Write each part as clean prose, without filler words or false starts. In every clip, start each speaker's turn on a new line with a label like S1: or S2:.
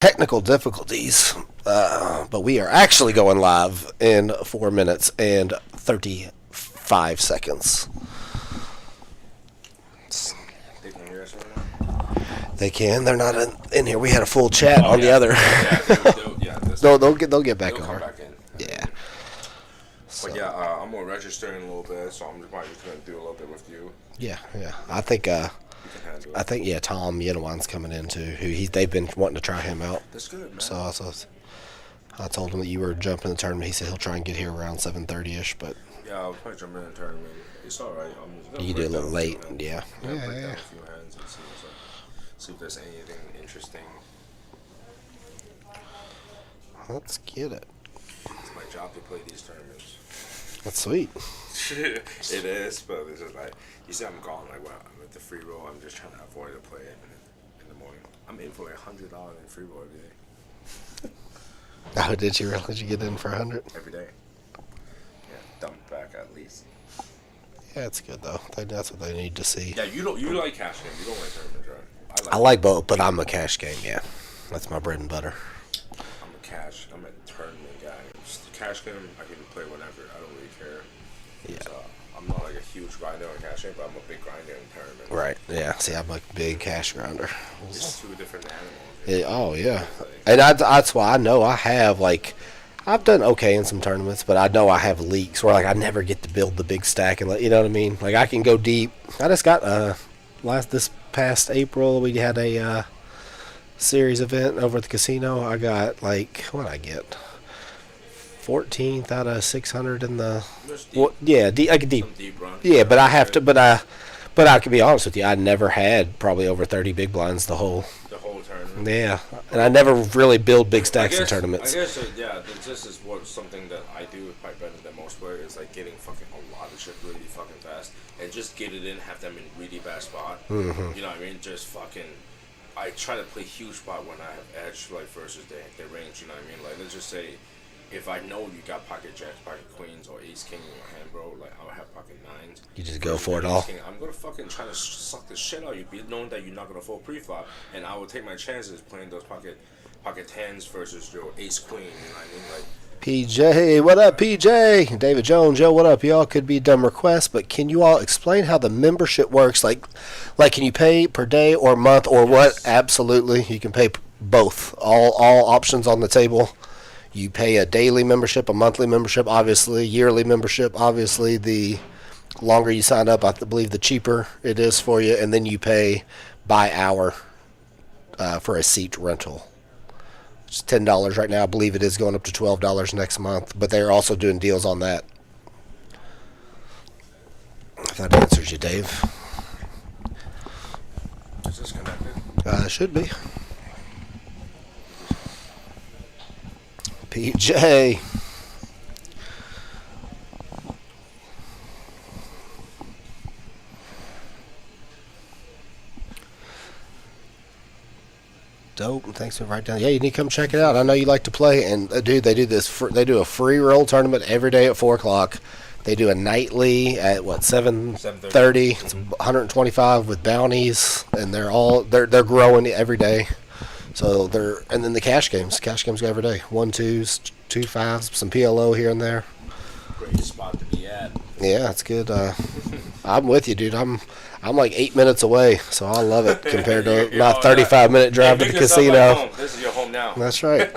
S1: Technical difficulties, but we are actually going live in 4 minutes and 35 seconds.
S2: They can hear us right now?
S1: They can. They're not in here. We had a full chat on the other. They'll get back
S2: come
S1: over.
S2: back in.
S1: Yeah.
S2: But yeah, I'm gonna register in a little bit, so I'm probably just gonna do a little bit with you.
S1: Yeah. I think.
S2: You can handle it.
S1: Yeah. Tom Yenawan's coming in too. They've been wanting to try him out.
S2: That's good, man.
S1: So I told him that you were jumping the tournament. He said he'll try and get here around 7:30ish, but.
S2: Yeah, I'll probably jump in the tournament. It's all right.
S1: You do a little late. Yeah.
S2: Break down a few hands and see if there's anything interesting.
S1: Let's get it.
S2: It's my job to play these tournaments.
S1: That's sweet.
S2: It is, but it's just like, you see, I'm calling like, well, with the free roll, I'm just trying to avoid to play it in the morning. I'm in for like $100 in free roll every day.
S1: Oh, did you really? Did you get in for 100?
S2: Every day. Yeah, dump back at least.
S1: Yeah, it's good though. That's what they need to see.
S2: Yeah, you like cash games. You don't like tournaments, right?
S1: I like both, but I'm a cash game. Yeah, that's my bread and butter.
S2: I'm a tournament guy. Just cash game, I can play whenever. I don't really care.
S1: Yeah.
S2: So, I'm not like a huge grinder on cash game, but I'm a big grinder in tournament.
S1: Right. Yeah. See, I'm a big cash grinder.
S2: It's two different animals.
S1: Oh yeah, and that's why I know I have I've done okay in some tournaments, but I know I have leaks where I never get to build the big stack and you know what I mean. Like I can go deep. I just got this past April we had a series event over at the casino. I got what I get 14th out of 600 in the deep
S2: Run.
S1: Yeah, but I have to. But I can be honest with you. I never had probably over 30 big blinds the whole
S2: tournament.
S1: Yeah, and I never really build big stacks in tournaments.
S2: I guess this is something that I do quite better than most players. Is like getting fucking a lot of shit really fucking fast and just get it in, have them in really bad spot.
S1: Mm-hmm.
S2: You know what I mean? Just fucking. I try to play huge spot when I have edge versus their range. You know what I mean? Like let's just say, if I know you got pocket jacks, pocket queens, or ace king in your hand, bro, like I'll have pocket nines.
S1: You just go for it all.
S2: King, I'm gonna fucking try to suck the shit out of you, knowing that you're not gonna fold pre-flop, and I will take my chances playing those pocket tens versus your ace queen. You know what I mean? Like.
S1: PJ, what up, PJ? David Jones, yo, what up? Y'all could be a dumb requests, but can you all explain how the membership works? Like, can you pay per day or month or what? Absolutely, you can pay both. All options on the table. You pay a daily membership, a monthly membership, obviously, yearly membership. Obviously, the longer you sign up, I believe the cheaper it is for you, and then you pay by hour for a seat rental. It's $10 right now. I believe it is going up to $12 next month, but they're also doing deals on that. If that answers you, Dave.
S2: Is this connected?
S1: Should be. PJ. Dope. Thanks for writing down. Yeah, you need to come check it out. I know you like to play, and dude, they do this. They do a free roll tournament every day at 4:00. They do a nightly at 7:30. It's 125 with bounties, and they're growing every day. So and then the cash games go every day. 1-2s, 2-5s, some PLO here and there.
S2: Great spot to be at.
S1: Yeah, it's good. I'm with you, dude. I'm like 8 minutes away, so I love it compared to my 35-minute drive to the casino.
S2: This is your home now.
S1: That's right.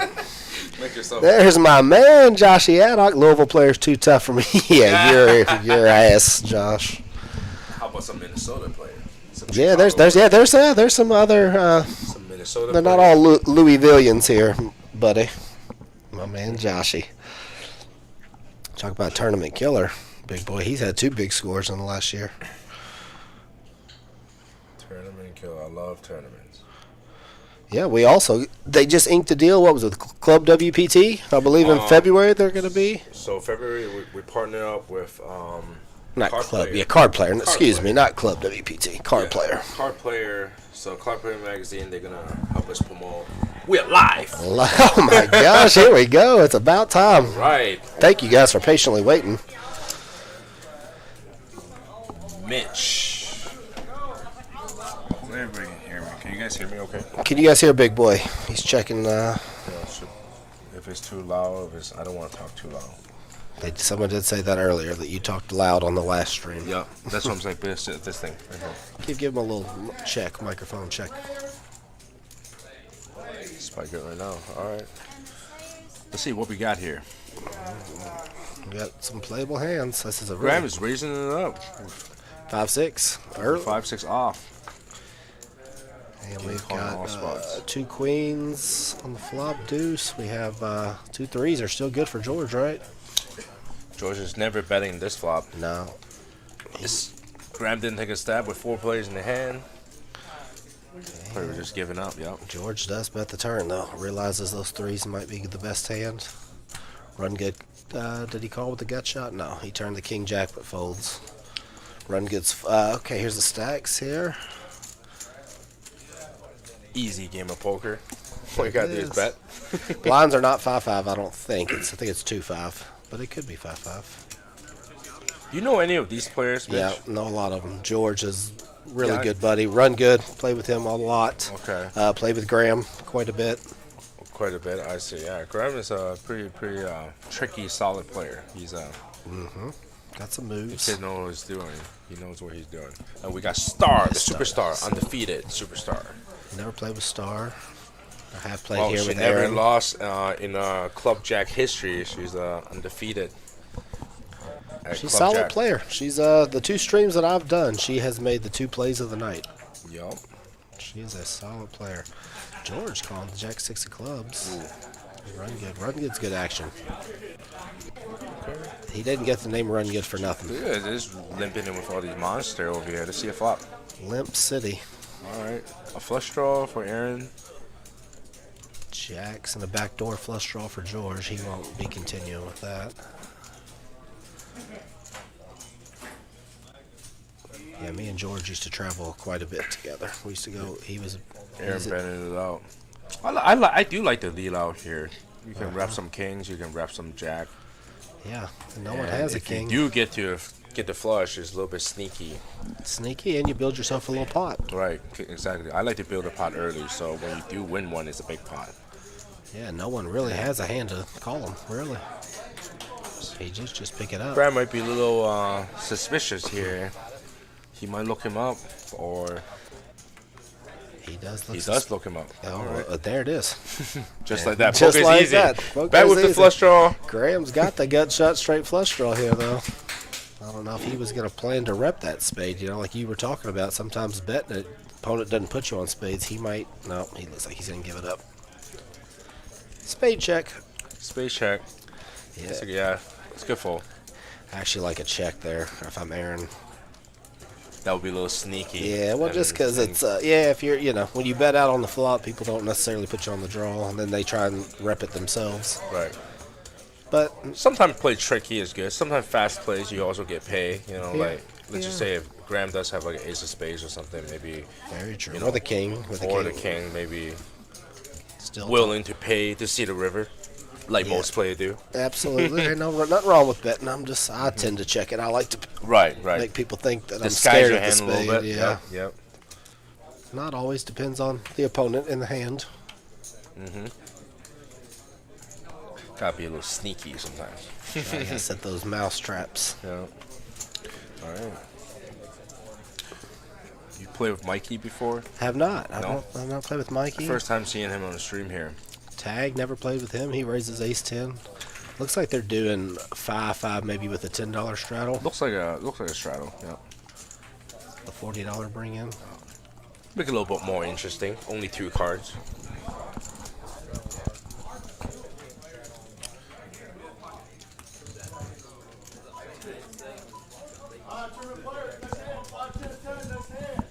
S2: Make yourself.
S1: There's my man, Joshy Addock. Louisville player's too tough for me. Yeah, your ass, Josh.
S2: How about some Minnesota players?
S1: Yeah, there's some other.
S2: Some Minnesota.
S1: They're not all Louisvillians here, buddy. My man, Joshy. Talk about tournament killer, big boy. He's had 2 big scores in the last year.
S2: Tournament killer. I love tournaments.
S1: Yeah, they just inked a deal. What was it, Club WPT? I believe in February they're going to be.
S2: So February we partner up with
S1: not
S2: Card
S1: Club,
S2: Player.
S1: yeah, Card Player.
S2: Card Player.
S1: Not Club WPT. Card Player.
S2: Card Player. So Card Player magazine, they're gonna help us promote. We're live.
S1: Oh my gosh, here we go. It's about time.
S2: Right.
S1: Thank you guys for patiently waiting.
S2: Mitch.
S3: Hopefully everybody can hear me. Can you
S2: guys hear me okay?
S1: Can you guys hear Big Boy? He's checking.
S2: Yeah, if it's too loud, I don't want to talk too loud.
S1: Someone did say that earlier, that you talked loud on the last stream.
S2: Yeah, that's what I'm saying. This thing right here.
S1: Give him a little check, microphone check.
S2: Spike it right now. All right. Let's see what we got here.
S1: We got some playable hands. This is a
S2: Graham is raising it up.
S1: 5-6. Early.
S2: 5-6 off.
S1: And we've got 2 queens on the flop, deuce. We have 2 threes are still good for George, right?
S2: George is never betting this flop.
S1: No.
S2: Graham didn't take a stab with 4 players in the hand. Probably were just giving up, yep.
S1: George does bet the turn, though. Realizes those threes might be the best hand. Run good. Did he call with the gut shot? No. He turned the king jack but folds. Run good's. Okay, here's the stacks here.
S2: Easy game of poker. All you gotta do is bet.
S1: Blinds are not 5-5, I don't think. I think it's 2-5, but it could be 5-5.
S2: You know any of these players, Mitch?
S1: Yeah, know a lot of them. George is really good buddy. Run good. Play with him a lot.
S2: Okay.
S1: Play with Graham quite a bit.
S2: Quite a bit, I see. Yeah, Graham is a pretty tricky, solid player. He's
S1: Got some moves.
S2: The kid knows what he's doing. He knows what he's doing. And we got Star, the superstar, undefeated superstar.
S1: Never played with Star. I have played here with
S2: Aaron. She never
S1: Aaron.
S2: lost in Club JAQK history. She's undefeated.
S1: She's a solid player. She's the 2 streams that I've done, she has made the 2 plays of the night.
S2: Yup.
S1: She is a solid player. George calling the Jack 6 of clubs. Ooh. Run good. Run good's good action.
S2: Okay.
S1: He didn't get the name Run Good for nothing.
S2: Yeah, just limping in with all these monsters over here to see a flop.
S1: Limp City.
S2: All right, a flush draw for Aaron.
S1: Jacks and a backdoor flush draw for George. He won't be continuing with that. Yeah, me and George used to travel quite a bit together. We used to go.
S2: Aaron betting it out. I do like the lead out here. You can wrap some kings. You can wrap some jack.
S1: Yeah, no one has a king.
S2: If you do get the flush, it's a little bit sneaky.
S1: Sneaky, and you build yourself a little pot.
S2: Right, exactly. I like to build a pot early, so when you do win one, it's a big pot.
S1: Yeah, no one really has a hand to call him, really. He just pick it up.
S2: Brad might be a little suspicious here. He might look him up, or
S1: he does
S2: look him up.
S1: Oh, right. There it is.
S2: Just like that.
S1: Just
S2: Poker's
S1: like
S2: easy.
S1: that.
S2: Bet with the flush draw.
S1: Graham's got the gut shot straight flush draw here, though. I don't know if he was going to plan to rep that spade. You know, like you were talking about, sometimes betting it, opponent doesn't put you on spades. He might. No, he looks like he's going to give it up. Spade check.
S2: Spade check. Yeah, it's good fold.
S1: I actually like a check there if I'm Aaron.
S2: That would be a little sneaky.
S1: Yeah, well, just because it's, if you're, when you bet out on the flop, people don't necessarily put you on the draw, and then they try and rep it themselves.
S2: Right.
S1: But
S2: sometimes play tricky is good. Sometimes fast plays, you also get paid. Like, let's just say if Graham does have like an ace of spades or something, maybe.
S1: Very true. Or the king.
S2: The king, maybe still willing to pay to see the river. Like most players do.
S1: Absolutely. Ain't nothing wrong with betting. I tend to check it. I like to make people think that I'm scared of the spade. A little bit. Yeah.
S2: Yep.
S1: Not always. Depends on the opponent and the hand.
S2: Gotta be a little sneaky sometimes.
S1: I gotta set those mouse traps.
S2: Yeah. All right. You played with Mikey before?
S1: Have not.
S2: No?
S1: I've not played with Mikey.
S2: First time seeing him on the stream here.
S1: Tag, never played with him. He raises ace-10. Looks like they're doing 5-5 maybe with a $10 straddle.
S2: Looks like a straddle, yeah.
S1: The $40 bring in.
S2: Make it a little bit more interesting. Only 2 cards.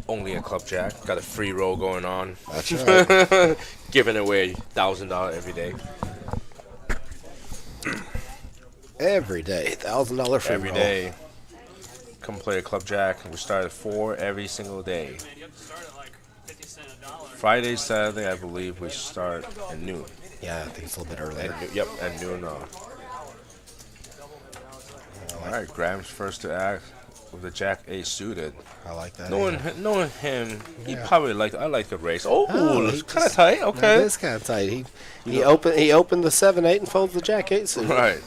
S2: Only a club jack. Got a free roll going on.
S1: That's right.
S2: Giving away $1,000 every day.
S1: Every day, $1,000 free roll.
S2: Every day. Come play a club jack. We start at 4 every single day. Friday, Saturday, I believe we start at noon.
S1: Yeah, I think it's a little bit earlier.
S2: At noon. All right, Graham's first to act. with the Jack 8 suited.
S1: I like that.
S2: Knowing him, he
S1: Yeah.
S2: probably I like the race. Oh,
S1: he
S2: it's kind of
S1: just-
S2: tight.
S1: It
S2: Okay.
S1: is kind of tight. He opened the 7-8 and folds the Jack 8 suit.
S2: Right.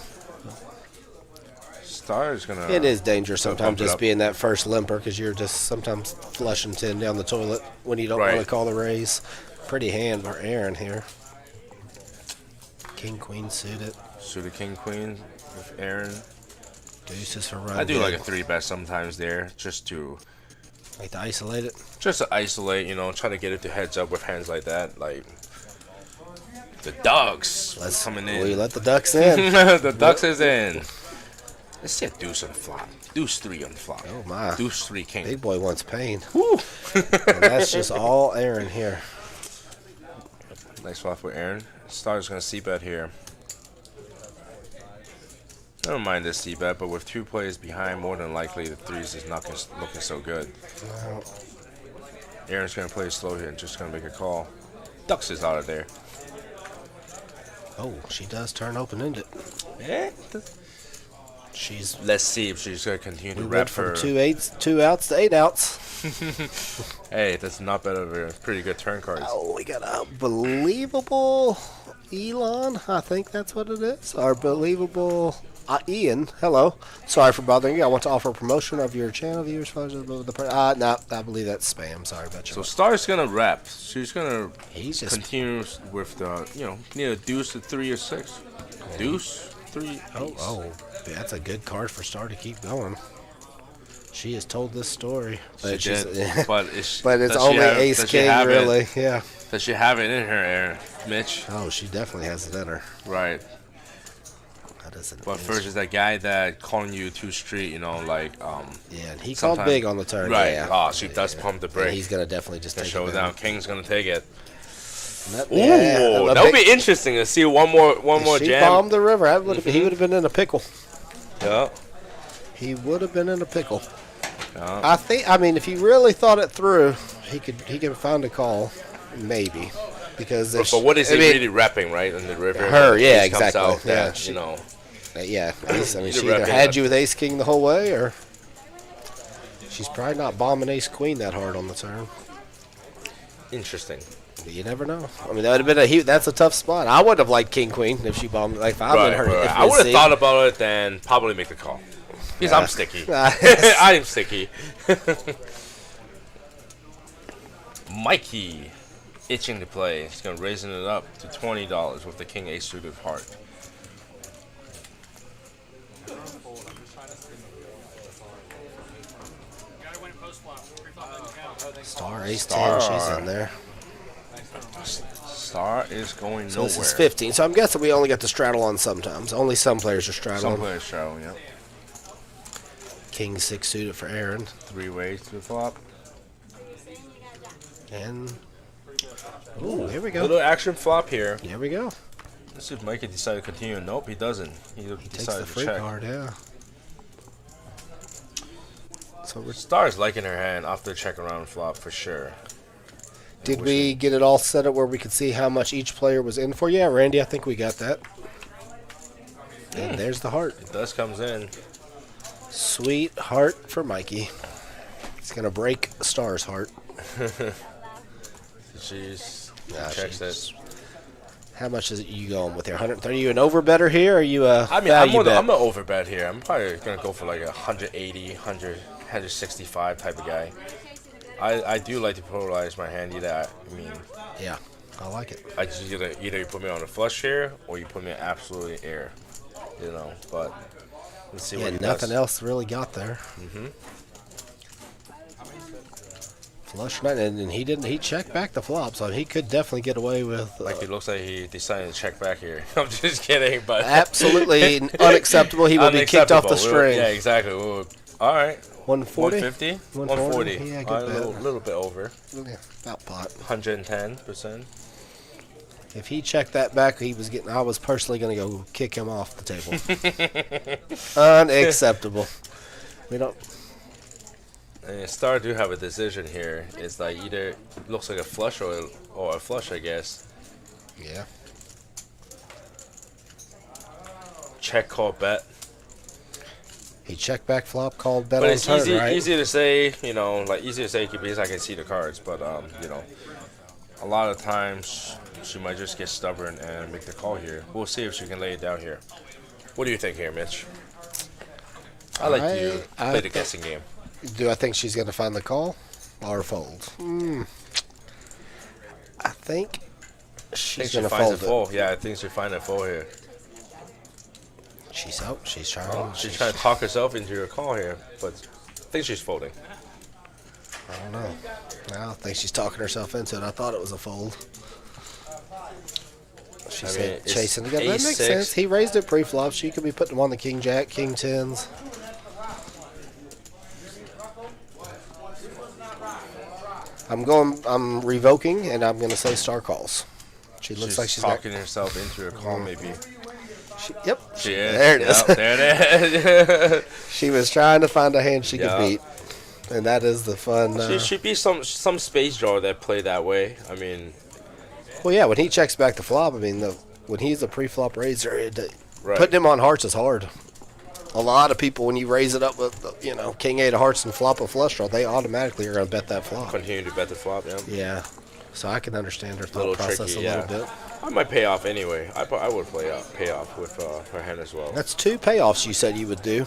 S2: Star is gonna.
S1: It is dangerous
S2: Gonna
S1: sometimes
S2: pump it
S1: just
S2: up.
S1: being that first limper because you're just sometimes flushing 10 down the toilet when you don't
S2: Right.
S1: want to call the raise. Pretty hand for Aaron here. King Queen suited.
S2: Suited King Queen with Aaron.
S1: Deuces for run.
S2: I do
S1: good.
S2: like a 3-bet sometimes there, just to
S1: isolate it.
S2: isolate. Try to get it to heads up with hands like that. Like the Ducks coming in.
S1: We let the Ducks in.
S2: The Ducks is in. Let's see a deuce on the flop. Deuce 3 on the flop.
S1: Oh my.
S2: Deuce 3 king.
S1: Big boy wants pain.
S2: Woo.
S1: And that's just all Aaron here.
S2: Nice flop for Aaron. Star's gonna c-bet here. I don't mind this c-bet, but with 2 players behind, more than likely the 3s is not looking so good.
S1: Well,
S2: Aaron's gonna play slow here and just gonna make a call. Ducks is out of there.
S1: oh, she does turn open-ended.
S2: Yeah.
S1: She's
S2: Let's see if she's gonna continue to
S1: we
S2: rep
S1: went from
S2: her.
S1: 2 outs to 8 outs.
S2: Hey, that's not bad of a pretty good turn cards.
S1: Oh, we got a believable Elon. I think that's what it is. Our believable Ian. Hello. Sorry for bothering you. I want to offer a promotion of your channel viewers. No, I believe that's spam. Sorry about you.
S2: So Star's gonna rep. She's gonna
S1: He's just
S2: continue with the need a deuce, a 3 or 6. Deuce, 3.
S1: oh, that's a good card for Star to keep going. She has told this story, but
S2: She
S1: she's,
S2: did, but it's
S1: only Ace King, really. Yeah.
S2: Does she have it in her, Aaron? Mitch?
S1: Oh, she definitely has it in her.
S2: Right.
S1: That is an
S2: But
S1: ace.
S2: first is that guy that calling you too street,
S1: Yeah, and he called
S2: sometime-
S1: big on the turn.
S2: right.
S1: Yeah.
S2: Oh, she does pump the
S1: And
S2: brake.
S1: he's gonna definitely just
S2: The
S1: take it
S2: showdown.
S1: down.
S2: King's gonna take it. Ooh,
S1: Yeah,
S2: that would be interesting to see one more
S1: she
S2: jam.
S1: bombed the river. That would he would have been in a pickle.
S2: Yeah.
S1: He would have been in a pickle.
S2: Yeah.
S1: I think. I mean, if he really thought it through, he could find a call, maybe, because if
S2: But what is
S1: I
S2: he
S1: mean,
S2: really repping, right, in the river?
S1: Her,
S2: When
S1: yeah,
S2: Ace comes
S1: exactly.
S2: out
S1: Yeah,
S2: that,
S1: she-
S2: know.
S1: Yeah, Ace, I mean,
S2: Either
S1: she either
S2: repping
S1: had
S2: it.
S1: you with Ace King the whole way, or she's probably not bombing Ace Queen that hard on the turn.
S2: Interesting.
S1: You never know. I mean, that would have been that's a tough spot. I would have liked King Queen if she bombed. Like if I'm in her,
S2: Right.
S1: if
S2: I would have
S1: see-
S2: thought about it, then probably make the call. Because I'm sticky.
S1: Yes.
S2: I'm sticky. Mikey, itching to play. He's gonna raising it up to $20 with the King Ace suited heart.
S1: Star Ace
S2: Star.
S1: 10, she's in there.
S2: Star is going
S1: So
S2: nowhere.
S1: this is 15. So I'm guessing we only get to straddle on sometimes. Only some players are straddling.
S2: Some players show, yeah.
S1: King 6 suited for Aaron.
S2: 3 ways to the flop.
S1: And ooh, here we go.
S2: Little action flop here.
S1: Here we go.
S2: Let's see if Mikey decided to continue. Nope, he doesn't. He
S1: Takes the
S2: decided to
S1: free
S2: check.
S1: card, yeah. So
S2: Star's liking her hand off the check around flop for sure.
S1: did we get it all set up where we could see how much each player was in for? Yeah, Randy, I think we got that. And there's the heart.
S2: It does comes in.
S1: Sweet heart for Mikey. It's going to break Star's heart.
S2: She's
S1: Nah,
S2: checks
S1: she's-
S2: it.
S1: How much is it you going with here? 130? Are you an over better here? Or are you a
S2: I mean,
S1: value bet?
S2: I'm an overbet here. I'm probably gonna go for like a 180, 165 type of guy. I do like to polarize my hand. Either I mean,
S1: Yeah, I like it.
S2: I just either you put me on a flush here or you put me absolutely air. But let's see
S1: Yeah,
S2: what he
S1: nothing
S2: does.
S1: else really got there.
S2: Mm-hmm.
S1: Flush nine, and he didn't. He checked back the flop, so he could definitely get away with.
S2: Like it looks like he decided to check back here. I'm just kidding, but
S1: Absolutely unacceptable. He will be kicked off the
S2: Unacceptable.
S1: string.
S2: Yeah, exactly. All right.
S1: 140?
S2: 150?
S1: 140?
S2: 140.
S1: Yeah, good
S2: All right, a
S1: bet.
S2: little bit over.
S1: Yeah, about pot.
S2: 110%.
S1: If he checked that back, he was getting. I was personally going to go kick him off the table. Unacceptable. We don't.
S2: And Star do have a decision here. It's like either looks like a flush or a flush, I guess.
S1: Yeah.
S2: Check, call, bet.
S1: He checked back flop, called bet
S2: But
S1: on
S2: it's
S1: turn,
S2: easy,
S1: right?
S2: easy to say, you know, like easy to say because I can see the cards. But you know, a lot of times she might just get stubborn and make the call here. We'll see if she can lay it down here. What do you think here, Mitch? I like to play the guessing game.
S1: Do I think she's going to find the call or fold? I think she's going to fold it.
S2: Yeah, I think she'll find a fold here.
S1: She's out. She's trying.
S2: She's trying to talk herself into a call here, but I think she's folding.
S1: I don't know. I don't think she's talking herself into it. I thought it was a fold. She said chasing together. That makes sense. He raised it pre-flop. She could be putting him on the king jack, king tens. I'm revoking, and I'm going to say star calls. She looks like she's
S2: talking herself into a call, maybe.
S1: Yep.
S2: She is.
S1: There it is.
S2: There it is.
S1: She was trying to find a hand she could beat. And that is the fun.
S2: There should be some space drawer that play that way. I mean.
S1: Well, yeah, when he checks back the flop, I mean, when he's a pre-flop raiser, putting him on hearts is hard. A lot of people, when you raise it up with, you know, king eight of hearts and flop a flush draw, they automatically are going to bet that flop.
S2: Continue to bet the flop, yeah.
S1: Yeah. So I can understand her thought process a little bit.
S2: I might pay off anyway. I would pay off with her hand as well.
S1: That's 2 payoffs you said you would do.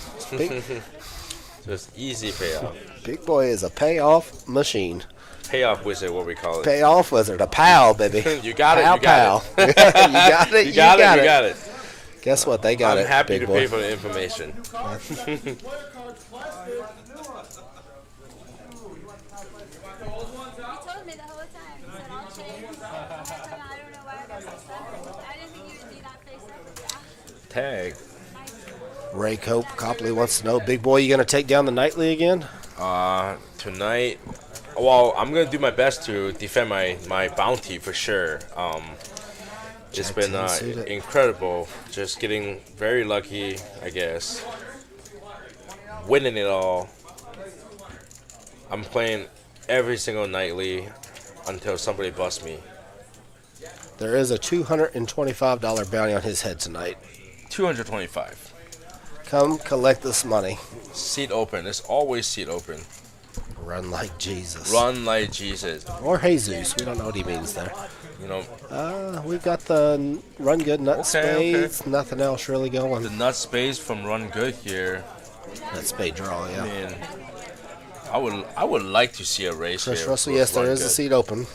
S2: Just easy payoff.
S1: Big boy is a payoff machine.
S2: Payoff wizard, what we call it.
S1: Payoff wizard, a pal, baby.
S2: You got it.
S1: Pal,
S2: you got
S1: it. You got it. Guess what? They got it.
S2: I'm happy to pay for the information.
S3: You told me the whole time. You said I'll change. I don't know why I got so stuck. I didn't think you would do that face up.
S2: Tag.
S1: Ray Copley wants to know, Big Boy, you going to take down the nightly again?
S2: Tonight, well, I'm going to do my best to defend my bounty for sure. It's been incredible. Just getting very lucky, I guess. Winning it all. I'm playing every single nightly until somebody busts me.
S1: There is a $225 bounty on his head tonight.
S2: 225.
S1: Come collect this money.
S2: Seat open. There's always seat open.
S1: Run like Jesus.
S2: Run like Jesus.
S1: Or Jesus. We don't know what he means there.
S2: You know.
S1: We've got the run good nut spades. Okay. Nothing else really going.
S2: The nut spades from run good here.
S1: Nut spade draw, yeah.
S2: I mean, I would like to see a race
S1: Chris
S2: here.
S1: Russell, yes, there is a seat open.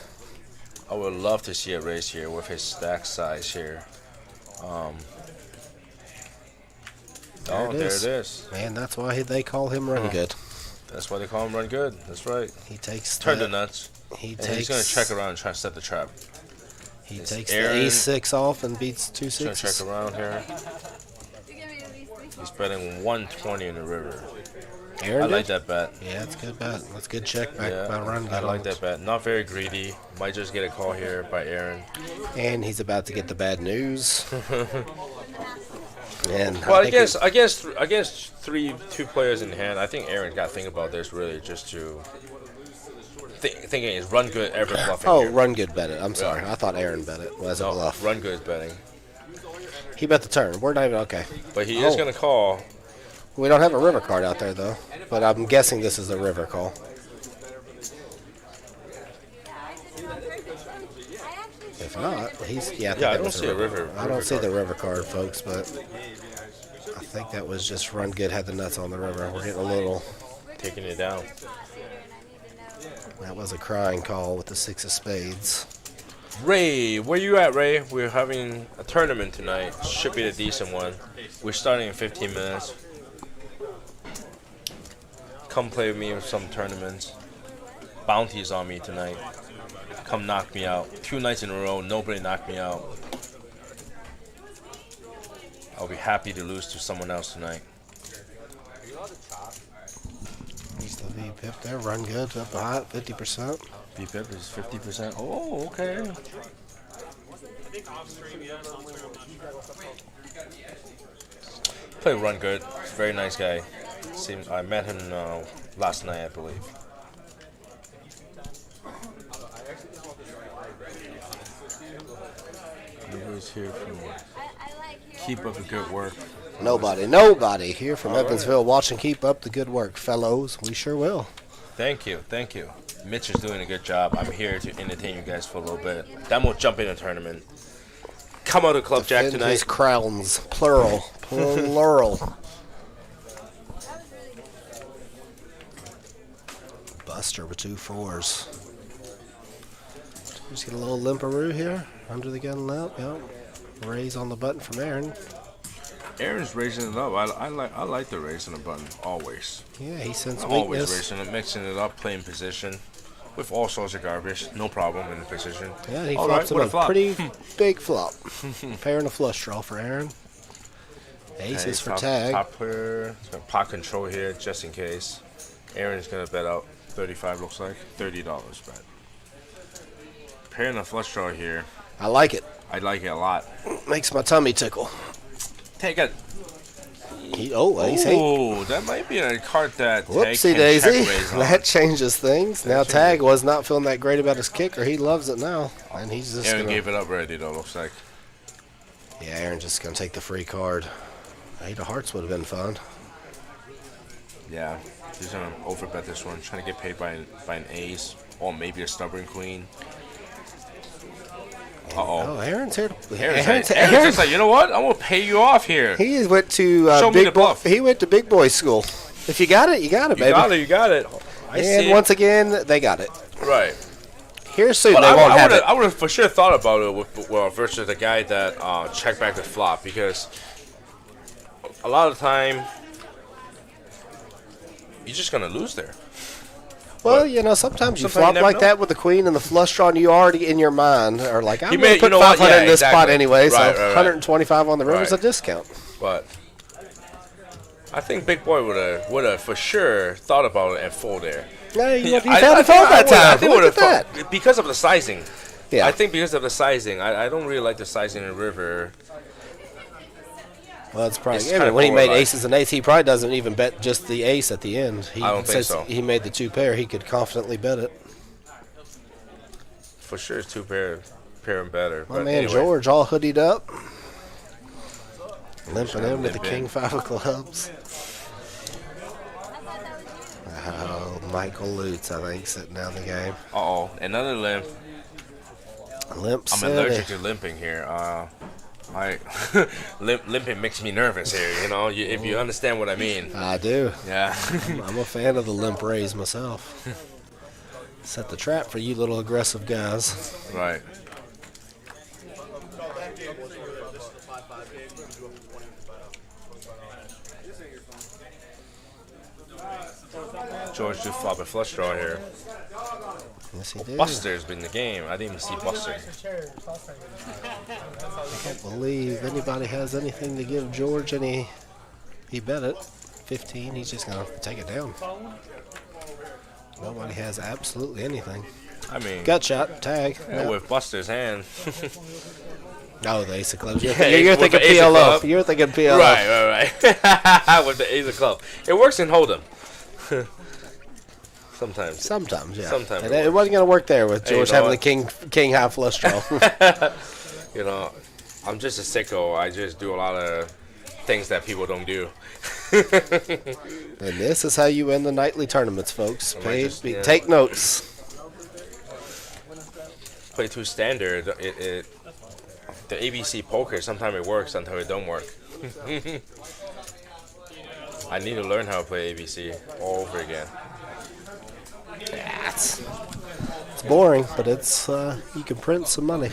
S2: I would love to see a race here with his stack size here. There it is.
S1: Man, that's why they call him run good.
S2: That's why they call him run good. That's right.
S1: He takes
S2: turn the nuts.
S1: He's
S2: going to check around and try to set the trap.
S1: He takes the A6 off and beats 2 6s.
S2: Trying to check around here. He's betting 120 in the river.
S1: Aaron
S2: I like that bet.
S1: Yeah, it's a good bet. That's a good check back by run good.
S2: I like that bet. Not very greedy. Might just get a call here by Aaron.
S1: And he's about to get the bad news. And
S2: well, against 2 players in hand, I think Aaron got to think about this really just to thinking is run good ever bluffing.
S1: Oh,
S2: here.
S1: Run good bet it. I'm sorry. I thought Aaron bet it as a bluff.
S2: Run good is betting.
S1: He bet the turn. We're not even okay.
S2: But he is going to call.
S1: We don't have a river card out there though, but I'm guessing this is a river call. If not, I
S2: don't see a river.
S1: I don't see the river card, folks, but I think that was just run good had the nuts on the river. We're getting a little
S2: taking it down.
S1: That was a crying call with the 6 of spades.
S2: Ray, where you at, Ray? We're having a tournament tonight. Should be a decent one. We're starting in 15 minutes. Come play with me in some tournaments. Bounties on me tonight. Come knock me out. 2 nights in a row, nobody knocked me out. I'll be happy to lose to someone else tonight.
S1: He's the V-Pip there. Run good. Up hot. 50%.
S2: V-Pip is 50%. Oh, okay. Play run good. He's a very nice guy. I met him last night, I believe. Everybody's here for keep up the good work.
S1: Nobody here from Evansville watching. Keep up the good work, fellows. We sure will.
S2: Thank you. Mitch is doing a good job. I'm here to entertain you guys for a little bit. Then we'll jump in the tournament. Come out of Club JAQK
S1: Defend
S2: tonight.
S1: his crowns, plural. Buster with 2 4s. Just get a little limperoo here. Under the gun limp. Yep. Raise on the button from Aaron.
S2: Aaron's raising it up. I like the raising the button always.
S1: Yeah, he sends
S2: Always
S1: weakness.
S2: raising it, mixing it up, playing position with all sorts of garbage. No problem in the position.
S1: Yeah, he
S2: All
S1: flops
S2: right,
S1: him
S2: what a flop.
S1: pretty big flop. Pair and a flush draw for Aaron. Aces for tag.
S2: Top player. It's got pot control here just in case. Aaron's gonna bet out 35. Looks like $30 bet. Pair and a flush draw here.
S1: I like it.
S2: I like it a lot.
S1: Makes my tummy tickle.
S2: Take it.
S1: Ace 8.
S2: Oh, that might be a card that Tag
S1: Whoopsie
S2: can
S1: daisy.
S2: check raise on.
S1: That changes things. Now Tag was not feeling that great about his kicker. He loves it now. And he's just
S2: Aaron
S1: gonna,
S2: gave it up already though, looks like.
S1: yeah, Aaron's just gonna take the free card. 8 of hearts would have been fun.
S2: Yeah. He's gonna overbet this one, trying to get paid by an ace. Or maybe a stubborn queen.
S1: Oh, Aaron's here.
S2: Aaron's just like, you know what? I'm gonna pay you off here.
S1: He went to
S2: Show me the
S1: big boy.
S2: bluff.
S1: He went to big boy school. If you got it, you got it, baby.
S2: You got it. I see
S1: And
S2: it.
S1: once again, they got it.
S2: Right.
S1: Here soon,
S2: But
S1: they won't have it.
S2: I would have for sure thought about it versus the guy that checked back the flop, because a lot of the time you're just gonna lose there.
S1: Well, you know, sometimes you
S2: Sometimes
S1: flop
S2: you never
S1: like
S2: know.
S1: that with the queen and the flush draw, and you already in your mind are like, I'm
S2: He
S1: going
S2: may-
S1: to put
S2: you know what?
S1: 500
S2: Yeah,
S1: in this spot
S2: exactly.
S1: anyway, so
S2: Right, right.
S1: 125 on the river is a
S2: Right.
S1: discount.
S2: But I think Big Boy would have for sure thought about it and fold there.
S1: Yeah, you
S2: I
S1: found the
S2: think
S1: fold
S2: I
S1: that
S2: would- I
S1: time.
S2: think
S1: Look
S2: would
S1: at
S2: have
S1: that.
S2: because of the sizing.
S1: Yeah.
S2: I think because of the sizing. I don't really like the sizing in the river.
S1: Well, it's probably
S2: It's
S1: yeah,
S2: kinda
S1: when he made
S2: polarized.
S1: aces and eights, he probably doesn't even bet just the ace at the end. He,
S2: I don't think
S1: since
S2: so.
S1: he made the 2 pair, he could confidently bet it.
S2: For sure, it's 2 pair and better.
S1: My
S2: But
S1: man
S2: anyway.
S1: George all hoodied up, limping in with the
S2: Limp in.
S1: king 5 of clubs. Oh, Michael Lutz, I think, sitting down the game.
S2: Uh-oh, another limp.
S1: Limp
S2: I'm
S1: City.
S2: allergic to limping here. Limping makes me nervous here, you know, if you understand what I mean.
S1: I do.
S2: Yeah.
S1: I'm a fan of the limp raise myself. Set the trap for you little aggressive guys.
S2: Right. George just flop a flush draw here.
S1: Yes, he did.
S2: Buster's been in the game. I didn't even see Buster.
S1: I can't believe anybody has anything to give George any. He bet it. 15. He's just going to take it down. Nobody has absolutely anything.
S2: I mean,
S1: Gut shot. Tag.
S2: yeah, with Buster's hand.
S1: No, the ace of clubs. You're,
S2: Yeah,
S1: you're
S2: with
S1: thinking
S2: the ace of
S1: PLO.
S2: club.
S1: You're thinking PLO.
S2: Right. With the ace of club. It works in Hold'em. Sometimes.
S1: Sometimes, yeah.
S2: Sometimes
S1: And
S2: it
S1: it wasn't going to work there with
S2: Hey, you
S1: George
S2: know
S1: having
S2: what?
S1: the king high flush draw.
S2: You know, I'm just a sicko. I just do a lot of things that people don't do.
S1: And this is how you win the nightly tournaments, folks.
S2: Yeah.
S1: Take notes.
S2: Play too standard. The ABC poker, sometimes it works, sometimes it don't work. I need to learn how to play ABC all over again.
S1: Yeah, it's boring, but it's you can print some money.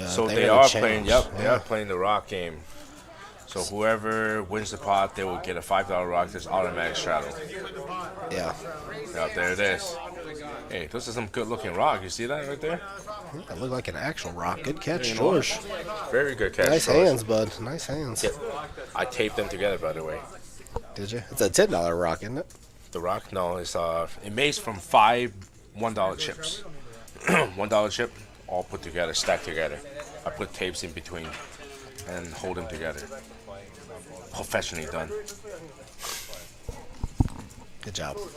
S2: So
S1: they're
S2: they
S1: gonna
S2: are
S1: change.
S2: playing. Yep, they
S1: Yeah.
S2: are playing the rock game. So whoever wins the pot, they will get a $5 rock. That's automatic straddle.
S1: Yeah.
S2: Yep, there it is. Hey, this is some good-looking rock. You see that right there?
S1: That looked like an actual rock. Good catch,
S2: You know what?
S1: George.
S2: Very good catch.
S1: Nice
S2: George.
S1: hands, bud. Nice hands.
S2: Yep. I taped them together, by the way.
S1: Did you? It's a $10 rock, isn't it?
S2: The rock? No, it's it makes from 5 $1 chips. $1 chip, all put together, stacked together. I put tapes in between and hold them together. Professionally done.
S1: Good job.
S3: I don't really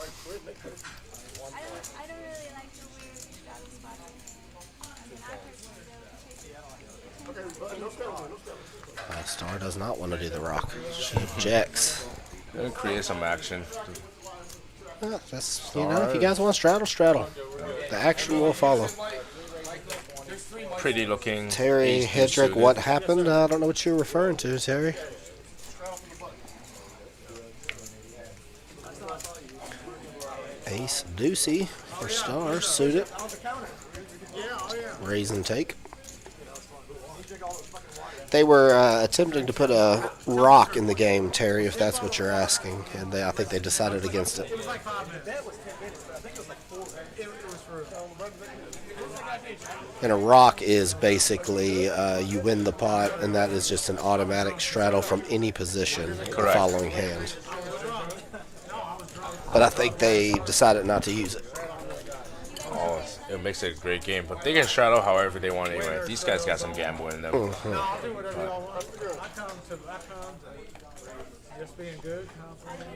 S3: like the weird straddle spots in here. I mean, I personally do.
S1: Star does not want to do the rock. She objects.
S2: Gonna create some action.
S1: Well, that's, you know, if you guys want to straddle, straddle. The action will follow.
S2: Pretty looking.
S1: Terry
S2: ace
S1: Hedrick,
S2: suited.
S1: what happened? I don't know what you're referring to, Terry. Ace Deucey for Star, suited. Raise and take. They were attempting to put a rock in the game, Terry, if that's what you're asking, and I think they decided against it. And a rock is basically you win the pot, and that is just an automatic straddle from any position the following hand. But I think they decided not to use it.
S2: Oh, it makes it a great game. But they can straddle however they want anyway. These guys got some gamble in them.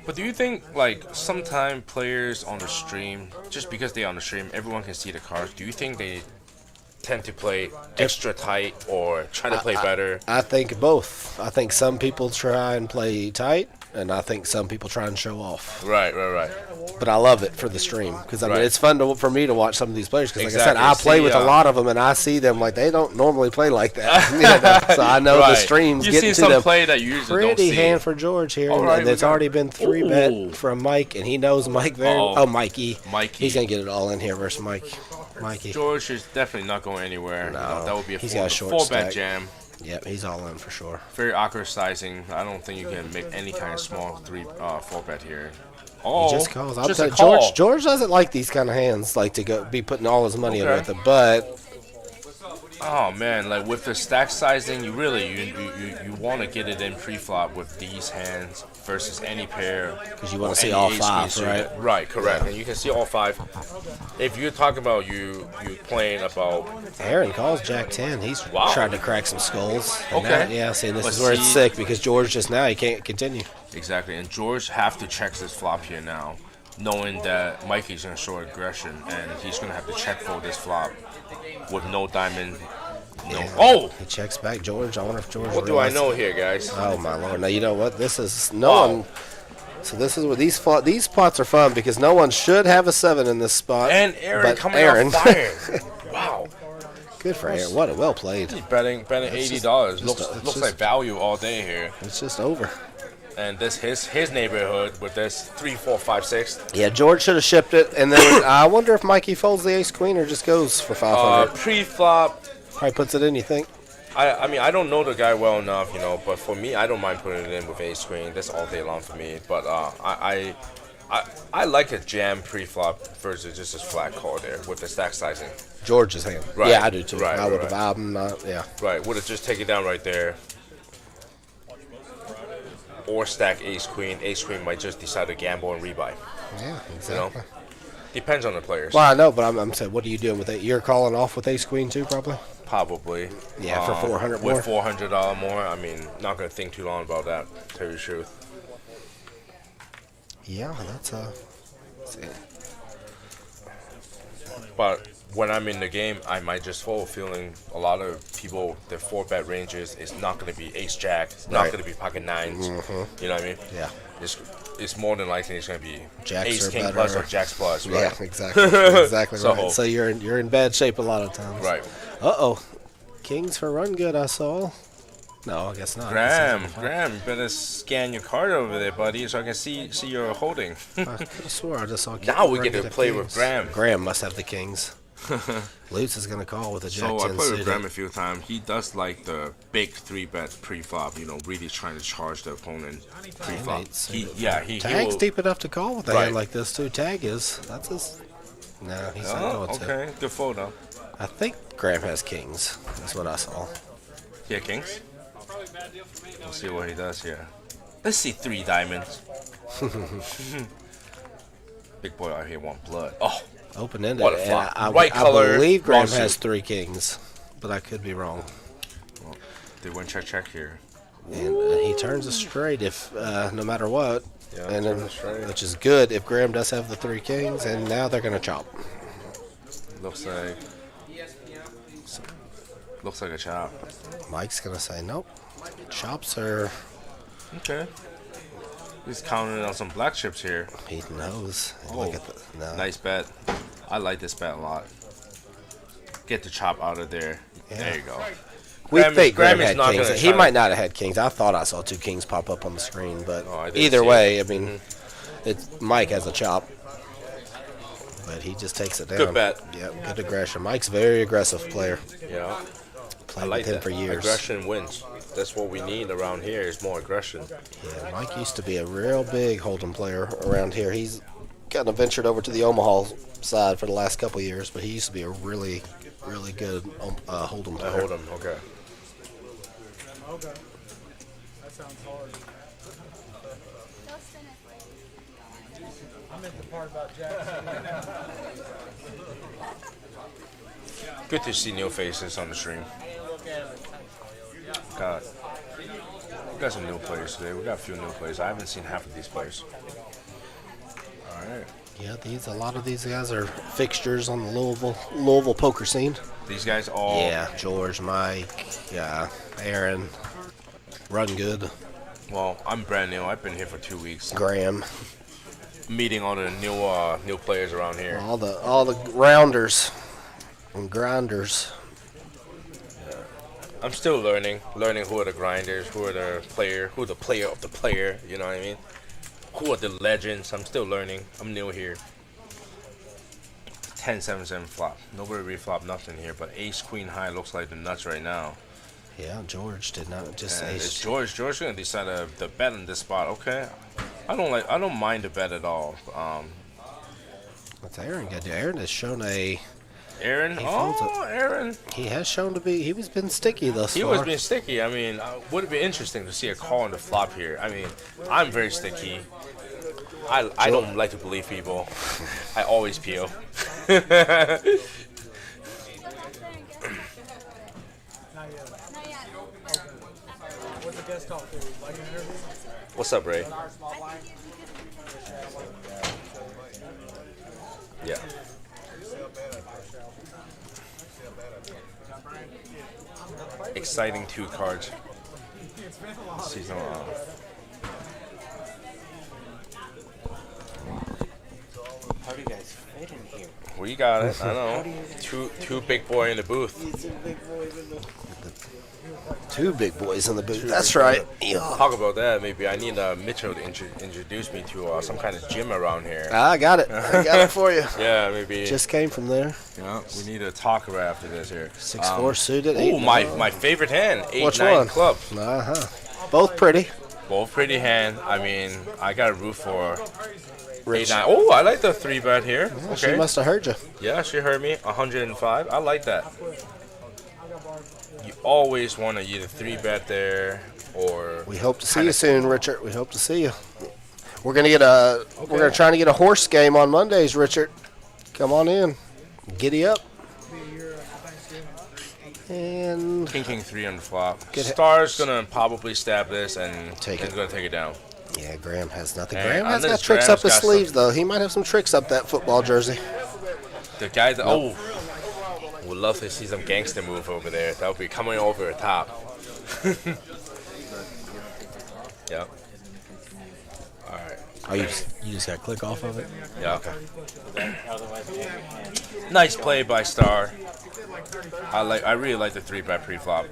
S2: But do you think, like, sometime players on the stream, just because they're on the stream, everyone can see the cards, do you think they tend to play extra tight or try to play better?
S1: I think both. I think some people try and play tight, and I think some people try and show off.
S2: Right.
S1: But I love it for the stream because I mean it's fun for me to watch some of these players because, like I said,
S2: Exactly.
S1: I play
S2: See,
S1: with a lot of them and I see them like they don't normally play like that. You know? So I know the streams
S2: You
S1: getting
S2: see
S1: to
S2: some
S1: them.
S2: play that you usually don't
S1: Pretty
S2: see.
S1: hand for George here,
S2: All right,
S1: and
S2: we
S1: it's
S2: got-
S1: already been 3-bet from Mike, and he knows Mike very.
S2: Oh.
S1: Oh, Mikey.
S2: Mikey.
S1: He's gonna get it all in here versus Mikey.
S2: George is definitely not going anywhere.
S1: No,
S2: That would be a
S1: he's got a short
S2: 4-bet
S1: stack.
S2: jam.
S1: Yep, he's all in for sure.
S2: Very awkward sizing. I don't think you can make any kind of small 4-bet here. Oh,
S1: He just calls. I'm
S2: just a
S1: telling
S2: call.
S1: George doesn't like these kind of hands, like to go be putting all his money in
S2: Okay.
S1: with it. But
S2: Oh man, like with the stack sizing, you really you want to get it in pre-flop with these hands versus any pair.
S1: because you want
S2: or
S1: to see
S2: any
S1: all
S2: ace
S1: five,
S2: queen suited.
S1: right?
S2: Right, correct. And you can see all 5. If you're talking about you playing about
S1: Aaron calls Jack 10. He's
S2: Wow.
S1: trying to crack some skulls. And
S2: Okay.
S1: now- yeah, see, this
S2: But
S1: is where it's
S2: see-
S1: sick because George just now he can't continue.
S2: exactly, and George have to check this flop here now, knowing that Mikey's gonna show aggression and he's gonna have to check for this flop with no diamond. No.
S1: Yeah.
S2: Oh,
S1: He checks back George. I wonder if George.
S2: what do I
S1: realized-
S2: know here, guys?
S1: Oh my lord! Now you know what this is. No
S2: Wow.
S1: one. So this is where these spots are fun because no one should have a 7 in this spot.
S2: And Aaron
S1: but
S2: coming
S1: Aaron.
S2: out fire. Wow.
S1: Good for Aaron. What a well played.
S2: He's betting $80. Looks
S1: it's just-
S2: like value all day here.
S1: It's just over.
S2: And this his neighborhood with this 3, 4, 5, 6.
S1: Yeah, George should have shipped it, and then I wonder if Mikey folds the ace queen or just goes for 500.
S2: Pre-flop.
S1: Probably puts it in. You think?
S2: I mean I don't know the guy well enough, you know, but for me I don't mind putting it in with ace queen. That's all day long for me. But I like a jam pre-flop versus just a flat call there with the stack sizing.
S1: George's hand.
S2: Right.
S1: Yeah, I do too.
S2: Right,
S1: I would
S2: right,
S1: have. I'm not. Yeah.
S2: Right, would have just take it down right there. Or stack ace queen. Ace queen might just decide to gamble and rebuy.
S1: Yeah. Exactly.
S2: Depends on the players.
S1: Well, I know, but I'm saying, what are you doing with it? You're calling off with ace queen too, probably.
S2: Probably.
S1: Yeah, for 400 more.
S2: With $400 more, I mean, not gonna think too long about that. To tell you the truth.
S1: Yeah, that's
S2: But when I'm in the game, I might just fold, feeling a lot of people, their 4-bet ranges is not going to be ace jack, it's not
S1: Right.
S2: going to be pocket 9s. You know what I mean?
S1: Yeah.
S2: It's more than likely it's going to be
S1: Jacks
S2: ace
S1: are
S2: king
S1: better.
S2: plus or jacks plus, right?
S1: Yeah, exactly. Exactly
S2: So-
S1: right. So you're in bad shape a lot of times.
S2: Right.
S1: Uh-oh. Kings for run good, I saw. No, I guess not.
S2: Graham, you better scan your card over there, buddy, so I can see your holding.
S1: I could have swore I just saw Kings
S2: Now we
S1: run
S2: get to
S1: good at
S2: play with
S1: kings.
S2: Graham.
S1: Graham must have the kings. Lutz is going to call with a jack
S2: So
S1: 10
S2: I played with
S1: suited.
S2: Graham a few times. He does like the big 3-bet pre-flop, you know, really trying to charge the opponent pre-flop.
S1: Eights,
S2: He
S1: Tag's
S2: will.
S1: deep enough to call with a
S2: Right.
S1: hand like this, too. Tag is. That's his. No, he's not
S2: Oh,
S1: going to.
S2: okay, good photo.
S1: I think Graham has kings. That's what I saw.
S2: Yeah, kings. We'll see what he does here. Let's see 3 diamonds. Big boy out here want blood. Oh,
S1: Open-ended.
S2: What a
S1: and
S2: flop.
S1: I
S2: Right color,
S1: believe Graham
S2: wrong
S1: has
S2: suit.
S1: 3 kings, but I could be wrong.
S2: they went check here.
S1: And he turns it straight if no matter what.
S2: Yeah,
S1: and
S2: turn
S1: then,
S2: it straight.
S1: which is good if Graham does have the 3 kings, and now they're going to chop.
S2: Looks like a chop.
S1: Mike's going to say nope. Chops are.
S2: Okay. He's counting on some black chips here.
S1: He knows.
S2: Oh,
S1: Look at the, no.
S2: nice bet. I like this bet a lot. Get the chop out of there.
S1: Yeah.
S2: There you go.
S1: We think Graham
S2: is
S1: had
S2: not
S1: kings.
S2: gonna
S1: He
S2: try
S1: might
S2: to-
S1: not have had kings. I thought I saw 2 kings pop up on the screen, but
S2: Oh, I didn't
S1: either
S2: see
S1: way,
S2: it.
S1: I mean, it's Mike has a chop, but he just takes it down.
S2: Good bet.
S1: Yep, good aggression. Mike's a very aggressive player.
S2: Yeah. I
S1: Played
S2: like
S1: with him
S2: that.
S1: for years.
S2: Aggression wins. That's what we need around here is more aggression.
S1: Yeah, Mike used to be a real big hold'em player around here. He's kind of ventured over to the Omaha side for the last couple of years, but he used to be a really, really good hold'em
S2: I
S1: player.
S2: hold him. Okay.
S4: Okay. That sounds hard.
S3: They'll spin it for you.
S4: I meant the part about Jack.
S2: Good to see new faces on the stream. We got some new players today. We got a few new players. I haven't seen half of these players. All right.
S1: Yeah, a lot of these guys are fixtures on the Louisville poker scene.
S2: These guys all.
S1: Yeah, George, Mike, yeah, Aaron, Run Good,
S2: Well, I'm brand new. I've been here for 2 weeks.
S1: Graham,
S2: Meeting all the new players around here.
S1: all the rounders and grinders.
S2: I'm still learning who are the grinders, who are the player of the player. You know what I mean? Who are the legends? I'm still learning. I'm new here. 10-7-7 flop. Nobody reflop nothing here, but ace queen high looks like the nuts right now.
S1: Yeah, George did not just
S2: And
S1: ace.
S2: it's George gonna decide to bet in this spot. Okay, I don't mind the bet at all.
S1: What's Aaron got to do? Aaron has shown
S2: Aaron,
S1: He folds
S2: Aaron,
S1: he has shown to be, he's been sticky thus
S2: he
S1: far.
S2: was being sticky. I mean, would it be interesting to see a call on the flop here? I mean, I'm very sticky. I don't like to believe people. I always peel.
S4: Not yet.
S3: Not yet.
S4: What's the guest talk to? Like an interview?
S2: What's up, Ray? Yeah. Exciting 2 cards. Seasonal.
S5: How do you guys fit in here?
S2: We got it. I know. Two big boy in the booth.
S1: Two big boys in the booth. That's right. Yeah.
S2: Talk about that. Maybe I need Mitchell to introduce me to some kind of gym around here.
S1: I got it. I got it for you.
S2: Yeah, maybe.
S1: Just came from there.
S2: Yeah, we need a talk right after this here.
S1: 6-4 suited.
S2: Oh, my favorite hand. 8-9
S1: Which one?
S2: club.
S1: Both pretty.
S2: Both pretty hand. I mean, I got a root for
S1: Rich.
S2: 8-9. Oh, I like the 3-bet here.
S1: She
S2: Okay.
S1: must have heard you.
S2: Yeah, she heard me. 105. I like that. You always want to either 3-bet there or.
S1: We hope to see you soon, Richard. We hope to see you. We're gonna we're gonna try to get a horse game on Mondays, Richard. Come on in. Giddy up. And
S2: King 3 on the flop.
S1: Good hit.
S2: Star's gonna probably stab this and
S1: Take it.
S2: gonna take it down.
S1: yeah, Graham has nothing.
S2: Hey,
S1: Graham has got
S2: unless
S1: tricks
S2: Graham's
S1: up his
S2: got some-
S1: sleeves, though. He might have some tricks up that football jersey.
S2: The guy that would love to see some gangster move over there. That would be coming over the top. Yep. All right.
S1: Oh, you just got to click off of it?
S2: Yeah.
S1: Okay.
S5: Otherwise, you have your hand.
S2: Nice play by Star. I really like the 3-bet pre-flop.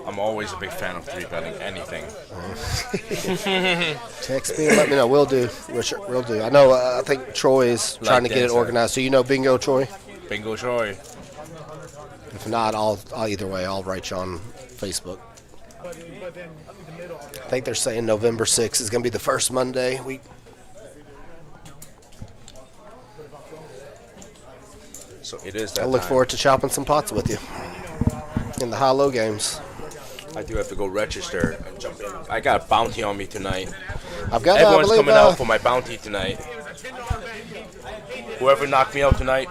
S2: I'm always a big fan of 3-betting anything.
S1: Text me and let me know. We'll do, Richard. We'll do. I know. I think Troy is trying to get it
S2: dancing.
S1: organized. So you know Bingo, Troy?
S2: Bingo Troy.
S1: If not, I'll either way. I'll write you on Facebook.
S4: But then the middle.
S1: I think they're saying November 6th is going to be the first Monday.
S2: So it is that
S1: I look
S2: time.
S1: forward to chopping some pots with you in the high-low games.
S2: I do have to go register and jump in. I got a bounty on me tonight.
S1: I've got.
S2: Everyone's
S1: I believe,
S2: coming out for my bounty tonight. Whoever knocked me out tonight,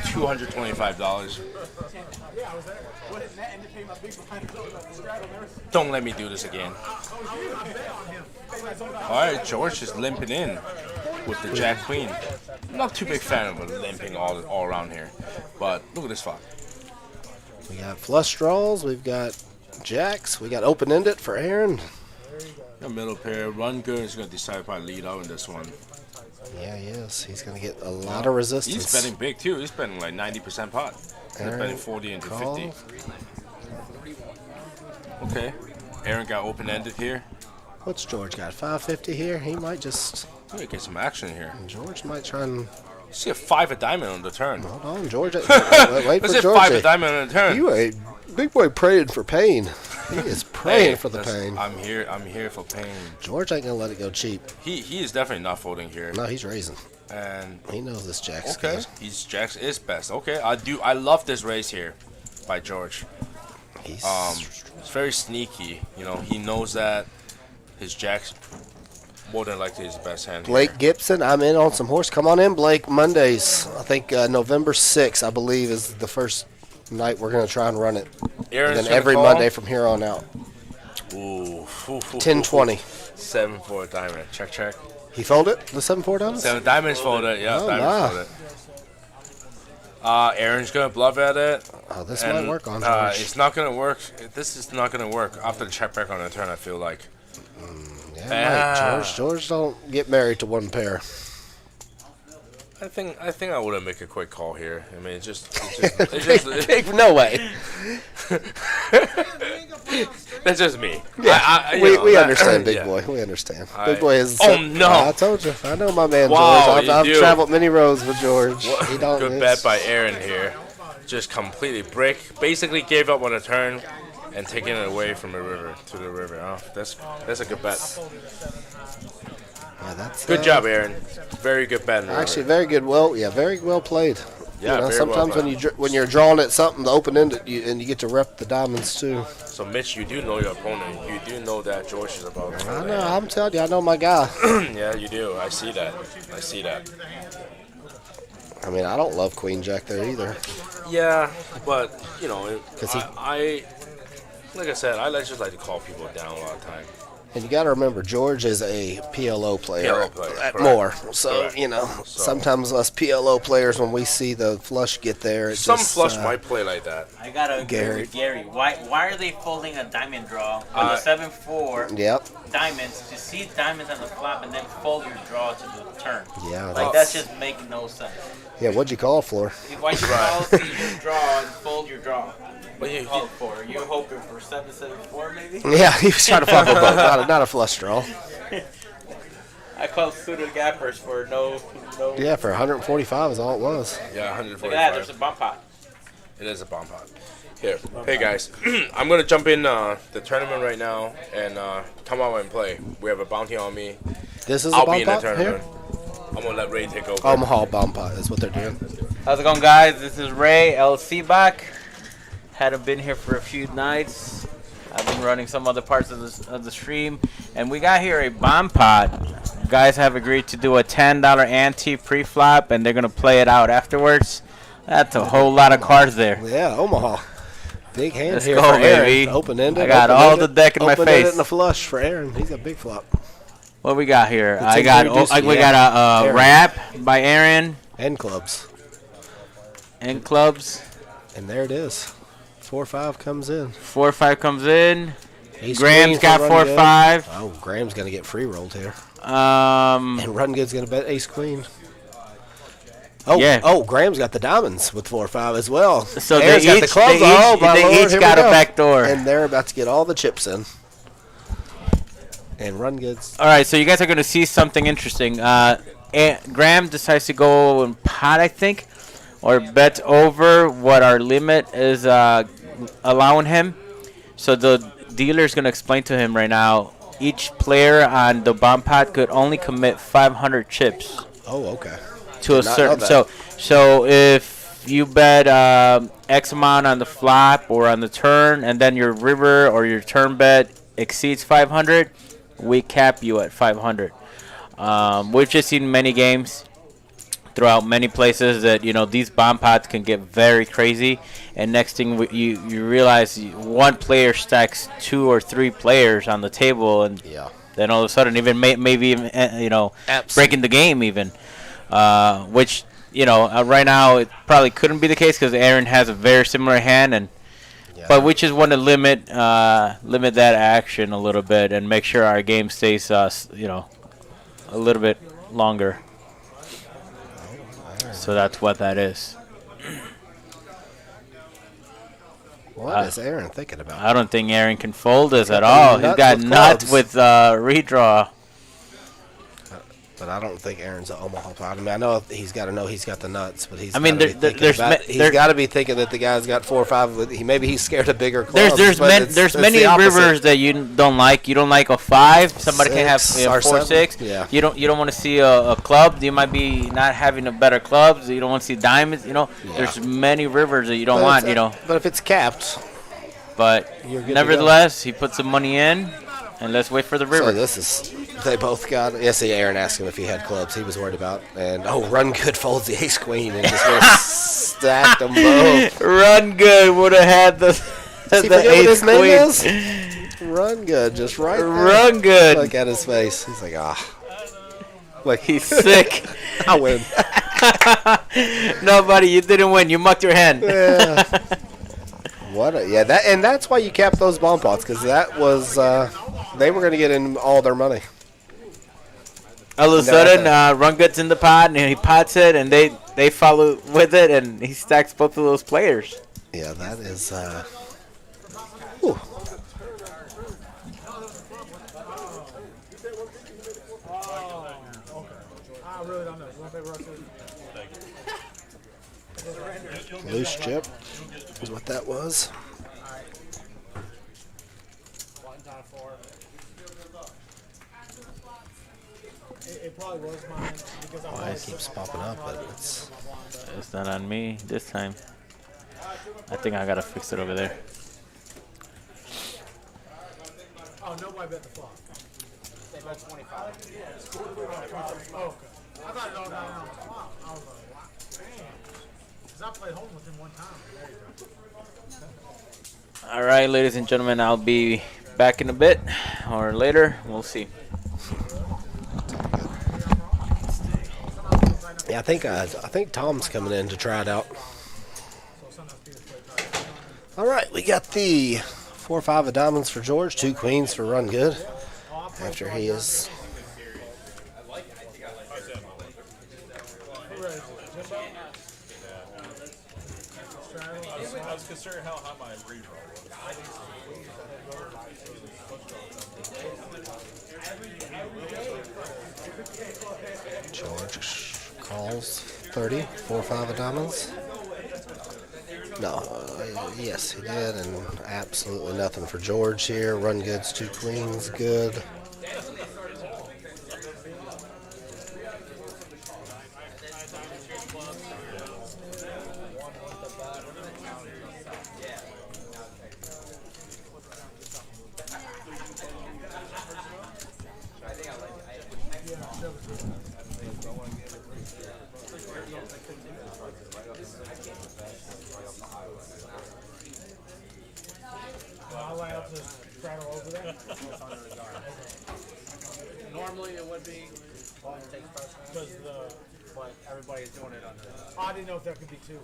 S2: $225. Don't let me do this again. Alright, George is limping in with the Jack Queen. I'm not too big fan of limping all around here. But look at this flop.
S1: We got flush draws. We've got jacks. We got open-ended for Aaron.
S2: The middle pair. Run good is going to decide if I lead out in this one.
S1: Yeah, he is. He's going to get a lot of resistance.
S2: He's betting big too. He's betting like 90% pot. He's
S1: Aaron,
S2: betting 40 into
S1: call.
S2: 50. Okay. Aaron got open-ended here.
S1: What's George got? 550 here. He might just.
S2: He might get some action here.
S1: George might try and.
S2: See a 5 of diamond on the turn.
S1: Hold on, George. Wait for
S2: Let's hit
S1: George.
S2: 5 of diamond on the turn.
S1: You a big boy praying for pain. He is praying for the pain.
S2: I'm here for pain.
S1: George ain't gonna let it go cheap.
S2: He is definitely not folding here.
S1: No, he's raising.
S2: And
S1: He knows this jack's
S2: okay,
S1: good.
S2: he's Jack's is best. Okay, I love this raise here by George.
S1: He's
S2: It's very sneaky. You know, he knows that his Jack's more than likely his best hand.
S1: Blake
S2: here.
S1: Gibson. I'm in on some horse. Come on in, Blake. Mondays. I think November 6th, I believe, is the first night we're gonna try and run it.
S2: Aaron's
S1: And then
S2: gonna
S1: every
S2: call.
S1: Monday from here on out.
S2: Ooh,
S1: 10-20.
S2: 7-4 diamond. Check.
S1: He folded the 7-4 diamonds.
S2: 7 diamonds folded. Yeah,
S1: Oh,
S2: diamonds folded. Aaron's gonna bluff at it.
S1: Oh, this
S2: And,
S1: might work on George.
S2: it's not gonna work. This is not gonna work after the check back on the turn. I feel like.
S1: Yeah, it might. George don't get married to one pair.
S2: I think I would have make a quick call here. I mean, it's just
S1: No way.
S2: that's just me.
S1: Yeah, we understand, big boy. We understand. Big boy is.
S2: Oh, no.
S1: I told you. I know my man
S2: Wow,
S1: George. I've
S2: you do.
S1: traveled many roads with George. He don't.
S2: Good bet by Aaron here. Just completely basically gave up on a turn and taking it away from the river to the river. Oh, that's a good bet.
S1: Yeah, that's
S2: Good job, Aaron. Very good bet.
S1: Actually, very good. Very well played.
S2: Yeah,
S1: You know,
S2: very
S1: sometimes
S2: well
S1: when you're drawing at something, the open ended, and you get to rep the diamonds too.
S2: So Mitch, you do know your opponent. You do know that George is about to.
S1: I know. I'm telling you, I know my guy.
S2: Yeah, you do. I see that.
S1: I mean, I don't love Queen Jack there either.
S2: Yeah, but you know,
S1: 'Cause he-
S2: I like I said, I just like to call people down a lot of time.
S1: And you got to remember, George is a PLO player,
S2: PLO player,
S1: at
S2: correct.
S1: more. So,
S2: Correct.
S1: you know,
S2: So-
S1: sometimes us PLO players, when we see the flush get there, it
S2: Some
S1: just,
S2: flush might play like that.
S5: I gotta agree
S1: Gary.
S5: with Gary. Why are they folding a diamond draw on the 7-4
S1: Yep.
S5: diamonds to see diamonds on the flop and then fold your draw to the turn?
S1: Yeah.
S5: Like that's just making no sense.
S1: Yeah, what'd you call for?
S5: Why you call see your draw and fold your draw?
S2: But you,
S5: Call for? Are you hoping for 7-7-4 maybe?
S1: Yeah, he was trying to flop a both. Not a flush draw.
S5: I called pseudo gappers for no.
S1: Yeah, for 145 is all it was.
S2: yeah,
S5: Look at that. There's
S2: 145.
S5: a bump pot.
S2: It is a bomb pot. Here, hey guys, I'm gonna jump in the tournament right now and come out and play. We have a bounty on me.
S1: This is a
S2: I'll be
S1: bomb
S2: in the
S1: pot
S2: tournament.
S1: here?
S2: I'm gonna let Ray take over.
S1: Omaha bomb pot is what they're doing.
S5: How's it going, guys? This is Ray LC back. Hadn't been here for a few nights. I've been running some other parts of the stream, and we got here a bomb pot. Guys have agreed to do a $10 ante pre-flop, and they're gonna play it out afterwards. That's a whole lot of cards there.
S1: Yeah, Omaha. Big hands
S5: Let's
S1: here
S5: go,
S1: for Aaron.
S5: baby.
S1: Open-ended.
S5: I got all the deck in my
S1: Open-ended
S5: face.
S1: and a flush for Aaron. He's got big flop.
S5: What we got here?
S1: It's
S5: We got a
S1: Aaron.
S5: wrap by Aaron
S1: And clubs.
S5: and clubs.
S1: And there it is. 4-5 comes in.
S5: 4-5 comes in.
S1: Ace
S5: Graham's
S1: queen for
S5: got
S1: run
S5: 4-5.
S1: good. Oh, Graham's going to get free rolled here.
S5: Um,
S1: And Run Good's going to bet ace queen. Oh,
S5: Yeah.
S1: oh, Graham's got the diamonds with 4-5 as well.
S5: So
S1: Aaron's
S5: they
S1: got the
S5: each-
S1: clubs.
S5: they
S1: Oh,
S5: each-
S1: my
S5: they
S1: lord,
S5: each
S1: here we
S5: got a
S1: go.
S5: back door.
S1: And they're about to get all the chips in. And Run Good's.
S5: all right, so you guys are going to see something interesting. Graham decides to go in pot, I think, or bet over what our limit is allowing him. So the dealer is going to explain to him right now. Each player on the bomb pot could only commit 500 chips
S1: Oh, okay.
S5: to a
S1: Did not
S5: certain.
S1: know that.
S5: So if you bet X amount on the flop or on the turn, and then your river or your turn bet exceeds 500, we cap you at 500. We've just seen many games. throughout many places that these bomb pots can get very crazy, and next thing you realize one player stacks 2 or 3 players on the table, and
S1: Yeah.
S5: then all of a sudden even maybe even breaking the game even, which right now it probably couldn't be the case because Aaron has a very similar hand, and
S1: Yeah.
S5: but we just want to limit that action a little bit and make sure our game stays a little bit longer. So that's what that is.
S1: What is Aaron thinking about?
S5: I don't think Aaron can fold this at
S1: got
S5: all.
S1: the
S5: He's got
S1: nuts with
S5: nuts
S1: clubs.
S5: with redraw.
S1: But I don't think Aaron's an Omaha pot. I mean, I know he's got to know he's got the nuts, but he's.
S5: I mean,
S1: he's got to be thinking that the guy's got 4 or 5. Maybe he's scared of bigger clubs.
S5: There's many
S1: the opposite.
S5: rivers that you don't like. You don't like a 5. Somebody can have
S1: 6
S5: 4,
S1: or 7.
S5: 6.
S1: Yeah.
S5: You don't want to see a club. You might be not having a better clubs. You don't want to see diamonds. There's many rivers that you don't want.
S1: But if it's capped,
S5: But
S1: you're good to
S5: nevertheless, he put some money in, and let's wait for the river.
S1: So this is. They both got. Yes, Aaron asked him if he had clubs. He was worried about. And Run Good folds the ace queen and just would have stacked them both.
S5: Run Good would have had the
S1: Does he forget what his name is? Run Good, just right there.
S5: Run Good.
S1: Look at his face. He's like, like
S5: He's sick.
S1: I win.
S5: No, buddy, you didn't win. You mucked your hand.
S1: Yeah. That's why you capped those bomb pots, because that was they were going to get in all their money.
S5: All of a sudden, Run Good's in the pot, and he pots it, and they follow with it, and he stacks both of those players.
S1: Yeah, that is.
S4: I
S1: Ooh.
S4: really don't know. You want to take Russell?
S1: Loose chip is what that was.
S4: It probably was mine because
S1: Why it keeps popping up, but it's.
S5: It's not on me this time. I think I gotta fix it over there.
S4: Oh, nobody bet the flop. They bet 25. Oh, okay. I thought it all got on the flop. I was like, wow, damn. Because I played home with him one time. There you go.
S5: All right, ladies and gentlemen, I'll be back in a bit or later. We'll see.
S1: Yeah, I think Tom's coming in to try it out. All right, we got the 4-5 of diamonds for George, 2 queens for Run Good. After he is.
S6: I was considering how high my redraw
S1: George calls 30, 4-5 of diamonds. No, yes, he did, and absolutely nothing for George here. Run Good's 2 queens, good.
S4: Normally it would be because but everybody's doing it on the. I didn't know if there could be 2.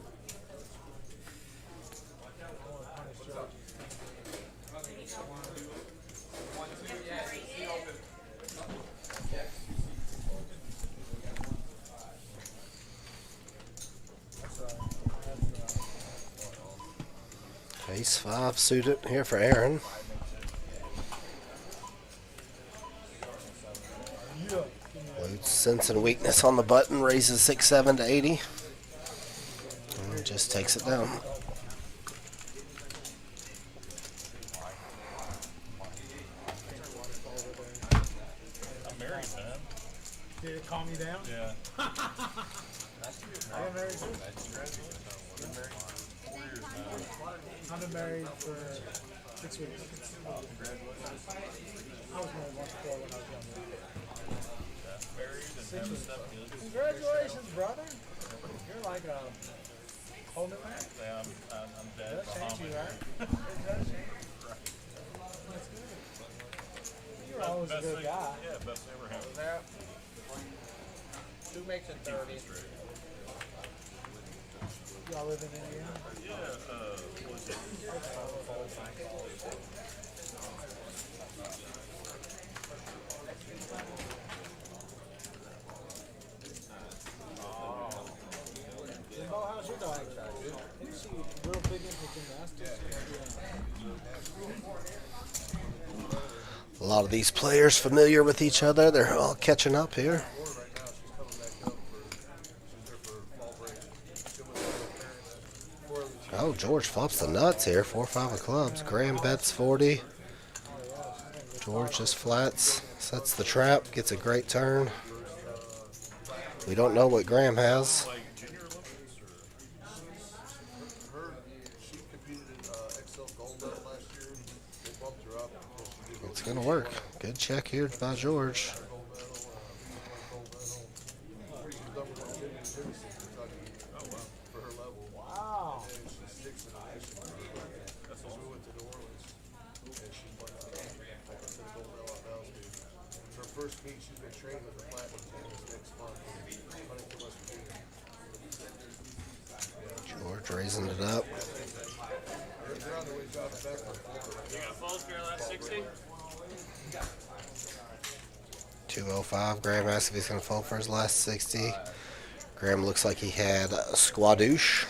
S1: Ace 5 suited here for Aaron. Loads sense and weakness on the button, raises 6-7 to 80. And just takes it down.
S6: I'm married, man.
S4: Did it calm you down?
S6: Yeah.
S4: I'm married too. I've been married for 6 weeks. I was married once before when I was younger.
S6: Married and having stuff.
S4: Congratulations, brother. like a whole new man?
S6: Yeah, I'm dead.
S4: It does change you, right? It does change. That's good. You're always a
S6: Best
S4: good
S6: thing,
S4: guy.
S6: yeah, best thing ever happened.
S7: There. 2 makes it 30.
S4: Y'all live in Indiana?
S6: Yeah, what's it?
S4: Jimbo, how's your dog? Isn't she real big into gymnastics?
S1: A lot of these players familiar with each other. They're all catching up here. Oh, George flops the nuts here. 4-5 of clubs. Graham bets 40. George just flats. Sets the trap. Gets a great turn. We don't know what Graham has. It's going to work. Good check here by George.
S4: Wow.
S8: First meet, she's been training with the Platinum team next month.
S1: George raising it up.
S8: They're on their way back from
S6: You got falls for your last 60?
S1: 205. Graham asks if he's going to fold for his last 60. Graham looks like he had a squadouche.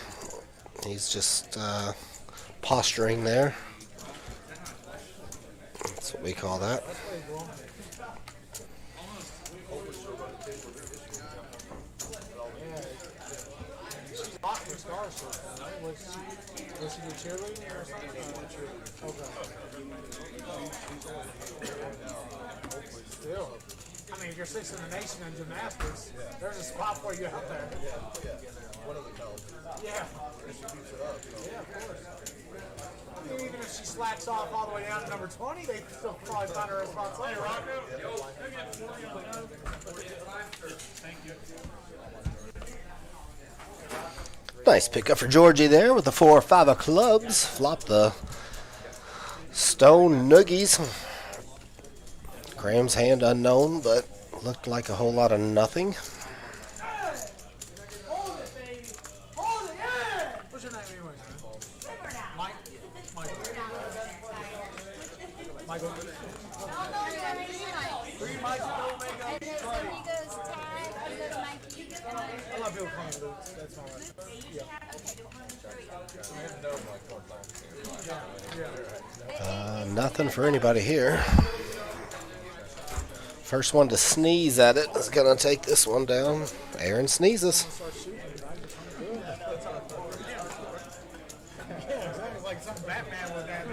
S1: He's just posturing there. That's what we call that.
S4: She's hot for stars. Was she the cheerleading or something? Okay. Still. I mean, if you're 6th in the nation in gymnastics, there's a spot for you out there.
S8: one of the colleges.
S4: Yeah.
S8: And she keeps it up, you know.
S4: Yeah, of course. I mean, even if she slacks off all the way down to number 20, they still probably find her a spot somewhere.
S1: Nice pickup for Georgie there with the 4-5 of clubs. Flop the stone noogies. Graham's hand unknown, but looked like a whole lot of nothing.
S4: What's your name anyways? Mike? Michael? Three Mikes don't make up.
S3: He goes tag, he goes Mikey, and
S4: I love people calling me Luke. That's all right.
S1: Nothing for anybody here. First one to sneeze at it is going to take this one down. Aaron sneezes.
S4: Yeah, exactly. Like some Batman with that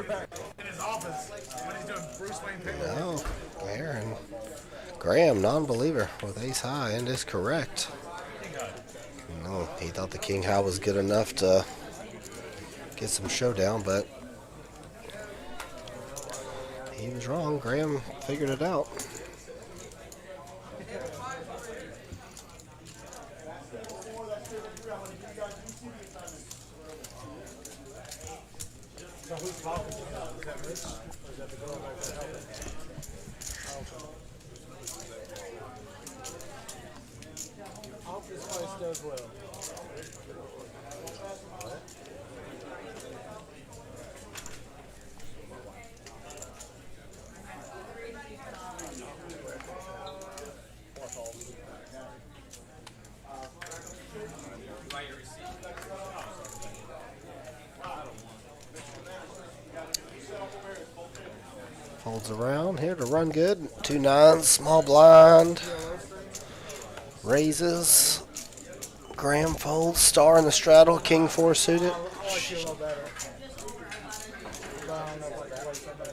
S4: in his office when he's doing Bruce Wayne pictures.
S1: No, Aaron. Graham, non-believer with ace high and is correct. No, he thought the king high was good enough to get some showdown, but he was wrong. Graham figured it out.
S4: So who's talking to you? Is that Mitch? Or is that the girl back there helping? I hope this place does well.
S1: Folds around here to run good. 2 9s, small blind. Raises. Graham folds. Star in the straddle. King 4 suited.
S4: I like you a little better. But I don't know if I can play somebody.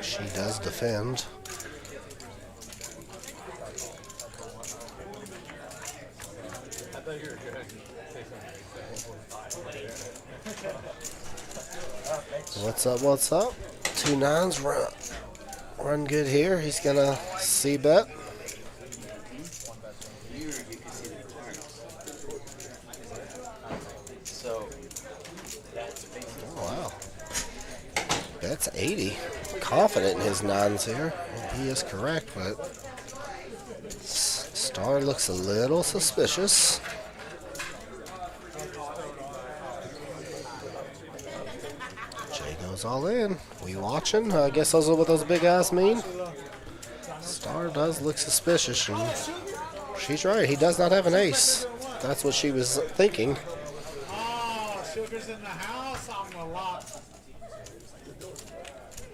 S1: She does defend. What's up, what's up? 2 9s, run good here. He's gonna c-bet. That's 80. Confident in his nines here. He is correct, but Star looks a little suspicious. Jay goes all in. We watching? I guess those are what those big eyes mean. Star does look suspicious, and she's right. He does not have an ace. That's what she was thinking.
S4: Oh, Sugar's in the house. I'm gonna lock.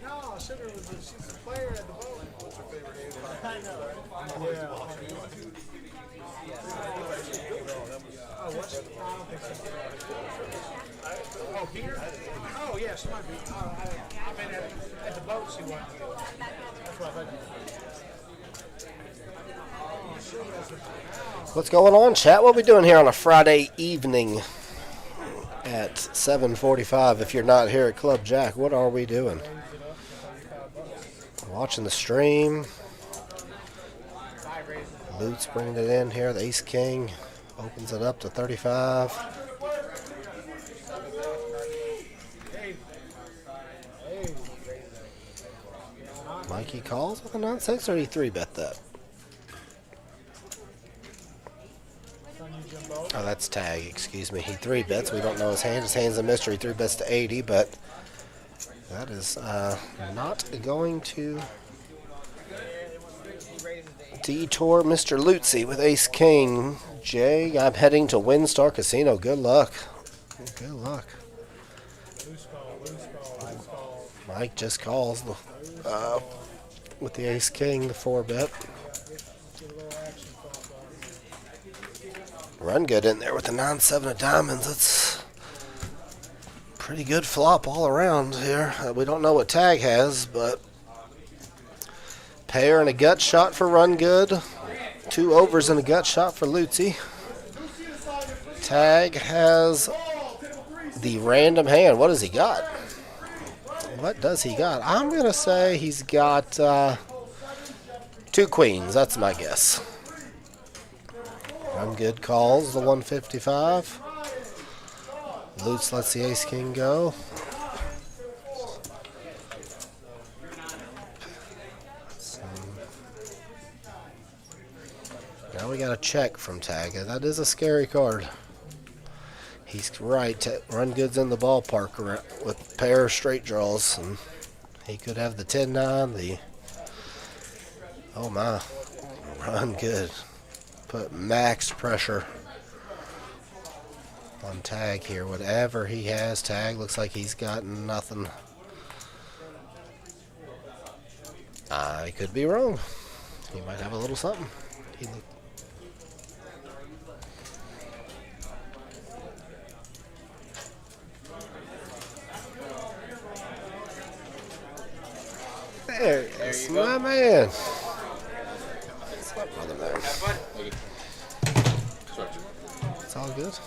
S4: No, Sugar she's a player at the boat. What's her favorite game? I know. Yeah. Oh, what's I don't think so. Oh, Peter? Oh, yeah, she might be. I mean, at the boat she went. That's what I thought.
S1: What's going on, chat? What are we doing here on a Friday evening at 7:45? If you're not here at Club Jack, what are we doing? Watching the stream. Lute's bringing it in here. The Ace King opens it up to 35. Mikey calls with a 9-6, or he 3-bet that? Oh, that's tag, excuse me. He 3-bets. We don't know his hand. His hand's a mystery. 3-bets to 80, but that is not going to detour Mr. Lutzy with Ace King. Jay, I'm heading to Windstar Casino. Good luck. Good luck. Mike just calls with the Ace King, the 4-bet. Run good in there with the 9-7 of diamonds. That's pretty good flop all around here. We don't know what tag has, but pair and a gut shot for run good. 2 overs and a gut shot for Lutzy. Tag has the random hand. What has he got? What does he got? I'm going to say he's got 2 queens. That's my guess. Run good calls the 155. Lutz lets the Ace King go. Now we got a check from Tag. That is a scary card. He's right. Run good's in the ballpark with a pair of straight draws, and he could have the 10-9. The oh my, run good. Put max pressure on Tag here. Whatever he has, Tag looks like he's got nothing. I could be wrong. He might have a little something. There he is, my man. What's up, brother man? It's all good.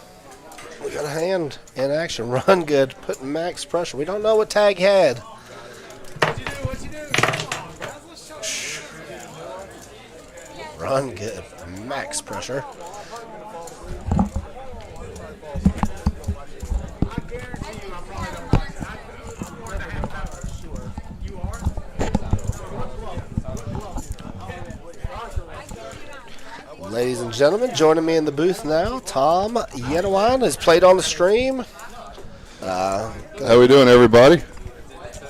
S1: We got a hand in action. Run good. Putting max pressure. We don't know what Tag had.
S4: What'd you do?
S1: Run good. Max pressure.
S4: I guarantee you I'm probably going to watch that. I'm going to have that for sure. You are?
S1: Ladies and gentlemen, joining me in the booth now, Tom Yenawine has played on the stream.
S9: How we doing, everybody?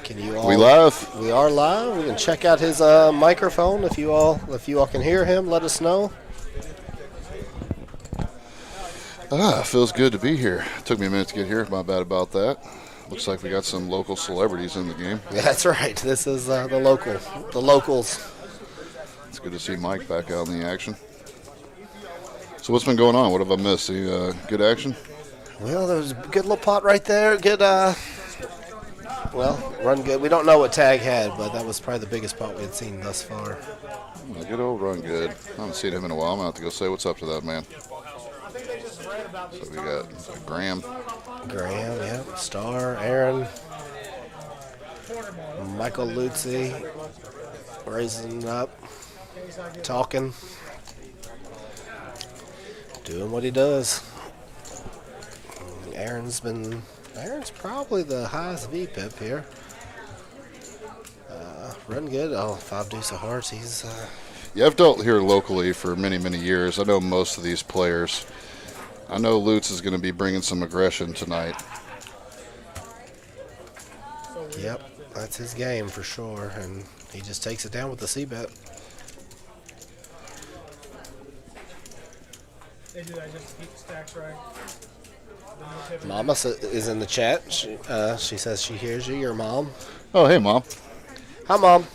S1: Can you all?
S9: We live?
S1: We are live. We can check out his microphone if you all can hear him. Let us know.
S9: Feels good to be here. Took me a minute to get here. My bad about that. Looks like we got some local celebrities in the game.
S1: Yeah, that's right. This is the locals.
S9: It's good to see Mike back out in the action. So what's been going on? What have I missed? Good action?
S1: Well, there was a good little pot right there. Good, run good. We don't know what Tag had, but that was probably the biggest pot we had seen thus far.
S9: Good old run good. I haven't seen him in a while. I'm going to have to go say what's up to that man. So we got Graham.
S1: Yeah. Star, Aaron. Michael Lutzy. Raising up. Talking. Doing what he does. Aaron's probably the highest VPIP here. Run good. Oh, 5 deuce of hearts. He's
S9: Yeah, I've dealt here locally for many, many years. I know most of these players. I know Lutz is going to be bringing some aggression tonight.
S1: Yep, that's his game for sure, and he just takes it down with the C-bet.
S4: They do that just to keep the stacks right.
S1: Mama is in the chat. She says she hears you, your mom.
S9: Oh, hey, Mom.
S1: Hi, Mom.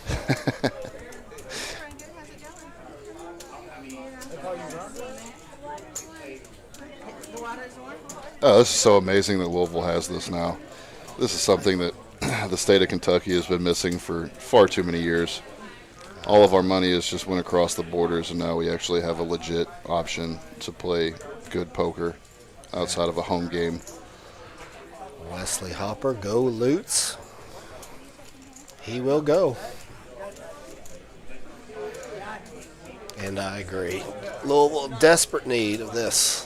S9: Oh, this is so amazing that Louisville has this now. This is something that the state of Kentucky has been missing for far too many years. All of our money has just went across the borders, and now we actually have a legit option to play good poker outside of a home game.
S1: Wesley Hopper, go Lutz. He will go. And I agree. Louisville, desperate need of this.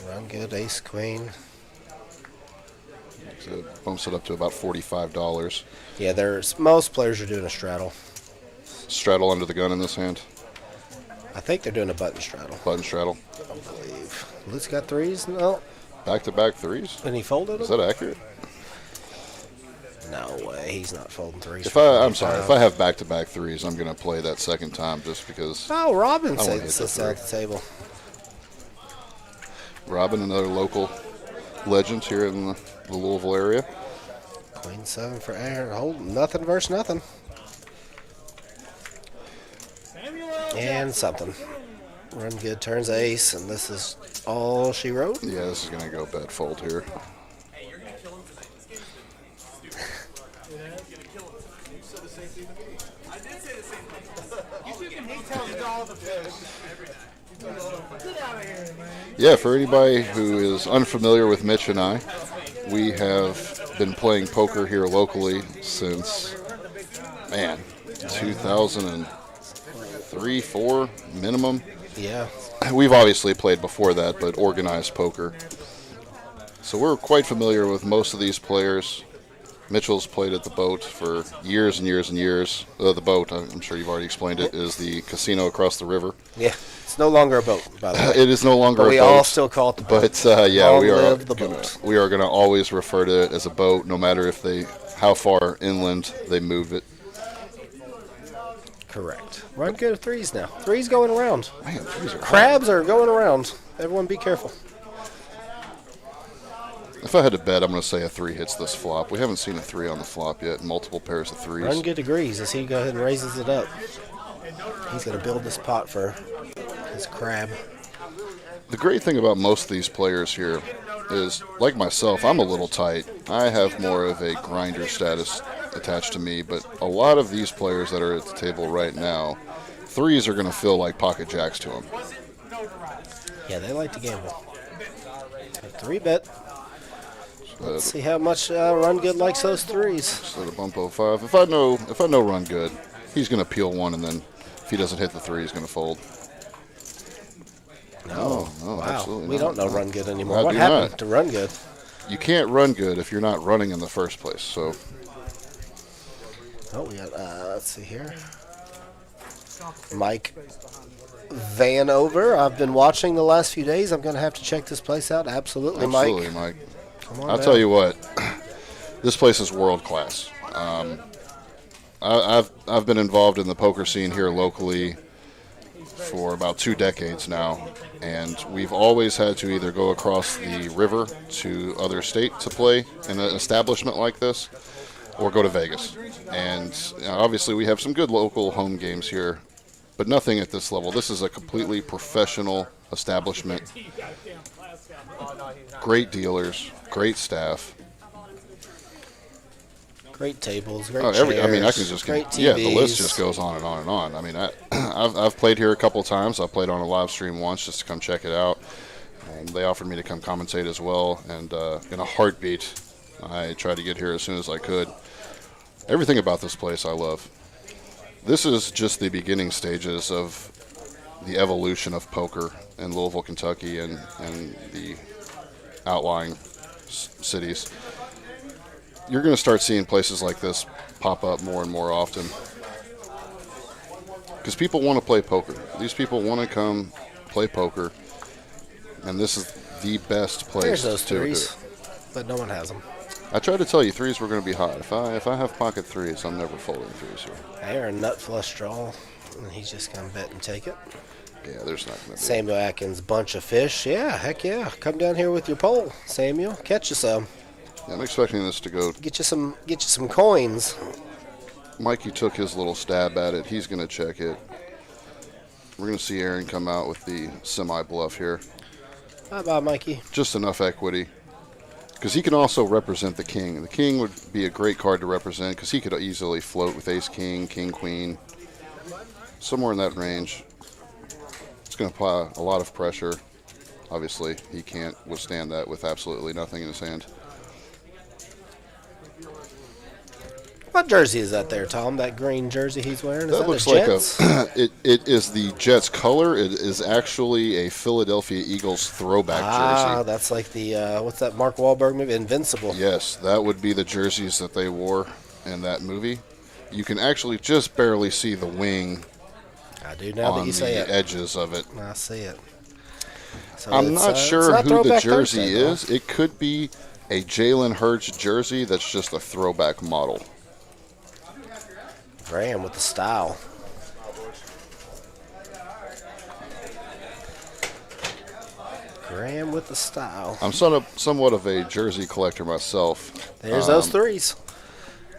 S1: Run good, ace, queen.
S9: So it bumps it up to about $45.
S1: Yeah, most players are doing a straddle.
S9: Straddle under the gun in this hand.
S1: I think they're doing a button straddle.
S9: Button straddle.
S1: I believe. Lutz got threes? No.
S9: Back-to-back threes.
S1: And he folded
S9: Is
S1: them?
S9: that accurate?
S1: No way. He's not folding threes.
S9: I'm sorry. If I have back-to-back threes, I'm going to play that second time just because.
S1: Oh, Robin
S9: I wanna hit the
S1: sits at the table.
S9: Robin, another local legend here in the Louisville area.
S1: Queen 7 for Aaron. Hold nothing versus nothing. And something. Run good, turns ace, and this is all she wrote.
S9: Yeah, this is going to go bet fold here. Yeah, for anybody who is unfamiliar with Mitch and I, we have been playing poker here locally since, 2003, 4 minimum.
S1: Yeah.
S9: We've obviously played before that, but organized poker. So we're quite familiar with most of these players. Mitchell's played at the Boat for years and years and years. The Boat, I'm sure you've already explained it, is the casino across the river.
S1: Yeah, it's no longer a boat, by the way.
S9: It is no longer
S1: But
S9: a
S1: we
S9: boat.
S1: all still call it the boat.
S9: But yeah,
S1: Long
S9: we are
S1: live the
S9: gonna,
S1: boat.
S9: we are going to always refer to it as a boat, no matter if how far inland they move it.
S1: Correct. Run good at threes now. Threes going around.
S9: Man, threes are hot.
S1: Crabs are going around. Everyone be careful.
S9: If I had to bet, I'm going to say a 3 hits this flop. We haven't seen a 3 on the flop yet. Multiple pairs of threes.
S1: Run good degrees as he goes ahead and raises it up. He's going to build this pot for his crab.
S9: The great thing about most of these players here is, like myself, I'm a little tight. I have more of a grinder status attached to me, but a lot of these players that are at the table right now, threes are going to feel like pocket jacks to them.
S1: Yeah, they like to gamble. A 3-bet. Let's see how much Run Good likes those threes.
S9: So the bump 05. If I know Run Good, he's going to peel one, and then if he doesn't hit the 3, he's going to fold.
S1: No,
S9: wow. Absolutely
S1: We
S9: not.
S1: don't know Run Good anymore.
S9: I
S1: What
S9: do
S1: happened
S9: not.
S1: to Run Good?
S9: You can't run good if you're not running in the first place. So
S1: Oh, we got, let's see here. Mike Vanover. I've been watching the last few days. I'm going to have to check this place out. Absolutely,
S9: absolutely, Mike.
S1: Come on
S9: I'll
S1: down.
S9: tell you what, this place is world class. I've been involved in the poker scene here locally for about 2 decades now, and we've always had to either go across the river to other state to play in an establishment like this, or go to Vegas. And obviously we have some good local home games here, but nothing at this level. This is a completely professional establishment. Great dealers, great staff.
S1: Great tables, great
S9: I mean, I can
S1: chairs,
S9: just
S1: great TVs.
S9: yeah. The list just goes on and on and on. I mean, I've played here a couple of times. I played on a live stream once just to come check it out, and they offered me to come commentate as well. And in a heartbeat, I tried to get here as soon as I could. Everything about this place I love. This is just the beginning stages of the evolution of poker in Louisville, Kentucky, and the outlying cities. You're going to start seeing places like this pop up more and more often. Because people want to play poker. These people want to come play poker. And this is the best place
S1: There's those
S9: to do
S1: threes,
S9: it.
S1: but no one has them.
S9: I tried to tell you threes were going to be hot. If I have pocket threes, I'm never folding threes here.
S1: There, a nut flush draw, and he's just going to bet and take it.
S9: Yeah, there's not going to be.
S1: Samuel Atkins, bunch of fish. Yeah, heck yeah. Come down here with your pole, Samuel. Catch you some.
S9: Yeah, I'm expecting this to go.
S1: Get you some coins.
S9: Mikey took his little stab at it. He's going to check it. We're going to see Aaron come out with the semi-bluff here.
S1: Bye-bye, Mikey.
S9: Just enough equity. Because he can also represent the king. The king would be a great card to represent because he could easily float with ace-king, king-queen. Somewhere in that range. It's going to apply a lot of pressure. Obviously, he can't withstand that with absolutely nothing in his hand.
S1: What jersey is that there, Tom? That green jersey he's wearing? Is
S9: That
S1: that
S9: looks
S1: the
S9: like
S1: Jets?
S9: it is the Jets color. It is actually a Philadelphia Eagles throwback jersey.
S1: That's like the, what's that Mark Wahlberg movie? Invincible.
S9: Yes, that would be the jerseys that they wore in that movie. You can actually just barely see the wing
S1: I do now that
S9: on
S1: you say
S9: the
S1: it.
S9: edges of it.
S1: I see it. So
S9: I'm
S1: it's,
S9: not
S1: it's
S9: sure
S1: not
S9: who the
S1: Throwback
S9: jersey
S1: Thursday, though.
S9: is. It could be a Jalen Hurts jersey that's just a throwback model.
S1: Graham with the style. Graham with the style.
S9: I'm somewhat of a jersey collector myself.
S1: There's those threes.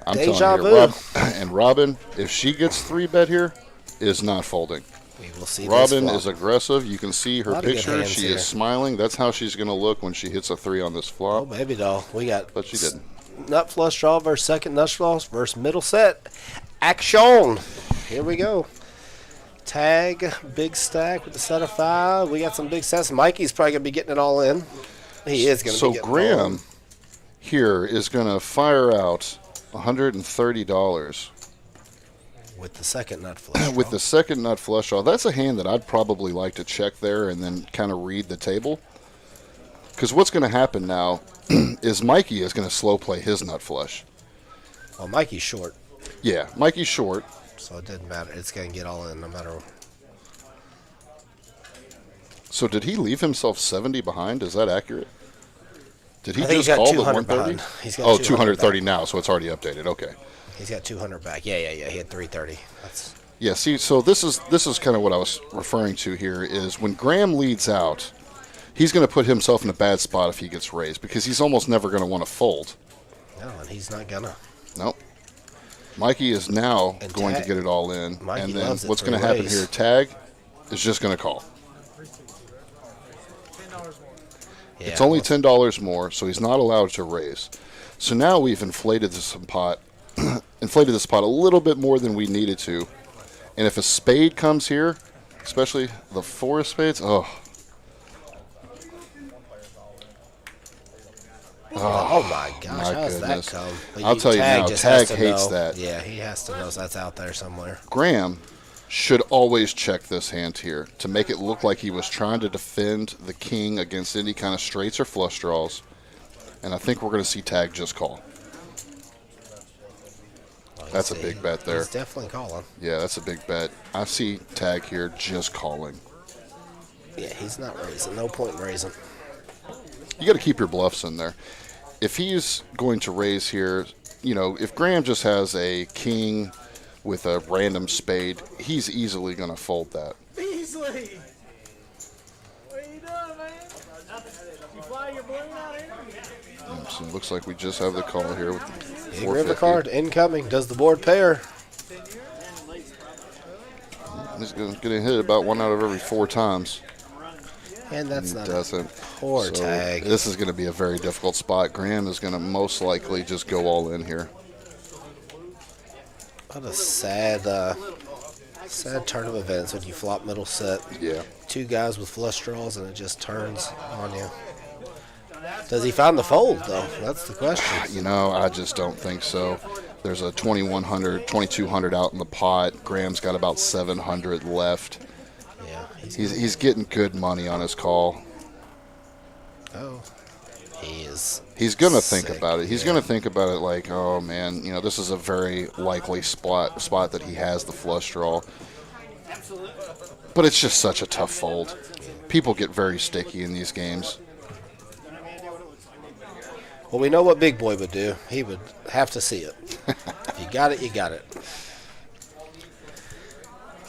S9: I'm
S1: Deja
S9: telling you,
S1: vu.
S9: and Robin, if she gets 3-bet here, is not folding.
S1: We will see
S9: Robin
S1: this
S9: is aggressive. You can see her
S1: Lot of good
S9: picture.
S1: hands
S9: She
S1: here.
S9: is smiling. That's how she's going to look when she hits a 3 on this
S1: Oh,
S9: flop.
S1: baby doll. We got
S9: But she didn't.
S1: nut flush draw versus second nut flush versus middle set. Action. Here we go. Tag, big stack with the set of 5. We got some big sets. Mikey's probably going to be getting it all in. He is going to
S9: So
S1: be getting it all in.
S9: Graham here is going to fire out $130
S1: With the second nut flush
S9: with
S1: draw.
S9: the second nut flush draw. That's a hand that I'd probably like to check there and then kind of read the table. Because what's going to happen now is Mikey is going to slow play his nut flush.
S1: Well, Mikey's short,
S9: Yeah, Mikey's short.
S1: so it doesn't matter. It's going to get all in no matter.
S9: So did he leave himself 70 behind? Is that accurate? Did he
S1: I think he's
S9: just
S1: got
S9: call the
S1: 200
S9: 130?
S1: behind. He's got
S9: Oh,
S1: 200
S9: 230 now, so it's already updated. Okay.
S1: He's got 200 back. Yeah. He had 330. That's
S9: Yeah, see, so this is kind of what I was referring to here is when Graham leads out, he's going to put himself in a bad spot if he gets raised because he's almost never going to want to fold.
S1: no, and he's not gonna.
S9: Nope. Mikey is now
S1: And
S9: going to
S1: tag-
S9: get it all in.
S1: Mikey
S9: and then
S1: loves it
S9: what's
S1: for
S9: going to
S1: a
S9: happen
S1: raise.
S9: here, Tag is just going to call.
S4: $10 more.
S1: Yeah,
S9: It's only
S1: well,
S9: $10 more, so he's not allowed to raise. So now we've inflated this pot, inflated this pot a little bit more than we needed to. And if a spade comes here, especially the 4 of spades,
S1: oh my gosh,
S9: my
S1: how's that
S9: goodness.
S1: come? But
S9: I'll tell you
S1: Tag
S9: now,
S1: just
S9: Tag
S1: has to
S9: hates
S1: know.
S9: that.
S1: Yeah, he has to know that's out there somewhere.
S9: Graham should always check this hand here to make it look like he was trying to defend the king against any kind of straights or flush draws. And I think we're going to see Tag just call.
S1: Well,
S9: That's a
S1: see,
S9: big bet there.
S1: He's definitely calling.
S9: Yeah, that's a big bet. I see Tag here just calling.
S1: Yeah, he's not raising. No point in raising.
S9: You got to keep your bluffs in there. If he's going to raise here, you know, if Graham just has a king with a random spade, he's easily going to fold that.
S4: Beasley! What are you doing, man? You fly your balloon out here?
S9: So it looks like we just have the call here with
S1: Big river
S9: 450.
S1: card incoming. Does the board pair?
S9: He's going to hit it about 1 out of every 4 times.
S1: And that's
S9: He
S1: not
S9: doesn't.
S1: poor
S9: So
S1: Tag.
S9: this is going to be a very difficult spot. Graham is going to most likely just go all in here.
S1: What a sad turn of events when you flop middle set.
S9: Yeah.
S1: 2 guys with flush draws and it just turns on you. Does he find the fold though? That's the question.
S9: You know, I just don't think so. There's a 2,100, 2,200 out in the pot. Graham's got about 700 left.
S1: Yeah,
S9: He's getting good money on his call.
S1: oh, he is
S9: He's going to think
S1: Sick,
S9: about it. He's
S1: yeah.
S9: going to think about it like, oh, man, this is a very likely spot that he has the flush draw. But it's just such a tough fold. People get very sticky in these games.
S1: Well, we know what Big Boy would do. He would have to see it. If you got it, you got it.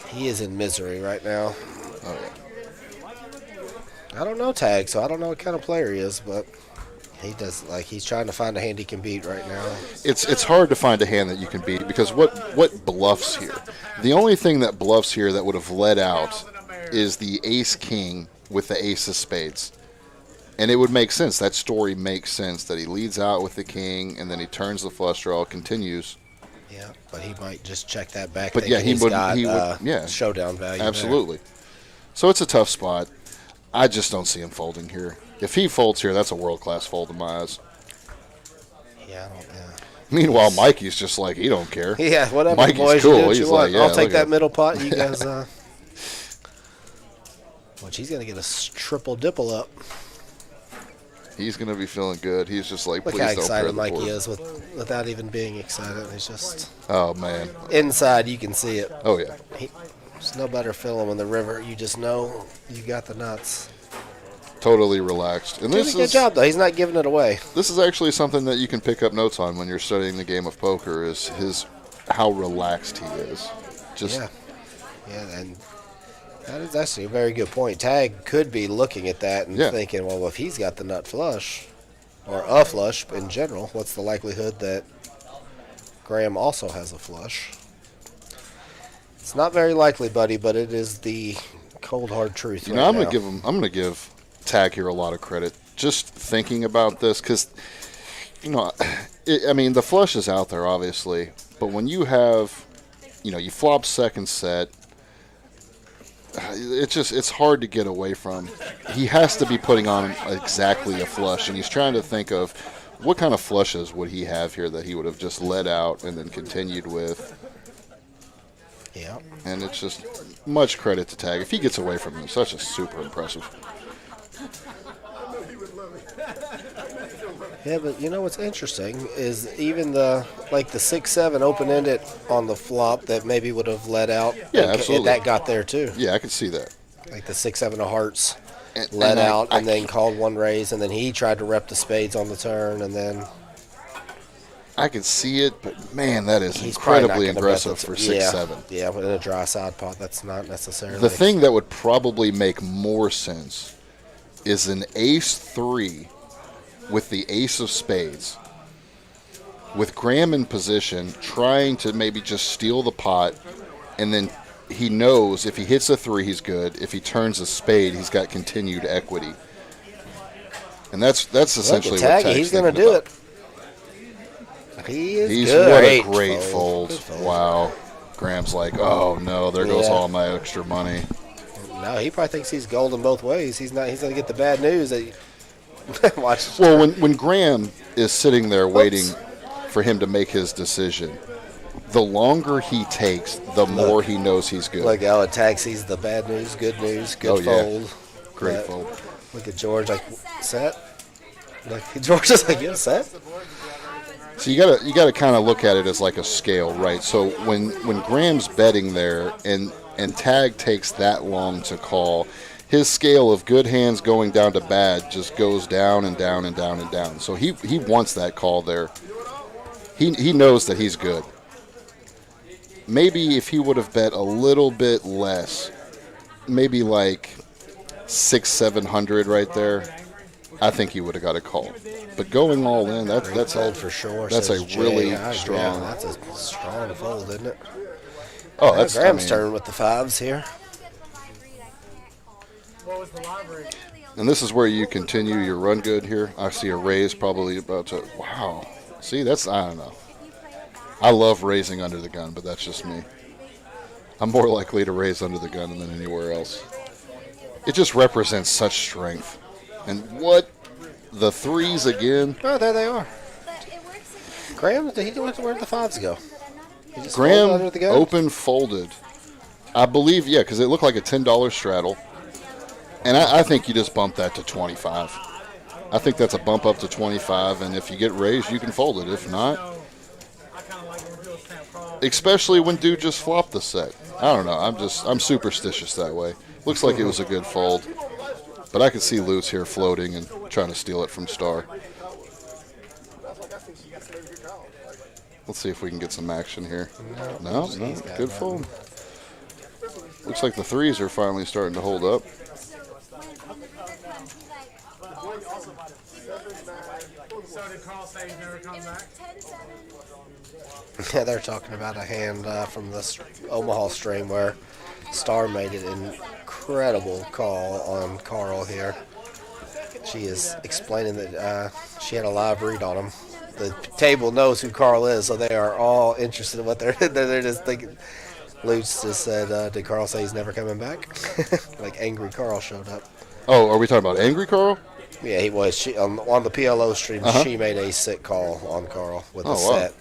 S1: He is in misery right now.
S9: Oh,
S1: I don't know Tag, so I don't know what kind of player he is, but he does he's trying to find a hand he can beat right now.
S9: It's hard to find a hand that you can beat because what bluffs here? The only thing that bluffs here that would have led out is the ace king with the ace of spades. And it would make sense. That story makes sense that he leads out with the king and then he turns the flush draw, continues.
S1: Yeah, but he might just check that back.
S9: But yeah, he would
S1: yeah, showdown value.
S9: Absolutely. There. So it's a tough spot. I just don't see him folding here. If he folds here, that's a world-class fold in my eyes.
S1: Yeah, I don't. Yeah.
S9: Meanwhile, Mikey's just like, he don't care.
S1: Yeah, whatever,
S9: Mikey's
S1: boys.
S9: cool.
S1: You do what
S9: He's
S1: you want.
S9: like, yeah,
S1: I'll take
S9: look
S1: that
S9: at-
S1: middle pot. You guys. Which he's gonna get a triple dipple up.
S9: He's gonna be feeling good. He's just like,
S1: Look
S9: please
S1: how
S9: don't pair
S1: excited
S9: the
S1: Mikey
S9: board.
S1: is without even being excited. He's just
S9: Oh man.
S1: inside. You can see it.
S9: Oh yeah.
S1: There's no better feeling in the river. You just know you got the nuts.
S9: Totally relaxed. And
S1: Doing
S9: this
S1: a good
S9: is
S1: job though. He's not giving it away.
S9: this is actually something that you can pick up notes on when you're studying the game of poker. Is how relaxed he is. Just
S1: Yeah, and that is actually a very good point. Tag could be looking at that and
S9: Yeah.
S1: thinking, well, if he's got the nut flush, or a flush in general, what's the likelihood that Graham also has a flush? It's not very likely, buddy, but it is the cold hard truth.
S9: You
S1: right
S9: know, I'm
S1: now.
S9: gonna give Tag here a lot of credit. Just thinking about this, because I mean, the flush is out there, obviously, but when you have, you flop second set, it's hard to get away from. He has to be putting on exactly a flush, and he's trying to think of what kind of flushes would he have here that he would have just let out and then continued with.
S1: Yeah.
S9: And it's just much credit to Tag. If he gets away from him, such a super impressive.
S1: Yeah, but you know what's interesting is even the 6-7 open-ended on the flop that maybe would have let out.
S9: Yeah, absolutely.
S1: That got there too.
S9: Yeah, I can see that.
S1: Like the 6-7 of hearts
S9: And-
S1: let
S9: and
S1: out and then called one raise, and then he tried to rep the spades on the turn, and then
S9: I can see it, but man, that is
S1: he's probably not
S9: incredibly
S1: gonna
S9: aggressive
S1: rep it.
S9: for 6-7.
S1: Yeah, but in a dry side pot, that's not necessarily
S9: The thing that would probably make more sense is an ace-3 with the ace of spades, with Graham in position, trying to maybe just steal the pot, and then he knows if he hits a 3, he's good. If he turns a spade, he's got continued equity. And that's essentially what
S1: Taggy,
S9: Tag's
S1: he's going to
S9: thinking
S1: do
S9: about.
S1: it. He is
S9: He's
S1: good.
S9: what a great fold.
S1: Good fold.
S9: Wow. Graham's like, oh no, there goes
S1: Yeah.
S9: all my extra money.
S1: No, he probably thinks he's golden both ways. He's not. He's going to get the bad news that. Watch.
S9: Well, when Graham is sitting there waiting for him to make his decision, the longer he takes, the more he knows he's good.
S1: Like how Tag sees the bad news, good news, good
S9: Oh, yeah.
S1: fold.
S9: Great
S1: But
S9: fold.
S1: Look at George, set. Like George is like, yeah, set.
S9: So you gotta kind of look at it as like a scale, right? So when Graham's betting there and Tag takes that long to call, his scale of good hands going down to bad just goes down and down and down and down. So he wants that call there. He knows that he's good. Maybe if he would have bet a little bit less, maybe like 600-700 right there, I think he would have got a call. But going all in, that's
S1: fold for sure.
S9: That's
S1: says
S9: a
S1: Jay.
S9: really
S1: I agree.
S9: strong.
S1: That's a strong fold, isn't it?
S9: Oh, that's
S1: Graham's turn with the fives here.
S4: What was the library?
S9: And this is where you continue your run good here. I see a raise probably about to. Wow. See, I don't know. I love raising under the gun, but that's just me. I'm more likely to raise under the gun than anywhere else. It just represents such strength. And what? The threes again?
S1: Oh, there they are. Graham, he didn't have to where the fives go. He just
S9: Graham
S1: folded under the gun.
S9: open folded. I believe, yeah, because it looked like a $10 straddle. And I think you just bumped that to 25. I think that's a bump up to 25, and if you get raised, you can fold it. If not,
S4: I kind of like when people snap call.
S9: especially when dude just flopped the set. I don't know. I'm superstitious that way. Looks like it was a good fold, but I could see Lutz here floating and trying to steal it from Star. Let's see if we can get some action here. No, good fold. Looks like the threes are finally starting to hold up.
S4: So did Carl say he's never come back?
S1: Yeah, they're talking about a hand from the Omaha stream where Star made an incredible call on Carl here. She is explaining that she had a live read on him. The table knows who Carl is, so they are all interested in what they're just thinking. Lutz just said, did Carl say he's never coming back? Like angry Carl showed up.
S9: Oh, are we talking about angry Carl?
S1: Yeah, he was. She, on the PLO stream, she made a sick call on Carl with a
S9: wow.
S1: set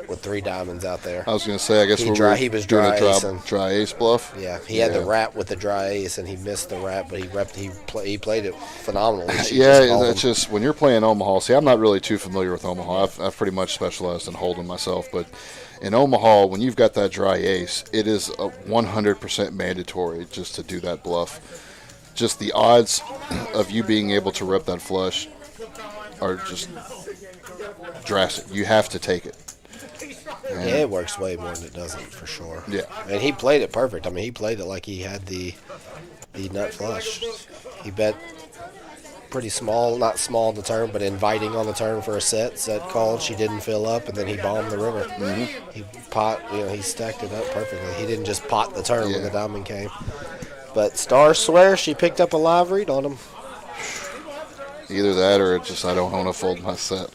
S1: with 3 diamonds out there.
S9: I was going to say, I guess
S1: He was
S9: doing
S1: dry
S9: a
S1: acing.
S9: dry ace bluff.
S1: Yeah, he had the wrap with the dry ace, and he missed the wrap, but he played it phenomenally. She
S9: Yeah,
S1: just called
S9: that's
S1: him.
S9: just when you're playing Omaha. See, I'm not really too familiar with Omaha. I've pretty much specialized in holding myself, but in Omaha, when you've got that dry ace, it is a 100% mandatory just to do that bluff. Just the odds of you being able to rip that flush are just drastic. You have to take it.
S1: Yeah, it works way more than it doesn't, for sure.
S9: Yeah.
S1: And he played it perfect. I mean, he played it like he had the nut flush. He bet pretty small, not small on the turn, but inviting on the turn for a set. Set called, she didn't fill up, and then he bombed the river. He he stacked it up perfectly. He didn't just pot the turn when the diamond came. But Star swears she picked up a live read on him.
S9: Either that or it's just I don't want to fold my set.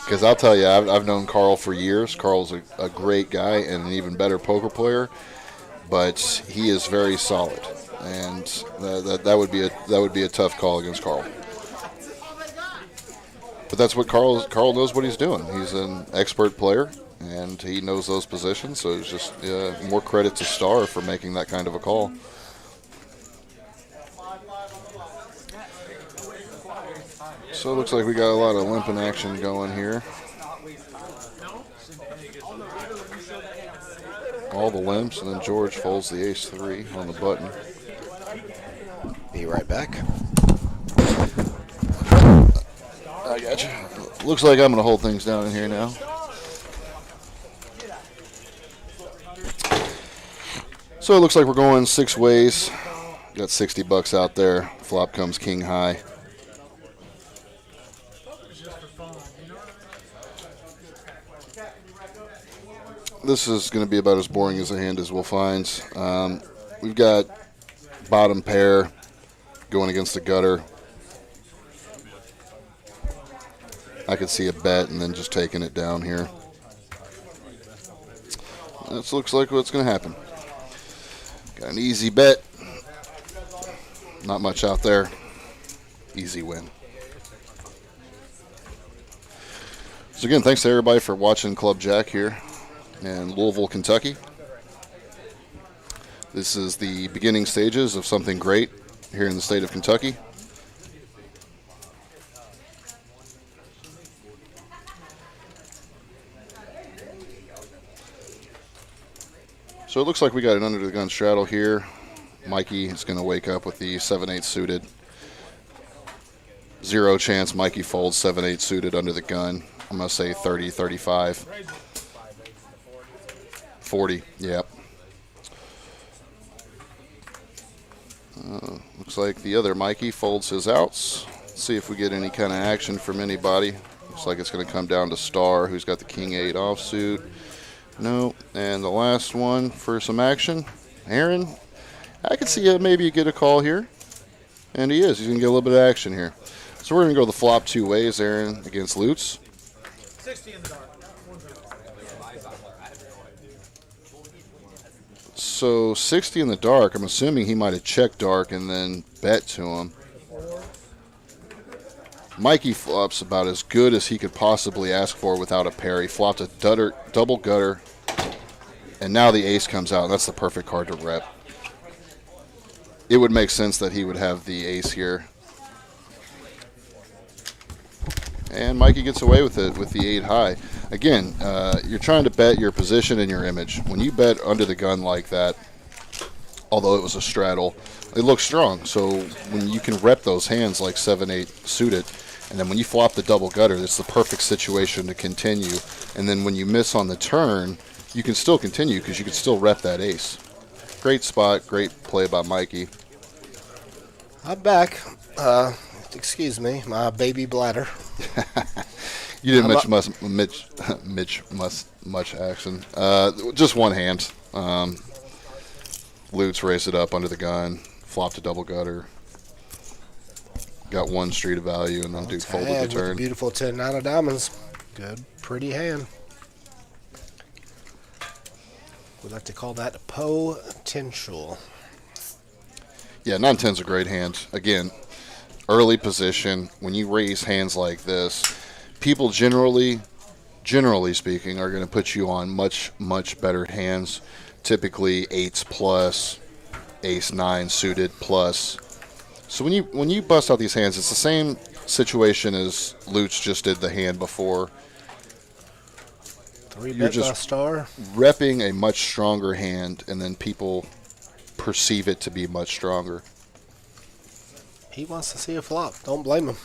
S9: Because I'll tell you, I've known Carl for years. Carl's a great guy and an even better poker player, but he is very solid, and that would be a tough call against Carl. But that's what Carl knows what he's doing. He's an expert player, and he knows those positions. So it's just more credit to Star for making that kind of a call. So it looks like we got a lot of limping action going here. All the limps, and then George folds the ace-3 on the button.
S1: Be right back.
S9: I got you. Looks like I'm going to hold things down in here now. So it looks like we're going 6 ways. Got $60 out there. Flop comes king high. This is going to be about as boring as a hand as we'll find. We've got bottom pair going against the gutter. I could see a bet and then just taking it down here. This looks like what's going to happen. Got an easy bet. Not much out there. Easy win. So again, thanks to everybody for watching Club JAQK here in Louisville, Kentucky. This is the beginning stages of something great here in the state of Kentucky. So it looks like we got an under the gun straddle here. Mikey is going to wake up with the 7-8 suited. 0 chance Mikey folds 7-8 suited under the gun. I'm going to say 30, 35. 40, yep. Looks like the other Mikey folds his outs. Let's see if we get any kind of action from anybody. Looks like it's going to come down to Star, who's got the king-8 offsuit. No, and the last one for some action, Aaron. I could see maybe get a call here, and he is. He's going to get a little bit of action here. So we're going to go the flop 2 ways, Aaron, against Lutz.
S4: 60 in the dark.
S9: So 60 in the dark, I'm assuming he might have checked dark and then bet to him. Mikey flops about as good as he could possibly ask for without a pair. He flopped a double gutter, and now the ace comes out, and that's the perfect card to rep. It would make sense that he would have the ace here. and Mikey gets away with it with the 8 high. Again, you're trying to bet your position and your image. When you bet under the gun like that, although it was a straddle, it looks strong. So when you can rep those hands like 7-8 suited, and then when you flop the double gutter, it's the perfect situation to continue. And then when you miss on the turn, you can still continue because you can still rep that ace. Great spot, great play by Mikey.
S1: I'm back. Excuse me, my baby bladder.
S9: You didn't Mitch much action. Just one hand. Lutz raised it up under the gun, flopped a double gutter, got 1 street of value, and then dude folded the
S1: With
S9: turn.
S1: a beautiful 10-9 of diamonds. Good, pretty hand. We like to call that potential.
S9: Yeah, 9-10's a great hand. Again, early position. When you raise hands like this, people generally speaking, are going to put you on much better hands. Typically 8s plus, ace 9 suited plus. So when you bust out these hands, it's the same situation as Lutz just did the hand before. You're just
S1: star.
S9: repping a much stronger hand, and then people perceive it to be much stronger.
S1: He wants to see a flop. Don't blame him.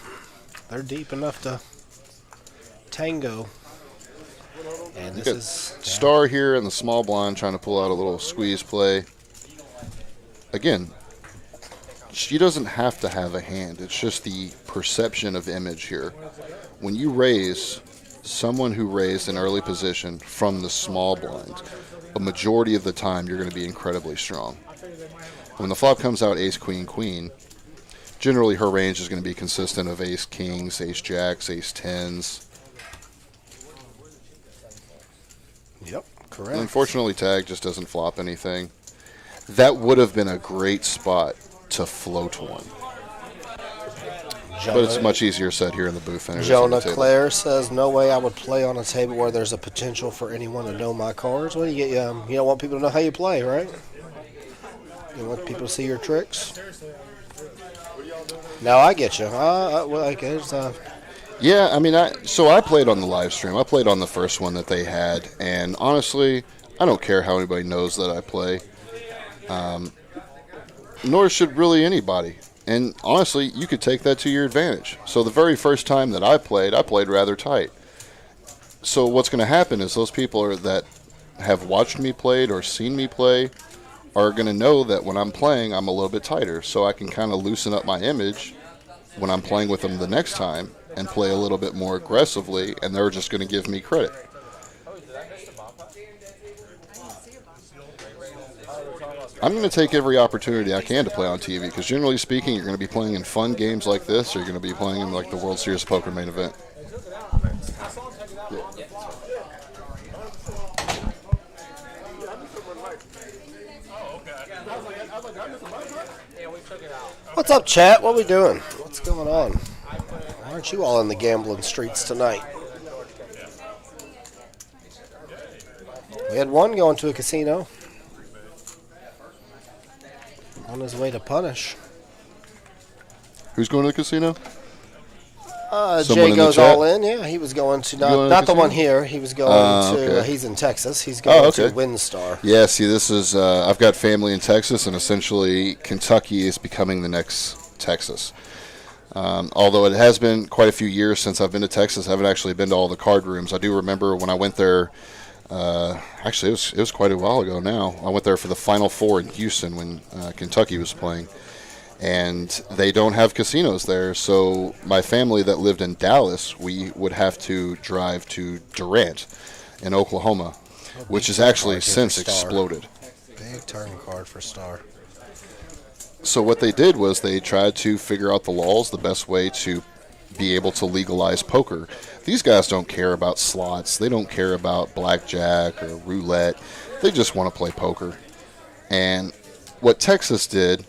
S1: They're deep enough to tango. And
S9: You
S1: this
S9: got
S1: is
S9: star here in the small blind trying to pull out a little squeeze play. Again, she doesn't have to have a hand. It's just the perception of image here. When you raise, someone who raised an early position from the small blind, a majority of the time you're going to be incredibly strong. When the flop comes out ace, queen, queen, generally her range is going to be consistent of ace, kings, ace, jacks, ace, tens.
S1: Yep, correct.
S9: Unfortunately, tag just doesn't flop anything. That would have been a great spot to float one. But it's much easier said here in the booth than it is on the
S1: Jonah
S9: table.
S1: Claire says, "No way I would play on a table where there's a potential for anyone to know my cards." Well, you don't want people to know how you play, right? You want people to see your tricks. No, I get you.
S9: Yeah, I mean, so I played on the live stream. I played on the first one that they had, and honestly, I don't care how anybody knows that I play. Nor should really anybody. And honestly, you could take that to your advantage. So the very first time that I played rather tight. So what's going to happen is those people that have watched me play or seen me play are going to know that when I'm playing, I'm a little bit tighter. So I can kind of loosen up my image when I'm playing with them the next time and play a little bit more aggressively, and they're just going to give me credit. I'm going to take every opportunity I can to play on TV because generally speaking, you're going to be playing in fun games like this, or you're going to be playing in like the World Series of Poker main event.
S1: What's up, chat? What we doing? What's going on? Why aren't you all in the gambling streets tonight? We had one going to a casino on his way to punish.
S9: Who's going to the casino? Someone
S1: Jay
S9: in the
S1: goes
S9: chat?
S1: all in. Yeah, he was going to
S9: going to
S1: not the
S9: casino?
S1: one here. He was going to.
S9: Okay.
S1: He's in Texas. He's going
S9: okay.
S1: to WinStar.
S9: Yeah, see, this is, I've got family in Texas, and essentially Kentucky is becoming the next Texas. Although it has been quite a few years since I've been to Texas, I haven't actually been to all the card rooms. I do remember when I went there, actually it was quite a while ago now. I went there for the Final Four in Houston when Kentucky was playing. And they don't have casinos there, so my family that lived in Dallas, we would have to drive to Durant in Oklahoma, which has actually since exploded.
S1: Big turn card for Star.
S9: So what they did was they tried to figure out the laws, the best way to be able to legalize poker. These guys don't care about slots. They don't care about blackjack or roulette. They just want to play poker. And what Texas did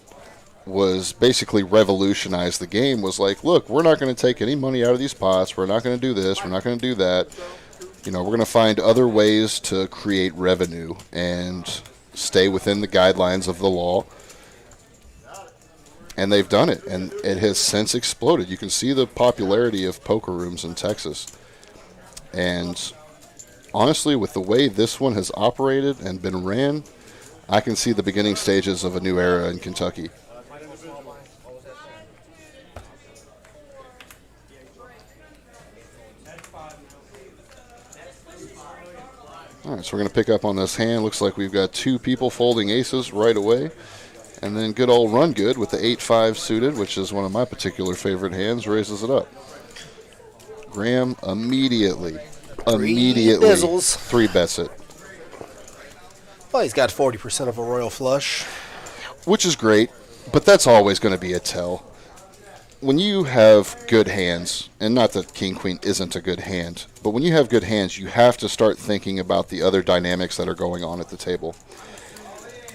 S9: was basically revolutionize the game. Was like, look, we're not going to take any money out of these pots. We're not going to do this. We're not going to do that. You know, we're going to find other ways to create revenue and stay within the guidelines of the law. And they've done it, and it has since exploded. You can see the popularity of poker rooms in Texas. And honestly, with the way this one has operated and been ran, I can see the beginning stages of a new era in Kentucky. All right, so we're going to pick up on this hand. Looks like we've got two people folding aces right away. And then good old Run Good with the 8-5 suited, which is one of my particular favorite hands, raises it up. Graham immediately
S1: bizzles.
S9: 3-bets it.
S1: Well, he's got 40% of a royal flush.
S9: Which is great, but that's always going to be a tell. When you have good hands, and not that King Queen isn't a good hand, but when you have good hands, you have to start thinking about the other dynamics that are going on at the table.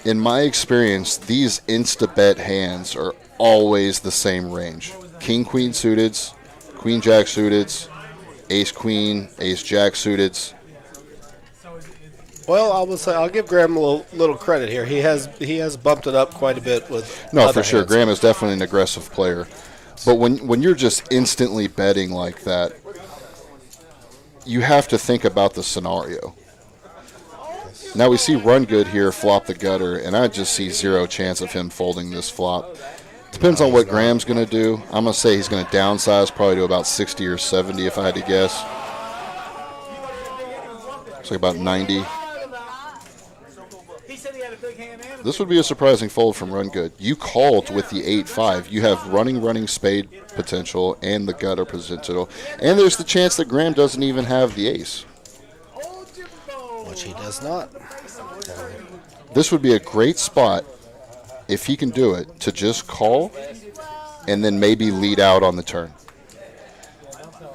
S9: In my experience, these insta-bet hands are always the same range. King Queen suiteds, Queen Jack suiteds, Ace Queen, Ace Jack suiteds.
S1: Well, I will say I'll give Graham a little credit here. He has bumped it up quite a bit with.
S9: No,
S1: other
S9: for sure.
S1: hands.
S9: Graham is definitely an aggressive player. But when you're just instantly betting like that, you have to think about the scenario. Now we see Run Good here flop the gutter, and I just see zero chance of him folding this flop. Depends on what Graham's going to do. I'm going to say he's going to downsize probably to about 60 or 70 if I had to guess. It's like about 90. This would be a surprising fold from Run Good. You called with the 8-5. You have running spade potential and the gutter potential. And there's the chance that Graham doesn't even have the ace.
S1: Which he does not.
S9: This would be a great spot, if he can do it, to just call and then maybe lead out on the turn.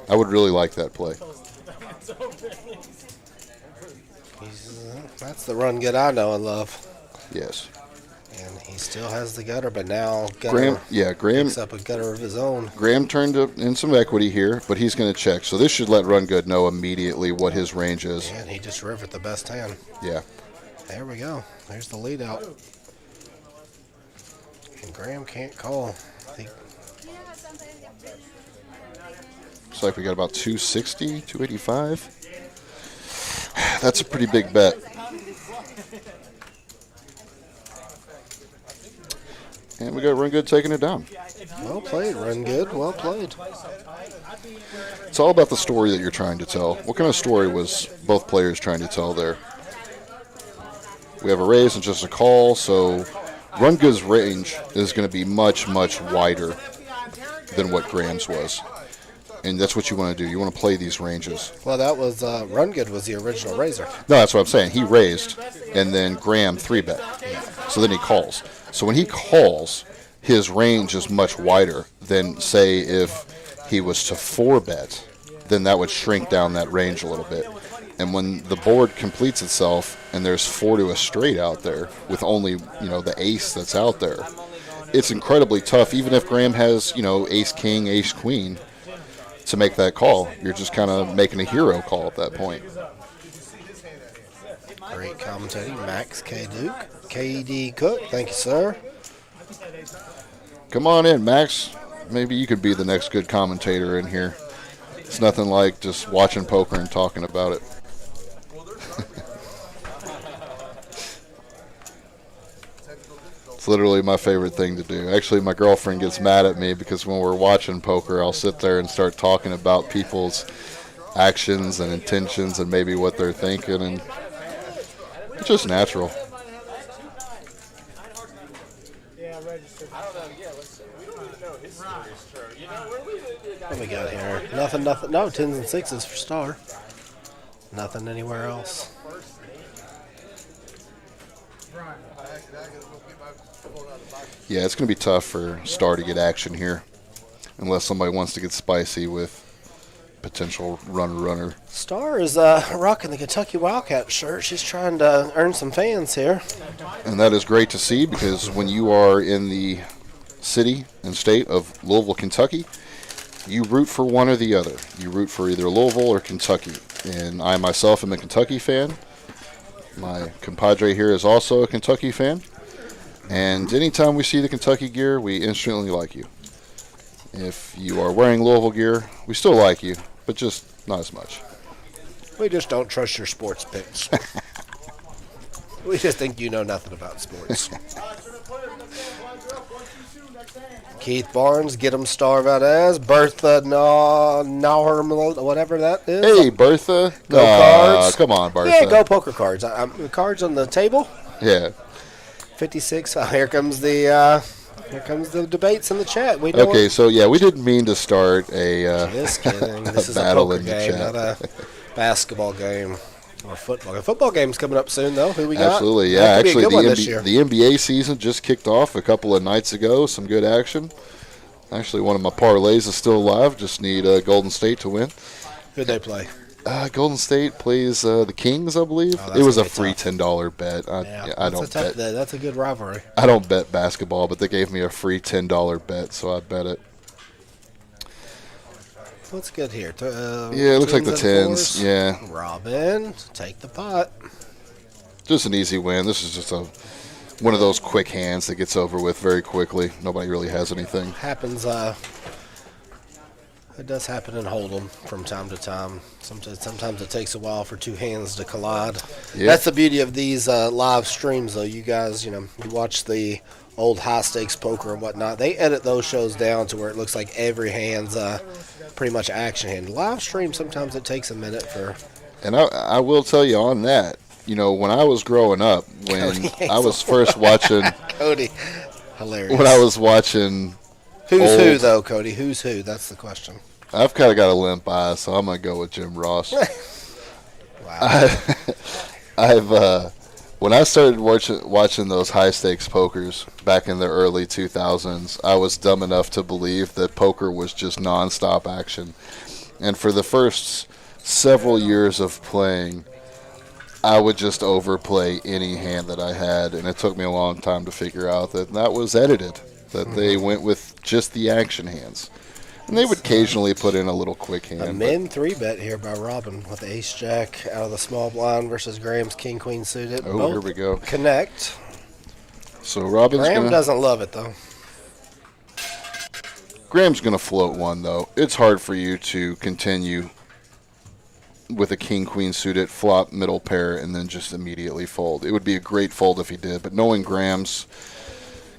S9: I would really like that play.
S1: That's the Run Good I know and love.
S9: Yes.
S1: And he still has the gutter, but now Graham picks up a gutter of his own.
S9: Graham turned in some equity here, but he's going to check. So this should let Run Good know immediately what his range is.
S1: And he just rivered the best hand.
S9: Yeah.
S1: There we go. There's the lead out. And Graham can't call.
S9: Looks like we got about 260, 285. That's a pretty big bet. And we got Run Good taking it down.
S1: Well played, Run Good. Well played.
S9: It's all about the story that you're trying to tell. What kind of story was both players trying to tell there? We have a raise and just a call, so Run Good's range is going to be much wider than what Graham's was. And that's what you want to do. You want to play these ranges.
S1: Well, that was Run Good was the original raiser.
S9: No, that's what I'm saying. He raised, and then Graham 3-bet. So then he calls. So when he calls, his range is much wider than, say, if he was to 4-bet, then that would shrink down that range a little bit. And when the board completes itself and there's 4 to a straight out there with only, the ace that's out there, it's incredibly tough, even if Graham has, ace king, ace queen, to make that call. You're just kind of making a hero call at that point.
S1: Great commentating, Max K. Duke. KD Cook, thank you, sir.
S9: Come on in, Max. Maybe you could be the next good commentator in here. It's nothing like just watching poker and talking about it. It's literally my favorite thing to do. Actually, my girlfriend gets mad at me because when we're watching poker, I'll sit there and start talking about people's actions and intentions and maybe what they're thinking, and it's just natural.
S1: What we got here? Nothing. No, 10s and 6s for Star. Nothing anywhere else.
S9: Yeah, it's going to be tough for Star to get action here unless somebody wants to get spicy with potential runner.
S1: Star is rocking the Kentucky Wildcat shirt. She's trying to earn some fans here.
S9: And that is great to see, because when you are in the city and state of Louisville, Kentucky, you root for one or the other. You root for either Louisville or Kentucky. And I myself am a Kentucky fan. My compadre here is also a Kentucky fan. And anytime we see the Kentucky gear, we instantly like you. If you are wearing Louisville gear, we still like you, but just not as much.
S1: We just don't trust your sports picks. We just think you know nothing about sports. Keith Barnes, get him Star Valdez, Bertha, no, whatever that is.
S9: Hey, Bertha.
S1: Go Cards.
S9: Come on, Bertha.
S1: Yeah, go poker cards. Cards on the table.
S9: Yeah.
S1: 56. Here comes the debates in the chat. We know
S9: Okay, so yeah, we didn't mean to start a
S1: just kidding. This is a
S9: battle
S1: poker
S9: in the
S1: game,
S9: chat.
S1: not a basketball game or football. The football game's coming up soon, though. Who we got?
S9: Absolutely, yeah.
S1: That could be a
S9: Actually,
S1: good one this year.
S9: the NBA season just kicked off a couple of nights ago. Some good action. Actually, one of my parlays is still alive. Just need Golden State to win.
S1: Who'd they play?
S9: Golden State plays the Kings, I believe.
S1: Oh,
S9: It was a
S1: gonna be
S9: free
S1: tough.
S9: $10 bet. I don't bet.
S1: That's a good rivalry.
S9: I don't bet basketball, but they gave me a free $10 bet, so I bet it.
S1: What's good here?
S9: Yeah, it looks like the
S1: tens
S9: tens.
S1: and
S9: Yeah,
S1: Robin, take the pot.
S9: just an easy win. This is just one of those quick hands that gets over with very quickly. Nobody really has anything.
S1: Happens. It does happen in Hold'em from time to time. Sometimes it takes a while for two hands to collide.
S9: Yeah.
S1: That's the beauty of these live streams, though. You guys, you watch the old high stakes poker and whatnot. They edit those shows down to where it looks like every hand's pretty much action hand. Live stream, sometimes it takes a minute for.
S9: And I will tell you on that, when I was growing up, when I was first watching,
S1: Cody, hilarious.
S9: when I was watching,
S1: Who's who,
S9: old-
S1: though, Cody? Who's who? That's the question.
S9: I've kind of got a limp eye, so I'm going to go with Jim Ross.
S1: Wow.
S9: When I started watching those high stakes pokers back in the early 2000s, I was dumb enough to believe that poker was just nonstop action. And for the first several years of playing, I would just overplay any hand that I had, and it took me a long time to figure out that was edited, that they went with just the action hands. And they would occasionally put in a little quick hand.
S1: A min 3-bet here by Robin with the ace-jack out of the small blind versus Graham's king-queen suited.
S9: Oh,
S1: Both
S9: here we go.
S1: connect.
S9: So Robin's
S1: Graham doesn't love it, though.
S9: Graham's going to float one, though. It's hard for you to continue with a king-queen suited, flop middle pair, and then just immediately fold. It would be a great fold if he did, but knowing Graham's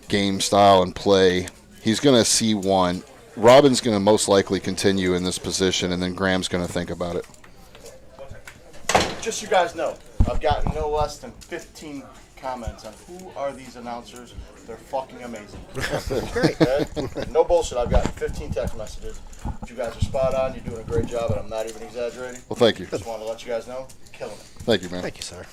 S9: game style and play, he's going to see one. Robin's going to most likely continue in this position, and then Graham's going to think about it.
S10: Just so you guys know, I've gotten no less than 15 comments on who are these announcers. They're fucking amazing.
S1: Great.
S10: Okay? No bullshit. I've gotten 15 text messages. You guys are spot on. You're doing a great job, and I'm not even exaggerating.
S9: Well, thank you.
S10: Just want to let you guys know, killing it.
S9: Thank you, man.
S1: Thank you, sir.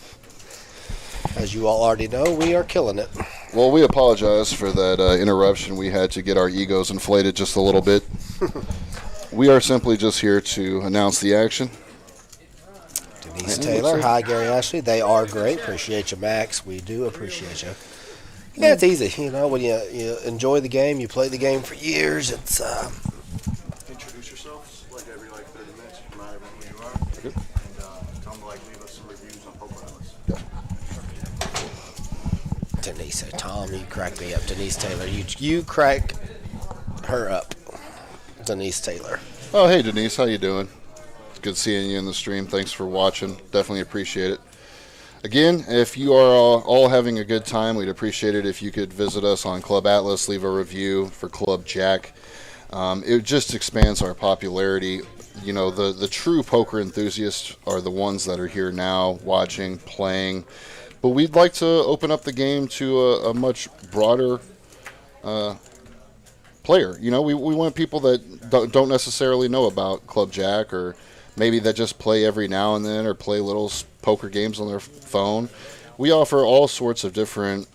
S1: As you all already know, we are killing it.
S9: Well, we apologize for that interruption. We had to get our egos inflated just a little bit. We are simply just here to announce the action.
S1: Denise Taylor, hi, Gary Ashley. They are great. Appreciate you, Max. We do appreciate you. Yeah, it's easy. When you enjoy the game, you play the game for years. It's
S8: Introduce yourselves, like every 30 minutes. Remind everyone who you are. And tell them to leave us some reviews on Poker Atlas.
S1: Denise, Tom, you crack me up. Denise Taylor, you crack her up. Denise Taylor.
S9: Oh, hey, Denise. How you doing? It's good seeing you in the stream. Thanks for watching. Definitely appreciate it. Again, if you are all having a good time, we'd appreciate it if you could visit us on Club Atlas, leave a review for Club JAQK. It just expands our popularity. The true poker enthusiasts are the ones that are here now, watching, playing. But we'd like to open up the game to a much broader player. We want people that don't necessarily know about Club JAQK, or maybe that just play every now and then, or play little poker games on their phone. We offer all sorts of different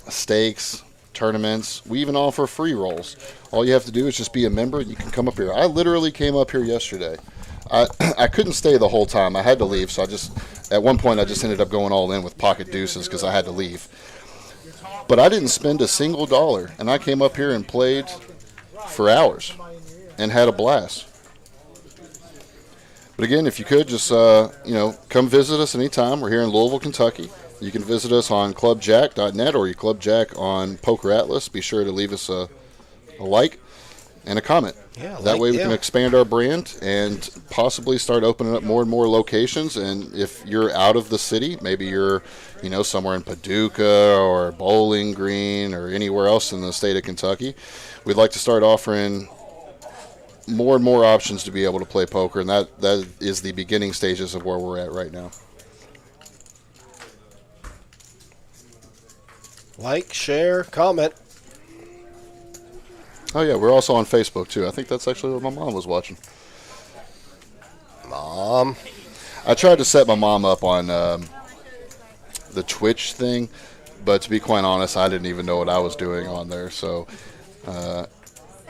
S9: stakes, tournaments. We even offer free rolls. All you have to do is just be a member. You can come up here. I literally came up here yesterday. I couldn't stay the whole time. I had to leave, so at one point I just ended up going all in with pocket deuces because I had to leave. But I didn't spend a single dollar, and I came up here and played for hours and had a blast. But again, if you could just come visit us anytime. We're here in Louisville, Kentucky. You can visit us on clubjack.net or your Club Jack on Poker Atlas. Be sure to leave us a like and a comment.
S1: Yeah,
S9: that way we
S1: yeah.
S9: can expand our brand and possibly start opening up more and more locations. And if you're out of the city, maybe you're, somewhere in Paducah or Bowling Green or anywhere else in the state of Kentucky, we'd like to start offering more and more options to be able to play poker, and that is the beginning stages of where we're at right now.
S1: Like, share, comment.
S9: Oh yeah, we're also on Facebook too. I think that's actually what my mom was watching.
S1: Mom.
S9: I tried to set my mom up on the Twitch thing, but to be quite honest, I didn't even know what I was doing on there. So,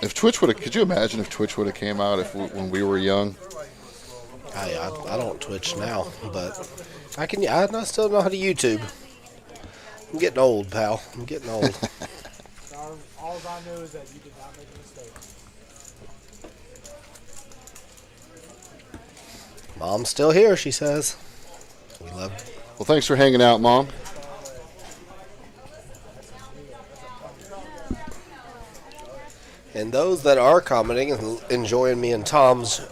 S9: if Twitch could you imagine if Twitch would have came out when we were young?
S1: I don't Twitch now, but I still know how to YouTube. I'm getting old, pal. I'm getting old.
S4: All I know is that you did not make a mistake.
S1: Mom's still here, she says. We love her.
S9: Well, thanks for hanging out, Mom.
S1: And those that are commenting and enjoying me and Tom's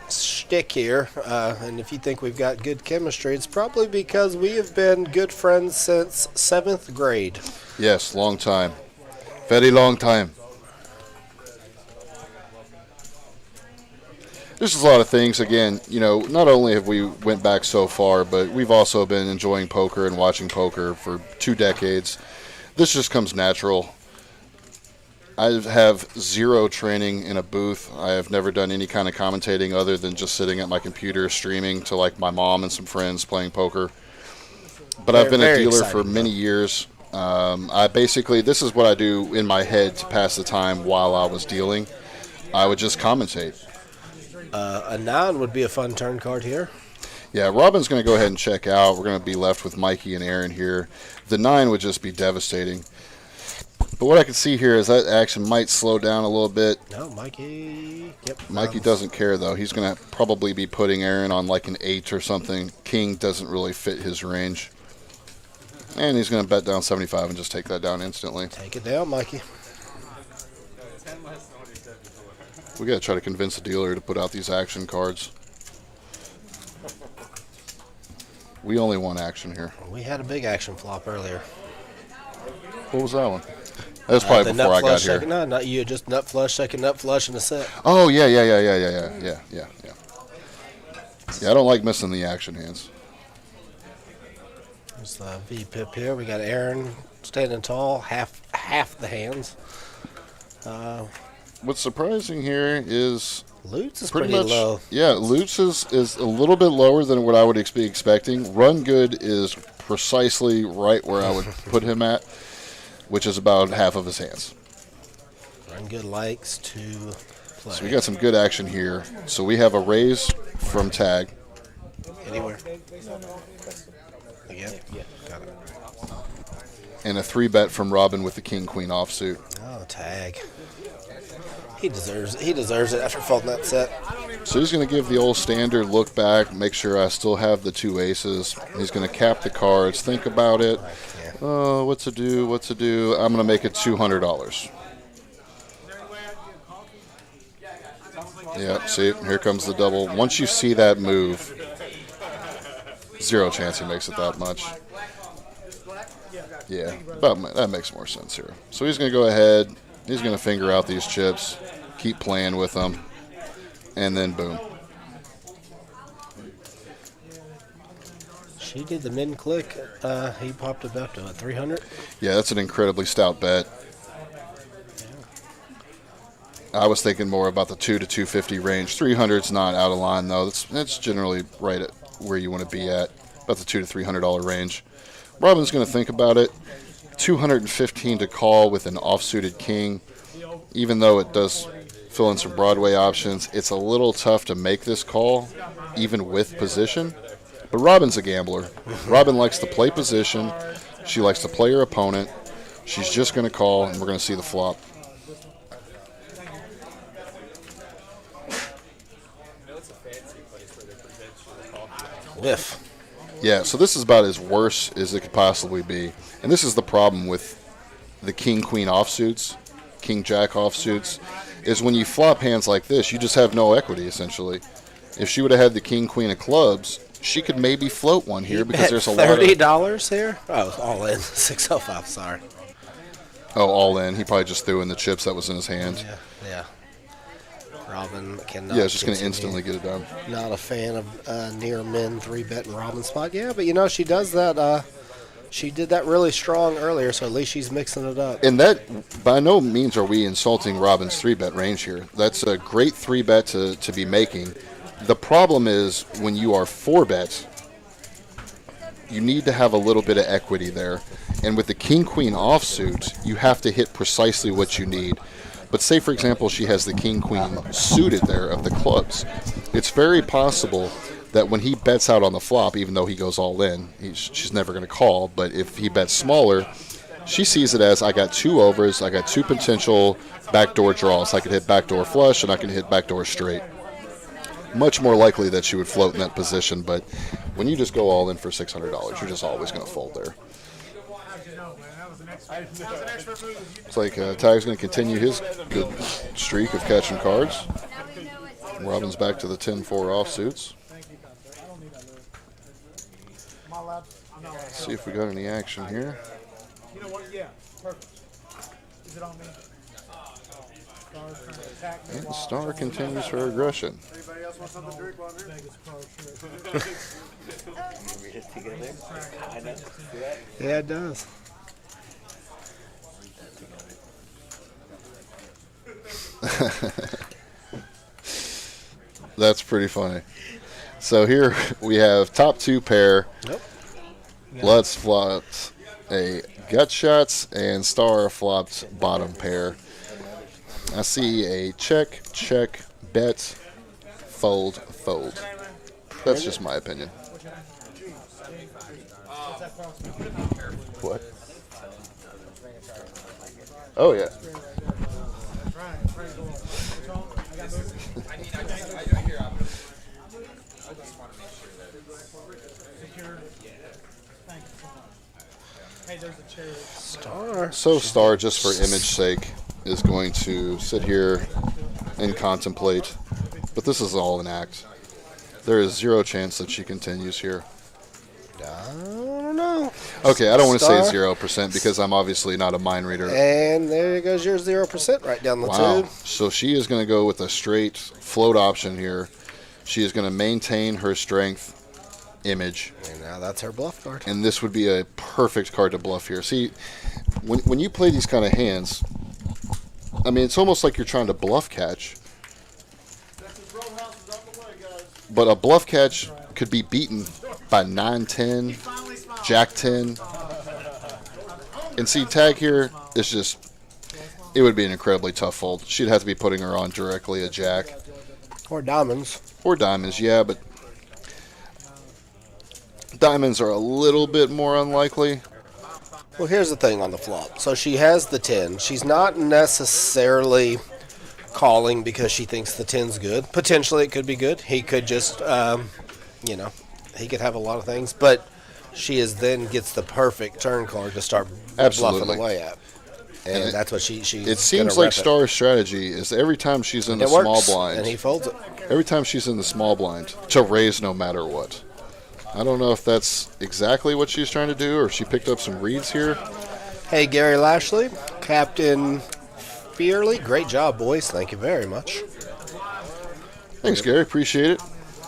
S1: shtick here, and if you think we've got good chemistry, it's probably because we have been good friends since 7th grade.
S9: Yes, long time. Very long time. There's a lot of things. Again, not only have we went back so far, but we've also been enjoying poker and watching poker for 2 decades. This just comes natural. I have 0 training in a booth. I have never done any kind of commentating other than just sitting at my computer streaming to like my mom and some friends playing poker. But I've been a dealer for many years. This is what I do in my head to pass the time while I was dealing. I would just commentate.
S1: A 9 would be a fun turn card here.
S9: Yeah, Robin's going to go ahead and check out. We're going to be left with Mikey and Aaron here. The 9 would just be devastating. But what I can see here is that action might slow down a little bit.
S1: No, Mikey. Yep.
S9: Mikey doesn't care, though. He's going to probably be putting Aaron on like an 8 or something. King doesn't really fit his range. And he's going to bet down 75 and just take that down instantly.
S1: Take it down, Mikey.
S9: We got to try to convince the dealer to put out these action cards. We only want action here.
S1: We had a big action flop earlier.
S9: What was that one? That was probably before I got here.
S1: No, not you. Just nut flush, second nut flush, and a set.
S9: Oh, yeah. Yeah, I don't like missing the action hands.
S1: There's the V-pip here. We got Aaron standing tall, half the hands.
S9: What's surprising here is
S1: Lutz is
S9: pretty
S1: pretty
S9: much
S1: low.
S9: Yeah, Lutz is a little bit lower than what I would be expecting. Run Good is precisely right where I would put him at, which is about half of his hands.
S1: Run Good likes to play.
S9: So we got some good action here. So we have a raise from Tag.
S1: Anywhere. Again? Yeah. Got it.
S9: And a 3-bet from Robin with the King-Queen offsuit.
S1: Oh, Tag. He deserves it after folding that set.
S9: So he's going to give the old standard look back, make sure I still have the 2 aces. He's going to cap the cards, think about it. Oh, what to do? I'm going to make it $200. Yeah, see, here comes the double. Once you see that move, 0 chance he makes it that much. Yeah, that makes more sense here. So he's going to go ahead. He's going to finger out these chips, keep playing with them, and then boom.
S1: She did the min click. He popped it up to 300.
S9: Yeah, that's an incredibly stout bet. I was thinking more about the 2 to 250 range. 300's not out of line though. That's generally right at where you want to be at, about the $200 to $300 range. Robin's going to think about it. 215 to call with an offsuited king. Even though it does fill in some Broadway options, it's a little tough to make this call, even with position. But Robin's a gambler. Robin likes to play position. She likes to play her opponent. She's just going to call, and we're going to see the flop.
S1: Whiff.
S9: Yeah, so this is about as worse as it could possibly be. And this is the problem with the king-queen offsuits, king-jack offsuits, is when you flop hands like this, you just have no equity, essentially. If she would have had the king-queen of clubs, she could maybe float one here because there's a lot of...
S1: $30 here? Oh, all in. 605, sorry.
S9: Oh, all in. He probably just threw in the chips that was in his hand.
S1: Yeah. Robin cannot.
S9: Yeah, it's just going to
S1: continue.
S9: instantly get it done.
S1: Not a fan of near men 3-betting Robin spot. Yeah, but she does that. She did that really strong earlier, so at least she's mixing it up.
S9: And that, by no means are we insulting Robin's 3-bet range here. That's a great 3-bet to be making. The problem is when you are 4-bet, you need to have a little bit of equity there. And with the king-queen offsuit, you have to hit precisely what you need. But say, for example, she has the king-queen suited there of the clubs. It's very possible that when he bets out on the flop, even though he goes all in, she's never going to call. But if he bets smaller, she sees it as, I got 2 overs, I got 2 potential backdoor draws. I could hit backdoor flush, and I can hit backdoor straight. Much more likely that she would float in that position. But when you just go all in for $600, you're just always going to fold there. It's like Tiger's going to continue his good streak of catching cards. Robin's back to the 10-4 offsuits. See if we got any action here.
S4: You know what? Yeah, perfect. Is it on me?
S9: And the Star continues her aggression.
S8: Anybody else want something to drink while I'm here?
S1: Yeah, it does.
S9: That's pretty funny. So here we have top 2 pair.
S1: Nope.
S9: Let's flopped a gut shots and Star flopped bottom pair. I see a check, bet, fold. That's just my opinion. What? Oh, yeah.
S1: Star.
S9: So Star, just for image sake, is going to sit here and contemplate. But this is all an act. There is 0 chance that she continues here.
S1: I don't know.
S9: Okay, I don't want to say
S1: Star.
S9: 0% because I'm obviously not a mind reader.
S1: And there goes your 0% right down the
S9: Wow.
S1: tube.
S9: So she is going to go with a straight float option here. She is going to maintain her strength image.
S1: And now that's her bluff card.
S9: And this would be a perfect card to bluff here. See, when you play these kind of hands, I mean, it's almost like you're trying to bluff catch. But a bluff catch could be beaten by 9-10, Jack-10. And see, tag here is just, it would be an incredibly tough fold. She'd have to be putting her on directly a jack.
S1: Or diamonds.
S9: Or diamonds, yeah, but diamonds are a little bit more unlikely.
S1: Well, here's the thing on the flop. So she has the 10. She's not necessarily calling because she thinks the 10's good. Potentially it could be good. He could just, he could have a lot of things. But she then gets the perfect turn card to start bluffing away at. And that's what she's
S9: It seems like Star's strategy is every time she's in the small blind.
S1: And he folds it.
S9: Every time she's in the small blind, to raise no matter what. I don't know if that's exactly what she's trying to do or if she picked up some reads here.
S1: Hey, Gary Lashley, Captain Fearley. Great job, boys. Thank you very much.
S9: Thanks, Gary. Appreciate it.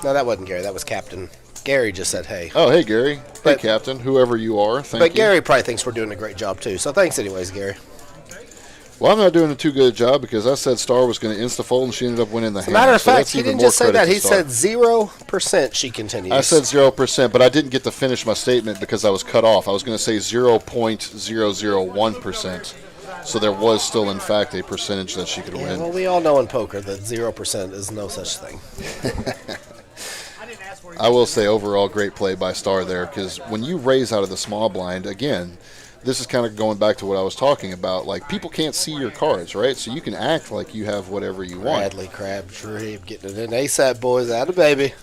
S1: No, that wasn't Gary. That was Captain. Gary just said hey.
S9: Oh, hey, Gary. Hey, Captain. Whoever you are. Thank you.
S1: But Gary probably thinks we're doing a great job, too. So thanks anyways, Gary.
S9: Well, I'm not doing a too good job because I said Star was going to insta-fold and she ended up winning the hand.
S1: As a matter of
S9: so
S1: fact, he didn't just say that. He said 0% she continues.
S9: I said 0%, but I didn't get to finish my statement because I was cut off. I was going to say 0.001%. So there was still, in fact, a percentage that she could win.
S1: Well, we all know in poker that 0% is no such thing.
S9: I will say overall great play by Star there because when you raise out of the small blind, again, this is kind of going back to what I was talking about. Like, people can't see your cards, right? So you can act like you have whatever you want.
S1: Bradley Crabtree getting it in ASAP, boys. Atta baby.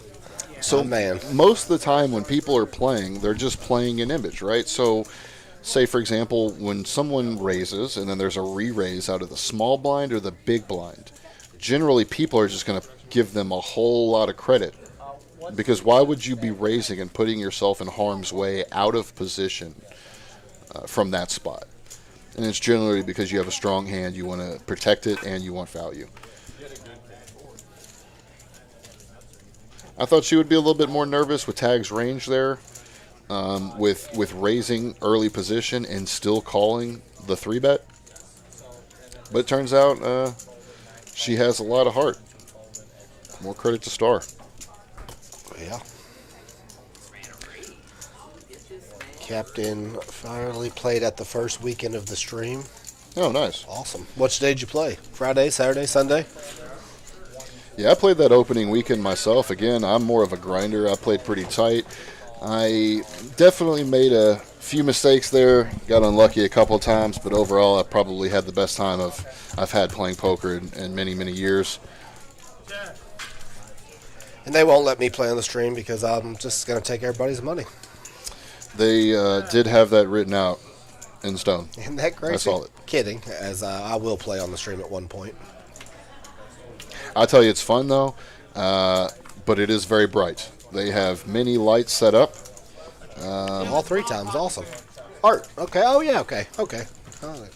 S9: So
S1: man.
S9: most of the time when people are playing, they're just playing an image, right? So say, for example, when someone raises and then there's a re-raise out of the small blind or the big blind, generally people are just going to give them a whole lot of credit. Because why would you be raising and putting yourself in harm's way out of position from that spot? And it's generally because you have a strong hand, you want to protect it, and you want value. I thought she would be a little bit more nervous with Tag's range there, with raising early position and still calling the 3-bet. But it turns out she has a lot of heart. More credit to Star.
S1: Yeah. Captain finally played at the first weekend of the stream.
S9: Oh, nice.
S1: Awesome. Which day did you play? Friday, Saturday, Sunday?
S9: Yeah, I played that opening weekend myself. Again, I'm more of a grinder. I played pretty tight. I definitely made a few mistakes there. Got unlucky a couple of times, but overall, I probably had the best time I've had playing poker in many, many years.
S1: And they won't let me play on the stream because I'm just going to take everybody's money.
S9: They did have that written out in stone.
S1: Isn't that crazy?
S9: I saw it.
S1: Kidding, as I will play on the stream at one point.
S9: I'll tell you, it's fun, though, but it is very bright. They have many lights set up.
S1: All 3 times, awesome. Art, okay, oh yeah, okay. All right.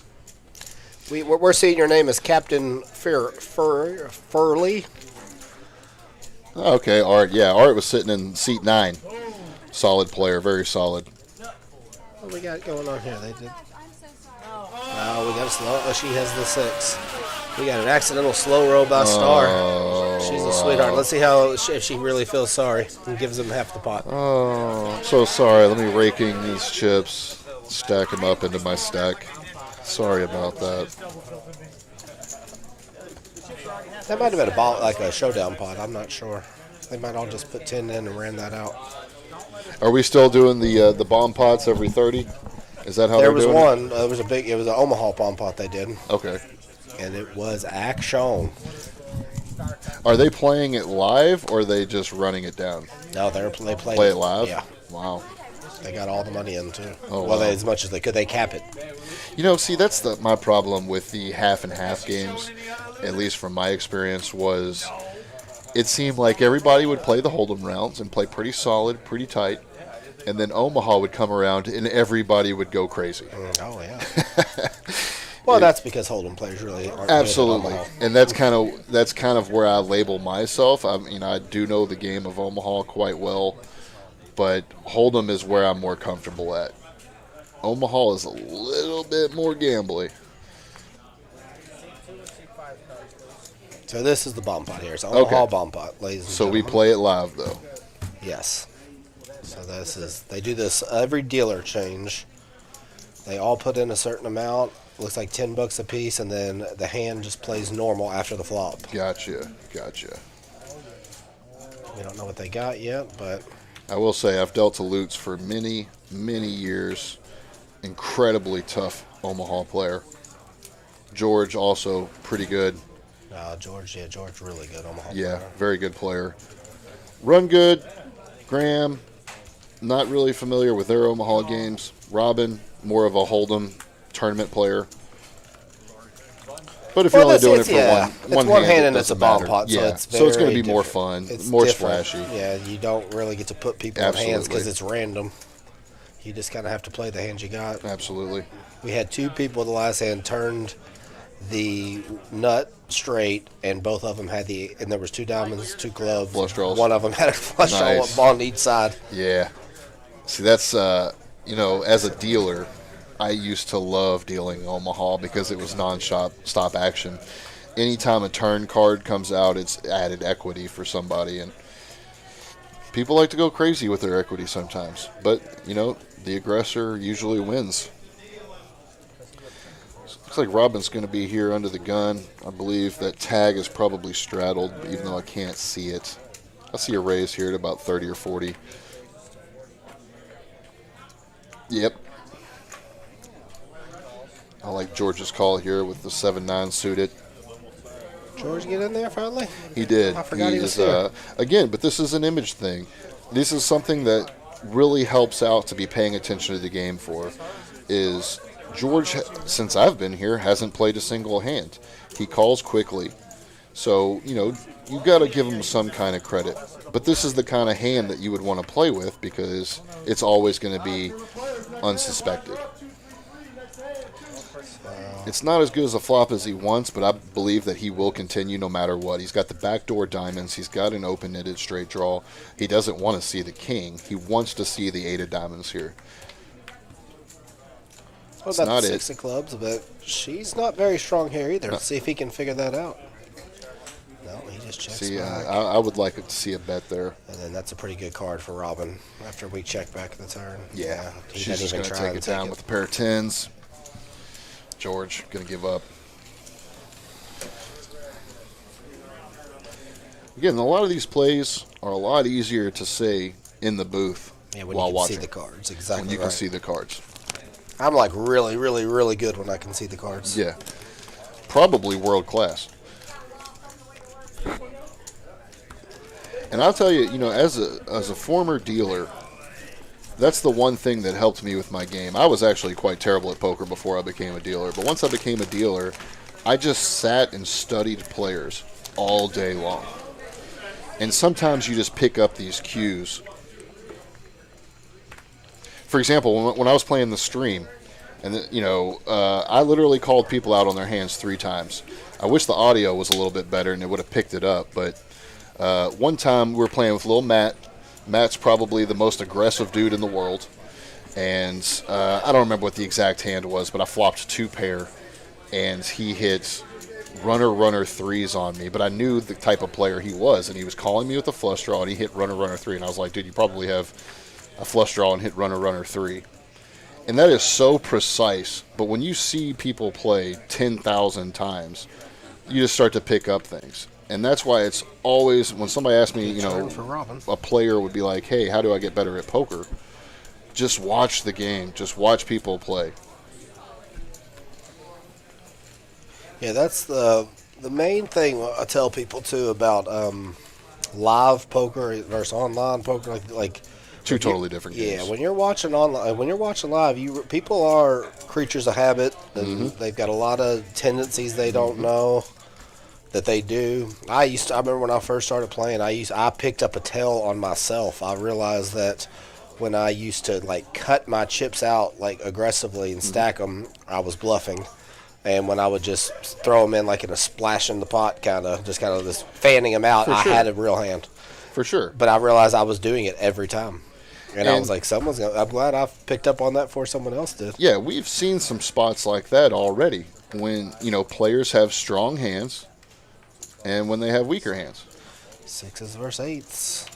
S1: We're seeing your name as Captain Furley.
S9: Okay, Art, yeah, Art was sitting in seat 9. Solid player, very solid.
S1: What we got going on here? They did. Oh, we got a slow. Oh, she has the 6. We got an accidental slow roll by Star. She's a sweetheart. Let's see if she really feels sorry and gives him half the pot.
S9: Oh, so sorry. Let me raking these chips, stack them up into my stack. Sorry about that.
S1: That might have been a ball, like a showdown pot. I'm not sure. They might all just put 10 in and ran that out.
S9: Are we still doing the bomb pots every 30? Is that how
S1: There
S9: they're
S1: was
S9: doing
S1: one. It was an Omaha bomb pot they did.
S9: Okay.
S1: And it was action.
S9: Are they playing it live or are they just running it down?
S1: No, they
S9: play it live?
S1: Yeah.
S9: Wow.
S1: They got all the money in too.
S9: Oh,
S1: well,
S9: wow.
S1: as much as they could. They cap it.
S9: You know, see, that's my problem with the half and half games, at least from my experience, was it seemed like everybody would play the Hold'em rounds and play pretty solid, pretty tight, and then Omaha would come around and everybody would go crazy.
S1: Oh, yeah. Well, that's because Hold'em players really aren't
S9: Absolutely,
S1: good at Omaha.
S9: and that's kind of where I label myself. I mean, I do know the game of Omaha quite well, but Hold'em is where I'm more comfortable at. Omaha is a little bit more gambly.
S1: So this is the bomb pot here. It's Omaha
S9: Okay.
S1: bomb pot, ladies and
S9: So
S1: gentlemen.
S9: we play it live, though.
S1: Yes. So they do this every dealer change. They all put in a certain amount. Looks like $10 a piece, and then the hand just plays normal after the flop.
S9: Gotcha.
S1: We don't know what they got yet, but
S9: I will say I've dealt to Lutz for many, many years. Incredibly tough Omaha player. George also pretty good.
S1: George really good Omaha
S9: Yeah,
S1: player.
S9: very good player. Run good. Graham, not really familiar with their Omaha games. Robin, more of a Hold'em tournament player. But if you're only doing it for one hand,
S1: and
S9: it
S1: it's a
S9: doesn't
S1: bomb
S9: matter.
S1: pot,
S9: yeah.
S1: so it's
S9: going to
S1: very
S9: be more
S1: different.
S9: fun,
S1: It's
S9: more
S1: different.
S9: splashy.
S1: Yeah, you don't really get to put people in hands
S9: Absolutely.
S1: because it's random. You just kind of have to play the hands you got.
S9: Absolutely.
S1: We had 2 people the last hand turned the nut straight, and both of them had and there was 2 diamonds, 2 clubs.
S9: Flush draws.
S1: One of them had a flush
S9: Nice.
S1: draw on each side.
S9: Yeah. See, that's, as a dealer, I used to love dealing Omaha because it was non-stop action. Anytime a turn card comes out, it's added equity for somebody, and people like to go crazy with their equity sometimes. But, the aggressor usually wins. Looks like Robin's going to be here under the gun. I believe that tag is probably straddled, even though I can't see it. I see a raise here at about 30 or 40. Yep. I like George's call here with the 7-9 suited.
S1: George get in there finally?
S9: He did.
S1: I forgot he was
S9: is,
S1: here.
S9: again, but this is an image thing. This is something that really helps out to be paying attention to the game for. Is George, since I've been here, hasn't played a single hand. He calls quickly. So, you got to give him some kind of credit. But this is the kind of hand that you would want to play with because it's always going to be unsuspected. It's not as good as a flop as he wants, but I believe that he will continue no matter what. He's got the backdoor diamonds. He's got an open-ended straight draw. He doesn't want to see the king. He wants to see the 8 of diamonds here.
S1: What about the 6 of clubs? But she's not very strong here either. Let's see if he can figure that out. No, he just checks back.
S9: I would like to see a bet there.
S1: And then that's a pretty good card for Robin after we check back the turn.
S9: Yeah,
S1: he
S9: she's just going to take it down with a pair of 10s. George going to give up. Again, a lot of these plays are a lot easier to say in the booth
S1: when
S9: while
S1: you can
S9: watching.
S1: see the cards. Exactly.
S9: When you can see the cards.
S1: I'm like really, really, really good when I can see the cards.
S9: Yeah. Probably world class. And I'll tell you, as a former dealer, that's the one thing that helped me with my game. I was actually quite terrible at poker before I became a dealer. But once I became a dealer, I just sat and studied players all day long. And sometimes you just pick up these cues. For example, when I was playing the stream, and I literally called people out on their hands 3 times. I wish the audio was a little bit better and it would have picked it up. But one time we were playing with little Matt. Matt's probably the most aggressive dude in the world. And I don't remember what the exact hand was, but I flopped 2 pair. And he hit runner 3s on me. But I knew the type of player he was. And he was calling me with a flush draw, and he hit runner 3. And I was like, dude, you probably have a flush draw and hit runner 3. And that is so precise. But when you see people play 10,000 times, you just start to pick up things. And that's why it's always, when somebody asks me, a player would be like, hey, how do I get better at poker? Just watch the game. Just watch people play.
S1: Yeah, that's the main thing I tell people, too, about live poker versus online poker. Like
S9: 2 totally different games.
S1: Yeah, when you're watching online, when you're watching live, people are creatures of habit, and they've got a lot of tendencies they don't know that they do. I remember when I first started playing, I picked up a tell on myself. I realized that when I used to cut my chips out aggressively and stack them, I was bluffing. And when I would just throw them in in a splash in the pot kind of just fanning them out, I had a real hand.
S9: For sure.
S1: But I realized I was doing it every time. And I was like, I'm glad I picked up on that before someone else did.
S9: Yeah, we've seen some spots like that already when, players have strong hands and when they have weaker hands.
S1: 6s versus 8s.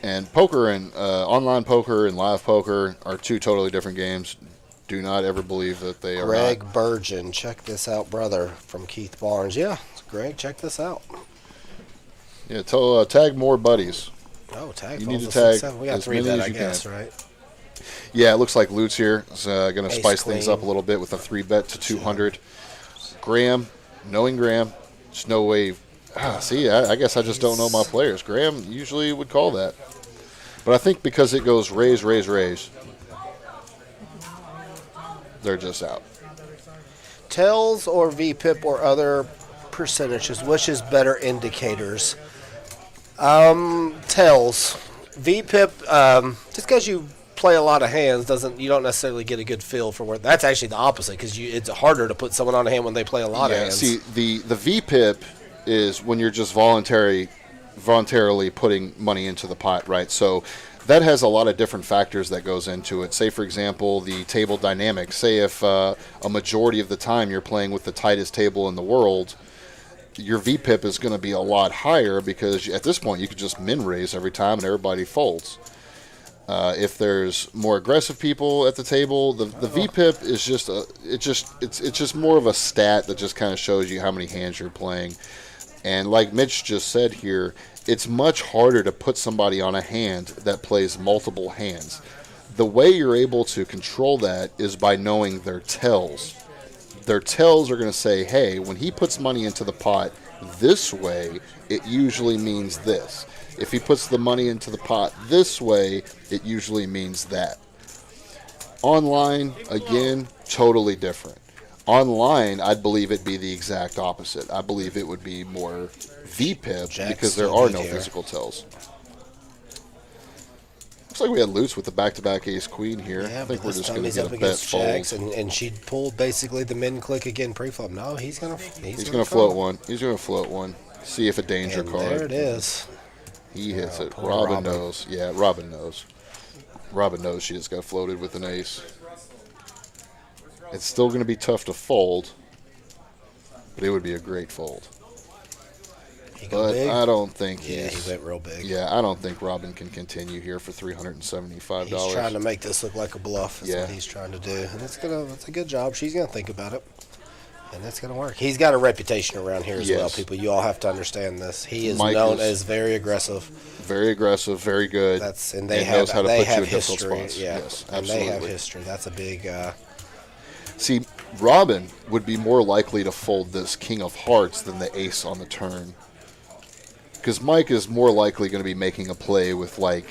S9: And poker and online poker and live poker are 2 totally different games. Do not ever believe that they are.
S1: Greg Burgeon, check this out, brother, from Keith Barnes. Yeah, Greg, check this out.
S9: Yeah, tag more buddies.
S1: Oh, tag.
S9: You need to tag.
S1: We got 3 bet, I guess, right?
S9: Yeah, it looks like Lutz here is going to spice
S1: queen.
S9: things up a little bit with a 3 bet to 200. Graham, knowing Graham, there's no way. See, I guess I just don't know my players. Graham usually would call that. But I think because it goes raise, they're just out.
S1: Tells or VPIP or other percentages, which is better indicators? Tells. VPIP, just because you play a lot of hands you don't necessarily get a good feel for where. That's actually the opposite, because it's harder to put someone on a hand when they play a lot of hands.
S9: See, the VPIP is when you're just voluntarily putting money into the pot, right? So that has a lot of different factors that goes into it. Say, for example, the table dynamics. Say if a majority of the time you're playing with the tightest table in the world, your VPIP is going to be a lot higher because at this point you could just min raise every time and everybody folds. If there's more aggressive people at the table, the VPIP is it's just more of a stat that just kind of shows you how many hands you're playing. And like Mitch just said here, it's much harder to put somebody on a hand that plays multiple hands. The way you're able to control that is by knowing their tells. their tells are going to say, hey, when he puts money into the pot this way, it usually means this. If he puts the money into the pot this way, it usually means that. Online, again, totally different. Online, I'd believe it'd be the exact opposite. I believe it would be more VPIP
S1: Jack's
S9: because there
S1: still
S9: are
S1: good
S9: no
S1: here.
S9: physical tells. Looks like we had Lutz with the back-to-back ace-queen here.
S1: Yeah,
S9: I think
S1: but
S9: we're
S1: this
S9: just
S1: time
S9: going to
S1: he's
S9: get
S1: up
S9: a bet
S1: against
S9: fold.
S1: Jacks, and she pulled basically the min click again pre-flop. No, he's gonna
S9: He's going to float one. He's going to float one. See if a danger
S1: And
S9: card.
S1: there it is.
S9: He hits
S1: Oh,
S9: it.
S1: poor
S9: Robin
S1: Robin.
S9: knows. Yeah, Robin knows. Robin knows she just got floated with an ace. It's still going to be tough to fold, but it would be a great fold.
S1: He go
S9: But
S1: big.
S9: I don't think
S1: Yeah,
S9: he's.
S1: he went real big.
S9: Yeah, I don't think Robin can continue here for $375.
S1: He's trying to make this look like a bluff. That's
S9: Yeah.
S1: what he's trying to do, and it's a good job. She's gonna think about it, and it's gonna work. He's got a reputation around here as well,
S9: Yes.
S1: people. You all have to understand this. He is
S9: Mike
S1: known
S9: is-
S1: as very aggressive.
S9: Very aggressive, very good.
S1: And they
S9: and
S1: have
S9: knows how to
S1: they
S9: put you
S1: have
S9: in difficult
S1: history.
S9: spots.
S1: Yeah,
S9: Yes,
S1: and they have
S9: absolutely.
S1: history. That's a big.
S9: See, Robin would be more likely to fold this king of hearts than the ace on the turn. Because Mike is more likely going to be making a play with, like,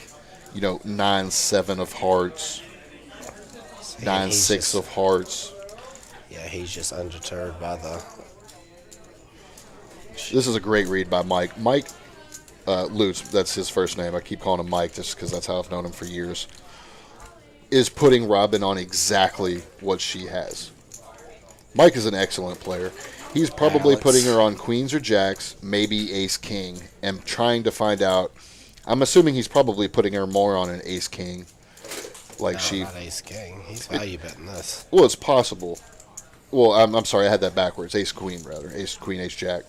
S9: 9-7 of hearts,
S1: and
S9: 9-6
S1: he's
S9: of hearts.
S1: Yeah, he's just undeterred by the.
S9: This is a great read by Mike. Mike Lutz, that's his first name. I keep calling him Mike just because that's how I've known him for years. Is putting Robin on exactly what she has. Mike is an excellent player. He's probably
S1: Alex.
S9: putting her on queens or jacks, maybe ace king, and trying to find out. I'm assuming he's probably putting her more on an ace king, like
S1: No,
S9: she.
S1: not ace king. He's value betting this.
S9: Well, it's possible. Well, I'm sorry, I had that backwards. Ace queen rather. Ace queen, ace jack.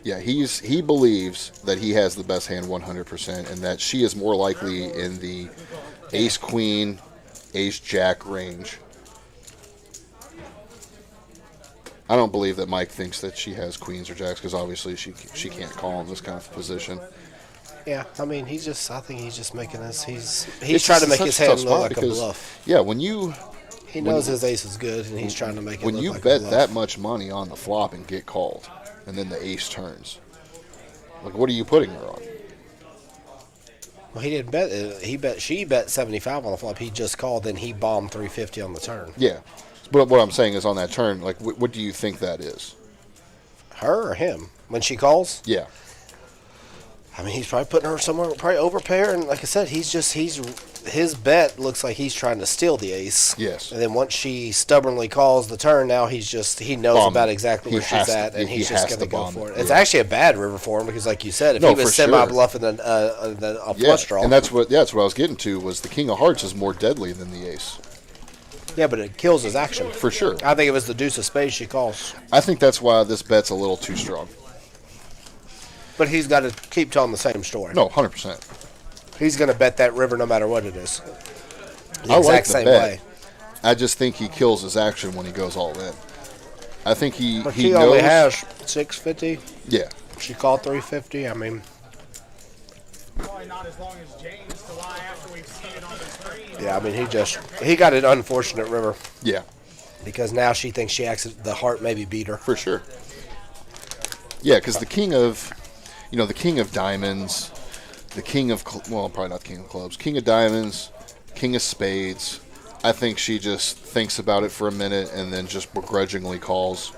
S9: Yeah, he believes that he has the best hand 100%, and that she is more likely in the ace queen, ace jack range. I don't believe that Mike thinks that she has queens or jacks because obviously she can't call in this kind of position.
S1: Yeah, I mean, I think he's just making this. He's
S9: It's
S1: trying to
S9: just
S1: make
S9: such
S1: his
S9: a tough
S1: hand
S9: spot
S1: look like a
S9: because,
S1: bluff.
S9: Yeah, when you
S1: He knows his ace is good, and he's trying to make it
S9: when
S1: look
S9: you
S1: like a
S9: bet
S1: bluff.
S9: that much money on the flop and get called, and then the ace turns, like what are you putting her on?
S1: Well, he didn't bet it. She bet 75 on the flop. He just called, then he bombed 350 on the turn.
S9: Yeah, but what I'm saying is on that turn, like what do you think that is?
S1: Her or him? When she calls?
S9: Yeah,
S1: I mean, he's probably putting her somewhere, probably overpair, and like I said, his bet looks like he's trying to steal the ace.
S9: Yes.
S1: And then once she stubbornly calls the turn, now he knows
S9: Bomb
S1: about
S9: it.
S1: exactly
S9: He
S1: where
S9: has
S1: she's at,
S9: to-
S1: and
S9: he
S1: he's just
S9: has
S1: going to
S9: to
S1: go
S9: bomb
S1: for
S9: it.
S1: it. It's
S9: Yeah.
S1: actually a bad river for him because, like you said, if
S9: No,
S1: he was
S9: for sure.
S1: semi-bluffing a
S9: yeah,
S1: flush draw.
S9: and that's what I was getting to was the king of hearts is more deadly than the ace
S1: yeah, but it kills his action.
S9: for sure.
S1: I think it was the deuce of spades she calls.
S9: I think that's why this bet's a little too strong.
S1: But he's got to keep telling the same story.
S9: No, 100%.
S1: He's going to bet that river no matter what it is. The
S9: I like
S1: exact
S9: the
S1: same
S9: bet.
S1: way.
S9: I just think he kills his action when he goes all in. I think he
S1: But
S9: he
S1: she
S9: knows.
S1: only has 650.
S9: Yeah,
S1: She called 350. I mean,
S4: Probably not as long as James to lie after we've seen it on the screen.
S1: yeah, I mean, he got an unfortunate river
S9: yeah,
S1: because now she thinks the heart maybe beat her.
S9: for sure. Yeah, because the king of diamonds, the king of probably not the king of clubs, king of diamonds, king of spades. I think she just thinks about it for a minute and then just begrudgingly calls.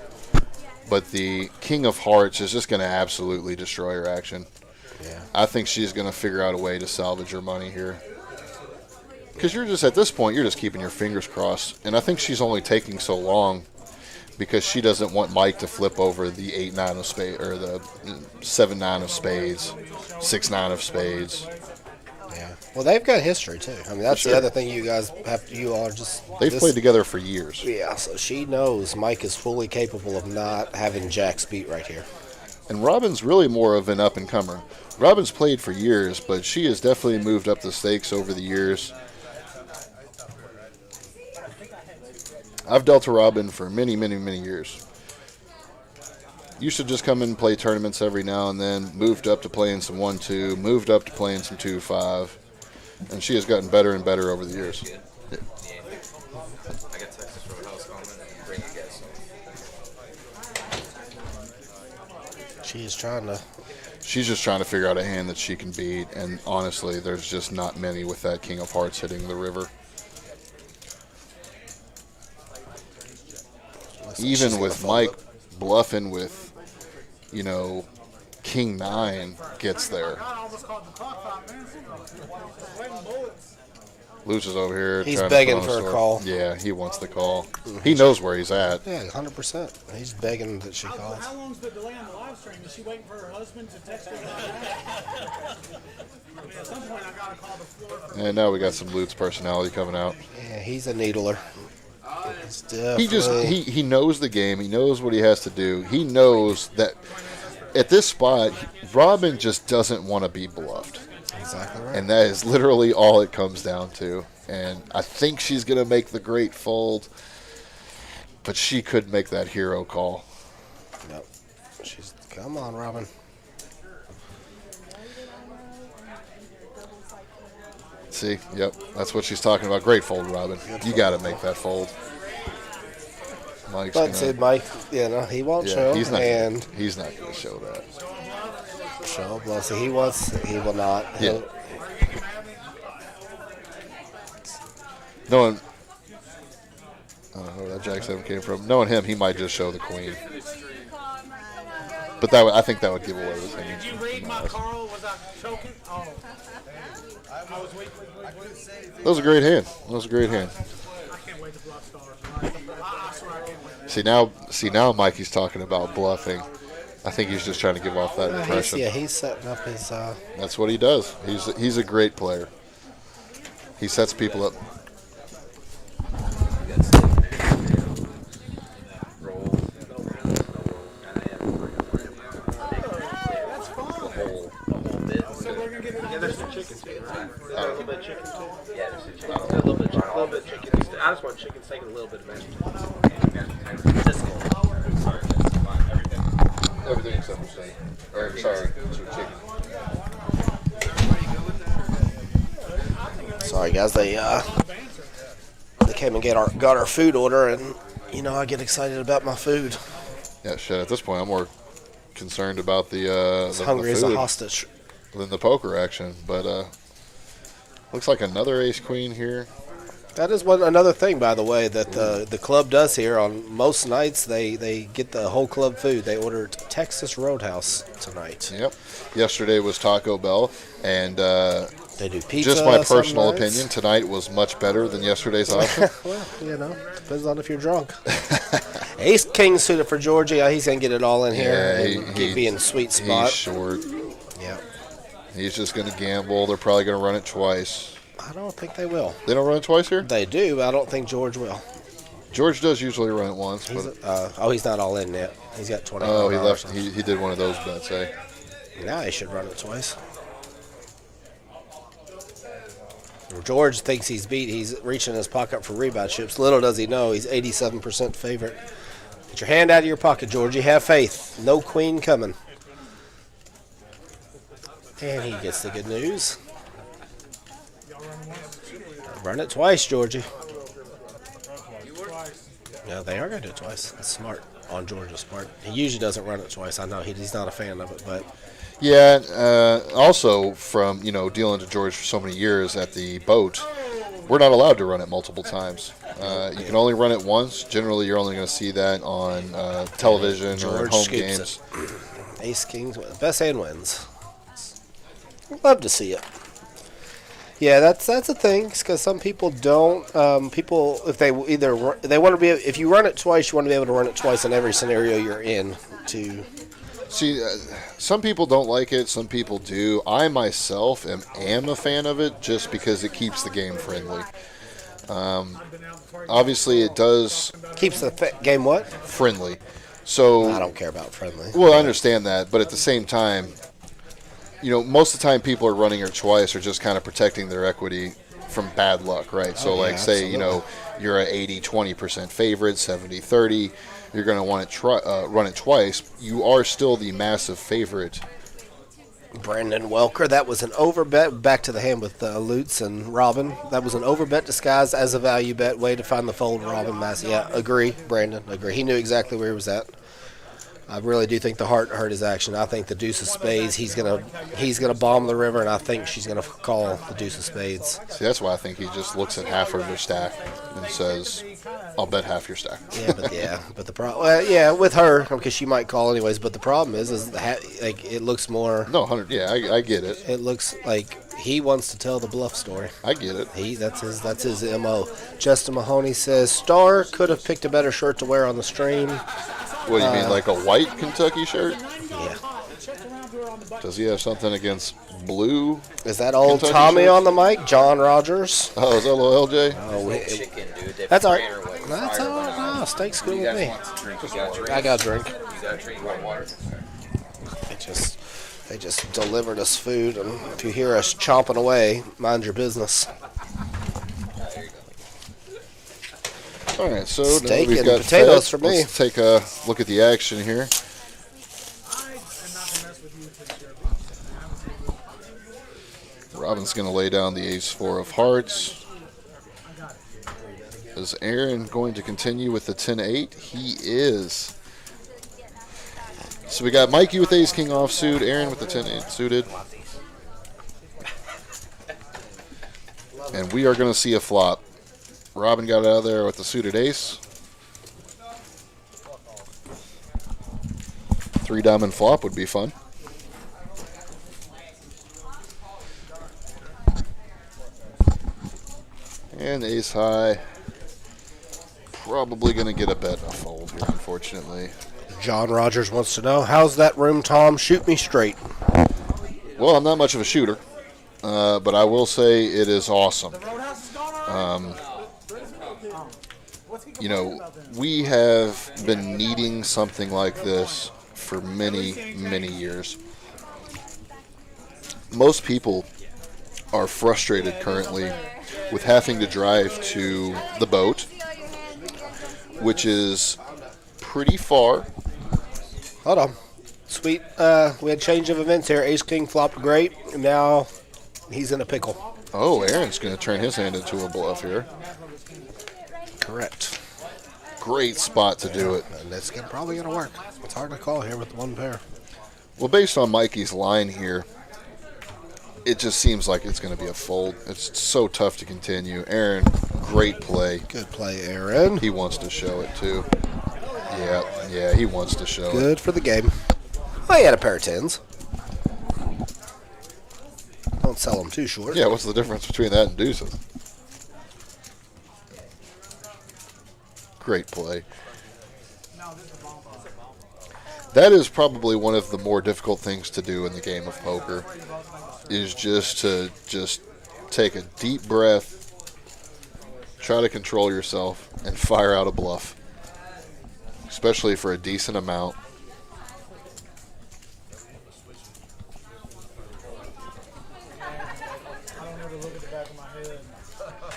S9: But the king of hearts is just going to absolutely destroy her action.
S1: Yeah.
S9: I think she's going to figure out a way to salvage her money here. Because you're just, at this point, you're just keeping your fingers crossed. And I think she's only taking so long because she doesn't want Mike to flip over the 8-9 of spades, or the 7-9 of spades, 6-9 of spades.
S1: Yeah. Well, they've got history, too. I mean, that's
S9: sure.
S1: the other thing you all are just...
S9: They've played together for years.
S1: Yeah, so she knows Mike is fully capable of not having Jack's beat right here.
S9: And Robin's really more of an up-and-comer. Robin's played for years, but she has definitely moved up the stakes over the years. I've dealt to Robin for many, many, many years. Used to just come in and play tournaments every now and then, moved up to playing some 1-2, moved up to playing some 2-5, and she has gotten better and better over the years.
S1: She's trying to.
S9: She's just trying to figure out a hand that she can beat, and honestly, there's just not many with that King of Hearts hitting the river. Even with Mike bluffing with, you know, King 9 gets there. Luch is over here.
S1: He's
S9: trying
S1: begging
S9: to put on
S1: for a
S9: sword.
S1: call.
S9: Yeah, he wants the call. He knows where he's at.
S1: Yeah, 100%. He's begging that she calls.
S4: How long's the delay on the live stream? Is she waiting for her husband to text her? I mean, at some point, I gotta call the floor.
S9: And now we got some Lutz personality coming out.
S1: Yeah, he's a needler.
S9: He knows the game. He knows what he has to do. He knows that at this spot, Robin just doesn't want to be bluffed.
S1: Exactly right.
S9: And that is literally all it comes down to. And I think she's going to make the great fold, but she could make that hero call.
S1: Yep. Come on, Robin.
S9: See, yep, that's what she's talking about. Great fold, Robin. You got to make that fold. Mike's
S1: But said Mike, he won't show,
S9: he's not
S1: and
S9: going to show that.
S1: show bluffs. He will not.
S9: Yeah. Knowing, I don't know where that Jack 7 came from. Knowing him, he might just show the queen. But I think that would give away his hand.
S4: Did you read my Carl? Was I choking? Oh. I was waiting.
S9: That was a great hand.
S4: I can't wait to bluff stars. I swear I can't wait.
S9: See now, Mikey's talking about bluffing. I think he's just trying to give off that impression.
S1: He's setting up his.
S9: That's what he does. He's a great player. He sets people up.
S7: I just want chicken steak and a little bit of mashed
S9: Everything except for steak. Or, sorry, chicken.
S1: Sorry, guys. They came and got our food order, and I get excited about my food.
S9: Yeah, shit. At this point, I'm more concerned about the
S1: hungry
S9: the
S1: as a
S9: food
S1: hostage
S9: than the poker action. But looks like another ace queen here.
S1: That is another thing, by the way, that the club does here. On most nights, they get the whole club food. They ordered Texas Roadhouse tonight.
S9: Yep. Yesterday was Taco Bell, and
S1: they do pizza.
S9: Just my personal
S1: nights.
S9: opinion, tonight was much better than yesterday's option.
S1: Well, depends on if you're drunk. Ace King suited for Georgie. He's gonna get it all in here. He be in a sweet spot.
S9: He's short.
S1: Yeah.
S9: He's just gonna gamble. They're probably gonna run it twice.
S1: I don't think they will.
S9: They don't run it twice here?
S1: They do, but I don't think George will.
S9: George does usually run it once.
S1: He's not all in yet. He's got 20.
S9: Oh, he left. He did one of those bets, eh?
S1: Now he should run it twice. George thinks he's beat. He's reaching in his pocket for rebound chips. Little does he know he's 87% favorite. Get your hand out of your pocket, George. You have faith. No queen coming. And he gets the good news. Run it twice, Georgie. No, they are going to do it twice. That's smart on George's part. He usually doesn't run it twice. I know he's not a fan of it, but
S9: yeah. Also, from dealing to George for so many years at the boat, we're not allowed to run it multiple times. You can only run it once. Generally, you're only going to see that on television or home games.
S1: Ace Kings, best hand wins. Love to see it. Yeah, that's a thing, because some people don't. People, if they want to be, if you run it twice, you want to be able to run it twice in every scenario you're in. To
S9: see, some people don't like it. Some people do. I myself am a fan of it, just because it keeps the game friendly. Obviously, it does
S1: keeps the game what
S9: friendly. So
S1: I don't care about friendly.
S9: Well, I understand that, but at the same time, most of the time people are running it twice or just kind of protecting their equity from bad luck, right? Say, you're an 80-20% favorite, 70-30, you're going to want to run it twice. You are still the massive favorite.
S1: Brandon Welker, that was an overbet. Back to the hand with Lutz and Robin. That was an overbet disguised as a value bet. Way to find the fold, Robin Massey. Yeah, agree, Brandon, agree. He knew exactly where he was at. I really do think the heart hurt his action. I think the deuce of spades, he's gonna bomb the river, and I think she's gonna call the deuce of spades.
S9: See, that's why I think he just looks at half of her stack and says, "I'll bet half your stack."
S1: But the problem, with her, because she might call anyways. But the problem is like it looks more.
S9: No, 100. Yeah, I get it.
S1: It looks like he wants to tell the bluff story.
S9: I get it.
S1: That's his MO. Justin Mahoney says Star could have picked a better shirt to wear on the stream.
S9: What do you mean, like a white Kentucky shirt?
S1: Yeah.
S9: Does he have something against blue?
S1: Is that old
S9: Kentucky
S1: Tommy
S9: shirts?
S1: on the mic? John Rogers?
S9: Oh, is that little LJ?
S7: Chicken, dude.
S1: That's all right. That's all right. No, steak's good with me. I got a drink.
S7: You got a drink, you want water?
S1: They just delivered us food, and if you hear us chomping away, mind your business.
S9: All right, so
S1: Steak
S9: we've
S1: and
S9: got
S1: potatoes
S9: fed.
S1: for me.
S9: Let's take a look at the action here. Robin's going to lay down the ace-4 of hearts. Is Aaron going to continue with the 10-8? He is. So we got Mikey with ace-king offsuit, Aaron with the 10-8 suited. And we are going to see a flop. Robin got out of there with the suited ace. 3-diamond flop would be fun. And ace high. Probably going to get a bet and a fold here, unfortunately.
S1: John Rogers wants to know, how's that room, Tom? Shoot me straight.
S9: Well, I'm not much of a shooter, but I will say it is awesome. You know, we have been needing something like this for many, many years. Most people are frustrated currently with having to drive to the boat, which is pretty far.
S1: Hold on. Sweet. We had change of events here. Ace King flopped great. And now he's in a pickle.
S9: Oh, Aaron's going to turn his hand into a bluff here.
S1: Correct.
S9: Great spot to do it.
S1: And that's probably going to work. It's hard to call here with one pair.
S9: Well, based on Mikey's line here, it just seems like it's going to be a fold. It's so tough to continue. Aaron, great play.
S1: Good play, Aaron.
S9: He wants to show it, too. Yeah, he wants to show it.
S1: Good for the game. Well, he had a pair of 10s. Don't sell them too short.
S9: Yeah, what's the difference between that and deuces? Great play. That is probably one of the more difficult things to do in the game of poker, is just to take a deep breath, try to control yourself, and fire out a bluff, especially for a decent amount.
S4: I don't ever look at the back of my head.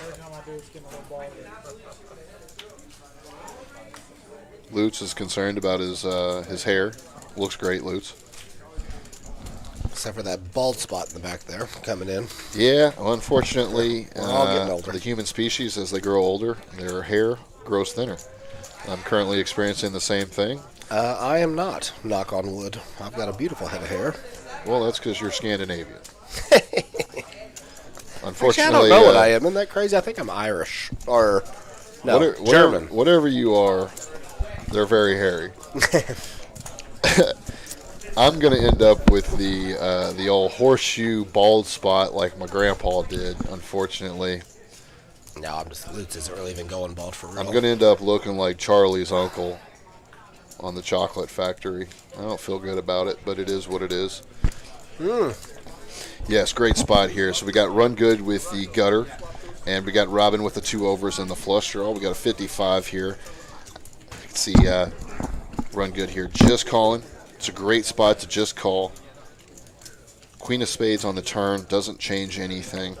S4: Every time I do, it's getting a little ball.
S9: Lutz is concerned about his hair. Looks great, Lutz.
S1: Except for that bald spot in the back there coming in.
S9: Yeah, well, unfortunately,
S1: We're all getting older.
S9: the human species, as they grow older, their hair grows thinner. I'm currently experiencing the same thing.
S1: I am not, knock on wood. I've got a beautiful head of hair.
S9: Well, that's because you're Scandinavian.
S1: Actually,
S9: Unfortunately,
S1: I don't know what I am. Isn't that crazy? I think I'm Irish. Or, no, German.
S9: Whatever you are, they're very hairy. I'm going to end up with the old horseshoe bald spot like my grandpa did, unfortunately.
S1: No, Lutz isn't really even going bald for real.
S9: I'm going to end up looking like Charlie's uncle on the Chocolate Factory. I don't feel good about it, but it is what it is. Yes, great spot here. So we got Run Good with the gutter, and we got Robin with the 2 overs and the flush draw. We got a 55 here. You can see Run Good here just calling. It's a great spot to just call. Queen of Spades on the turn doesn't change anything.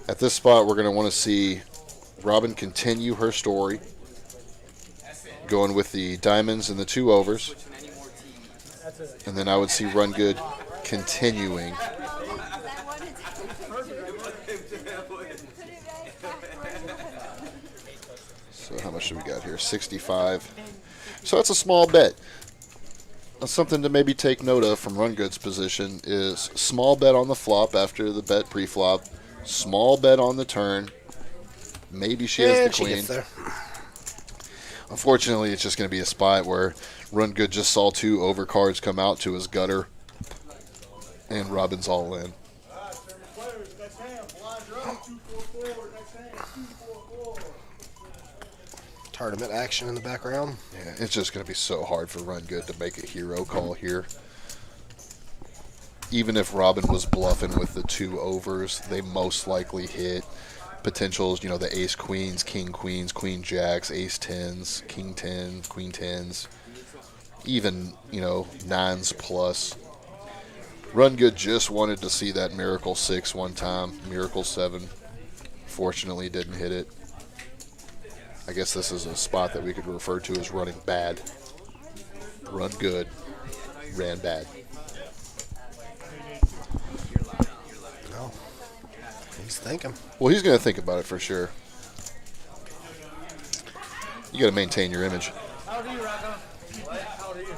S9: At this spot, we're going to want to see Robin continue her story, going with the diamonds and the 2 overs. And then I would see Run Good continuing. So how much do we got here? 65. So that's a small bet. Something to maybe take note of from Run Good's position is small bet on the flop after the bet pre-flop, small bet on the turn. Maybe she has the
S1: she
S9: queen.
S1: gets there.
S9: Unfortunately, it's just going to be a spot where Run Good just saw 2 overcards come out to his gutter, and Robin's all in.
S1: Tournament action in the background.
S9: Yeah, it's just going to be so hard for Run Good to make a hero call here. Even if Robin was bluffing with the 2 overs, they most likely hit. Potentials, you know, the ace queens, king queens, queen jacks, ace tens, king tens, queen tens, even, you know, nines plus. Run Good just wanted to see that miracle 6 one time, miracle 7. Fortunately, didn't hit it. I guess this is a spot that we could refer to as running bad. Run Good, ran bad.
S1: No, he's thinking.
S9: Well, he's going to think about it for sure. You got to maintain your image.
S4: How old are you, Rocco? How old are you?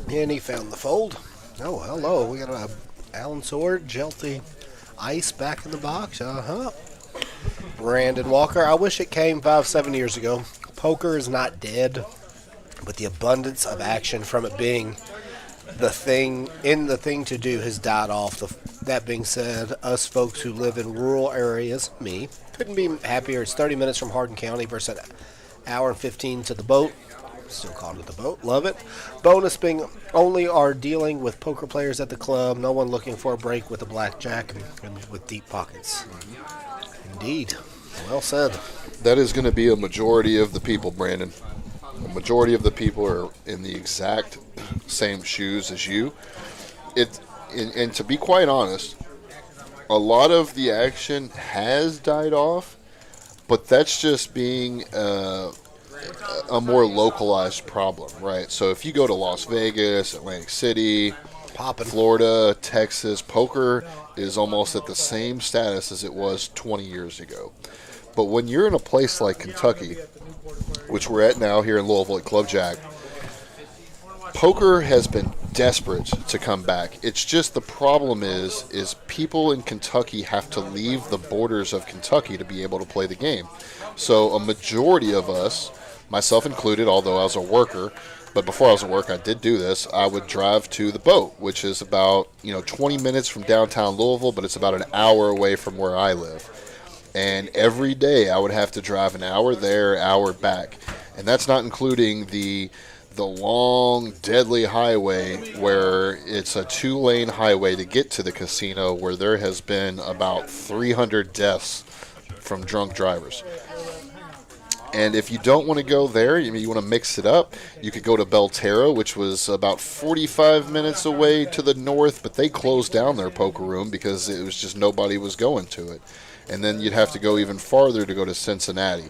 S4: 43.
S1: And he found the fold. Oh, hello. We got a Allen Sword, Jelty Ice back in the box. Brandon Walker. I wish it came 5-7 years ago. Poker is not dead, but the abundance of action from it being the thing to do has died off. That being said, us folks who live in rural areas, me, couldn't be happier. It's 30 minutes from Hardin County versus an hour and 15 to the boat. Still calling it the boat. Love it. Bonus being only are dealing with poker players at the club. No one looking for a break with a blackjack and with deep pockets. Indeed. Well said.
S9: That is going to be a majority of the people, Brandon. A majority of the people are in the exact same shoes as you. And to be quite honest, a lot of the action has died off, but that's just being a more localized problem, right? So if you go to Las Vegas, Atlantic City, Florida, Texas, poker is almost at the same status as it was 20 years ago. But when you're in a place like Kentucky, which we're at now here in Louisville at Club JAQK, poker has been desperate to come back. It's just the problem is people in Kentucky have to leave the borders of Kentucky to be able to play the game. So a majority of us, myself included, although I was a worker, but before I was a worker, I did do this. I would drive to the boat, which is about 20 minutes from downtown Louisville, but it's about an hour away from where I live. And every day I would have to drive an hour there, hour back, and that's not including the long, deadly highway where it's a 2-lane highway to get to the casino, where there has been about 300 deaths from drunk drivers. And if you don't want to go there, you want to mix it up, you could go to Belterra, which was about 45 minutes away to the north, but they closed down their poker room because it was just nobody was going to it. And then you'd have to go even farther to go to Cincinnati.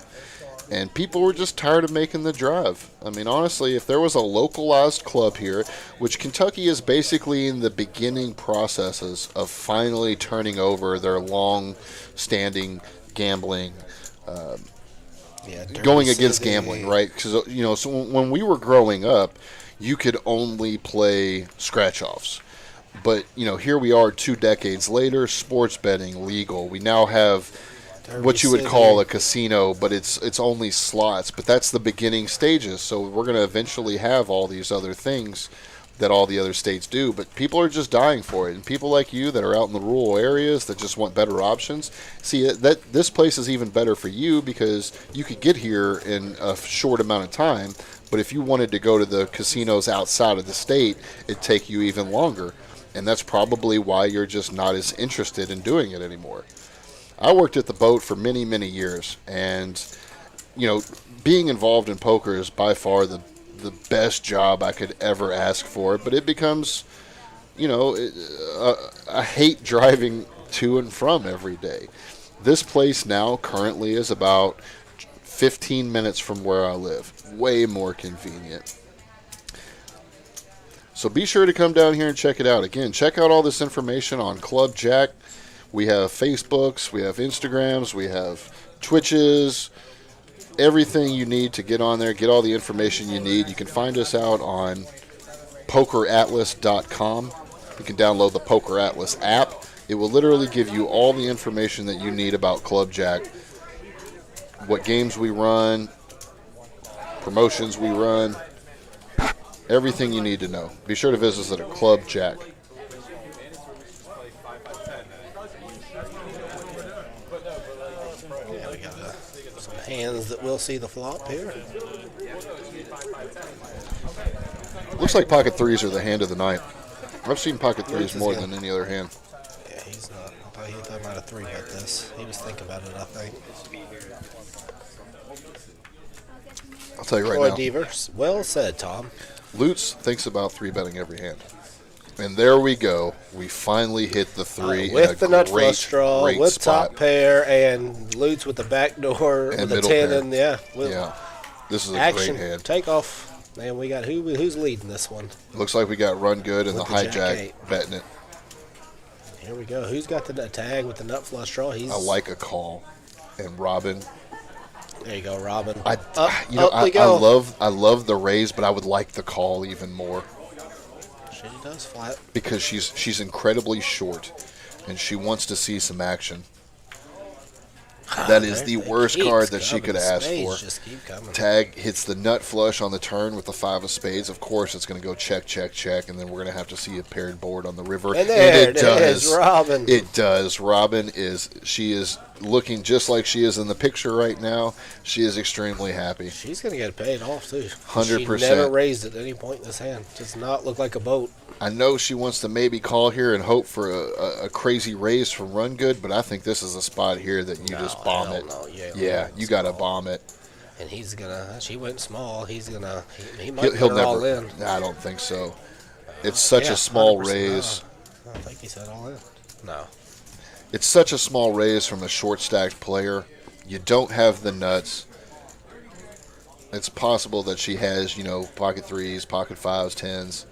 S9: And people were just tired of making the drive. I mean, honestly, if there was a localized club here, which Kentucky is basically in the beginning processes of finally turning over their long-standing gambling, going against gambling, right? Because so when we were growing up, you could only play scratch-offs. But here we are 2 decades later, sports betting legal. We now have what you would call a casino, but it's only slots. But that's the beginning stages. So we're going to eventually have all these other things that all the other states do. But people are just dying for it. And people like you that are out in the rural areas that just want better options, see that this place is even better for you because you could get here in a short amount of time. But if you wanted to go to the casinos outside of the state, it'd take you even longer. And that's probably why you're just not as interested in doing it anymore. I worked at the boat for many, many years, and being involved in poker is by far the best job I could ever ask for. But it becomes, I hate driving to and from every day. This place now currently is about 15 minutes from where I live. Way more convenient. So be sure to come down here and check it out. Again, check out all this information on Club JAQK. We have Facebooks, we have Instagrams, we have Twitches, everything you need to get on there, get all the information you need. You can find us out on pokeratlas.com. You can download the Poker Atlas app. It will literally give you all the information that you need about Club JAQK, what games we run, promotions we run, everything you need to know. Be sure to visit us at Club JAQK.
S1: Yeah, we got some hands that will see the flop here.
S9: Looks like pocket threes are the hand of the night. I've seen pocket threes
S1: Looks
S9: more
S1: good.
S9: than any other hand.
S1: Yeah, he's not. I thought he might have three bet this. He was thinking about it, I think.
S9: I'll tell you right
S1: Troy
S9: now.
S1: Devers. Well said, Tom.
S9: Lutz thinks about three betting every hand. And there we go. We finally hit the three
S1: With
S9: in a
S1: the nut
S9: great,
S1: flush draw,
S9: great
S1: with
S9: spot.
S1: top pair, and Lutz with the back door,
S9: And
S1: with the
S9: middle
S1: 10,
S9: pair.
S1: and yeah.
S9: Yeah, this is a
S1: Action,
S9: great hand.
S1: take off. Man, we got who's leading this one?
S9: Looks like we got run good and the
S1: With the jack
S9: hijack
S1: eight.
S9: betting it.
S1: Here we go. Who's got the nut tag with the nut flush draw? He's.
S9: I like a call. And Robin,
S1: There you go, Robin.
S9: I
S1: up we go.
S9: love the raise, but I would like the call even more
S1: She does flat.
S9: because she's incredibly short, and she wants to see some action. That is the
S1: It
S9: worst
S1: keeps
S9: card that she
S1: coming.
S9: could ask
S1: Spades
S9: for.
S1: just keep coming.
S9: Tag hits the nut flush on the turn with the 5 of spades. Of course, it's going to go check, check, check, and then we're going to have to see a paired board on the river.
S1: And there
S9: it
S1: it
S9: does.
S1: is, Robin.
S9: It does. Robin is looking just like she is in the picture right now. She is extremely happy.
S1: She's going to get paid off, too.
S9: 100%.
S1: She never raised at any point in this hand. Does not look like a boat.
S9: I know she wants to maybe call here and hope for a crazy raise from Run Good, but I think this is a spot here that you just bomb it.
S1: No.
S9: Yeah, you got to bomb it.
S1: And he's going to, she went small. He's going to, he might
S9: He'll
S1: put her all
S9: never.
S1: in.
S9: I don't think so. It's such
S1: Yeah,
S9: a small
S1: 100%.
S9: raise.
S1: I think he said all in. No.
S9: It's such a small raise from a short stacked player. You don't have the nuts. It's possible that she has, pocket threes, pocket fives, tens,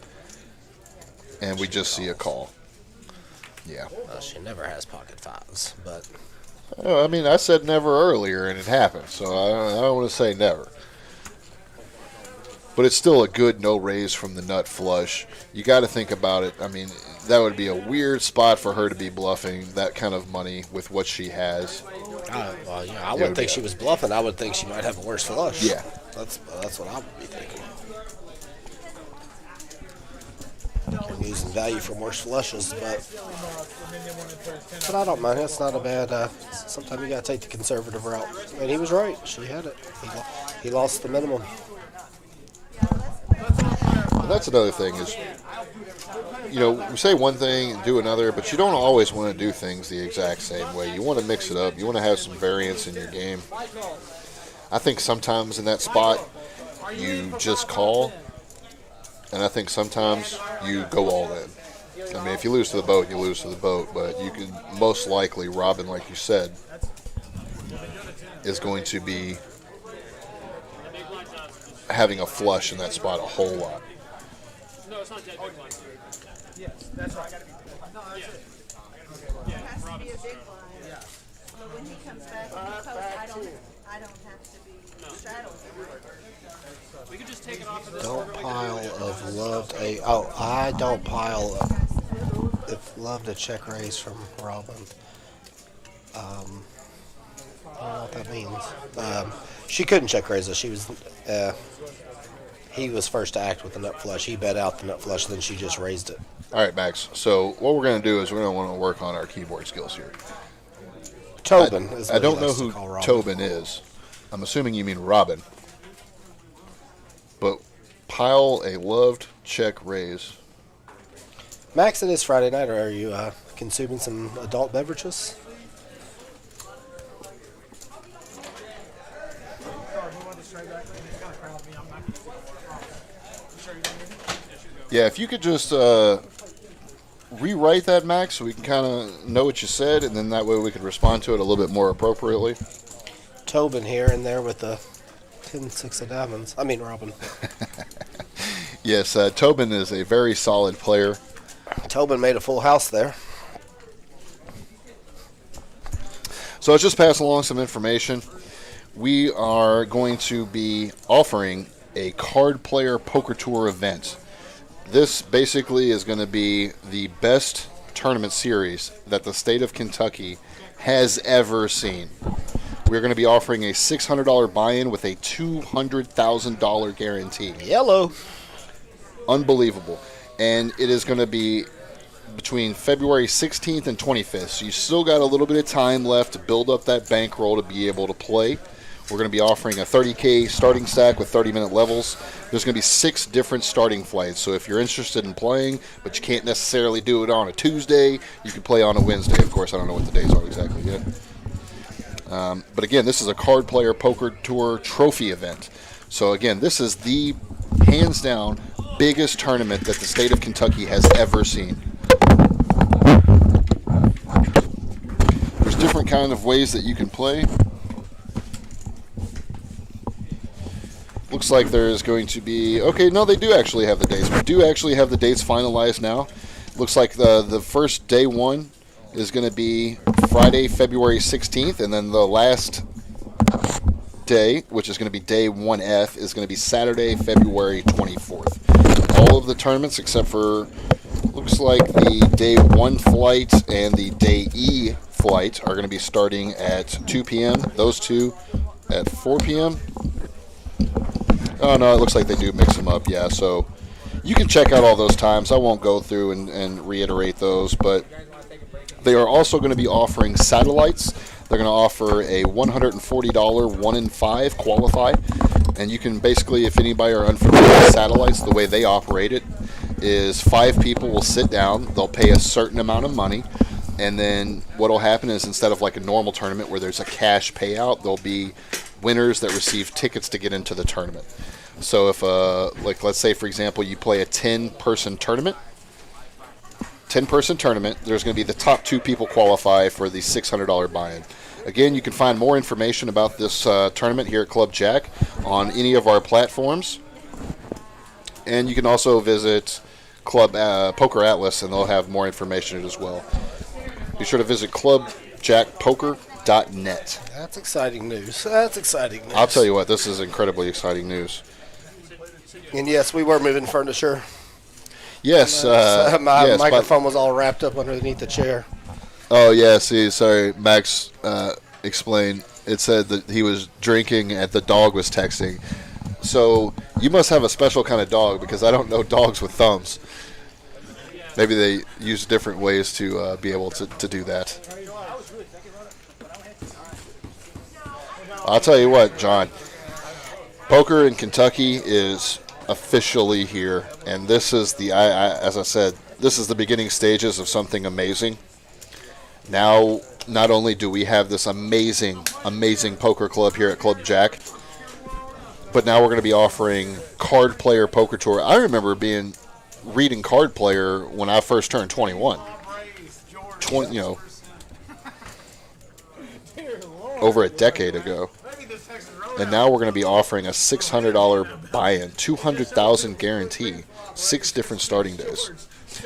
S9: and we just see a call. Yeah.
S1: Well, she never has pocket fives, but
S9: Oh, I mean, I said never earlier, and it happened, so I don't want to say never. But it's still a good no raise from the nut flush. You got to think about it. I mean, that would be a weird spot for her to be bluffing that kind of money with what she has.
S1: I wouldn't think she was bluffing. I would think she might have a worse flush.
S9: Yeah.
S1: That's what I would be thinking. I'm using value from worse flushes, but I don't mind. That's not a bad. Sometimes you got to take the conservative route. And he was right. She had it. He lost the minimum.
S9: And that's another thing is, we say one thing and do another, but you don't always want to do things the exact same way. You want to mix it up. You want to have some variance in your game. I think sometimes in that spot, you just call, and I think sometimes you go all in. I mean, if you lose to the boat, you lose to the boat, but you can most likely, Robin, like you said, is going to be having a flush in that spot a whole lot.
S6: No, it's not dead big blind.
S4: Yes, that's right. No, that's it.
S11: It has to be a big blind. So when he comes back and he posts, I don't have to be straddled.
S6: We could just take it off of this.
S1: Don't pile of loved a. Oh, I don't pile if loved a check raise from Robin. I don't know what that means. She couldn't check raise us. She was. He was first to act with the nut flush. He bet out the nut flush, then she just raised it.
S9: All right, Max. So what we're going to do is we're going to want to work on our keyboard skills here.
S1: Tobin is what
S9: I don't
S1: he
S9: know
S1: likes to
S9: who
S1: call Robin.
S9: Tobin is. I'm assuming you mean Robin. But pile a loved check raise.
S1: Max, it is Friday night. Are you consuming some adult beverages?
S9: Yeah, if you could just rewrite that, Max, so we can kind of know what you said, and then that way we could respond to it a little bit more appropriately.
S1: Tobin here and there with the 10-6 of diamonds. I mean, Robin.
S9: Yes, Tobin is a very solid player.
S1: Tobin made a full house there.
S9: So I'll just pass along some information. We are going to be offering a card player poker tour event. This basically is going to be the best tournament series that the state of Kentucky has ever seen. We're going to be offering a $600 buy-in with a $200,000 guarantee.
S1: Yellow.
S9: Unbelievable. And it is going to be between February 16th and 25th. So you still got a little bit of time left to build up that bankroll to be able to play. We're going to be offering a 30K starting stack with 30-minute levels. There's going to be 6 different starting flights. So if you're interested in playing, but you can't necessarily do it on a Tuesday, you can play on a Wednesday. Of course, I don't know what the days are exactly yet. But again, this is a card player poker tour trophy event. So again, this is the hands down biggest tournament that the state of Kentucky has ever seen. There's different kind of ways that you can play. Looks like there's going to be... Okay, no, they do actually have the dates. We do actually have the dates finalized now. Looks like the first day one is going to be Friday, February 16th, and then the last day, which is going to be day 1F, is going to be Saturday, February 24th. All of the tournaments except for, looks like the day 1 flight and the day E flight are going to be starting at 2 p.m. Those two at 4 p.m. Oh, no, it looks like they do mix them up, yeah. So you can check out all those times. I won't go through and reiterate those, but they are also going to be offering satellites. They're going to offer a $140 1 in 5 qualify. And you can basically, if anybody are unfamiliar with satellites, the way they operate it is 5 people will sit down. They'll pay a certain amount of money. And then what will happen is instead of like a normal tournament where there's a cash payout, there'll be winners that receive tickets to get into the tournament. So if, like, let's say, for example, you play a 10-person tournament, there's going to be the top 2 people qualify for the $600 buy-in. Again, you can find more information about this tournament here at Club JAQK on any of our platforms. And you can also visit Club Poker Atlas, and they'll have more information as well. Be sure to visit clubjackpoker.net.
S1: That's exciting news.
S9: I'll tell you what, this is incredibly exciting news.
S1: And yes, we were moving furniture.
S9: Yes.
S1: My microphone was all wrapped up underneath the chair.
S9: Oh, yeah, see, sorry, Max explained. It said that he was drinking and the dog was texting. So you must have a special kind of dog because I don't know dogs with thumbs. Maybe they use different ways to be able to do that. I'll tell you what, John. Poker in Kentucky is officially here, and this is as I said, this is the beginning stages of something amazing. Now, not only do we have this amazing poker club here at Club JAQK, but now we're going to be offering Card Player Poker Tour. I remember reading Card Player when I first turned 21. Over a decade ago. And now we're going to be offering a $600 buy-in, $200,000 guarantee, 6 different starting days.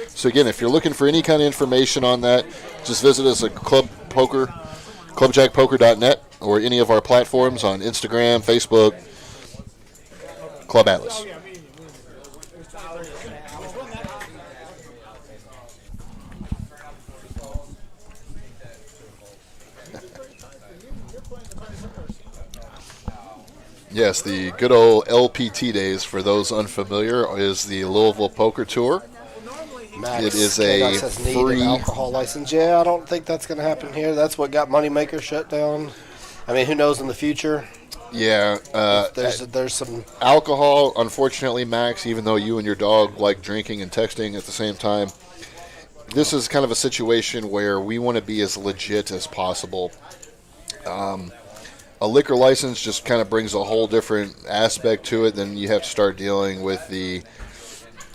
S9: So again, if you're looking for any kind of information on that, just visit us at clubjackpoker.net or any of our platforms on Instagram, Facebook, Club Atlas. Yes, the good old LPT days, for those unfamiliar, is the Louisville Poker Tour.
S1: Max,
S9: it is a free
S1: alcohol license. Yeah, I don't think that's going to happen here. That's what got Moneymaker shut down. I mean, who knows in the future?
S9: Yeah.
S1: There's some
S9: alcohol, unfortunately, Max, even though you and your dog like drinking and texting at the same time, this is kind of a situation where we want to be as legit as possible. A liquor license just kind of brings a whole different aspect to it. Then you have to start dealing with the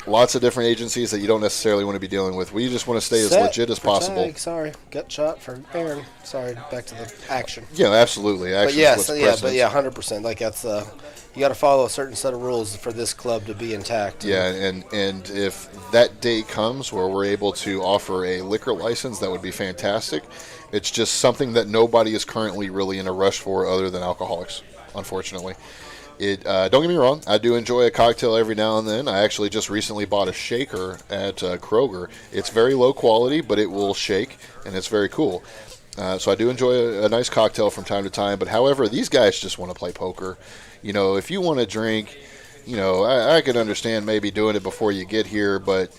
S9: lots of different agencies that you don't necessarily want to be dealing with. We just want to stay as
S1: Set
S9: legit as
S1: for
S9: possible.
S1: tag. Sorry, gut shot for Aaron. Sorry, back to the action.
S9: Yeah, absolutely.
S1: But
S9: Actually,
S1: yes, yeah, but yeah, 100%. Like that's you got to follow a certain set of rules for this club to be intact.
S9: Yeah, and if that day comes where we're able to offer a liquor license, that would be fantastic. It's just something that nobody is currently really in a rush for other than alcoholics, unfortunately. Don't get me wrong, I do enjoy a cocktail every now and then. I actually just recently bought a shaker at Kroger. It's very low quality, but it will shake, and it's very cool. So I do enjoy a nice cocktail from time to time. But however, these guys just want to play poker. You know, if you want to drink, you know, I can understand maybe doing it before you get here, but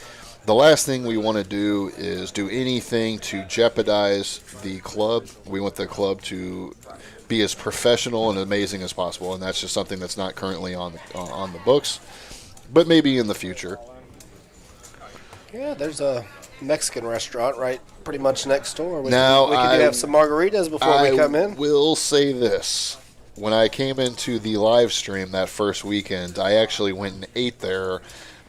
S9: the last thing we want to do is do anything to jeopardize the club. We want the club to be as professional and amazing as possible, and that's just something that's not currently on the books, but maybe in the future.
S1: Yeah, there's a Mexican restaurant right pretty much next door. We
S9: Now,
S1: could have some margaritas before we come in.
S9: I will say this. When I came into the live stream that first weekend, I actually went and ate there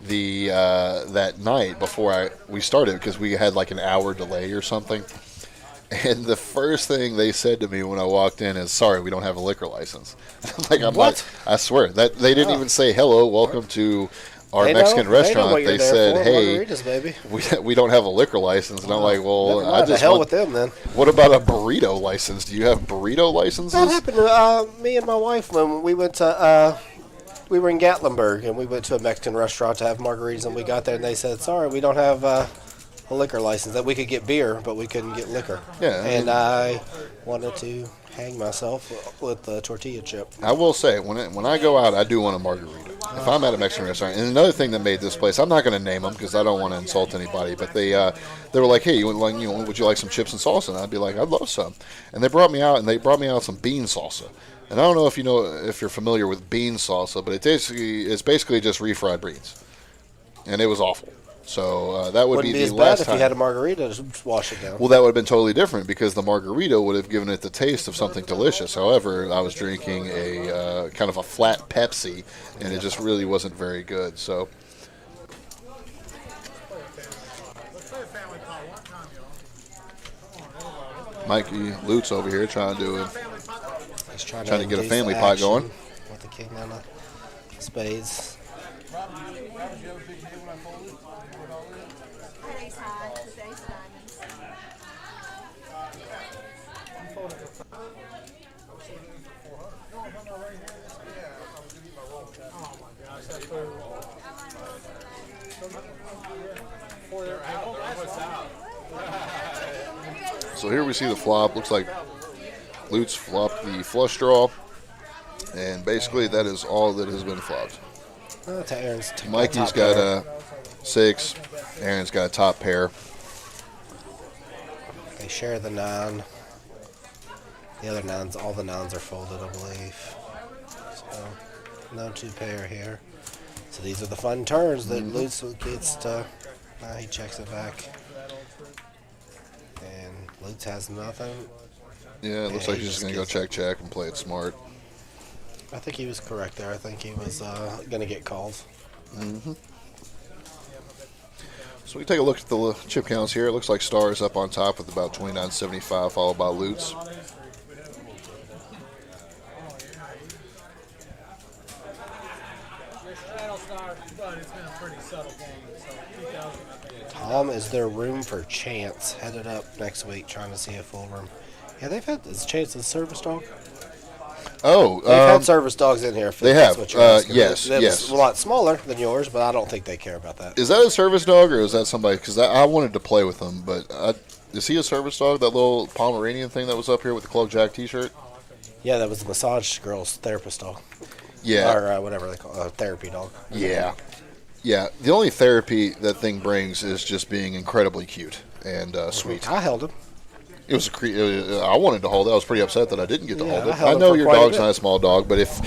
S9: that night before we started because we had like an hour delay or something. And the first thing they said to me when I walked in is, "Sorry, we don't have a liquor license."
S1: What?
S9: I swear that they didn't even say hello, welcome to our Mexican restaurant. They said, "Hey,
S1: baby.
S9: we don't have a liquor license." And I'm like, "Well, I just
S1: hell with them then."
S9: What about a burrito license? Do you have burrito licenses?
S1: That happened to me and my wife when we went to. We were in Gatlinburg and we went to a Mexican restaurant to have margaritas, and we got there and they said, "Sorry, we don't have a liquor license. That we could get beer, but we couldn't get liquor."
S9: Yeah,
S1: and I wanted to hang myself with the tortilla chip.
S9: I will say, when I go out, I do want a margarita. If I'm at a Mexican restaurant, and another thing that made this place, I'm not going to name them because I don't want to insult anybody, but they were like, "Hey, would you like some chips and salsa?" And I'd be like, "I'd love some." And they brought me out some bean salsa. And I don't know if you're familiar with bean salsa, but it's basically just refried beans, and it was awful. So that would
S1: Wouldn't
S9: be
S1: be
S9: the
S1: as
S9: last
S1: bad if
S9: time.
S1: you had a margarita to wash it down.
S9: Well, that would have been totally different because the margarita would have given it the taste of something delicious. However, I was drinking a kind of a flat Pepsi, and it just really wasn't very good. So. Mikey Lutz over here trying to get a family pot going.
S1: With the king on the spades.
S11: Today's high, today's diamonds.
S9: So here we see the flop. Looks like Lutz flopped the flush draw, and basically that is all that has been flopped. Mikey's got a 6. Aaron's got a top pair.
S1: They share the 9. The other 9s, all the 9s are folded, I believe. So, no 2 pair here. So these are the fun turns that Lutz gets to. He checks it back. And Lutz has nothing.
S9: Yeah, it looks like he's just going to go check and play it smart.
S1: I think he was correct there. I think he was going to get calls.
S9: Mm-hmm. So we take a look at the chip counts here. It looks like Star is up on top with about 29.75, followed by Lutz.
S1: Tom, is there room for Chance? Headed up next week, trying to see a full room. Yeah, they've had this Chance as service dog.
S9: Oh,
S1: they've had service dogs in here. If
S9: they
S1: that's
S9: have.
S1: What you're asking.
S9: Yes.
S1: It's a lot smaller than yours, but I don't think they care about that.
S9: Is that a service dog or is that somebody? Because I wanted to play with him, but is he a service dog? That little Pomeranian thing that was up here with the Club JAQK T-shirt.
S1: Yeah, that was the massage girl's therapist dog.
S9: Yeah,
S1: or whatever they call it, a therapy dog.
S9: Yeah. Yeah, the only therapy that thing brings is just being incredibly cute and sweet.
S1: I held him.
S9: It was I wanted to hold it. I was pretty upset that I didn't get to hold it.
S1: I
S9: know your dog's not a small dog, but if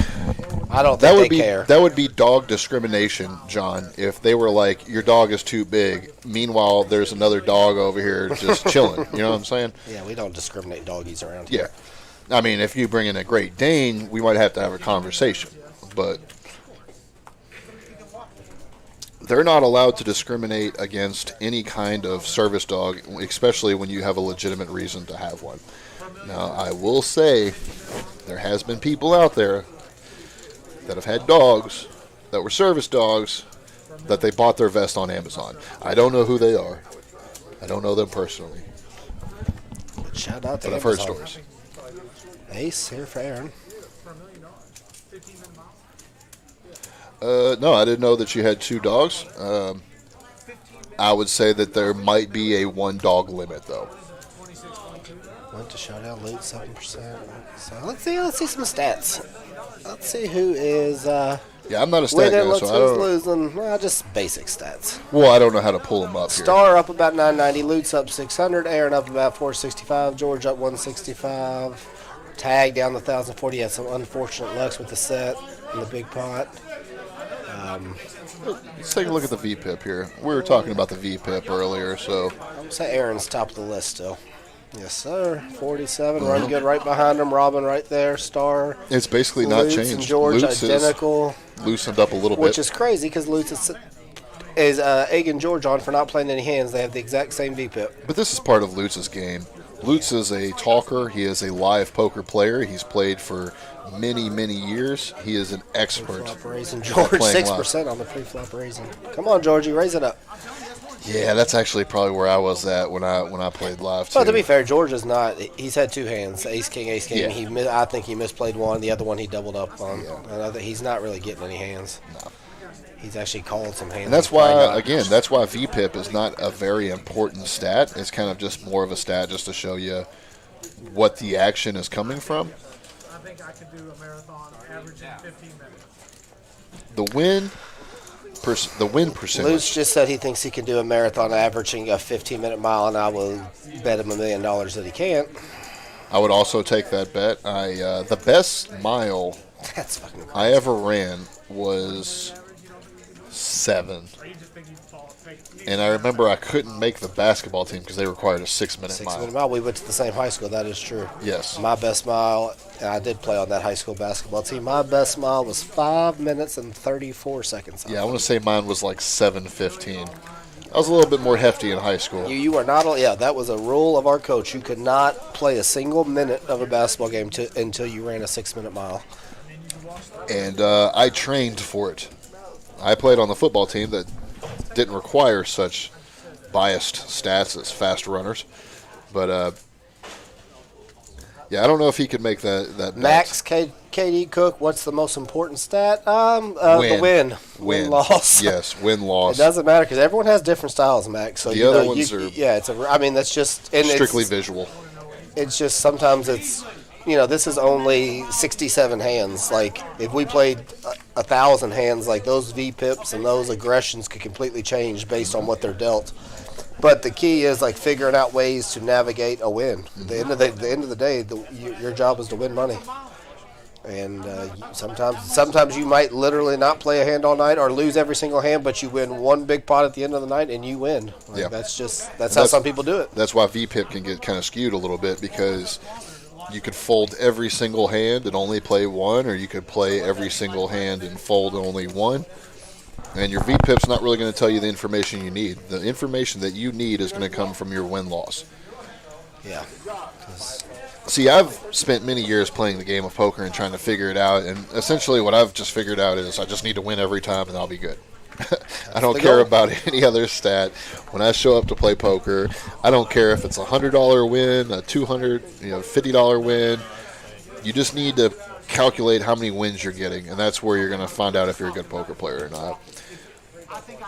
S1: I don't think care.
S9: That would be dog discrimination, John. If they were like, your dog is too big, meanwhile there's another dog over here just chilling. You know what I'm saying?
S1: Yeah, we don't discriminate doggies around here.
S9: Yeah, I mean, if you bring in a Great Dane, we might have to have a conversation, but they're not allowed to discriminate against any kind of service dog, especially when you have a legitimate reason to have one. Now, I will say there has been people out there that have had dogs that were service dogs that they bought their vest on Amazon. I don't know who they are. I don't know them personally.
S1: Shout out to
S9: But I've
S1: Amazon.
S9: heard stories.
S1: Ace here for Aaron.
S9: No, I didn't know that you had 2 dogs. I would say that there might be a 1-dog limit, though.
S1: Went to showdown, loot 7%. So let's see some stats. Let's see who is
S9: Yeah, I'm not a stat
S1: winning,
S9: guy,
S1: let's
S9: so I
S1: who's
S9: don't.
S1: losing. Well, just basic stats.
S9: Well, I don't know how to pull them up here.
S1: Star up about 990, Loot's up 600, Aaron up about 465, George up 165, Tag down 1,040. Had some unfortunate lucks with the set and the big pot.
S9: Let's take a look at the VPIP here. We were talking about the VPIP earlier, so
S1: I'm gonna say Aaron's top of the list still. Yes, sir. 47, run good right behind him. Robin right there. Star.
S9: it's basically not
S1: Lutz
S9: changed.
S1: and George
S9: Lutz is
S1: identical,
S9: loosened up a little
S1: which
S9: bit.
S1: is crazy because Lutz is egging George on for not playing any hands. They have the exact same VPIP.
S9: But this is part of Lutz's game. Lutz is a talker. He is a live poker player. He's played for many, many years. He is an expert.
S1: Flop raising
S9: at
S1: George
S9: playing
S1: 6% on the pre-flop raising. Come on, Georgie, raise it up.
S9: Yeah, that's actually probably where I was at when I played live too.
S1: Well, to be fair, George is not. He's had 2 hands, ace king, ace king.
S9: Yeah.
S1: I think he misplayed one. The other one he doubled up on.
S9: Yeah.
S1: And I think he's not really getting any hands.
S9: No.
S1: He's actually called some hands.
S9: And that's
S1: He's probably
S9: why,
S1: not.
S9: again, that's why VPIP is not a very important stat. It's kind of just more of a stat just to show you what the action is coming from.
S4: I think I could do a marathon averaging 15 minutes.
S9: The win percentage.
S1: Luce just said he thinks he can do a marathon averaging a 15-minute mile, and I will bet him $1 million that he can't.
S9: I would also take that bet. The best mile
S1: That's fucking crazy.
S9: I ever ran was 7. And I remember I couldn't make the basketball team because they required a 6-minute
S1: 6-minute
S9: mile.
S1: mile. We went to the same high school. That is true.
S9: Yes.
S1: My best mile, and I did play on that high school basketball team. My best mile was 5 minutes and 34 seconds.
S9: Yeah, I want to say mine was like 7:15. I was a little bit more hefty in high school.
S1: You are not. Yeah, that was a rule of our coach. You could not play a single minute of a basketball game until you ran a 6-minute mile.
S9: And I trained for it. I played on the football team that didn't require such biased stats as fast runners. But, yeah, I don't know if he could make that bet.
S1: Max KD Cook, what's the most important stat? The win. Win-loss.
S9: Yes, win-loss.
S1: It doesn't matter because everyone has different styles, Max. So
S9: The other ones are
S1: yeah, I mean, that's just and
S9: strictly visual.
S1: It's just sometimes it's, this is only 67 hands. Like, if we played 1,000 hands, like, those VPIPs and those aggressions could completely change based on what they're dealt. But the key is, like, figuring out ways to navigate a win. At the end of the day, your job is to win money. And sometimes you might literally not play a hand all night or lose every single hand, but you win one big pot at the end of the night and you win. Like,
S9: Yeah.
S1: That's how some people do it.
S9: That's why VPIP can get kind of skewed a little bit because you could fold every single hand and only play one, or you could play every single hand and fold only one. And your VPIP's not really going to tell you the information you need. The information that you need is going to come from your win-loss.
S1: Yeah.
S9: See, I've spent many years playing the game of poker and trying to figure it out, and essentially what I've just figured out is I just need to win every time and I'll be good. I don't care about any other stat. When I show up to play poker, I don't care if it's a $100 win, a $200, $50 win. You just need to calculate how many wins you're getting, and that's where you're going to find out if you're a good poker player or not.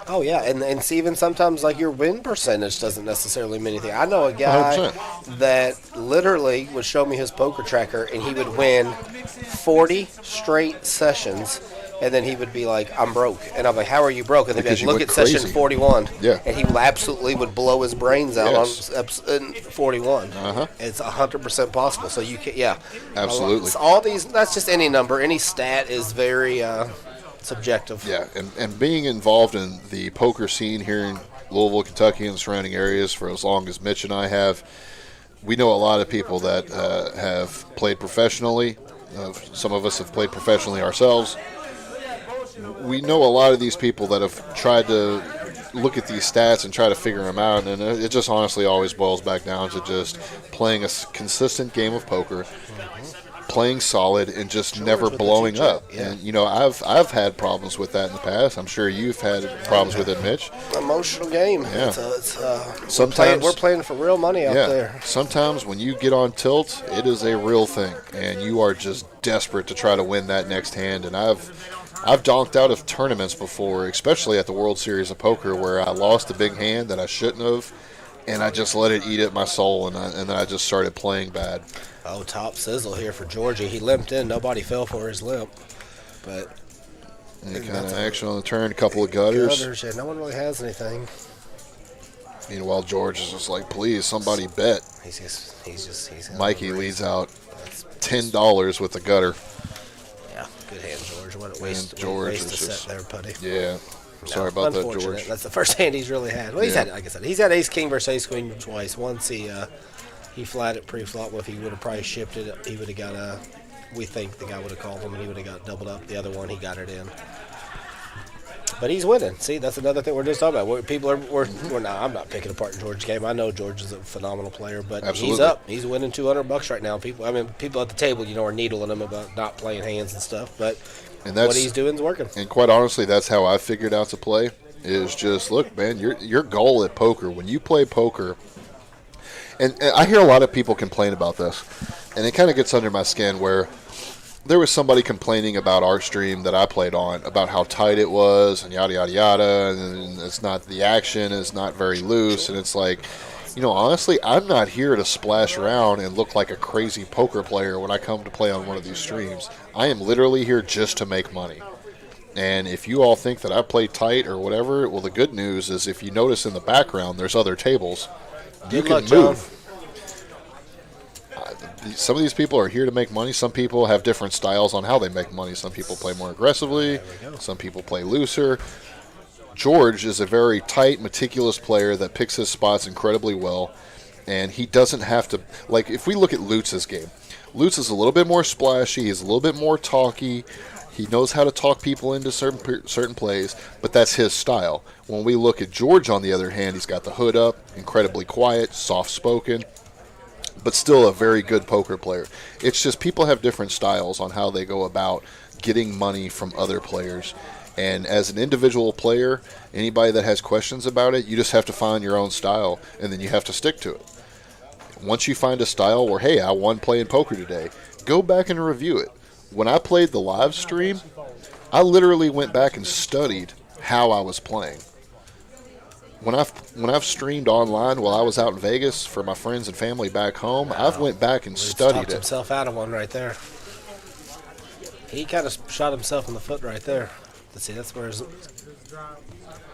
S1: Oh, yeah, and see, even sometimes, like, your win percentage doesn't necessarily mean anything. I know a guy
S9: 100%.
S1: that literally would show me his poker tracker, and he would win 40 straight sessions, and then he would be like, I'm broke. And I'm like, how are you broke? And they'd be
S9: Because
S1: like,
S9: you
S1: look
S9: went
S1: at session
S9: crazy.
S1: 41.
S9: Yeah.
S1: And he absolutely would blow his brains out
S9: Yes.
S1: on 41.
S9: Uh-huh.
S1: It's 100% possible. So you can, yeah.
S9: Absolutely.
S1: So all these, that's just any number. Any stat is very subjective.
S9: Yeah, and being involved in the poker scene here in Louisville, Kentucky, and the surrounding areas for as long as Mitch and I have, we know a lot of people that have played professionally. Some of us have played professionally ourselves. we know a lot of these people that have tried to look at these stats and try to figure them out, and it just honestly always boils back down to just playing a consistent game of poker, playing solid, and just never blowing up.
S1: Yeah.
S9: And you know, I've had problems with that in the past. I'm sure you've had problems with it, Mitch.
S1: Emotional game.
S9: Yeah.
S1: Sometimes we're playing for real money out there.
S9: Sometimes when you get on tilt, it is a real thing, and you are just desperate to try to win that next hand. And I've donked out of tournaments before, especially at the World Series of Poker, where I lost a big hand that I shouldn't have, and I just let it eat at my soul, and then I just started playing bad.
S1: Oh, top sizzle here for Georgie. He limped in. Nobody fell for his limp. But
S9: any kind of action on the turn, a couple of gutters.
S1: Yeah, no one really has anything.
S9: Meanwhile, George is just like, please, somebody bet.
S1: He's
S9: Mikey leads out $10 with the gutter.
S1: Yeah, good hand, George. What a waste,
S9: George
S1: waste
S9: is
S1: to
S9: just,
S1: set there, putty.
S9: Yeah. Sorry about that,
S1: Unfortunate.
S9: George.
S1: That's the first hand he's really had. Well, he's had, like I said, he's had ace king versus ace queen twice. Once he flatted pre-flop. Well, if he would have probably shipped it, he would have got we think the guy would have called him and he would have got doubled up. The other one, he got it in. But he's winning. See, that's another thing we're just talking about. I'm not picking apart George's game. I know George is a phenomenal player, but he's up. He's winning $200 right now. People at the table, are needling him about not playing hands and stuff. But what he's doing is working.
S9: And quite honestly, that's how I figured out to play. Is just look, man. Your goal at poker, when you play poker, and I hear a lot of people complain about this, and it kind of gets under my skin where. There was somebody complaining about our stream that I played on about how tight it was and yada yada yada, and it's not the action is not very loose, and it's like, honestly, I'm not here to splash around and look like a crazy poker player when I come to play on one of these streams. I am literally here just to make money. And if you all think that I play tight or whatever, well, the good news is if you notice in the background, there's other tables. You can move. Some of these people are here to make money. Some people have different styles on how they make money. Some people play more aggressively. Some people play looser. George is a very tight, meticulous player that picks his spots incredibly well. And he doesn't have to... Like, if we look at Lutz's game, Lutz is a little bit more splashy. He's a little bit more talky. He knows how to talk people into certain plays, but that's his style. When we look at George, on the other hand, he's got the hood up, incredibly quiet, soft-spoken, but still a very good poker player. It's just people have different styles on how they go about getting money from other players. And as an individual player, anybody that has questions about it, you just have to find your own style, and then you have to stick to it. Once you find a style where, hey, I won playing poker today, go back and review it. When I played the live stream, I literally went back and studied how I was playing. When I've streamed online while I was out in Vegas for my friends and family back home, I've went back and studied
S1: talked
S9: it.
S1: Himself out of one right there. He kind of shot himself in the foot right there. Let's see, that's where his...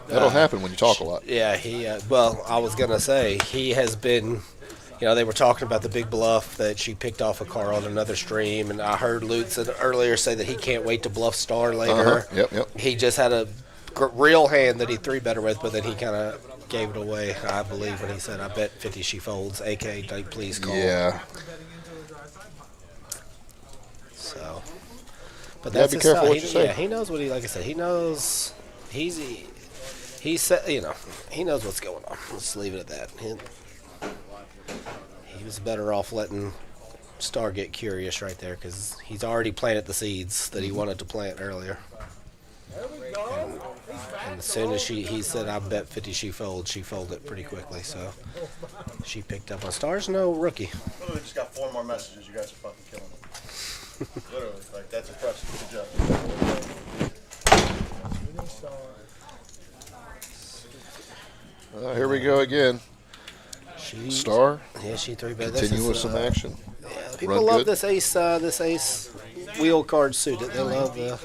S9: That'll happen when you talk a lot.
S1: Yeah, well, I was going to say, he has been... they were talking about the big bluff that she picked off a car on another stream, and I heard Lutz earlier say that he can't wait to bluff Star later.
S9: Yep.
S1: He just had a real hand that he three better with, but then he kind of gave it away, I believe, when he said, I bet 50 she folds, AK, like, please call.
S9: Yeah.
S1: So, but that's
S9: be
S1: his
S9: careful
S1: style.
S9: what you say.
S1: Yeah, he knows what like I said, he knows, he said, he knows what's going on. Let's leave it at that. He was better off letting Star get curious right there, because he's already planted the seeds that he wanted to plant earlier. And as soon as he said, I bet 50 she folded pretty quickly. So she picked up on Star's no rookie.
S10: Literally just got 4 more messages. You guys are fucking killing them. Literally, like, that's impressive. Good job.
S9: Here we go again. Star.
S1: Yeah, she three bet.
S9: Continue with some action.
S1: Yeah, people love this ace wheel card suited. They love the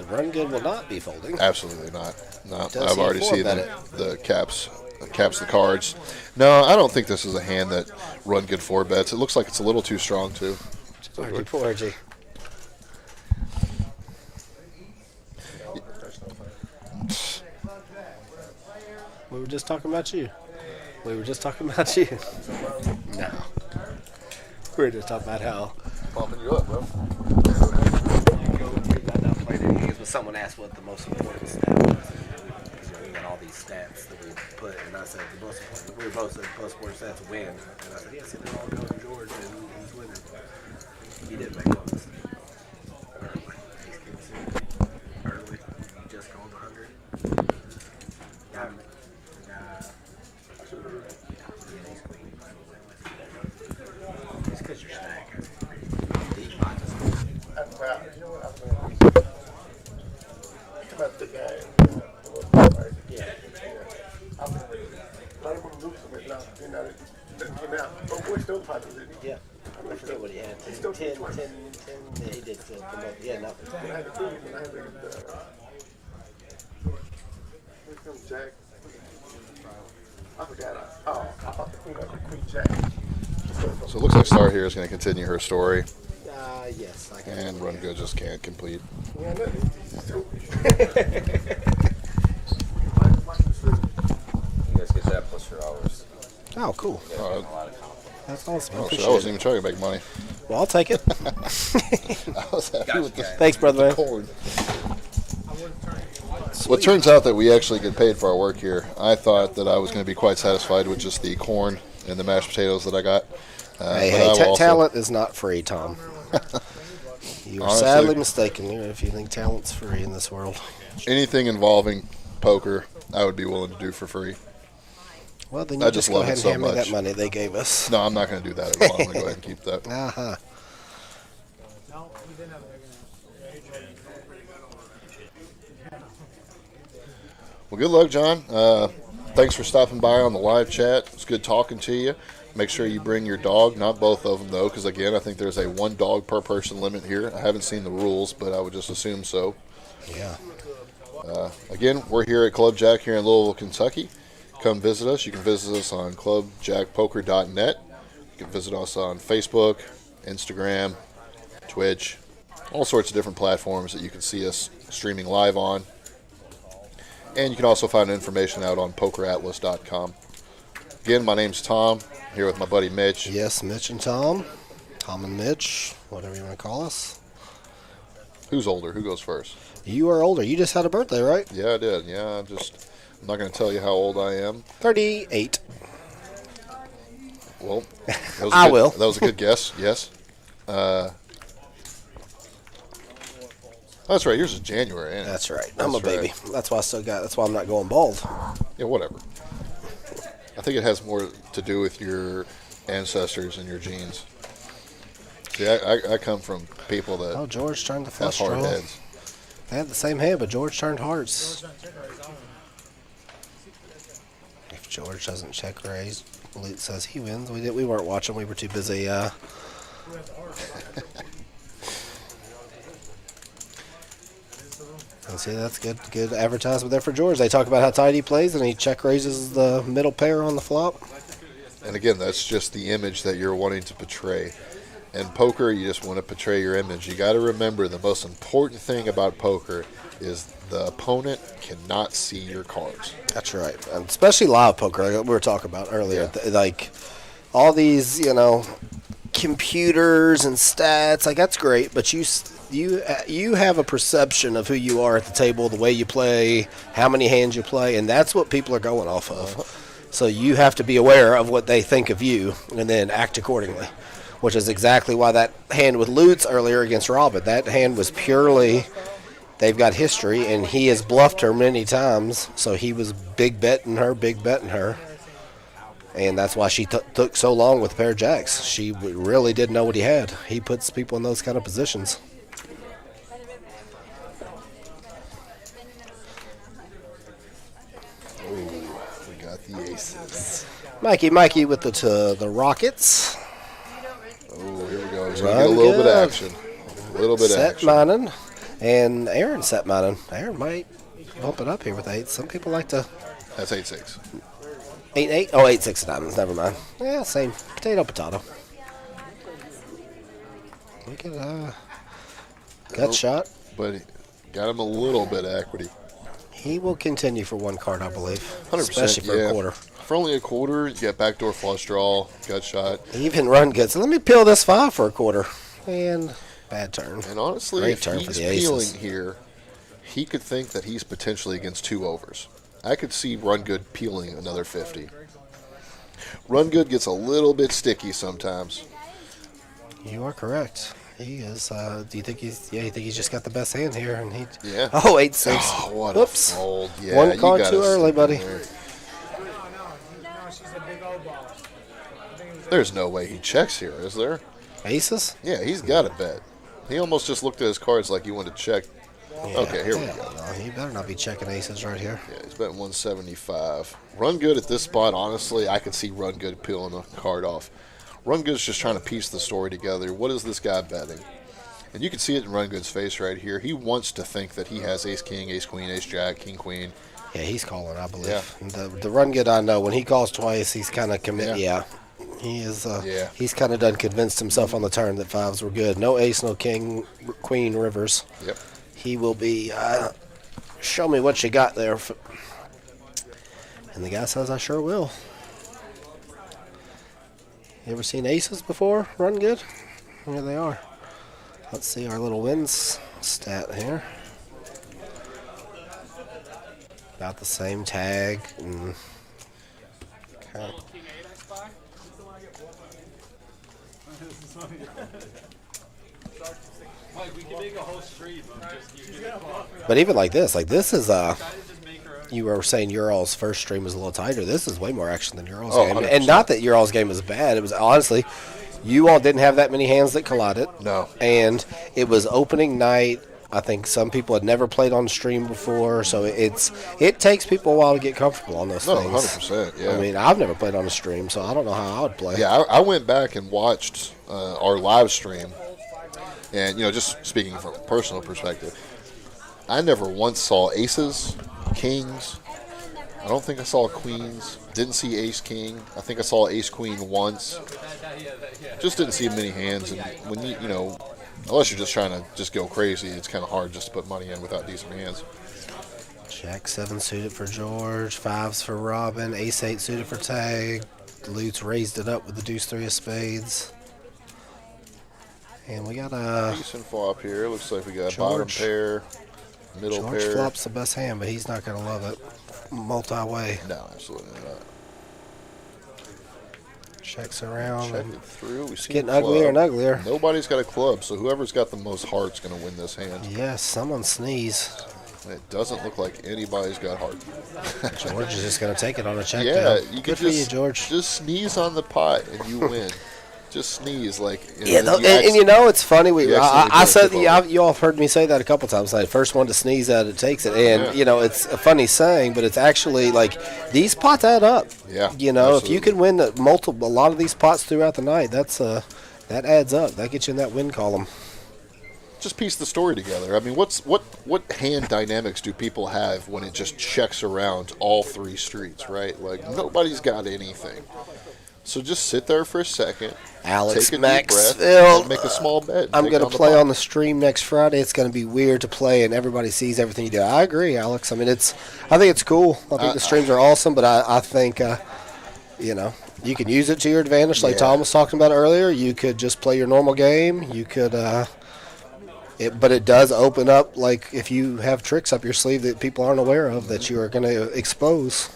S1: run good will not be folding.
S9: Absolutely not. No, I've already seen the caps the cards. No, I don't think this is a hand that run good 4 bets. It looks like it's a little too strong too.
S1: Porgy. We were just talking about you. No. We were just talking about how
S9: pumping you up, bro.
S1: you got not played any games with someone asked what the most important stat was. Because we got all these stats that we put, and I said the most important. We were both said the most important stats win, and I said yes, they're all going to George, and he's winning. He didn't make one mistake. Early, he just called 100. It's because you're stacking.
S8: About the guy. Yeah. I'm going to lose some now. You know, now. But we're still positive.
S1: Yeah. I forget what he had. 10, 10, 10, 10. Yeah, he did 10. Yeah, nothing.
S8: I had to prove it, and I had to here comes Jack. I forgot. I thought the queen was Queen Jack.
S9: So it looks like Star here is going to continue her story.
S1: Yes. I can.
S9: And Run Good just can't complete.
S8: Yeah, look.
S2: You guys get that plus your hours.
S1: Oh, cool. That's awesome. I
S9: Oh, shit, I
S1: appreciate
S9: wasn't
S1: it.
S9: even trying to make money.
S1: Well, I'll take it.
S9: I was happy with the
S1: Thanks, brother man.
S9: corn. Well, it turns out that we actually get paid for our work here. I thought that I was going to be quite satisfied with just the corn and the mashed potatoes that I got.
S1: Hey,
S9: but I will also-
S1: talent is not free, Tom. You are
S9: Honestly-
S1: sadly mistaken if you think talent's free in this world.
S9: Anything involving poker, I would be willing to do for free.
S1: Well, then
S9: I
S1: you
S9: just
S1: just go
S9: love
S1: ahead
S9: it
S1: and
S9: so
S1: hand me that
S9: much.
S1: money they gave us.
S9: No, I'm not going to do that at all. I'm going to go ahead and keep that.
S1: Uh-huh.
S4: No, he didn't have a big enough.
S9: Well, good luck, John. Thanks for stopping by on the live chat. It's good talking to you. Make sure you bring your dog, not both of them, though, because, again, I think there's a 1 dog per person limit here. I haven't seen the rules, but I would just assume so.
S1: Yeah.
S9: Again, we're here at Club JAQK here in Louisville, Kentucky. Come visit us. You can visit us on clubjackpoker.net. You can visit us on Facebook, Instagram, Twitch, all sorts of different platforms that you can see us streaming live on. And you can also find information out on pokeratlas.com. Again, my name's Tom, here with my buddy Mitch.
S1: Yes, Mitch and Tom. Tom and Mitch, whatever you want to call us.
S9: Who's older? Who goes first?
S1: You are older. You just had a birthday, right?
S9: Yeah, I did. Yeah, I'm not going to tell you how old I am.
S1: 38.
S9: Well, that was
S1: I
S9: good,
S1: will.
S9: That was a good guess, yes. That's right. Yours is January, ain't it?
S1: That's right. I'm a
S9: That's
S1: baby.
S9: right.
S1: That's why that's why I'm not going bald.
S9: Yeah, whatever. I think it has more to do with your ancestors and your genes. See, I come from people that
S1: Oh, George turned the
S9: have
S1: flush
S9: hard
S1: draw.
S9: heads.
S1: They had the same hand, but George turned hearts. If George doesn't check raise, Luke says he wins. We weren't watching. We were too busy. See, that's good advertisement there for George. They talk about how tight he plays, and he check raises the middle pair on the flop.
S9: And again, that's just the image that you're wanting to portray. In poker, you just want to portray your image. You got to remember the most important thing about poker is the opponent cannot see your cards.
S1: That's right, and especially live poker, like we were talking about earlier.
S9: Yeah.
S1: Like all these, computers and stats. Like that's great, but you have a perception of who you are at the table, the way you play, how many hands you play, and that's what people are going off of. So you have to be aware of what they think of you and then act accordingly, which is exactly why that hand with Lutz earlier against Robin, that hand was purely, they've got history, and he has bluffed her many times, so he was big betting her. And that's why she took so long with a pair of jacks. She really didn't know what he had. He puts people in those kind of positions.
S9: We got the aces.
S1: Mikey with the Rockets.
S9: Oh, here we go. He's going to get a little bit of action. A little bit of
S1: Set
S9: action.
S1: mining. And Aaron set mining. Aaron might bump it up here with 8. Some people like to...
S9: That's 8-6.
S1: 8-8? Oh, 8-6 diamonds. Never mind. Yeah, same. Potato. Look at gut shot.
S9: But he got him a little bit of equity.
S1: He will continue for one card, I believe.
S9: 100%.
S1: Especially for a quarter.
S9: For only a quarter, you get backdoor flush draw, gut shot.
S1: Even run good. So let me peel this 5 for a quarter. And bad turn.
S9: And honestly,
S1: Great
S9: if
S1: turn
S9: he's
S1: for the aces.
S9: peeling here, he could think that he's potentially against 2 overs. I could see Run Good peeling another 50. Run Good gets a little bit sticky sometimes.
S1: You are correct. He is. Do you think he's? Yeah, you think he's just got the best hand here, and he.
S9: Yeah.
S1: Oh, 8-6.
S9: Oh, what
S1: Whoops.
S9: a fold. Yeah,
S1: One
S9: you
S1: card
S9: gotta
S1: too early,
S9: stick
S1: buddy.
S9: in there.
S4: No, she's a big old ball. I think it was
S9: There's no way he checks here, is there?
S1: Aces?
S9: Yeah, he's got to bet. He almost just looked at his cards like he wanted to check.
S1: Yeah.
S9: Okay, here we
S1: Yeah,
S9: go.
S1: no, he better not be checking aces right here.
S9: Yeah, he's betting 175. Run Good at this spot, honestly, I could see Run Good peeling a card off. Run Good's just trying to piece the story together. What is this guy betting? And you can see it in Run Good's face right here. He wants to think that he has ace-king, ace-queen, ace-jack, king-queen.
S1: Yeah, he's calling, I believe.
S9: Yeah.
S1: And the Run Good, I know, when he calls twice, he's kind of commit.
S9: Yeah.
S1: Yeah. He is.
S9: Yeah.
S1: He's kind of done convinced himself on the turn that 5s were good. No ace, no king, queen, rivers.
S9: Yep.
S1: He will be. Show me what you got there. And the guy says, I sure will. You ever seen aces before? Run Good? Here they are. Let's see our little wins stat here. About the same tag. And okay.
S6: King 8, I spy. Like, we can make a whole stream of just you getting bluffed.
S1: But even like this is
S6: Try to just make her own.
S1: you were saying Ural's first stream was a little tighter. This is way more action than Ural's
S9: Oh,
S1: game.
S9: 100%.
S1: And not that Ural's game was bad. It was honestly, you all didn't have that many hands that collided.
S9: No.
S1: And it was opening night. I think some people had never played on stream before, so it takes people a while to get comfortable on those
S9: No,
S1: things.
S9: 100%, yeah.
S1: I mean, I've never played on a stream, so I don't know how I would play.
S9: Yeah, I went back and watched our live stream, and just speaking from a personal perspective, I never once saw aces, kings. I don't think I saw queens. Didn't see ace king. I think I saw ace queen once. Just didn't see many hands, and when unless you're just trying to just go crazy, it's kind of hard just to put money in without decent hands.
S1: Jack 7 suited for George, 5s for Robin, ace 8 suited for Tag. Lutz raised it up with the deuce 3 of spades. And we got a
S9: Decent flop here. Looks like we got bottom
S1: George.
S9: pair, middle
S1: George
S9: pair.
S1: flops the best hand, but he's not going to love it. Multi-way.
S9: No, absolutely not.
S1: Checks around.
S9: Check
S1: and
S9: it through. We see
S1: getting
S9: a club.
S1: uglier and uglier.
S9: Nobody's got a club, so whoever's got the most heart's going to win this hand.
S1: Yes, someone sneeze.
S9: It doesn't look like anybody's got heart.
S1: George is just going to take it on a check
S9: Yeah,
S1: down.
S9: you
S1: Good
S9: could
S1: for you,
S9: just
S1: George.
S9: just sneeze on the pot and you win. Just sneeze like.
S1: Yeah, it's funny.
S9: you
S1: I
S9: accidentally
S1: said
S9: put a tip
S1: you all have heard me say that a couple times. Like, first one to sneeze at it takes it, and it's a funny saying, but it's actually like these pots add up.
S9: Yeah,
S1: if you
S9: absolutely.
S1: can win a lot of these pots throughout the night, that adds up. That gets you in that win column.
S9: Just piece the story together. I mean, what hand dynamics do people have when it just checks around all 3 streets, right? Like nobody's got anything. So just sit there for a second.
S1: Alex
S9: take a deep breath,
S1: Maxfield.
S9: and make a small bet.
S1: I'm
S9: Take
S1: going
S9: it
S1: to play
S9: pot.
S1: on the stream next Friday. It's going to be weird to play, and everybody sees everything you do. I agree, Alex. I mean, I think it's cool. I think the streams are awesome, but I think, you can use it to your advantage, like
S9: Yeah.
S1: Tom was talking about earlier. You could just play your normal game. You could, but it does open up, like if you have tricks up your sleeve that people aren't aware of that you are going to expose.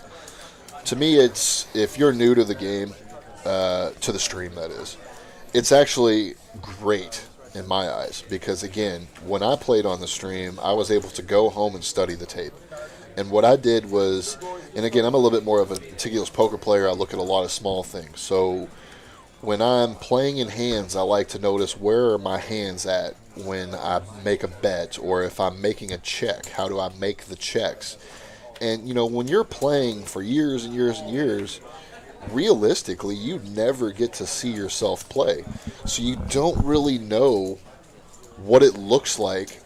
S9: To me, it's if you're new to the game, to the stream, that is, it's actually great in my eyes because, again, when I played on the stream, I was able to go home and study the tape. And what I did was, and again, I'm a little bit more of a meticulous poker player. I look at a lot of small things. So when I'm playing in hands, I like to notice where are my hands at when I make a bet, or if I'm making a check, how do I make the checks? And, when you're playing for years and years and years, realistically, you never get to see yourself play. So you don't really know what it looks like,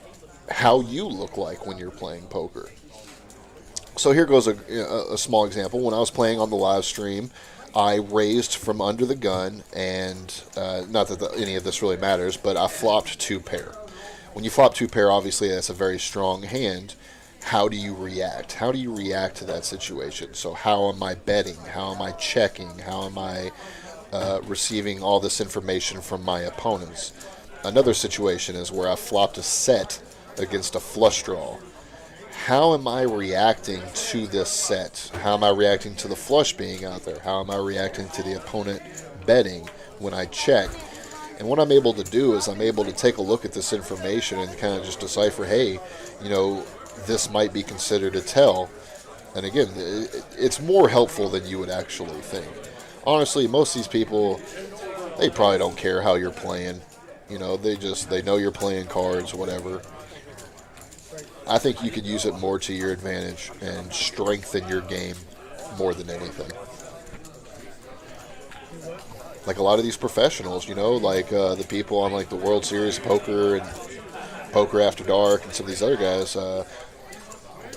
S9: how you look like when you're playing poker. So here goes a small example. When I was playing on the live stream, I raised from under the gun, and not that any of this really matters, but I flopped 2 pair. When you flop 2 pair, obviously that's a very strong hand. How do you react? How do you react to that situation? So how am I betting? How am I checking? How am I receiving all this information from my opponents? Another situation is where I flopped a set against a flush draw. how am I reacting to this set? How am I reacting to the flush being out there? How am I reacting to the opponent betting when I check? And what I'm able to do is I'm able to take a look at this information and kind of just decipher, hey, you know, this might be considered a tell. And again, it's more helpful than you would actually think. Honestly, most of these people, they probably don't care how you're playing. You know, they know you're playing cards, whatever. I think you could use it more to your advantage and strengthen your game more than anything. Like a lot of these professionals, you know, like the people on like the World Series of Poker and Poker After Dark and some of these other guys,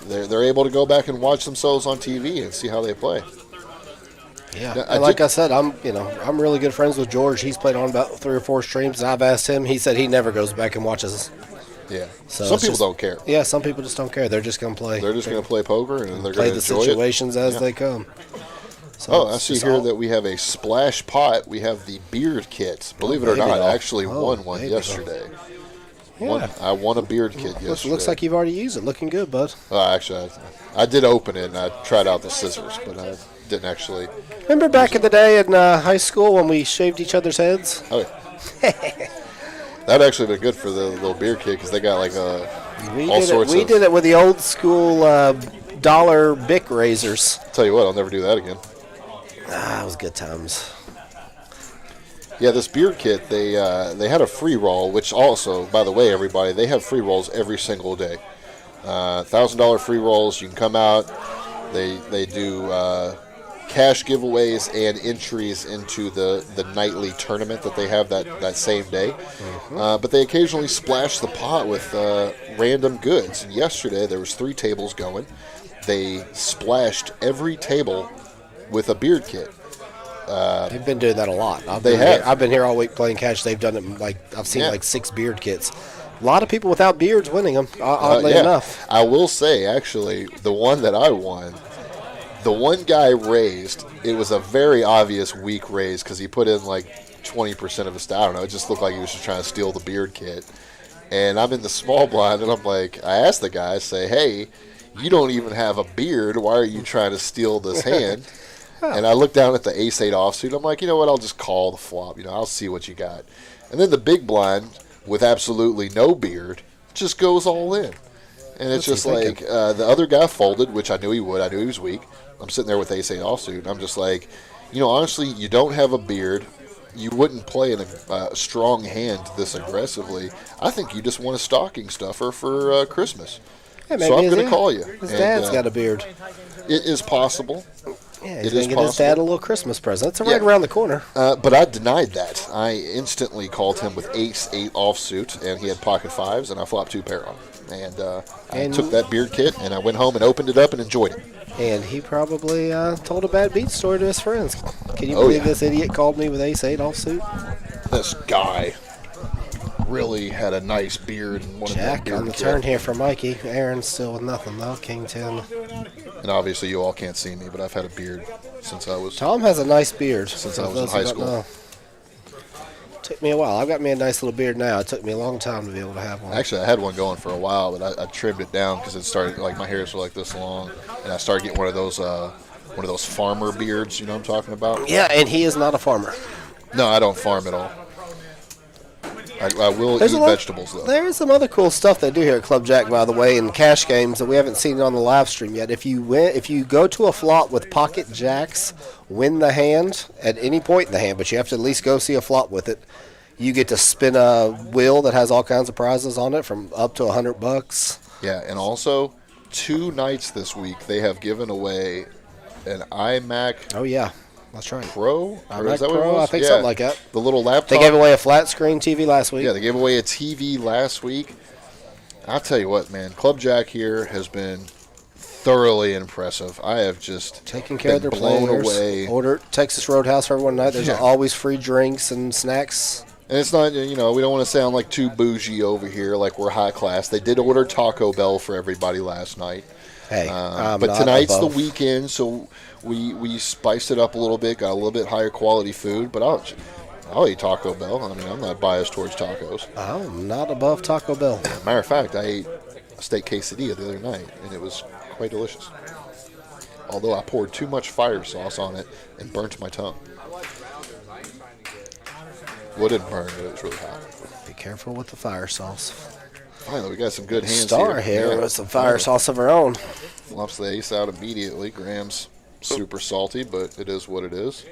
S9: they're able to go back and watch themselves on TV and see how they play.
S1: Yeah,
S9: Now,
S1: and like I said, I'm really good friends with George. He's played on about 3 or 4 streams, and I've asked him. He said he never goes back and watches.
S9: Yeah,
S1: So
S9: some
S1: it's
S9: people
S1: just-
S9: don't care.
S1: Yeah, some people just don't care. They're just gonna play.
S9: They're just going to play poker and they're
S1: play
S9: going to
S1: the
S9: enjoy
S1: situations
S9: it.
S1: as
S9: Yeah.
S1: they come. So
S9: Oh, I
S1: it's
S9: see
S1: just
S9: here
S1: all-
S9: that we have a splash pot. We have the beard kit. Believe it or
S1: baby
S9: not,
S1: doll.
S9: I actually
S1: Oh,
S9: won one
S1: baby doll.
S9: yesterday.
S1: Yeah.
S9: I won a beard kit yesterday.
S1: Looks like you've already used it. Looking good, bud.
S9: Actually, I did open it and I tried out the scissors, but I didn't actually.
S1: Remember back in the day in high school when we shaved each other's heads?
S9: Oh, yeah. That'd actually been good for the little beard kit because they got like all sorts
S1: We
S9: of.
S1: did it with the old school dollar Bic razors.
S9: Tell you what, I'll never do that again.
S1: Ah, it was good times.
S9: Yeah, this beard kit, they had a free roll, which also, by the way, everybody, they have free rolls every single day. $1,000 free rolls. You can come out. They do cash giveaways and entries into the nightly tournament that they have that same day. But they occasionally splash the pot with random goods. And yesterday there was 3 tables going. They splashed every table with a beard kit.
S1: They've been doing that a lot. I've been here all week playing cash. They've done it I've seen like 6 beard kits. A lot of people without beards winning them. Oddly
S9: Yeah.
S1: enough.
S9: I will say, actually, the one that I won, the one guy raised, it was a very obvious weak raise because he put in like 20% of his I don't know. It just looked like he was just trying to steal the beard kit. And I'm in the small blind, and I'm like, I asked the guy, I say, hey, you don't even have a beard. Why are you trying to steal this hand? And I look down at the ace-8 offsuit. I'm like, you know what? I'll just call the flop. You know, I'll see what you got. And then the big blind, with absolutely no beard, just goes all in. And it's just like the other guy folded, which I knew he would. I knew he was weak. I'm sitting there with ace-8 offsuit, and I'm just like, you know, honestly, you don't have a beard. You wouldn't play in a strong hand this aggressively. I think you just want a stocking stuffer for Christmas.
S1: Yeah,
S9: So I'm going to call you.
S1: His dad's got a beard.
S9: It is possible.
S1: Yeah, he's
S9: It is
S1: going to get his dad a
S9: possible.
S1: little Christmas present. It's right around the corner.
S9: But I denied that. I instantly called him with ace-8 offsuit, and he had pocket 5s, and I flopped 2 pair on him. And I took that beard kit, and I went home and opened it up and enjoyed it.
S1: And he probably told a bad beat story to his friends. Can you believe this idiot called me with ace-8 offsuit?
S9: This guy really had a nice beard and wanted that
S1: Jack
S9: beard
S1: on the
S9: kit.
S1: turn here for Mikey. Aaron's still with nothing, though. King 10.
S9: And obviously you all can't see me, but I've had a beard since I was...
S1: Tom has a nice beard.
S9: Since
S1: for
S9: I was in
S1: those who
S9: high
S1: don't
S9: school.
S1: know. Took me a while. I've got me a nice little beard now. It took me a long time to be able to have one.
S9: Actually, I had one going for a while, but I trimmed it down because it started, like, my hairs were like this long, and I started getting one of those farmer beards, you know what I'm talking about?
S1: Yeah, and he is not a farmer.
S9: No, I don't farm at all. I will
S1: There's
S9: eat
S1: a lot-
S9: vegetables, though.
S1: There's some other cool stuff they do here at Club Jack, by the way, in cash games that we haven't seen on the live stream yet. If you go to a flop with pocket jacks, win the hand at any point in the hand, but you have to at least go see a flop with it. You get to spin a wheel that has all kinds of prizes on it, from up to $100.
S9: Yeah, and also 2 nights this week they have given away an iMac.
S1: Oh yeah, that's right.
S9: Pro. Or
S1: iMac
S9: is that what it
S1: Pro,
S9: was?
S1: I think
S9: Yeah,
S1: something like that.
S9: The little laptop.
S1: They gave away a flat screen TV last week.
S9: Yeah, they gave away a TV last week. I'll tell you what, man. Club Jack here has been thoroughly impressive. I have just
S1: Taking care of
S9: been
S1: their
S9: blown
S1: players.
S9: away.
S1: Order Texas Roadhouse for everyone tonight. There's
S9: Yeah.
S1: always free drinks and snacks.
S9: And it's not, you know, we don't want to sound like too bougie over here, like we're high class. They did order Taco Bell for everybody last night.
S1: Hey, I'm
S9: but
S1: not
S9: tonight's
S1: above.
S9: the weekend, so we spiced it up a little bit, got a little bit higher quality food. But I'll eat Taco Bell. I mean, I'm not biased towards tacos.
S1: I'm not above Taco Bell.
S9: Matter of fact, I steak quesadilla the other night, and it was quite delicious. Although I poured too much fire sauce on it and burnt my tongue. Well, it didn't burn, but it was really hot.
S1: Be careful with the fire sauce.
S9: Finally, we got some good hands
S1: Star here with some fire sauce of her own.
S9: Lumps the ace out immediately. Graham's super salty, but it is what it is.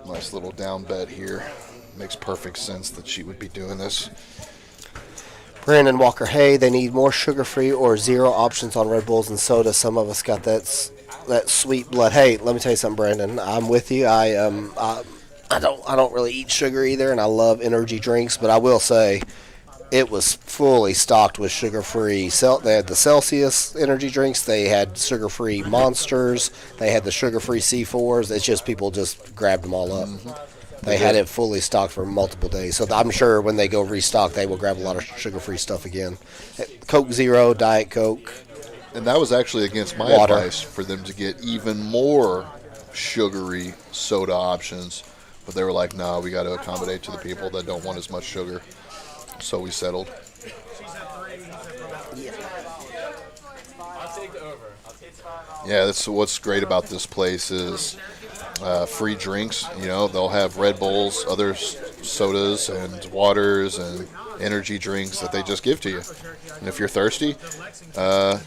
S9: Nice little down bet here. Makes perfect sense that she would be doing this.
S1: Brandon Walker, hey, they need more sugar-free or zero options on Red Bulls and soda. Some of us got that sweet blood. Hey, let me tell you something, Brandon. I'm with you. I don't really eat sugar either, and I love energy drinks. But I will say, it was fully stocked with sugar-free. They had the Celsius energy drinks. They had sugar-free Monsters. They had the sugar-free C4s. It's just people just grabbed them all up. They had it fully stocked for multiple days. So I'm sure when they go restock, they will grab a lot of sugar-free stuff again. Coke Zero, Diet Coke.
S9: And that was actually against my advice for them to get even more sugary soda options. But they were like, no, we got to accommodate to the people that don't want as much sugar. So we settled. Yeah, that's what's great about this place is free drinks. You know, they'll have Red Bulls, other sodas and waters and energy drinks that they just give to you. And if you're thirsty,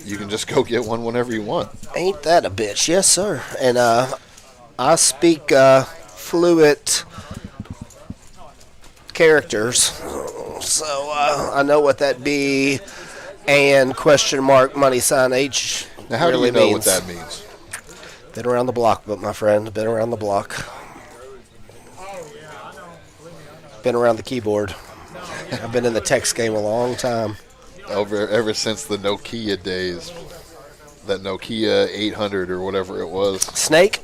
S9: you can just go get one whenever you want.
S1: Ain't that a bitch? Yes, sir. And I speak fluent characters, so I know what that be and question mark money sign H.
S9: Now, how
S1: really
S9: do you know
S1: means.
S9: what that means?
S1: Been around the block, but my friend, been around the block. Been around the keyboard. I've been in the text game a long time.
S9: Ever since the Nokia days. That Nokia 800 or whatever it was.
S1: Snake?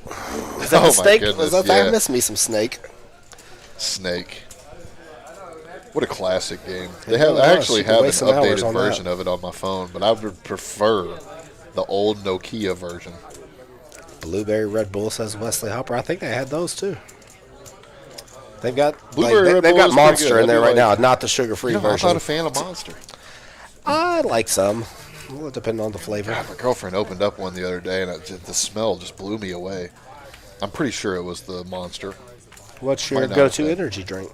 S1: Is that the Snake?
S9: Goodness,
S1: I miss me some Snake.
S9: Snake. What a classic game. I actually have an updated version of it on my phone, but I would prefer the old Nokia version.
S1: Blueberry Red Bull, says Wesley Hopper. I think they had those too. They've got
S9: Red
S1: they've
S9: Bull
S1: got
S9: is
S1: Monster
S9: pretty good.
S1: in there
S9: That'd be
S1: right now, not the sugar-free version.
S9: I'm not a fan of Monster.
S1: I like some. Well, it depends on the flavor.
S9: My girlfriend opened up one the other day, and the smell just blew me away. I'm pretty sure it was the Monster.
S1: What's your go-to energy drink?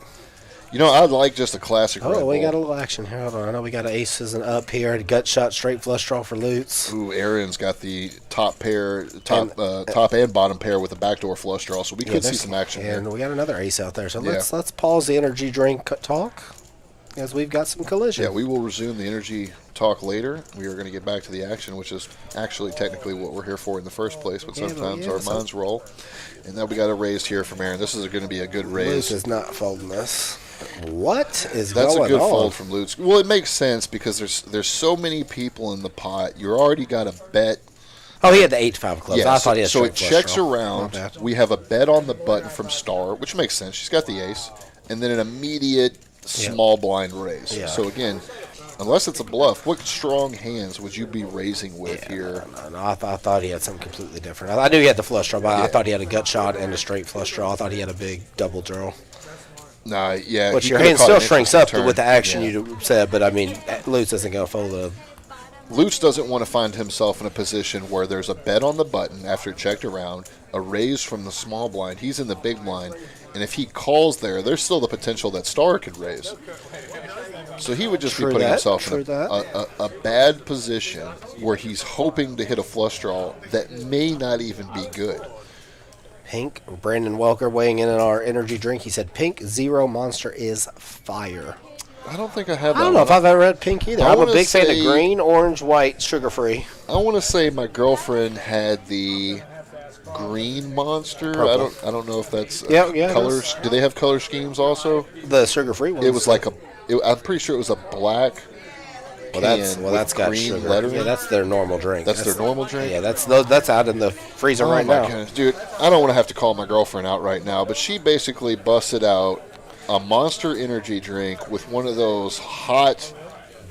S9: You know, I like just a classic Red Bull.
S1: Oh, we got a little action here. Hold on. I know we got an aces and up here. A gut shot, straight flush draw for Lutz.
S9: Ooh, Aaron's got the top and bottom pair with a backdoor flush draw, so we could see some action here.
S1: And we got another ace out there. So let's pause the energy drink talk as we've got some collision.
S9: Yeah, we will resume the energy talk later. We are going to get back to the action, which is actually technically what we're here for in the first place, but sometimes our minds roll. And then we got a raise here from Aaron. This is going to be a good raise.
S1: Lutz is not folding this. What is
S9: That's
S1: going on?
S9: That's a good fold from Lutz. Well, it makes sense because there's so many people in the pot. You already got a bet.
S1: Oh, he had the 8-5 clubs.
S9: Yeah,
S1: I thought he had
S9: so it checks
S1: draw.
S9: around. We have a bet on the button from Star, which makes sense. She's got the ace. And then an immediate small blind raise. Yeah. So, again, unless it's a bluff, what strong hands would you be raising with here?
S1: No, I thought he had something completely different. I knew he had the flush draw, but I thought he had a gut shot and a straight flush draw. I thought he had a big double draw.
S9: Nah, yeah.
S1: But your hand still shrinks up with the action you said, but I mean, Lutz isn't going to fold a.
S9: Lutz doesn't want to find himself in a position where there's a bet on the button after checked around, a raise from the small blind. He's in the big blind, and if he calls there's still the potential that Star could raise. So he would just be putting himself in a bad position where he's hoping to hit a flush draw that may not even be good.
S1: Pink, Brandon Welker weighing in on our energy drink. He said, Pink Zero Monster is fire.
S9: I don't think I have that.
S1: I don't know if I've ever read Pink either. I'm a big fan of green, orange, white, sugar-free.
S9: I want to say my girlfriend had the green Monster.
S1: Purple.
S9: I don't know if that's
S1: colors.
S9: Do they have color schemes also?
S1: The sugar-free ones.
S9: It was like I'm pretty sure it was a black.
S1: That's got
S9: green
S1: sugar.
S9: lettering.
S1: Yeah, that's their normal drink.
S9: That's their normal drink?
S1: Yeah, that's out in the freezer right now.
S9: Goodness. Dude, I don't want to have to call my girlfriend out right now, but she basically busted out a Monster energy drink with one of those hot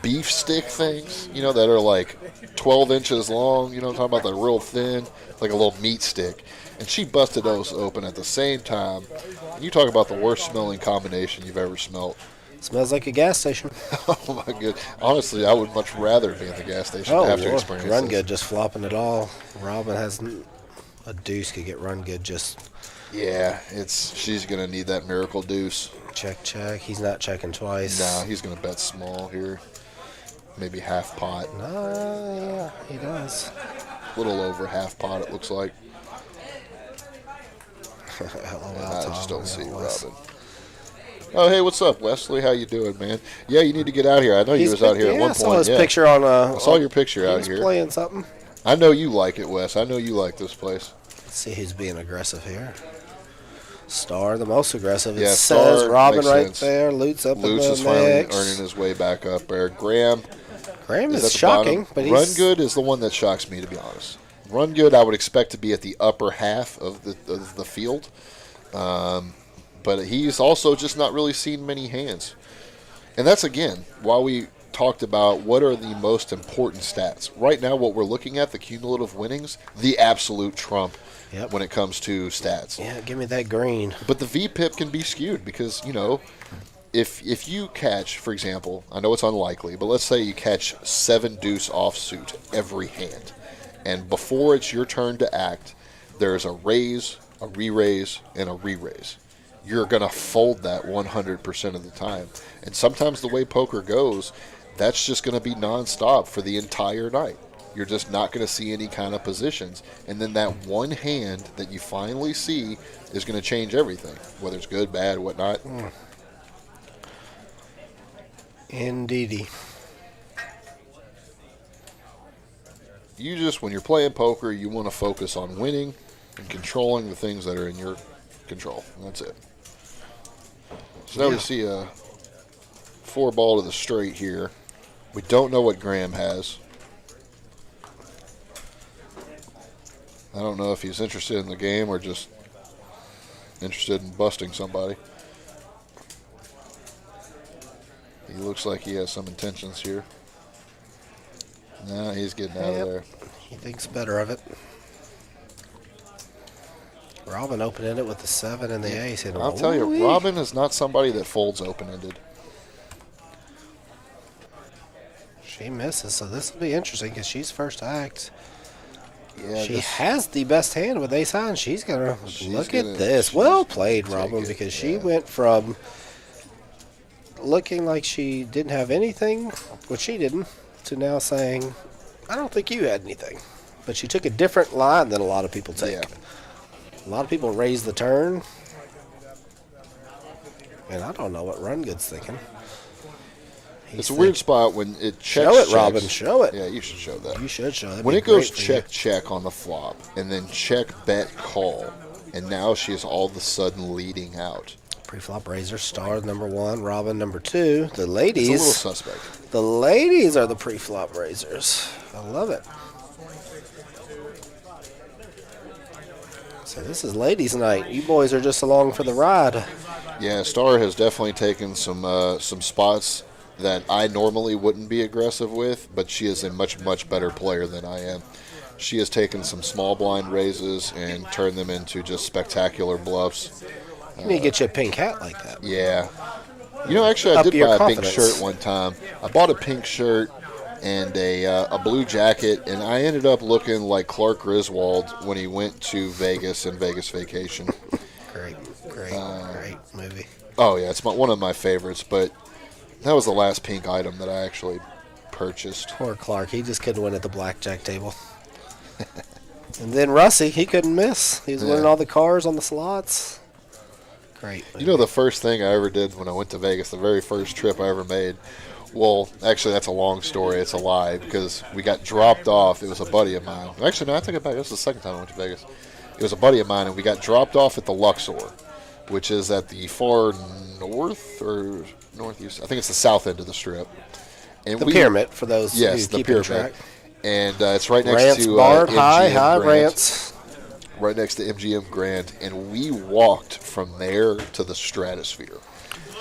S9: beef stick things, you know, that are like 12 inches long. You know what I'm talking about? They're real thin, like a little meat stick. And she busted those open at the same time. And you talk about the worst smelling combination you've ever smelled.
S1: Smells like a gas station.
S9: Oh my good. Honestly, I would much rather be in the gas station
S1: Oh,
S9: to have to
S1: Lord.
S9: experience
S1: Run
S9: this.
S1: good, just flopping it all. Robin has a deuce could get run good. Just
S9: Yeah, she's gonna need that miracle deuce.
S1: check. He's not checking twice.
S9: Nah, he's gonna bet small here. Maybe half pot.
S1: Yeah, he does.
S9: A little over half pot, it looks like.
S1: LOL,
S9: I
S1: Tom.
S9: just don't
S1: Yeah,
S9: see
S1: Wes.
S9: Robin. Oh, hey, what's up, Wesley? How you doing, man? Yeah, you need to get out here. I know you was out here at one
S1: I saw
S9: point.
S1: his
S9: Yeah.
S1: picture on.
S9: I saw your picture
S1: he
S9: out
S1: was
S9: here.
S1: playing something.
S9: I know you like it, Wes. I know you like this place.
S1: Let's see who's being aggressive here. Star, the most aggressive. It
S9: Yeah,
S1: says
S9: Star
S1: Robin
S9: makes
S1: right
S9: sense.
S1: there. Lutz up
S9: Lutz
S1: in
S9: is
S1: the
S9: finally
S1: mix.
S9: earning his way back up there. Graham
S1: Graham
S9: is
S1: is
S9: at the
S1: shocking,
S9: bottom.
S1: but
S9: Run
S1: he's
S9: Good is the one that shocks me, to be honest. Run Good, I would expect to be at the upper half of the field. But he's also just not really seen many hands. And that's, again, why we talked about what are the most important stats. Right now, what we're looking at, the cumulative winnings, the absolute trump when it comes to stats.
S1: Yeah, give me that green.
S9: But the VPIP can be skewed because, you know, if you catch, for example, I know it's unlikely, but let's say you catch 7 deuce offsuit every hand. And before it's your turn to act, there's a raise, a re-raise, and a re-raise. You're going to fold that 100% of the time. And sometimes the way poker goes, that's just going to be nonstop for the entire night. You're just not going to see any kind of positions. And then that one hand that you finally see is going to change everything, whether it's good, bad, whatnot.
S1: Indeedy.
S9: You just, when you're playing poker, you want to focus on winning and controlling the things that are in your control. And that's it. So now we see a 4-ball to the straight here. We don't know what Graham has. I don't know if he's interested in the game or just interested in busting somebody. He looks like he has some intentions here. No, he's getting out of there.
S1: He thinks better of it. Robin opening it with the 7 and the ace.
S9: I'll tell you, Robin is not somebody that folds open-ended.
S1: She misses, so this will be interesting because she's first act.
S9: Yeah,
S1: she has the best hand with ace high, and she's going to look at this. Well played, Robin, because she went from looking like she didn't have anything, which she didn't, to now saying, I don't think you had anything. But she took a different line than a lot of people take.
S9: Yeah.
S1: A lot of people raise the turn. And I don't know what Run Good's thinking.
S9: It's a weird spot when it checks.
S1: Show it, Robin. Show it.
S9: Yeah, you should show that.
S1: You should show it.
S9: When it goes check on the flop, and then check, bet, call, and now she is all of a sudden leading out.
S1: Pre-flop raiser, Star number 1, Robin number 2. The ladies.
S9: It's a little suspect.
S1: The ladies are the pre-flop raisers. I love it. So this is ladies' night. You boys are just along for the ride.
S9: Yeah, Star has definitely taken some spots that I normally wouldn't be aggressive with, but she is a much, much better player than I am. She has taken some small blind raises and turned them into just spectacular bluffs.
S1: You need to get you a pink hat like that.
S9: Yeah. You know, actually, I
S1: Up
S9: did
S1: your
S9: buy a pink
S1: confidence.
S9: shirt one time. I bought a pink shirt and a blue jacket, and I ended up looking like Clark Griswold when he went to Vegas and Vegas Vacation.
S1: Great movie.
S9: Oh, yeah, it's one of my favorites, but that was the last pink item that I actually purchased.
S1: Poor Clark. He just couldn't win at the blackjack table. And then Russie, he couldn't miss. He was winning all the cars on the slots. Great movie.
S9: You know, the first thing I ever did when I went to Vegas, the very first trip I ever made, well, actually, that's a long story. It's a lie because we got dropped off. It was a buddy of mine. Actually, no, I take it back. This was the second time I went to Vegas. It was a buddy of mine, and we got dropped off at the Luxor, which is at the far north or northeast. I think it's the south end of the strip. And
S1: the pyramid, for those who
S9: the
S1: keep
S9: pyramid.
S1: track.
S9: And it's right next
S1: Rants
S9: to
S1: Bard,
S9: MGM
S1: high
S9: Grand.
S1: Rants.
S9: Right next to MGM Grand, and we walked from there to the Stratosphere.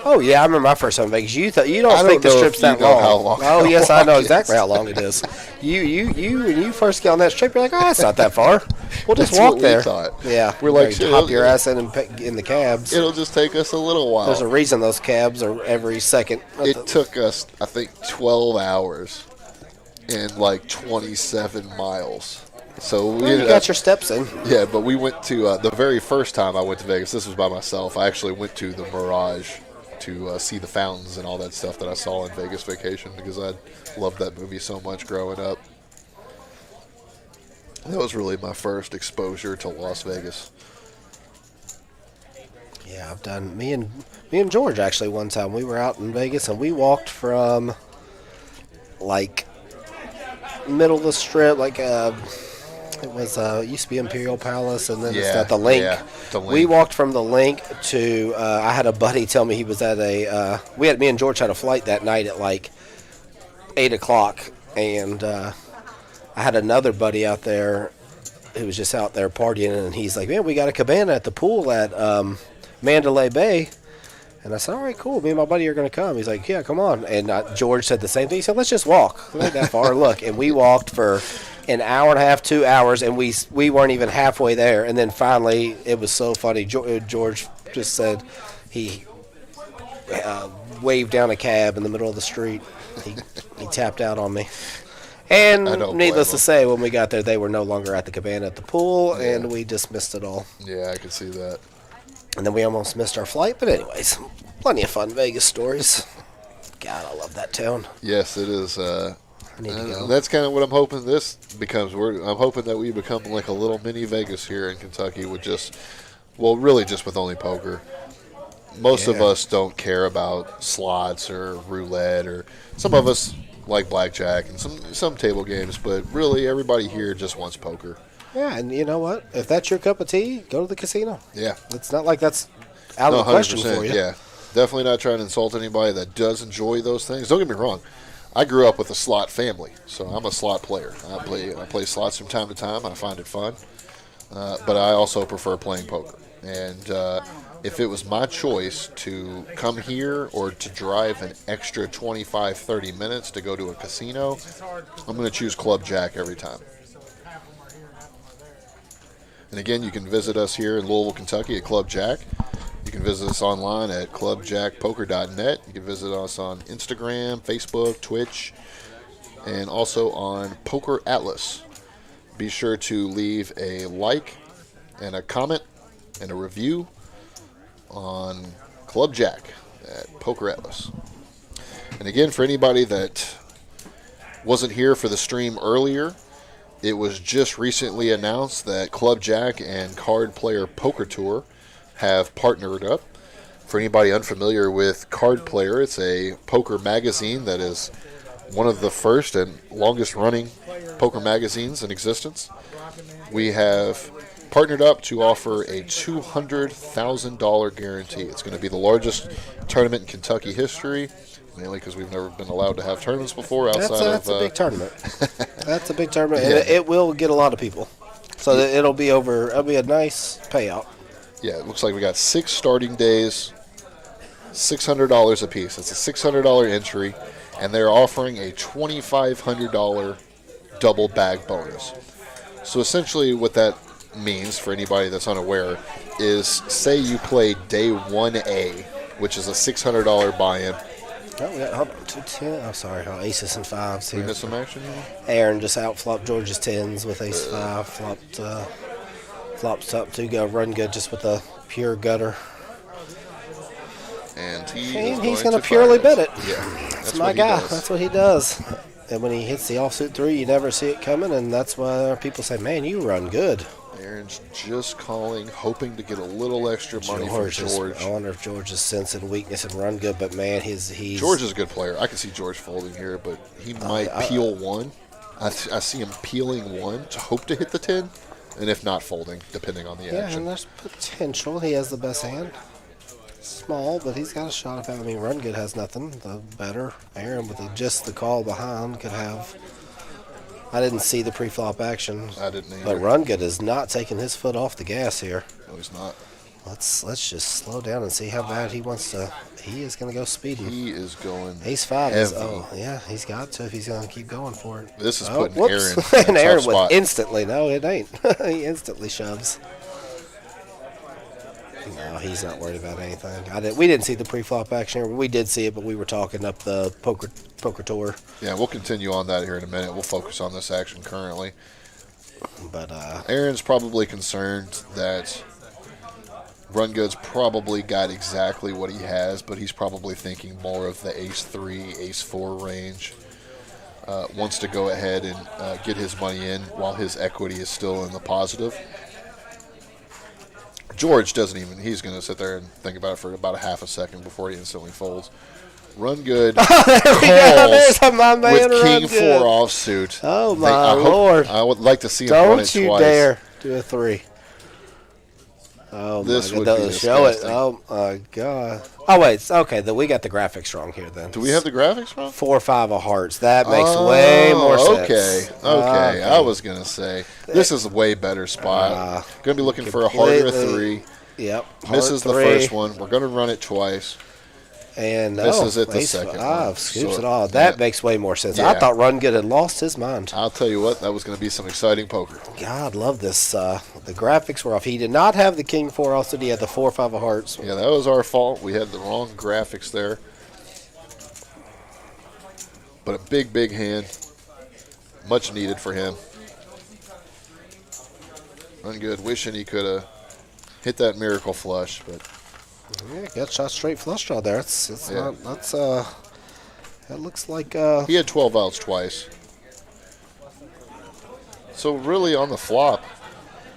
S1: Oh yeah, I remember my first time in Vegas. You
S9: I
S1: don't
S9: don't
S1: think the
S9: know
S1: strip's
S9: if you
S1: that
S9: know
S1: long?
S9: how long-
S1: Oh
S9: how
S1: yes, I
S9: long
S1: know
S9: it
S1: exactly
S9: is.
S1: how long it is. You when you first get on that strip, you're like, oh, it's not that far. We'll just
S9: That's
S1: walk
S9: what we
S1: there.
S9: thought.
S1: Yeah,
S9: We're like,
S1: you
S9: shit,
S1: hop your
S9: it'll-
S1: ass in the cabs.
S9: It'll just take us a little while.
S1: There's a reason those cabs are every second.
S9: It took us, I think, 12 hours and like 27 miles. So we
S1: Well, you got your steps in.
S9: Yeah, but we went to the very first time I went to Vegas. This was by myself. I actually went to the Mirage to see the fountains and all that stuff that I saw in Vegas Vacation because I loved that movie so much growing up. That was really my first exposure to Las Vegas.
S1: Yeah, I've done me and George actually one time. We were out in Vegas and we walked from like middle of the strip, like it was used to be Imperial Palace, and then it's got the Link.
S9: Yeah, the Link.
S1: We walked from the Link to. I had a buddy tell me he was at a. Me and George had a flight that night at like 8:00, and I had another buddy out there who was just out there partying, and he's like, "Man, we got a cabana at the pool at Mandalay Bay." And I said, all right, cool. Me and my buddy are going to come. He's like, yeah, come on. And George said the same thing. He said, let's just walk. It ain't that far. Look. And we walked for an hour and a half, 2 hours, and we weren't even halfway there. And then finally, it was so funny. George just said he waved down a cab in the middle of the street. He tapped out on me. And needless to say, when we got there, they were no longer at the cabana at the pool, and we dismissed it all.
S9: Yeah, I can see that.
S1: And then we almost missed our flight. But anyways, plenty of fun Vegas stories. God, I love that town.
S9: Yes, it is.
S1: I need to go.
S9: That's kind of what I'm hoping this becomes. I'm hoping that we become like a little mini Vegas here in Kentucky with just, well, really just with only poker. Most of us don't care about slots or roulette, or some of us like blackjack and some table games, but really everybody here just wants poker.
S1: Yeah, and you know what? If that's your cup of tea, go to the casino.
S9: Yeah.
S1: It's not like that's out of the question for you.
S9: Yeah. Definitely not trying to insult anybody that does enjoy those things. Don't get me wrong. I grew up with a slot family, so I'm a slot player. I play slots from time to time. I find it fun. But I also prefer playing poker. And if it was my choice to come here or to drive an extra 25, 30 minutes to go to a casino, I'm going to choose Club JAQK every time. And again, you can visit us here in Louisville, Kentucky at Club JAQK. You can visit us online at clubjackpoker.net. You can visit us on Instagram, Facebook, Twitch, and also on Poker Atlas. Be sure to leave a like and a comment and a review on Club JAQK at Poker Atlas. And again, for anybody that wasn't here for the stream earlier, it was just recently announced that Club JAQK and Card Player Poker Tour have partnered up. For anybody unfamiliar with Card Player, it's a poker magazine that is one of the first and longest running poker magazines in existence. We have partnered up to offer a $200,000 guarantee. It's going to be the largest tournament in Kentucky history, mainly because we've never been allowed to have tournaments before outside
S1: That's a big tournament. That's a big tournament, and
S9: Yeah.
S1: it will get a lot of people. So it'll be a nice payout.
S9: Yeah, it looks like we got 6 starting days, $600 a piece. It's a $600 entry, and they're offering a $2,500 double bag bonus. So essentially what that means, for anybody that's unaware, is say you play day 1A, which is a $600 buy-in.
S1: Oh, we got, hold on, 210. Oh, sorry, aces and fives
S9: We
S1: here.
S9: missed some action here?
S1: Aaron just outflopped George's tens with ace five. Flops up to go run good just with a pure gutter.
S9: And
S1: He's going to purely bet it.
S9: Yeah,
S1: That's my guy. That's what he does. And when he hits the offsuit 3, you never see it coming, and that's why people say, man, you run good.
S9: Aaron's just calling, hoping to get a little extra money from George.
S1: I wonder if George is sensing weakness and run good, but man, he's
S9: George is a good player. I can see George folding here, but he might peel one. I see him peeling one to hope to hit the 10, and if not, folding, depending on the
S1: Yeah,
S9: action.
S1: and there's potential. He has the best hand. Small, but he's got a shot of having. I mean, run good has nothing. The better Aaron with just the call behind could have. I didn't see the pre-flop action.
S9: I didn't either.
S1: But run good is not taking his foot off the gas here.
S9: No, he's not.
S1: Let's just slow down and see how bad he wants to. He is going to go speeding.
S9: He is going.
S1: Ace 5 is.
S9: heavy.
S1: Oh yeah, he's got to if he's going to keep going for it.
S9: This is
S1: Oh,
S9: putting
S1: whoops.
S9: Aaron in
S1: and
S9: a
S1: Aaron
S9: tough
S1: with
S9: spot.
S1: instantly. No, it ain't. He instantly shoves. No, he's not worried about anything. We didn't see the pre-flop action here. We did see it, but we were talking up the poker tour.
S9: Yeah, we'll continue on that here in a minute. We'll focus on this action currently.
S1: But
S9: Aaron's probably concerned that Run Good's probably got exactly what he has, but he's probably thinking more of the Ace 3, Ace 4 range. Wants to go ahead and get his money in while his equity is still in the positive. George doesn't even, he's going to sit there and think about it for about a half a second before he instantly folds. Run Good
S1: There's my man
S9: with
S1: Run
S9: King 4
S1: Good.
S9: offsuit.
S1: Oh, my Lord.
S9: I would like to see him run it
S1: Don't you
S9: twice.
S1: dare do a 3. Oh,
S9: This
S1: my
S9: would
S1: God.
S9: be
S1: Show it.
S9: disgusting.
S1: Oh, my God. Oh, wait. Okay, we got the graphics wrong here then.
S9: Do we have the graphics wrong?
S1: 4 or 5 of hearts. That makes way more sense.
S9: Okay. I was going to say, this is a way better spot. Going to be looking for a harder 3.
S1: Yep.
S9: Misses the
S1: Heart 3.
S9: first one. We're going to run it twice.
S1: And
S9: misses it the
S1: Ace
S9: second
S1: 5
S9: one.
S1: scoops
S9: So,
S1: it all. That
S9: yeah.
S1: makes way more sense.
S9: Yeah.
S1: I thought Run Good had lost his mind.
S9: I'll tell you what, that was going to be some exciting poker.
S1: God, love this. The graphics were off. He did not have the King 4 offsuit. He had the 4 or 5 of hearts.
S9: Yeah, that was our fault. We had the wrong graphics there. But a big, big hand. Much needed for him. Run Good, wishing he could have hit that miracle flush, but
S1: Yeah, got shot straight flush draw there. That looks like
S9: he had 12 outs twice. So really on the flop,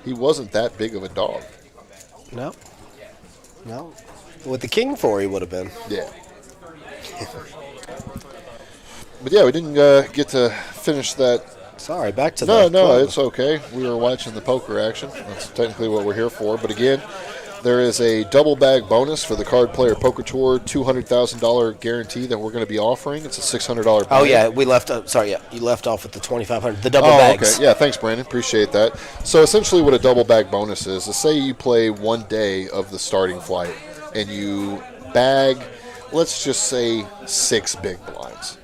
S9: he wasn't that big of a dog.
S1: no. With the King 4, he would have been.
S9: Yeah. But yeah, we didn't get to finish that.
S1: Sorry, back to
S9: No,
S1: the club.
S9: it's okay. We were watching the poker action. That's technically what we're here for. But again, there is a double bag bonus for the Card Player Poker Tour $200,000 guarantee that we're going to be offering. It's a $600
S1: Oh
S9: buy-in.
S1: yeah, we left. You left off with the 2,500. The double
S9: Oh,
S1: bags.
S9: okay. Yeah, thanks, Brandon. Appreciate that. So essentially what a double bag bonus is say you play one day of the starting flight and you bag, let's just say 6 big blinds.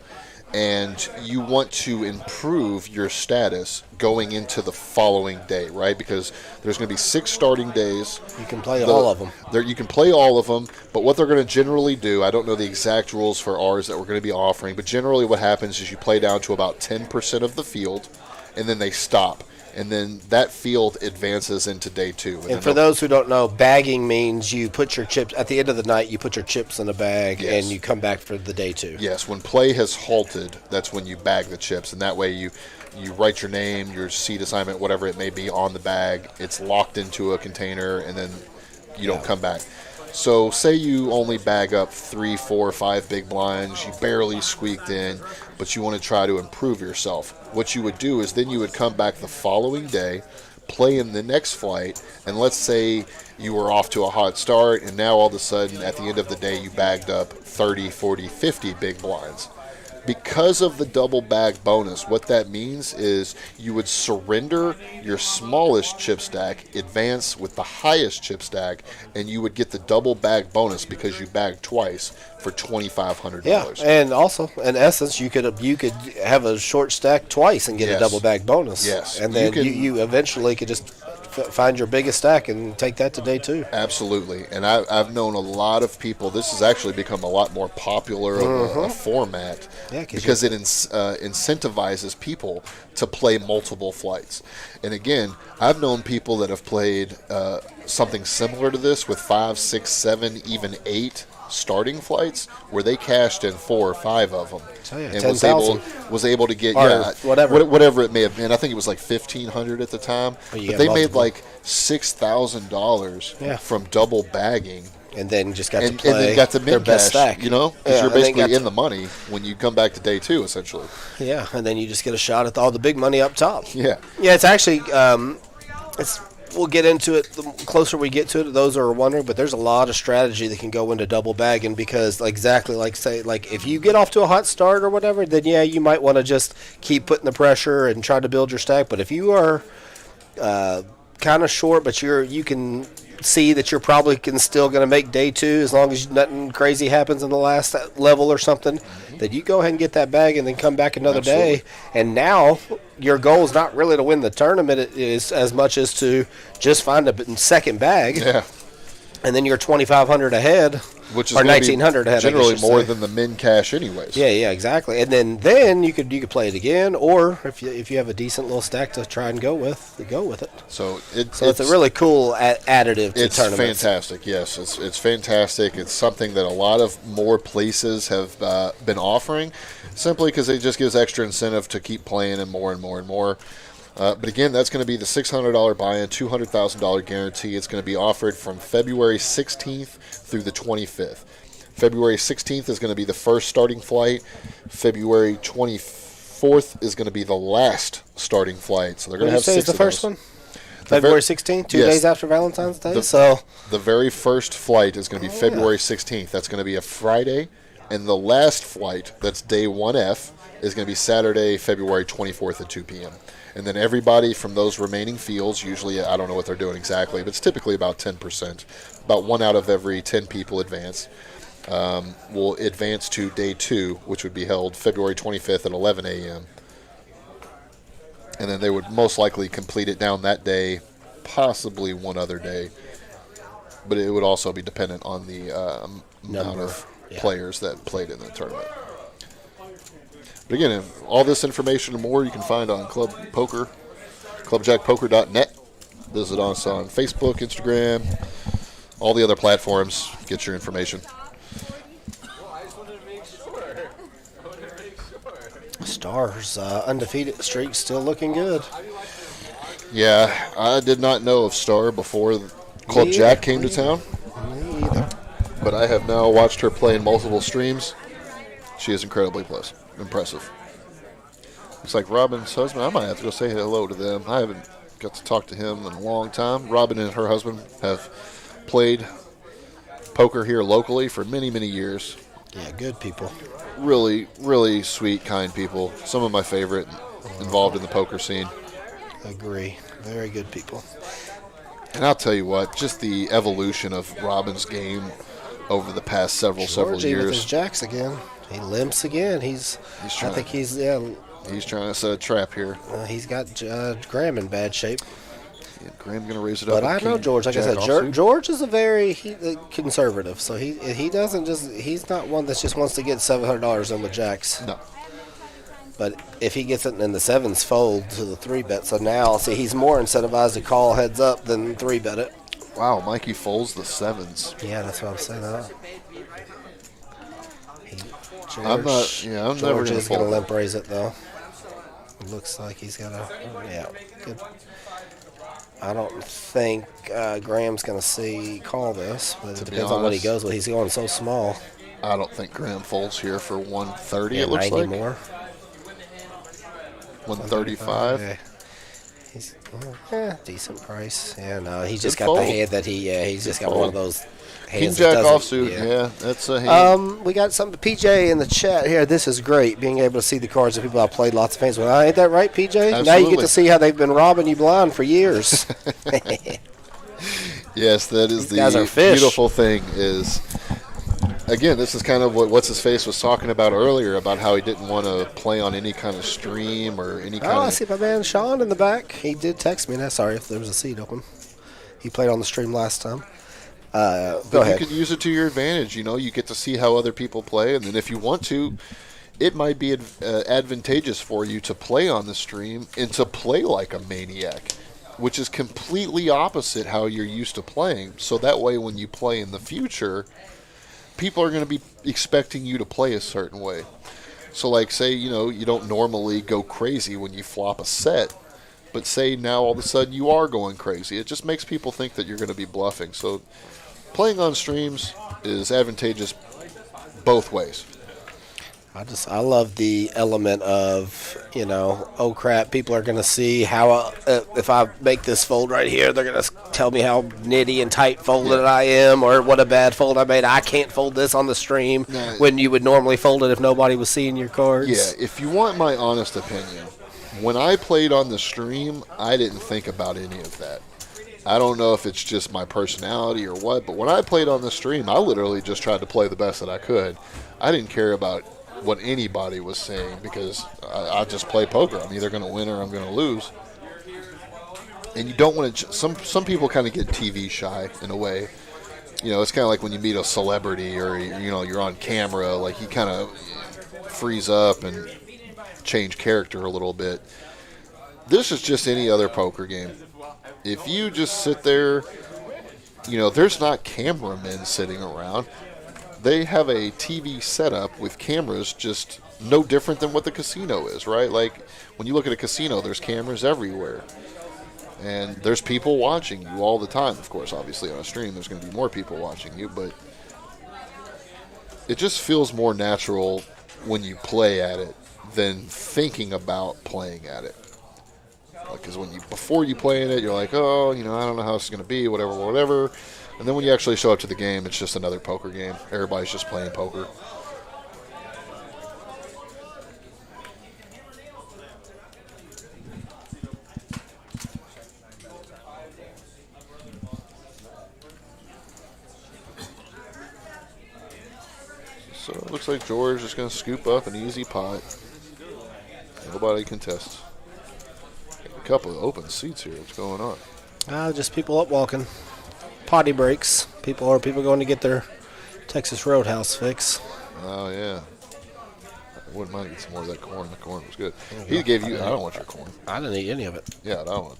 S9: And you want to improve your status going into the following day, right? Because there's going to be 6 starting days.
S1: You can play all of them.
S9: You can play all of them, but what they're going to generally do, I don't know the exact rules for ours that we're going to be offering, but generally what happens is you play down to about 10% of the field, and then they stop. And then that field advances into day 2.
S1: And for those who don't know, bagging means you put your chips, at the end of the night, you put your chips in a bag
S9: Yes.
S1: and you come back for the day 2.
S9: Yes, when play has halted, that's when you bag the chips, and that way you write your name, your seat assignment, whatever it may be, on the bag. It's locked into a container, and then you don't come back. So say you only bag up 3, 4, 5 big blinds, you barely squeaked in, but you want to try to improve yourself. What you would do is then you would come back the following day, play in the next flight, and let's say you were off to a hot start, and now all of a sudden at the end of the day you bagged up 30, 40, 50 big blinds. Because of the double bag bonus, what that means is you would surrender your smallest chip stack, advance with the highest chip stack, and you would get the double bag bonus because you bagged twice for $2,500.
S1: Yeah, and also, in essence, you could have a short stack twice and get
S9: Yes.
S1: a double bag bonus.
S9: Yes.
S1: And then
S9: You can-
S1: you eventually could just find your biggest stack and take that to day 2.
S9: Absolutely. And I've known a lot of people, this has actually become a lot more popular of a format because it incentivizes people to play multiple flights. And again, I've known people that have played something similar to this with 5, 6, 7, even 8 starting flights where they cashed in 4 or 5 of them and was able to get whatever it may have been. I think it was like $1,500 at the time, but they made like $6,000 from double bagging.
S1: And then just got to play
S9: and then got to
S1: their
S9: min
S1: best
S9: cash,
S1: stack.
S9: you know, because you're basically in the money when you come back to day 2, essentially.
S1: Yeah, and then you just get a shot at all the big money up top.
S9: Yeah.
S1: Yeah, it's actually, we'll get into it the closer we get to it. Those are wondering, but there's a lot of strategy that can go into double bagging because exactly like if you get off to a hot start or whatever, then yeah, you might want to just keep putting the pressure and try to build your stack. But if you are kind of short, but see that you're probably still going to make day 2 as long as nothing crazy happens in the last level or something, that you go ahead and get that bag and then come back another day. And now your goal is not really to win the tournament, it is as much as to just find a second bag.
S9: Yeah.
S1: And then you're 2,500 ahead,
S9: which is
S1: or 1,900 ahead.
S9: Generally more than the min cash, anyways.
S1: Yeah, exactly. And then you could play it again, or if you have a decent little stack to try and go with it.
S9: So
S1: it's a really cool additive to tournaments.
S9: It's fantastic. Yes, it's fantastic. It's something that a lot of more places have been offering, simply because it just gives extra incentive to keep playing and more and more and more. But again, that's going to be the $600 buy-in, $200,000 guarantee. It's going to be offered from February 16th through the 25th. February 16th is going to be the first starting flight. February 24th is going to be the last starting flight. So they're going to have 6
S1: the
S9: of
S1: first
S9: those.
S1: one? February 16th, 2 days after Valentine's Day.
S9: The very first flight is going to be February 16th. That's going to be a Friday. And the last flight, that's day 1F, is going to be Saturday, February 24th at 2 p.m. And then everybody from those remaining fields, usually, I don't know what they're doing exactly, but it's typically about 10%. About 1 out of every 10 people advance. Will advance to day 2, which would be held February 25th at 11 a.m. And then they would most likely complete it down that day, possibly one other day. But it would also be dependent on the amount of players that played in the tournament. But again, all this information and more you can find on Club Poker, clubjackpoker.net. Visit us on Facebook, Instagram, all the other platforms. Get your information.
S1: Stars undefeated streak still looking good.
S9: Yeah, I did not know of Star before Club JAQK came to town.
S1: Me either.
S9: But I have now watched her play in multiple streams. She is incredibly impressive. Looks like Robin's husband. I might have to go say hello to them. I haven't got to talk to him in a long time. Robin and her husband have played poker here locally for many, many years.
S1: Yeah, good people.
S9: Really, really sweet, kind people. Some of my favorite involved in the poker scene.
S1: Agree. Very good people.
S9: And I'll tell you what, just the evolution of Robin's game over the past several years.
S1: With his jacks again. He limps again. He's trying to
S9: set a trap here.
S1: He's got Graham in bad shape.
S9: Yeah, Graham going to raise it
S1: but
S9: up.
S1: But I know George. Like I said, George is a very conservative. So he doesn't just. He's not one that just wants to get $700 on the jacks.
S9: No.
S1: But if he gets it in the 7s fold to the 3-bet, so now see he's more incentivized to call heads up than 3-bet it.
S9: Wow, Mikey folds the 7s.
S1: Yeah, that's what I'm saying.
S9: George
S1: is going to limp raise it, though. It looks like he's going to, good. I don't think Graham's going to call this, but it depends on what he goes with. He's going so small.
S9: I don't think Graham folds here for 130, it looks
S1: 90
S9: like.
S1: More.
S9: 135.
S1: Okay. He's decent price. Yeah, no, he just got the hand that he's just got one of those hands.
S9: King Jack offsuit, yeah, that's a hand.
S1: We got some PJ in the chat here. This is great, being able to see the cards of people I've played lots of fans with. Ain't that right, PJ?
S9: Absolutely.
S1: Now you get to see how they've been robbing you blind for years.
S9: Yes, that is
S1: These guys are fish.
S9: Beautiful thing is. Again, this is kind of what What's-His-Face was talking about earlier, about how he didn't want to play on any kind of stream or any kind of...
S1: I see my man Sean in the back. He did text me. Sorry if there was a seat open. He played on the stream last time. Go ahead.
S9: You could use it to your advantage. You get to see how other people play, and then if you want to, it might be advantageous for you to play on the stream and to play like a maniac, which is completely opposite how you're used to playing. So that way when you play in the future... people are going to be expecting you to play a certain way. So, like, say, you don't normally go crazy when you flop a set, but say now all of a sudden you are going crazy. It just makes people think that you're going to be bluffing. So, playing on streams is advantageous both ways.
S1: I love the element of, oh crap, people are going to see how, if I make this fold right here, they're going to tell me how nitty and tight folded I am, or what a bad fold I made. I can't fold this on the stream when you would normally fold it if nobody was seeing your cards.
S9: Yeah, if you want my honest opinion, when I played on the stream, I didn't think about any of that. I don't know if it's just my personality or what, but when I played on the stream, I literally just tried to play the best that I could. I didn't care about what anybody was saying because I just play poker. I'm either going to win or I'm going to lose. And you don't want to. Some people kind of get TV shy in a way. You know, it's kind of like when you meet a celebrity or you're on camera. Like you kind of freeze up and change character a little bit. This is just any other poker game. If you just sit there, there's not cameramen sitting around. They have a TV setup with cameras, just no different than what the casino is, right? Like when you look at a casino, there's cameras everywhere. And there's people watching you all the time. Of course, obviously on a stream, there's going to be more people watching you, but it just feels more natural when you play at it than thinking about playing at it. Because before you play in it, you're like, oh, I don't know how this is going to be, whatever. And then when you actually show up to the game, it's just another poker game. Everybody's just playing poker. So it looks like George is going to scoop up an easy pot. Nobody contests. A couple of open seats here. What's going on?
S1: Just people up walking. Potty breaks. People going to get their Texas Roadhouse fix.
S9: Oh, yeah. I wouldn't mind getting some more of that corn. The corn was good. He gave you... I don't want your corn.
S1: I didn't eat any of it.
S9: Yeah, I don't.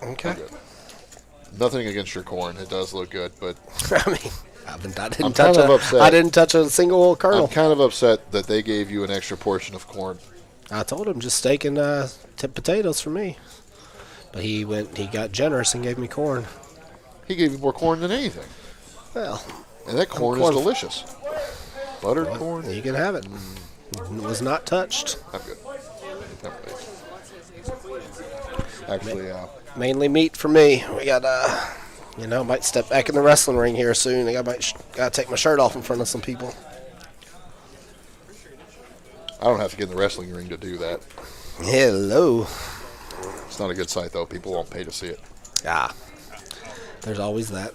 S1: Okay.
S9: Nothing against your corn. It does look good, but...
S1: I mean... I didn't touch a single kernel.
S9: I'm kind of upset that they gave you an extra portion of corn.
S1: I told him just steak and potatoes for me. But he got generous and gave me corn.
S9: He gave you more corn than anything.
S1: Well.
S9: And that corn is delicious. Buttered corn.
S1: You can have it. It was not touched.
S9: I'm good. Actually,
S1: mainly meat for me. We got, might step back in the wrestling ring here soon. I gotta take my shirt off in front of some people.
S9: I don't have to get in the wrestling ring to do that.
S1: Hello.
S9: It's not a good sight, though. People won't pay to see it.
S1: There's always that.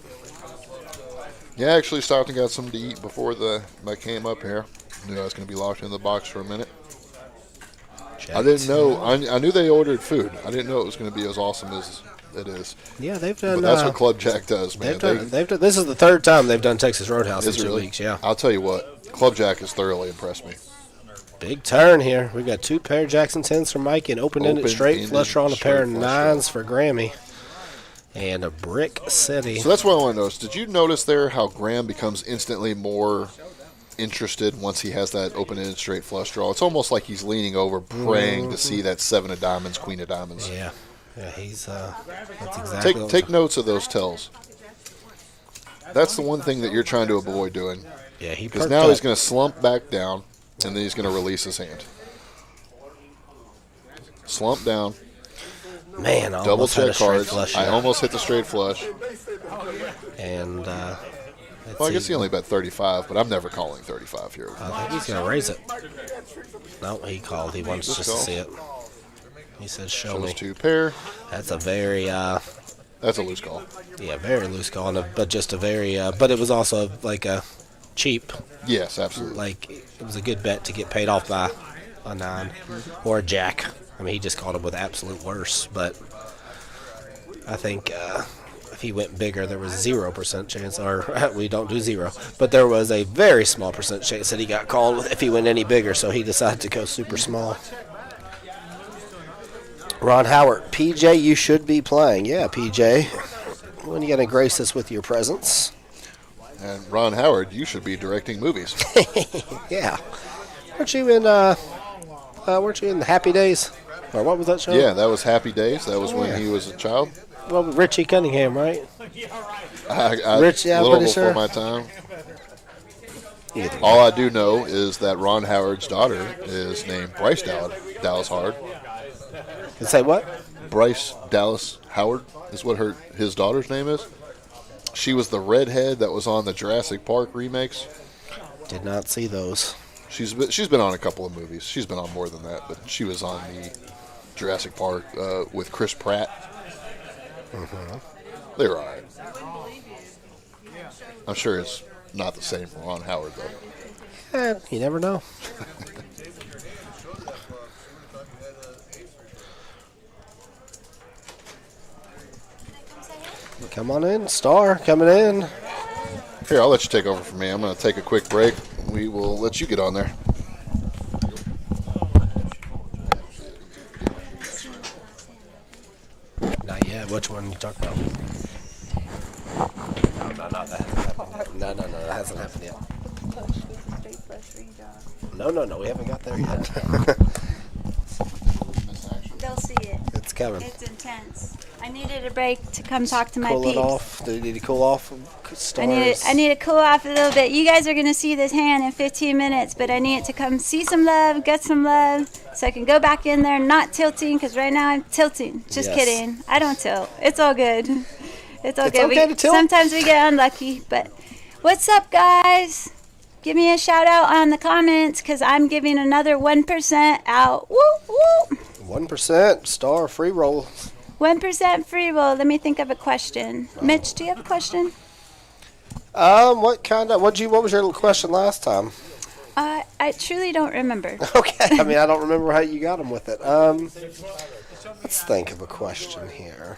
S9: Yeah, I actually stopped and got something to eat before I came up here. Knew I was going to be locked in the box for a minute. I didn't know. I knew they ordered food. I didn't know it was going to be as awesome as it is.
S1: Yeah, they've done.
S9: But that's what Club JAQK does, man.
S1: They've done. This is the third time they've done Texas Roadhouse in 2 weeks. Yeah.
S9: I'll tell you what, Club JAQK has thoroughly impressed me.
S1: Big turn here. We've got 2 pair Jackson 10s for Mike and open-ended straight flush draw and a pair of 9s for Grammy. And a brick city.
S9: So that's what I want to notice. Did you notice there how Graham becomes instantly more interested once he has that open-ended straight flush draw? It's almost like he's leaning over, praying to see that 7 of diamonds, queen of diamonds.
S1: Yeah, he's that's exactly.
S9: Take notes of those tells. That's the one thing that you're trying to avoid doing.
S1: Yeah,
S9: because now he's going to slump back down, and then he's going to release his hand. Slump down.
S1: Man, I
S9: double check cards.
S1: Flush,
S9: I almost hit the straight flush.
S1: And
S9: well, I guess he only bet 35, but I'm never calling 35 here.
S1: I think he's gonna raise it. No, he called. He wants just to see it. He says, "Show me."
S9: 2 pair.
S1: That's a very.
S9: That's a loose call.
S1: Yeah, very loose call, but just a very. But it was also like a cheap.
S9: Yes, absolutely.
S1: Like it was a good bet to get paid off by a 9 or a jack. I mean, he just called him with absolute worse, but I think if he went bigger, there was 0% chance, or we don't do 0, but there was a very small percent chance that he got called if he went any bigger, so he decided to go super small. Ron Howard, PJ, you should be playing. Yeah, PJ. When are you going to grace us with your presence?
S9: And Ron Howard, you should be directing movies.
S1: Yeah. Weren't you in the Happy Days? Or what was that show?
S9: Yeah, that was Happy Days. That was when he was a child.
S1: Well, Richie Cunningham, right?
S9: Rich, yeah, a little before my time. All I do know is that Ron Howard's daughter is named Bryce Dallas Howard.
S1: And say what?
S9: Bryce Dallas Howard is what his daughter's name is. She was the redhead that was on the Jurassic Park remakes.
S1: Did not see those.
S9: She's been on a couple of movies. She's been on more than that, but she was on the Jurassic Park with Chris Pratt.
S1: Mm-hmm.
S9: They were all right. I'm sure it's not the same for Ron Howard, though.
S1: You never know. Come on in, Star, coming in.
S9: Here, I'll let you take over for me. I'm going to take a quick break. We will let you get on there.
S1: Not yet. Which one are you talking about? No, that hasn't happened. No, that hasn't happened yet. No, we haven't got there yet.
S3: They'll see it.
S1: It's coming.
S3: It's intense. I needed a break to come talk to my
S1: Cool
S3: peeps.
S1: it off. Do you need to cool off?
S3: I need to cool off a little bit. You guys are going to see this hand in 15 minutes, but I need it to come see some love, get some love, so I can go back in there not tilting, because right now I'm tilting. Just
S1: Yes.
S3: kidding. I don't tilt. It's all good. It's all
S1: It's
S3: good.
S1: okay to tilt.
S3: Sometimes we get unlucky, but what's up, guys? Give me a shout out on the comments, because I'm giving another 1% out. Woo, woo.
S1: 1% Star free roll.
S3: 1% free roll. Let me think of a question. Mitch, do you have a question?
S1: What was your question last time?
S3: I truly don't remember.
S1: Okay, I mean, I don't remember how you got them with it. Let's think of a question here.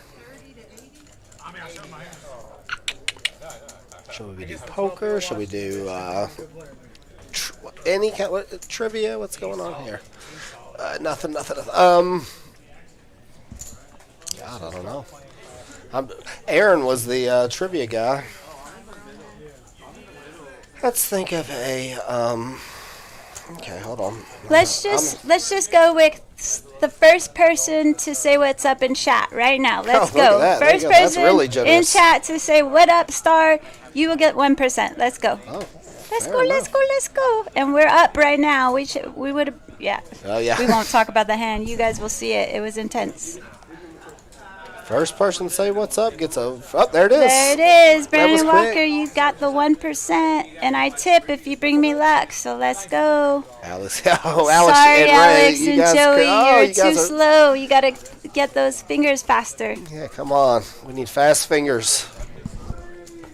S1: Should we do poker? Should we do any kind of trivia? What's going on here? Nothing. God, I don't know. Aaron was the trivia guy. Let's think of a. Okay, hold on.
S3: Let's just go with the first person to say what's up in chat right now. Let's
S1: look at
S3: go.
S1: that.
S3: First
S1: There you go. That's
S3: person
S1: really
S3: in
S1: generous.
S3: chat to say what up, Star. You will get 1%. Let's go.
S1: Oh,
S3: Let's
S1: fair
S3: go.
S1: enough.
S3: Let's go. And we're up right now. We would have. Yeah.
S1: Oh yeah.
S3: We won't talk about the hand. You guys will see it. It was intense.
S1: First person to say what's up gets a. Oh, there it is.
S3: There it is,
S1: That was
S3: Brandon
S1: quick.
S3: Walker. You got the 1%, and I tip if you bring me luck. So let's go.
S1: Alex. Oh, Alex
S3: Sorry,
S1: and Ray.
S3: Alex
S1: You
S3: and
S1: guys
S3: Joey,
S1: you're
S3: you're too slow. You gotta get those fingers faster.
S1: Yeah, come on. We need fast fingers.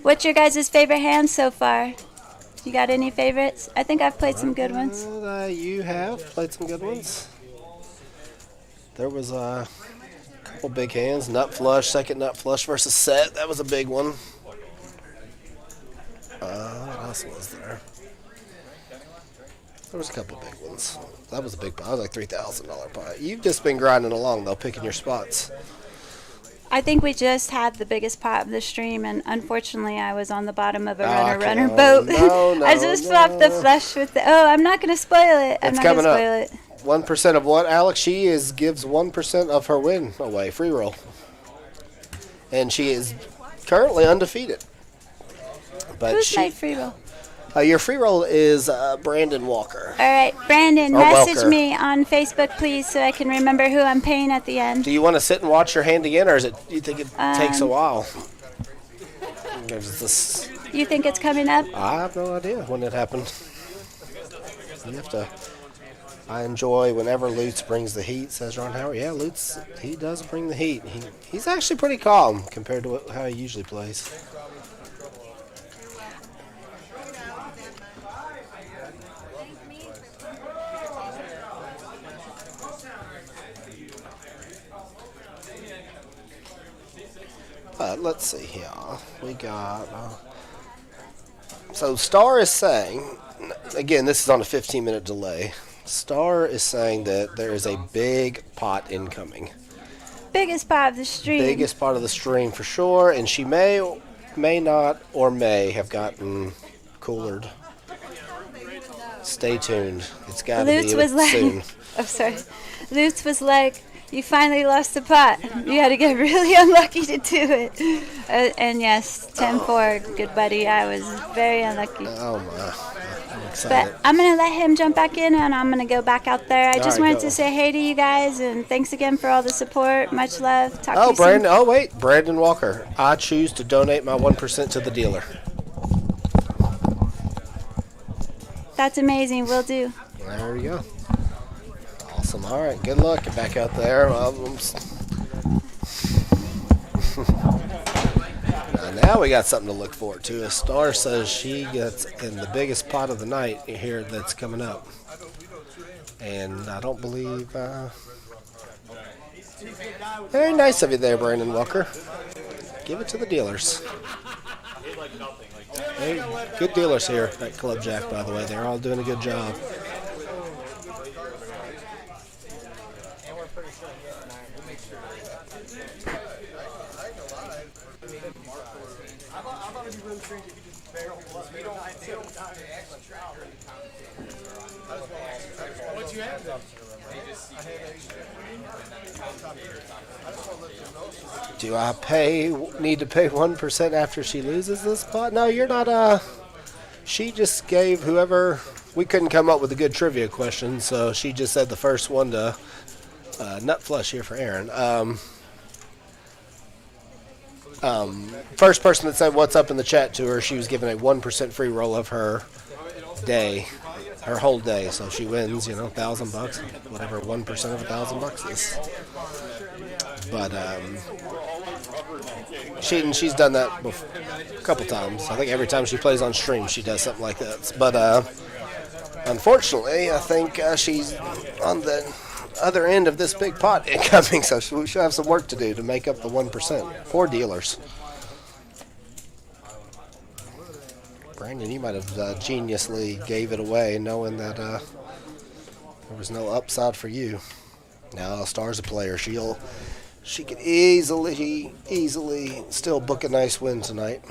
S3: What's your guys' favorite hand so far? You got any favorites? I think I've played some good ones.
S1: You have played some good ones. There was a couple big hands. Nut flush, second nut flush versus set. That was a big one. What else was there? There was a couple big ones. That was a big pot. That was like $3,000 pot. You've just been grinding along, though, picking your spots.
S3: I think we just had the biggest pot of the stream, and unfortunately, I was on the bottom of a
S1: Okay.
S3: runner boat.
S1: No,
S3: I just flopped the flush with the. Oh, I'm not gonna spoil it. I'm
S1: It's
S3: not gonna
S1: coming up.
S3: spoil it.
S1: 1% of what, Alex? She gives 1% of her win away, free roll. And she is currently undefeated. But
S3: Who's my free roll?
S1: your free roll is Brandon Walker.
S3: All right, Brandon,
S1: Or
S3: message
S1: Welker.
S3: me on Facebook, please, so I can remember who I'm paying at the end.
S1: Do you want to sit and watch your hand again, or do you think it takes a while? There's this,
S3: You think it's coming up?
S1: I have no idea when it happened. You have to. I enjoy whenever Lutz brings the heat, says Ron Howard. Yeah, Lutz, he does bring the heat. He's actually pretty calm compared to how he usually plays. Let's see here. We got. So Star is saying, again, this is on a 15-minute delay. Star is saying that there is a big pot incoming.
S3: Biggest pot of the stream.
S1: Biggest part of the stream for sure, and she may not, or may have gotten coolered. Stay tuned. It's got to be
S3: Lutz was
S1: soon.
S3: like, I'm sorry. Lutz was like, you finally lost the pot. You had to get really unlucky to do it. And yes, 10-4, good buddy. I was very unlucky.
S1: Oh my! I'm excited.
S3: But I'm gonna let him jump back in, and I'm gonna go back out there. I just
S1: right,
S3: wanted
S1: go.
S3: to say hey to you guys, and thanks again for all the support. Much love. Talk to
S1: Oh,
S3: you soon.
S1: Brandon! Oh, wait, Brandon Walker. I choose to donate my 1% to the dealer.
S3: That's amazing. Will do.
S1: There we go. Awesome. All right. Good luck. Get back out there. Now we got something to look forward to. Star says she gets in the biggest pot of the night here that's coming up. And I don't believe... very nice of you there, Brandon Walker. Give it to the dealers. Hey, good dealers here at Club JAQK, by the way. They're all doing a good job.
S4: What you have though?
S1: Do I need to pay 1% after she loses this pot? No, you're not. She just gave whoever. We couldn't come up with a good trivia question, so she just said the first one to nut flush here for Aaron. First person that said what's up in the chat to her, she was given a 1% free roll of her day, her whole day. So she wins, you know, $1,000, whatever 1% of $1,000 is. But she's done that a couple times. I think every time she plays on stream, she does something like that. But unfortunately, I think she's on the other end of this big pot incoming, so we should have some work to do to make up the 1%. Poor dealers. Brandon, you might have geniusly gave it away knowing that there was no upside for you. Now Star's a player. She can easily still book a nice win tonight.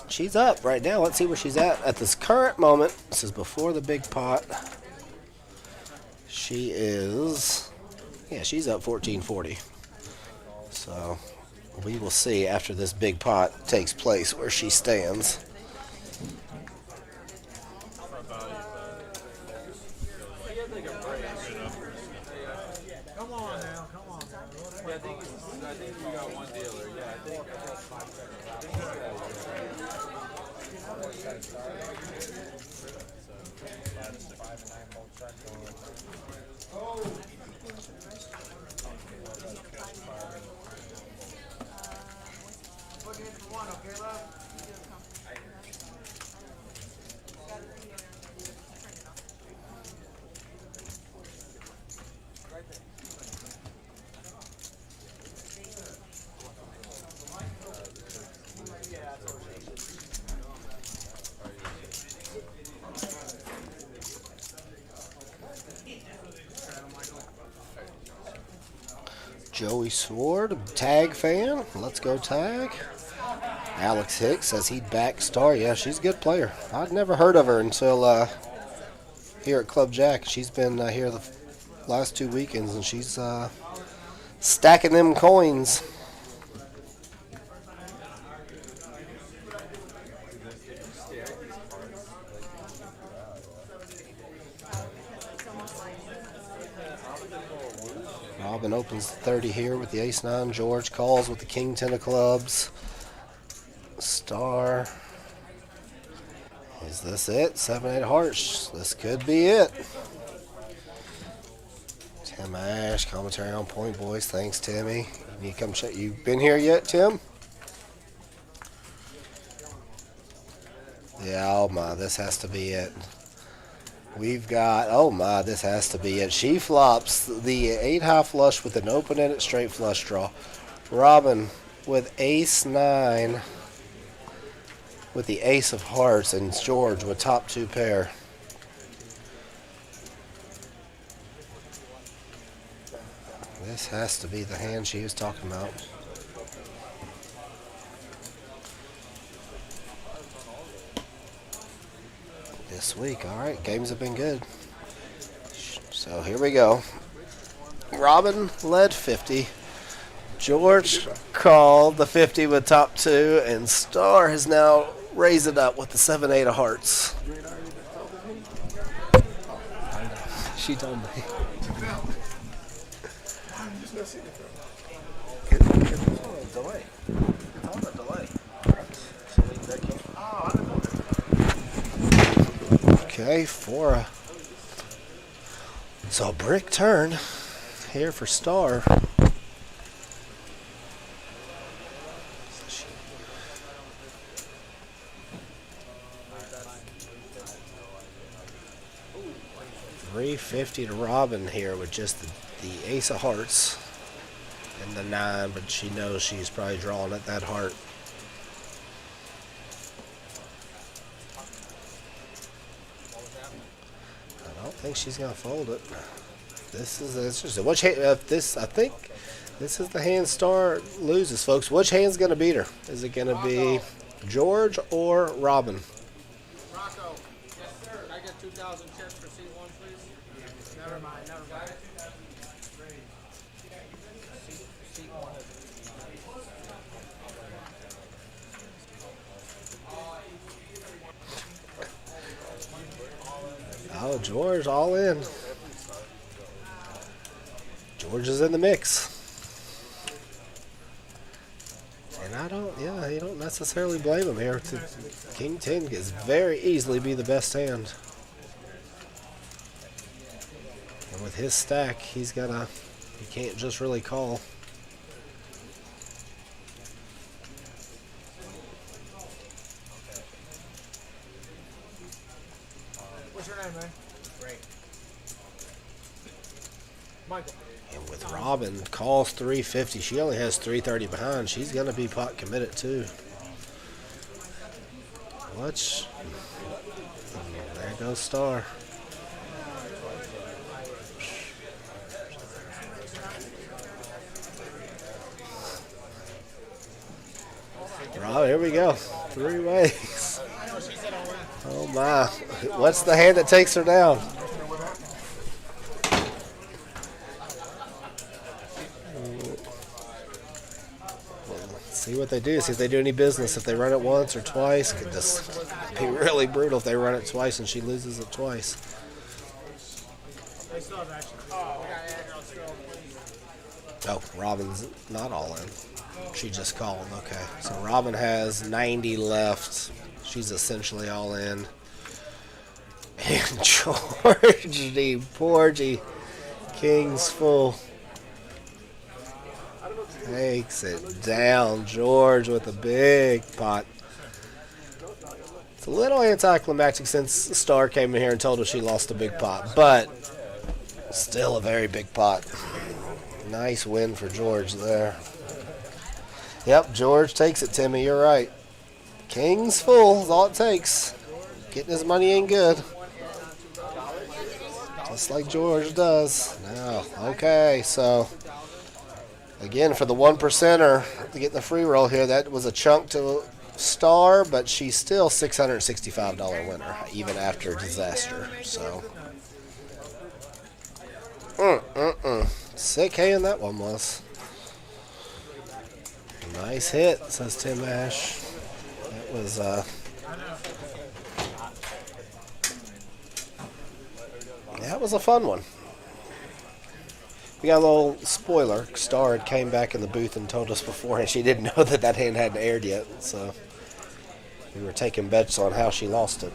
S1: She's up right now. Let's see where she's at this current moment. This is before the big pot. She is, she's up 1440. So we will see after this big pot takes place where she stands.
S4: Come on now, come on.
S6: Yeah, I think we got one dealer. Yeah, I think.
S1: Joey Sword, Tag fan. Let's go Tag. Alex Hicks says he'd back Star. Yeah, she's a good player. I'd never heard of her until here at Club JAQK. She's been here the last 2 weekends, and she's stacking them coins. Robin opens 30 here with the ace-9. George calls with the king-10 of clubs. Star. Is this it? 7-8 hearts. This could be it. Tim Ash, commentary on point, boys. Thanks, Timmy. You need to come check. You been here yet, Tim? Yeah, oh my, this has to be it. We've got, oh my, this has to be it. She flops the 8-high flush with an open-ended straight flush draw. Robin with ace-9 with the ace of hearts, and George with top 2 pair. This has to be the hand she was talking about. This week, all right, games have been good. So here we go. Robin led 50. George called the 50 with top 2, and Star has now raised it up with the 7-8 of hearts. She told me. Delay. Okay, so a brick turn here for Star. $350 to Robin here with just the ace of hearts and the 9, but she knows she's probably drawing at that heart. I don't think she's gonna fold it. This is interesting. Which hand? This I think this is the hand Star loses, folks. Which hand's gonna beat her? Is it gonna be George or Robin?
S7: Rocco. Yes, sir. Can I get 2,000 chips for C1, please? Never mind. Never mind. C1 is.
S1: Oh, George all in. George is in the mix. And you don't necessarily blame him here. King 10 can very easily be the best hand. And with his stack, he can't just really call.
S4: What's your name, man? Great. Michael.
S1: And with Robin, calls 350. She only has 330 behind. She's going to be pot committed too. Watch. There goes Star. Rob, here we go. 3 ways. Oh my. What's the hand that takes her down? See what they do. See if they do any business. If they run it once or twice, could just be really brutal if they run it twice and she loses it twice. Oh, Robin's not all in. She just called. Okay, so Robin has 90 left. She's essentially all in. And Georgie, Porgy, King's full. Takes it down. George with a big pot. It's a little anticlimactic since Star came in here and told her she lost a big pot, but still a very big pot. Nice win for George there. Yep, George takes it, Timmy. You're right. King's full is all it takes. Getting his money ain't good. Just like George does. Now, okay, so again, for the 1%er to get the free roll here, that was a chunk to Star, but she's still $665 winner, even after disaster. So, sick hand that one was. Nice hit, says Tim Ash. That was that was a fun one. We got a little spoiler. Star had came back in the booth and told us beforehand she didn't know that hand hadn't aired yet, so we were taking bets on how she lost it.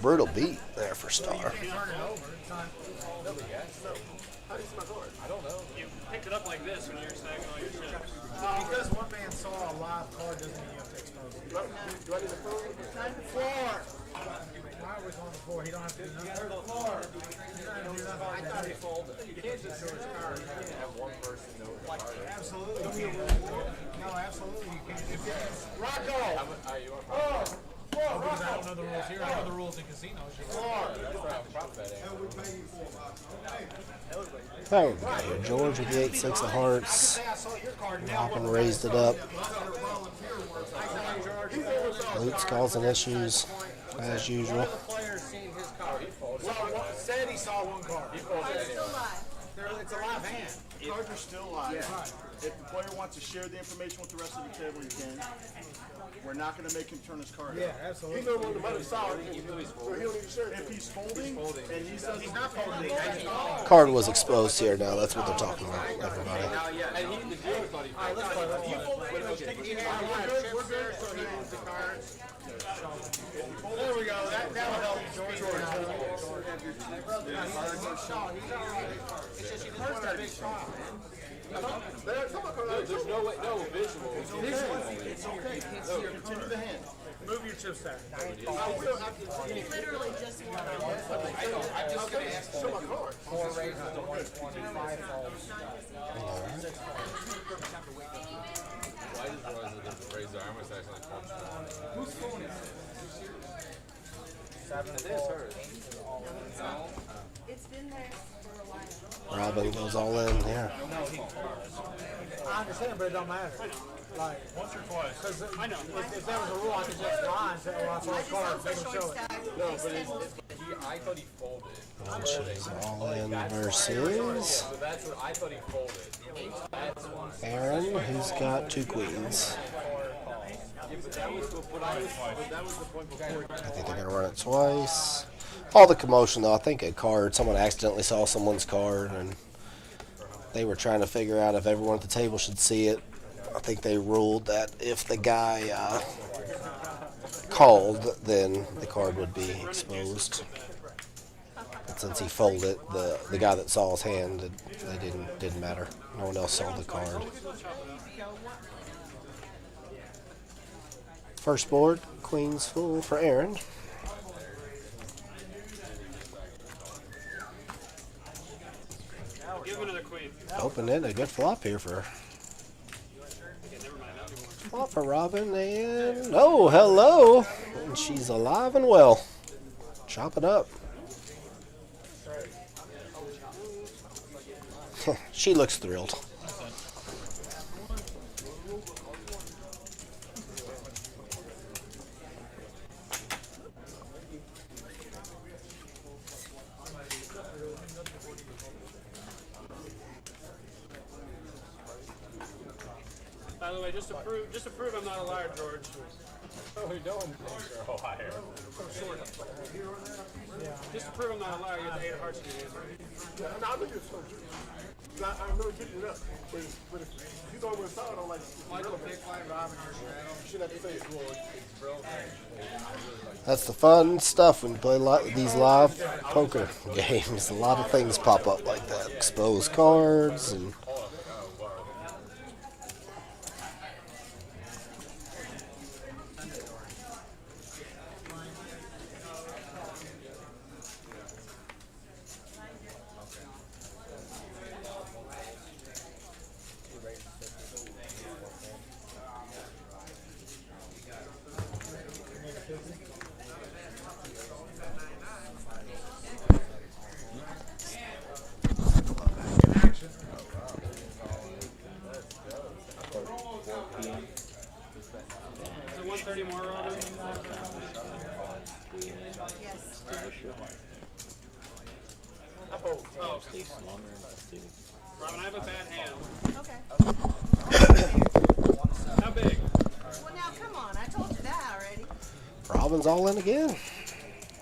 S1: Brutal beat there for Star.
S6: I don't know. You picked it up like this when you're stacking all your chips.
S4: Because one man saw a live card doesn't mean you have to expose it. Do I need the floor? On the floor. Why was on the floor? He don't have to do nothing. On the floor. I thought he folded. You can't just show his card. You can't have one person know the card. Absolutely. No, absolutely. You can't. Rocco! Because I don't know the rules here. I know the rules in casinos.
S1: Oh, George with the 8-6 of hearts. Robin raised it up. Luke's causing issues as usual.
S4: Said he saw one card. It's a live hand.
S10: Cards are still live. If the player wants to share the information with the rest of the table, he can. We're not going to make him turn his card.
S4: Yeah, absolutely.
S8: He's on the money solid, so he don't need to share.
S10: If he's folding, and he says
S4: He's not folding.
S1: Card was exposed here now. That's what they're talking about, everybody.
S6: And he, the dealer thought he folded.
S4: We're good, so he moves the cards. There we go. That'll help George. It's just you didn't want a big shot, man.
S6: There's no way, no visual.
S10: it's okay. Continue the hand.
S4: Move your chip stack.
S11: Literally just one.
S6: I'm just going to ask
S8: Show my card.
S12: 4 raises to 125 falls.
S6: Why does Royce raise their arm? It's actually called whose phone is it?
S12: 7 falls, 8 is all in.
S11: It's been there for a while.
S1: Robin goes all in, yeah.
S4: I understand, but it don't matter. Like, once or twice. Because if that was a rule, I could just lie and say, oh, I saw a card, make him show it.
S6: No, but I thought he folded.
S1: She's all in versus
S6: So that's what I thought he folded. That's one.
S1: Aaron, who's got 2 queens.
S6: That was the point before.
S1: I think they're going to run it twice. All the commotion, though, I think a card, someone accidentally saw someone's card, and they were trying to figure out if everyone at the table should see it. I think they ruled that if the guy called, then the card would be exposed. But since he folded, the guy that saw his hand, it didn't matter. No one else saw the card. First board, queens full for Aaron.
S13: Give him another queen.
S1: Open it, a good flop here for flop for Robin, and oh, hello, and she's alive and well. Chop it up. She looks thrilled.
S13: By the way, just to prove I'm not a liar, George.
S6: Oh, we don't think you're a liar.
S13: Just to prove I'm not a liar, you have the 8 of hearts in your hand, right?
S8: Yeah, I know you're so true. I remember picking it up, but if you don't even saw it, I'm like,
S7: Michael, big blind, Robin, your straddle.
S8: you shouldn't have to say it.
S1: That's the fun stuff when you play these live poker games. A lot of things pop up like that. Exposed cards and.
S13: Is it 130 more, Robin?
S11: Yes.
S13: Oh, Robin, I have a bad hand.
S11: Okay.
S13: How big?
S11: Well, now, come on. I told you that already.
S1: Robin's all in again.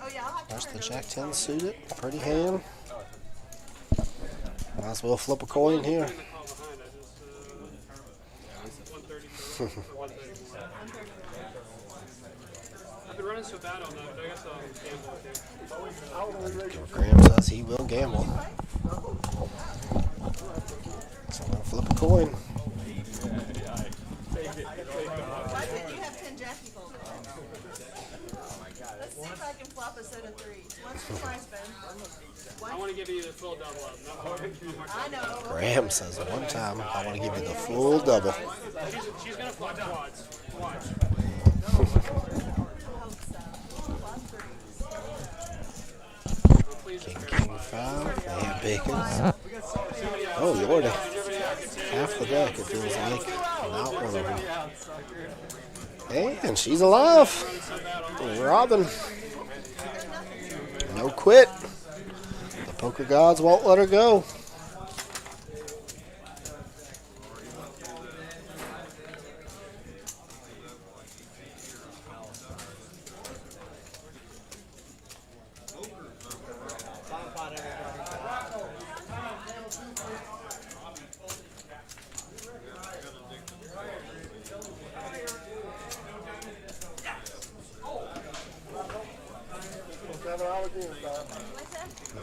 S11: Oh, yeah, I'll have to
S1: There's
S11: turn
S1: the
S11: it
S1: Jack
S11: over.
S1: 10 suited. Pretty hand. Might as well flip a coin here.
S13: I'm the call behind. I just 130. 130. I've been running so bad on that, but I guess I'll gamble with you.
S1: Graham says he will gamble. So I'm going to flip a coin.
S11: Why couldn't you have 10 Jackie fold? Let's see if I can flop a set of 3s. Once or twice, Ben.
S13: I want to give you the full double up. Not more.
S11: I know.
S1: Graham says at one time, I want to give you the full double.
S13: She's going to flop quads. Watch.
S11: I hope so. Flop 3s.
S1: King 5. They have bacons. Oh, Lordy. Half the deck, it feels like. Not one of them. And she's alive. Robin. No quit. The poker gods won't let her go.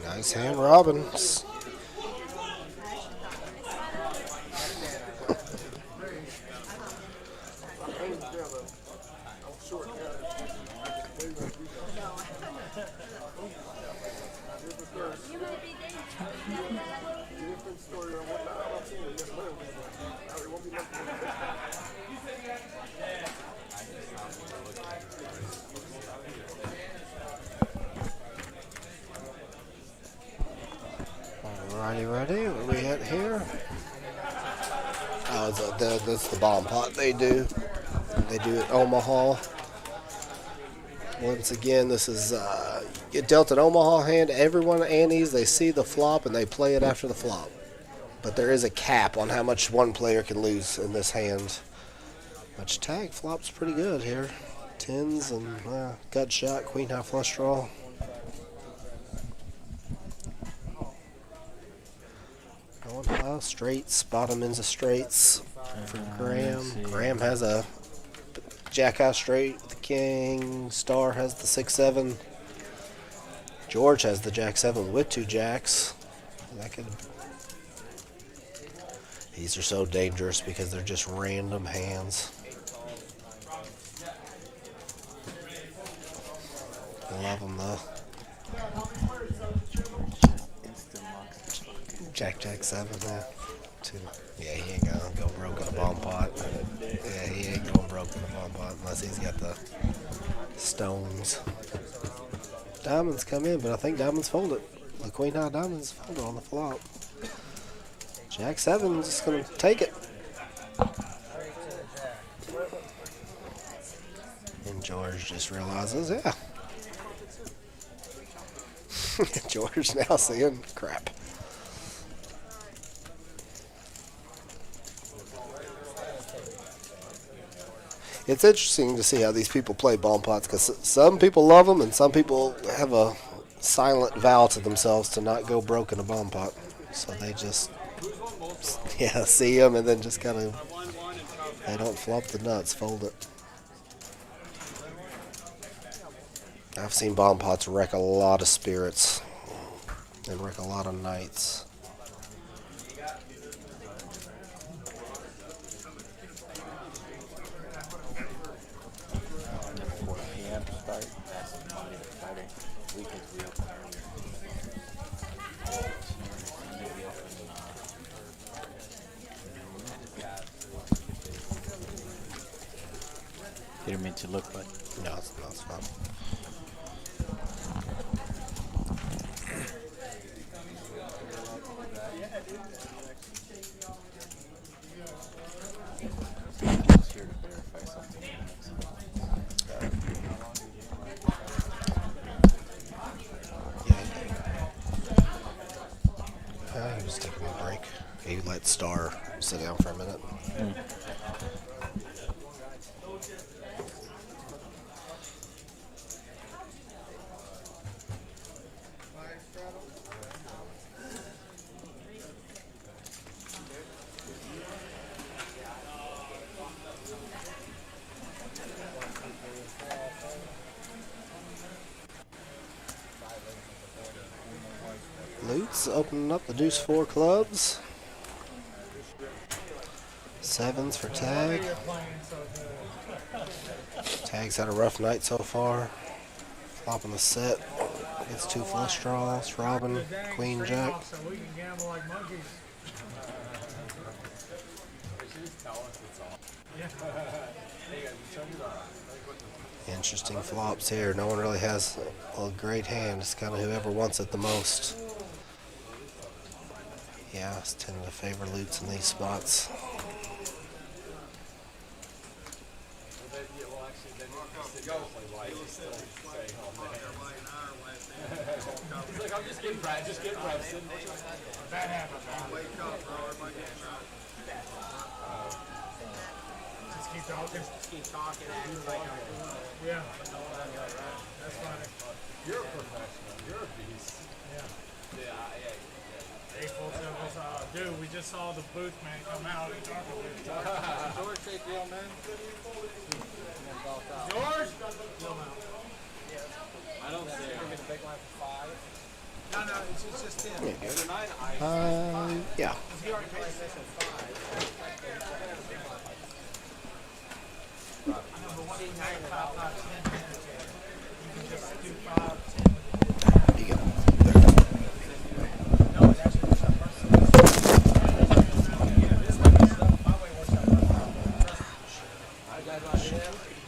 S1: Nice hand, Robbins. Alrighty, ready? Where we at here? Oh, that's the bomb pot they do. They do at Omaha. Once again, this is get dealt an Omaha hand. Everyone at Annie's, they see the flop and they play it after the flop. But there is a cap on how much one player can lose in this hand. Which tag flops pretty good here. Tens and gut shot, queen high flush draw. Going high, straights, bottom ends of straights for Graham. Graham has a jack high straight with the king. Star has the 6-7. George has the jack 7 with 2 jacks. That could. These are so dangerous because they're just random hands. I love them though. Jack 7, yeah. Yeah, he ain't gonna go broke in a bomb pot. Yeah, he ain't going broke in a bomb pot unless he's got the stones. Diamonds come in, but I think diamonds fold it. The queen high diamonds fold it on the flop. Jack 7 is just gonna take it. And George just realizes, yeah. George now seeing crap. It's interesting to see how these people play bomb pots because some people love them and some people have a silent vow to themselves to not go broke in a bomb pot. So they just, see them and then just kind of, they don't flop the nuts, fold it. I've seen bomb pots wreck a lot of spirits and wreck a lot of nights.
S5: Didn't mean to look, but
S1: no, it's fine. He was taking a break. He let Star sit down for a minute. Lutz opening up the deuce 4 clubs. 7s for Tag. Tag's had a rough night so far. Flopping the set. Gets 2 flush draws. Robin, Queen, Jack. Interesting flops here. No one really has a great hand. It's kind of whoever wants it the most. Yeah, it's tending to favor Lutz in these spots.
S6: I'm just getting practice. That happens, man. Wake up, bro.
S4: Just keep talking. Yeah. That's funny.
S6: You're a professional. You're a beast.
S4: Yeah. Hey, full tables. Dude, we just saw the booth man come out and talk to him.
S7: George, take real man.
S4: George!
S7: I don't see it.
S12: big line for 5.
S4: No, it's just him.
S1: Yeah.
S4: He already paid this at 5. I know, but what do you have 5, 10 minutes? You can just do 5, 10.
S1: You go.
S4: No, it actually works out first. Yeah, this way works out. My way works out first.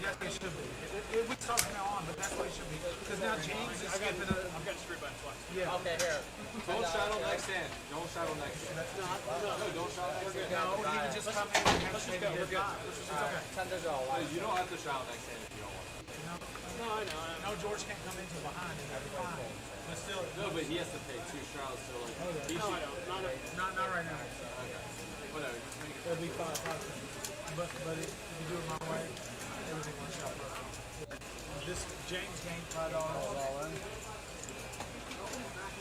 S4: Yes, it should be. We talk from now on, but that's what it should be. Because now James is skipping a...
S13: I've got street button twice.
S4: Yeah.
S7: Okay, here.
S6: Don't shadow next hand. Don't shadow next hand. No, don't shadow next hand.
S4: No, he would just come in and have
S13: Let's just go. We're good.
S4: It's okay.
S7: 10 to go.
S6: You don't have to shadow next hand if you don't want to.
S13: No, I know.
S4: No, George can't come into behind and that'd be fine. But still...
S6: No, but he has to pay 2 shadows, so like, he
S13: No, I
S6: should,
S13: don't.
S4: Not right now.
S6: whatever, just make it.
S4: It'll be 5, 5. But if you do it my way, everything works out perfect. This James gained $5 all in.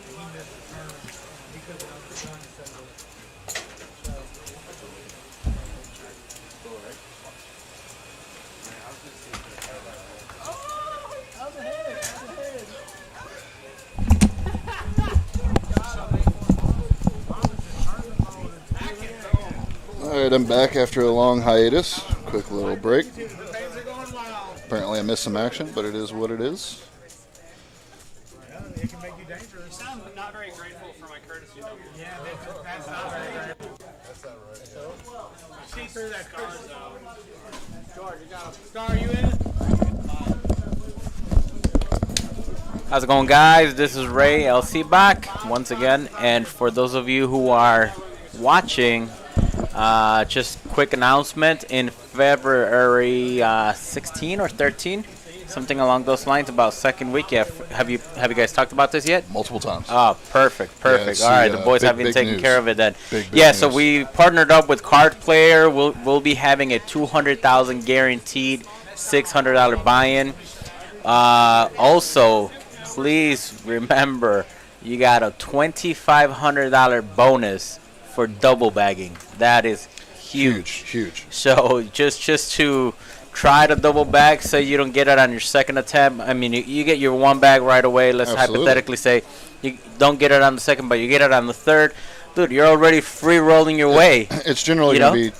S4: He missed the turn. He could have done the turn instead of
S9: All right, I'm back after a long hiatus. Quick little break. Apparently I missed some action, but it is what it is.
S4: it can make you dangerous.
S13: I'm not very grateful for my courtesy, though.
S4: Yeah, that's not very good. See through that car zone.
S7: George, you got him.
S4: Star, are you in it?
S5: How's it going, guys? This is Ray LC back once again, and for those of you who are watching, just quick announcement: in February 16 or 13, something along those lines, about second week. Yeah, have you guys talked about this yet?
S9: Multiple times.
S5: Oh, perfect.
S9: Yeah,
S5: All right, the boys have been
S9: big
S5: taking
S9: news.
S5: care of it then.
S9: Big
S5: Yeah, so
S9: news.
S5: we partnered up with Card Player. We'll be having a $200,000 guaranteed $600 buy-in. Also, please remember, you got a $2,500 bonus for double bagging. That is huge. So just to try to double bag, so you don't get it on your second attempt. I mean, you get your one bag right away. Let's
S9: Absolutely.
S5: hypothetically say you don't get it on the second, but you get it on the third. Dude, you're already free rolling your way.
S9: It's generally going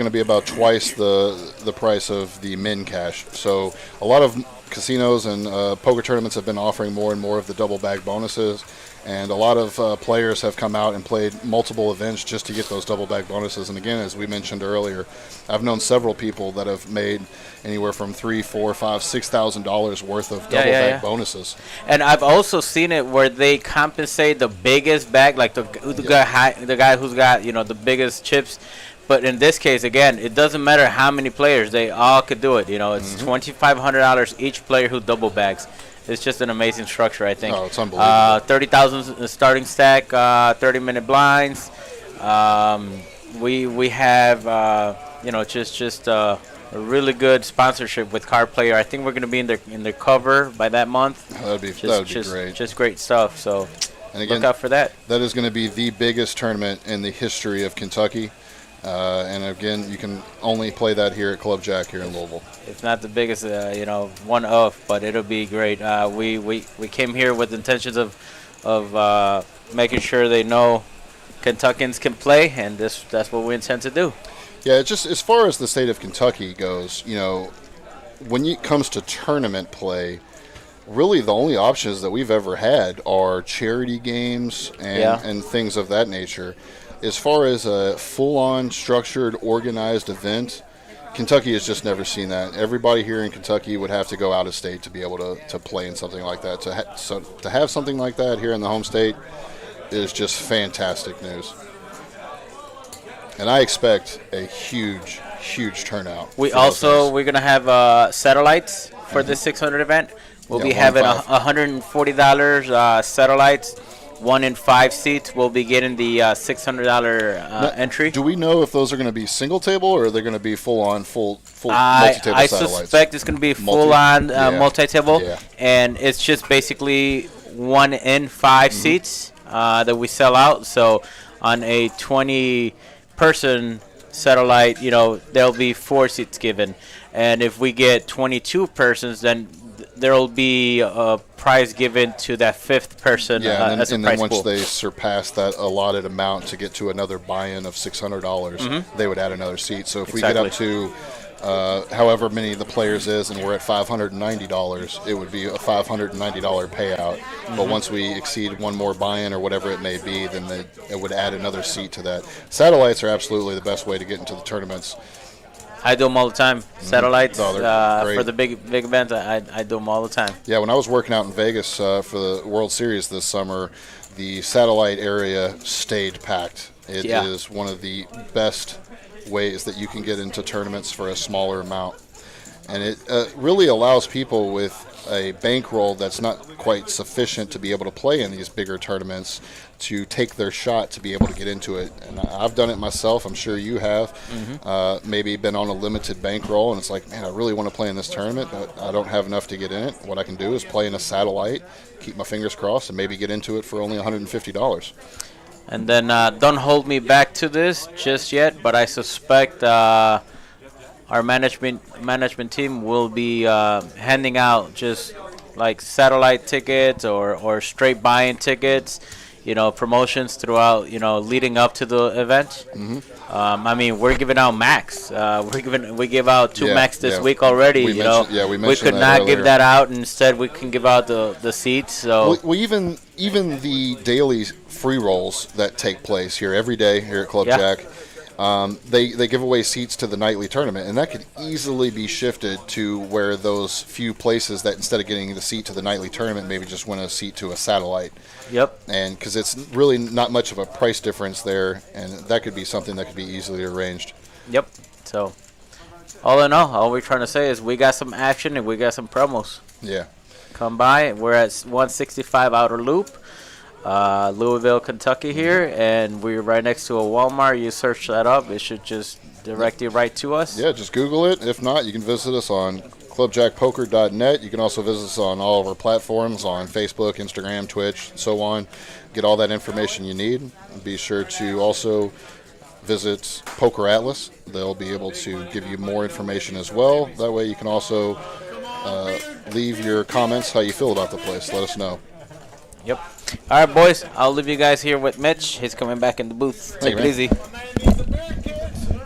S9: to be about twice the price of the min cash. So a lot of casinos and poker tournaments have been offering more and more of the double bag bonuses, and a lot of players have come out and played multiple events just to get those double bag bonuses. And again, as we mentioned earlier, I've known several people that have made anywhere from $3,000, $4,000, $5,000, $6,000 worth of double bag bonuses.
S5: And I've also seen it where they compensate the biggest bag, like the guy who's got the biggest chips. But in this case, again, it doesn't matter how many players, they all could do it. It's $2,500 each player who double bags. It's just an amazing structure, I think.
S9: Oh, it's unbelievable.
S5: 30,000 starting stack, 30-minute blinds. We have just a really good sponsorship with Card Player. I think we're going to be in their cover by that month.
S9: That'd be great.
S5: Just great stuff. So
S9: and again,
S5: look out for that.
S9: That is going to be the biggest tournament in the history of Kentucky. And again, you can only play that here at Club JAQK here in Louisville.
S5: It's not the biggest, one of, but it'll be great. We came here with intentions of making sure they know Kentuckians can play, and that's what we intend to do.
S9: Yeah, just as far as the state of Kentucky goes, when it comes to tournament play, really the only options that we've ever had are charity games and things of that nature. As far as a full-on structured, organized event, Kentucky has just never seen that. Everybody here in Kentucky would have to go out of state to be able to play in something like that. To have something like that here in the home state is just fantastic news. And I expect a huge turnout.
S5: We're going to have satellites for this 600 event. We'll be having $140 satellites. 1 in 5 seats will be getting the $600 entry.
S9: Do we know if those are going to be single table or are they going to be full multi-table satellites?
S5: I suspect it's going to be full-on multi-table, and it's just basically 1 in 5 seats that we sell out. So on a 20-person satellite, there'll be 4 seats given, and if we get 22 persons, then there'll be a prize given to that fifth person
S9: Yeah,
S5: as a
S9: and
S5: prize
S9: then once
S5: pool.
S9: they surpass that allotted amount to get to another buy-in of $600, they would add another seat. So if we get up to however many the players is and we're at $590, it would be a $590 payout. But once we exceed one more buy-in or whatever it may be, then it would add another seat to that. Satellites are absolutely the best way to get into the tournaments.
S5: I do them all the time. Satellites
S9: Oh, they're
S5: for the big events. I do them all the time.
S9: Yeah, when I was working out in Vegas for the World Series this summer, the satellite area stayed packed. It is one of the best ways that you can get into tournaments for a smaller amount. And it really allows people with a bankroll that's not quite sufficient to be able to play in these bigger tournaments to take their shot to be able to get into it. And I've done it myself. I'm sure you have. Maybe been on a limited bankroll, and it's like, man, I really want to play in this tournament, but I don't have enough to get in it. What I can do is play in a satellite, keep my fingers crossed, and maybe get into it for only $150.
S5: And then don't hold me back to this just yet, but I suspect our management team will be handing out just like satellite tickets or straight buy-in tickets, promotions throughout, leading up to the event. I mean, we're giving out max. We give out two max this week already.
S9: We mentioned
S5: we could
S9: that
S5: not
S9: earlier.
S5: give that out. Instead, we can give out the seats. So
S9: Well, even the daily free rolls that take place here every day here at Club JAQK, they give away seats to the nightly tournament, and that could easily be shifted to where those few places that instead of getting the seat to the nightly tournament, maybe just win a seat to a satellite.
S5: Yep.
S9: And because it's really not much of a price difference there, and that could be something that could be easily arranged.
S5: Yep. So all in all we're trying to say is we got some action and we got some promos.
S9: Yeah.
S5: Come by. We're at 165 Outer Loop, Louisville, Kentucky here, and we're right next to a Walmart. You search that up, it should just direct you right to us.
S9: Yeah, just Google it. If not, you can visit us on clubjackpoker.net. You can also visit us on all of our platforms on Facebook, Instagram, Twitch, and so on. Get all that information you need. Be sure to also visit Poker Atlas. They'll be able to give you more information as well. That way you can also leave your comments how you feel about the place. Let us know.
S5: Yep. All right, boys. I'll leave you guys here with Mitch. He's coming back in the booth. Take it easy.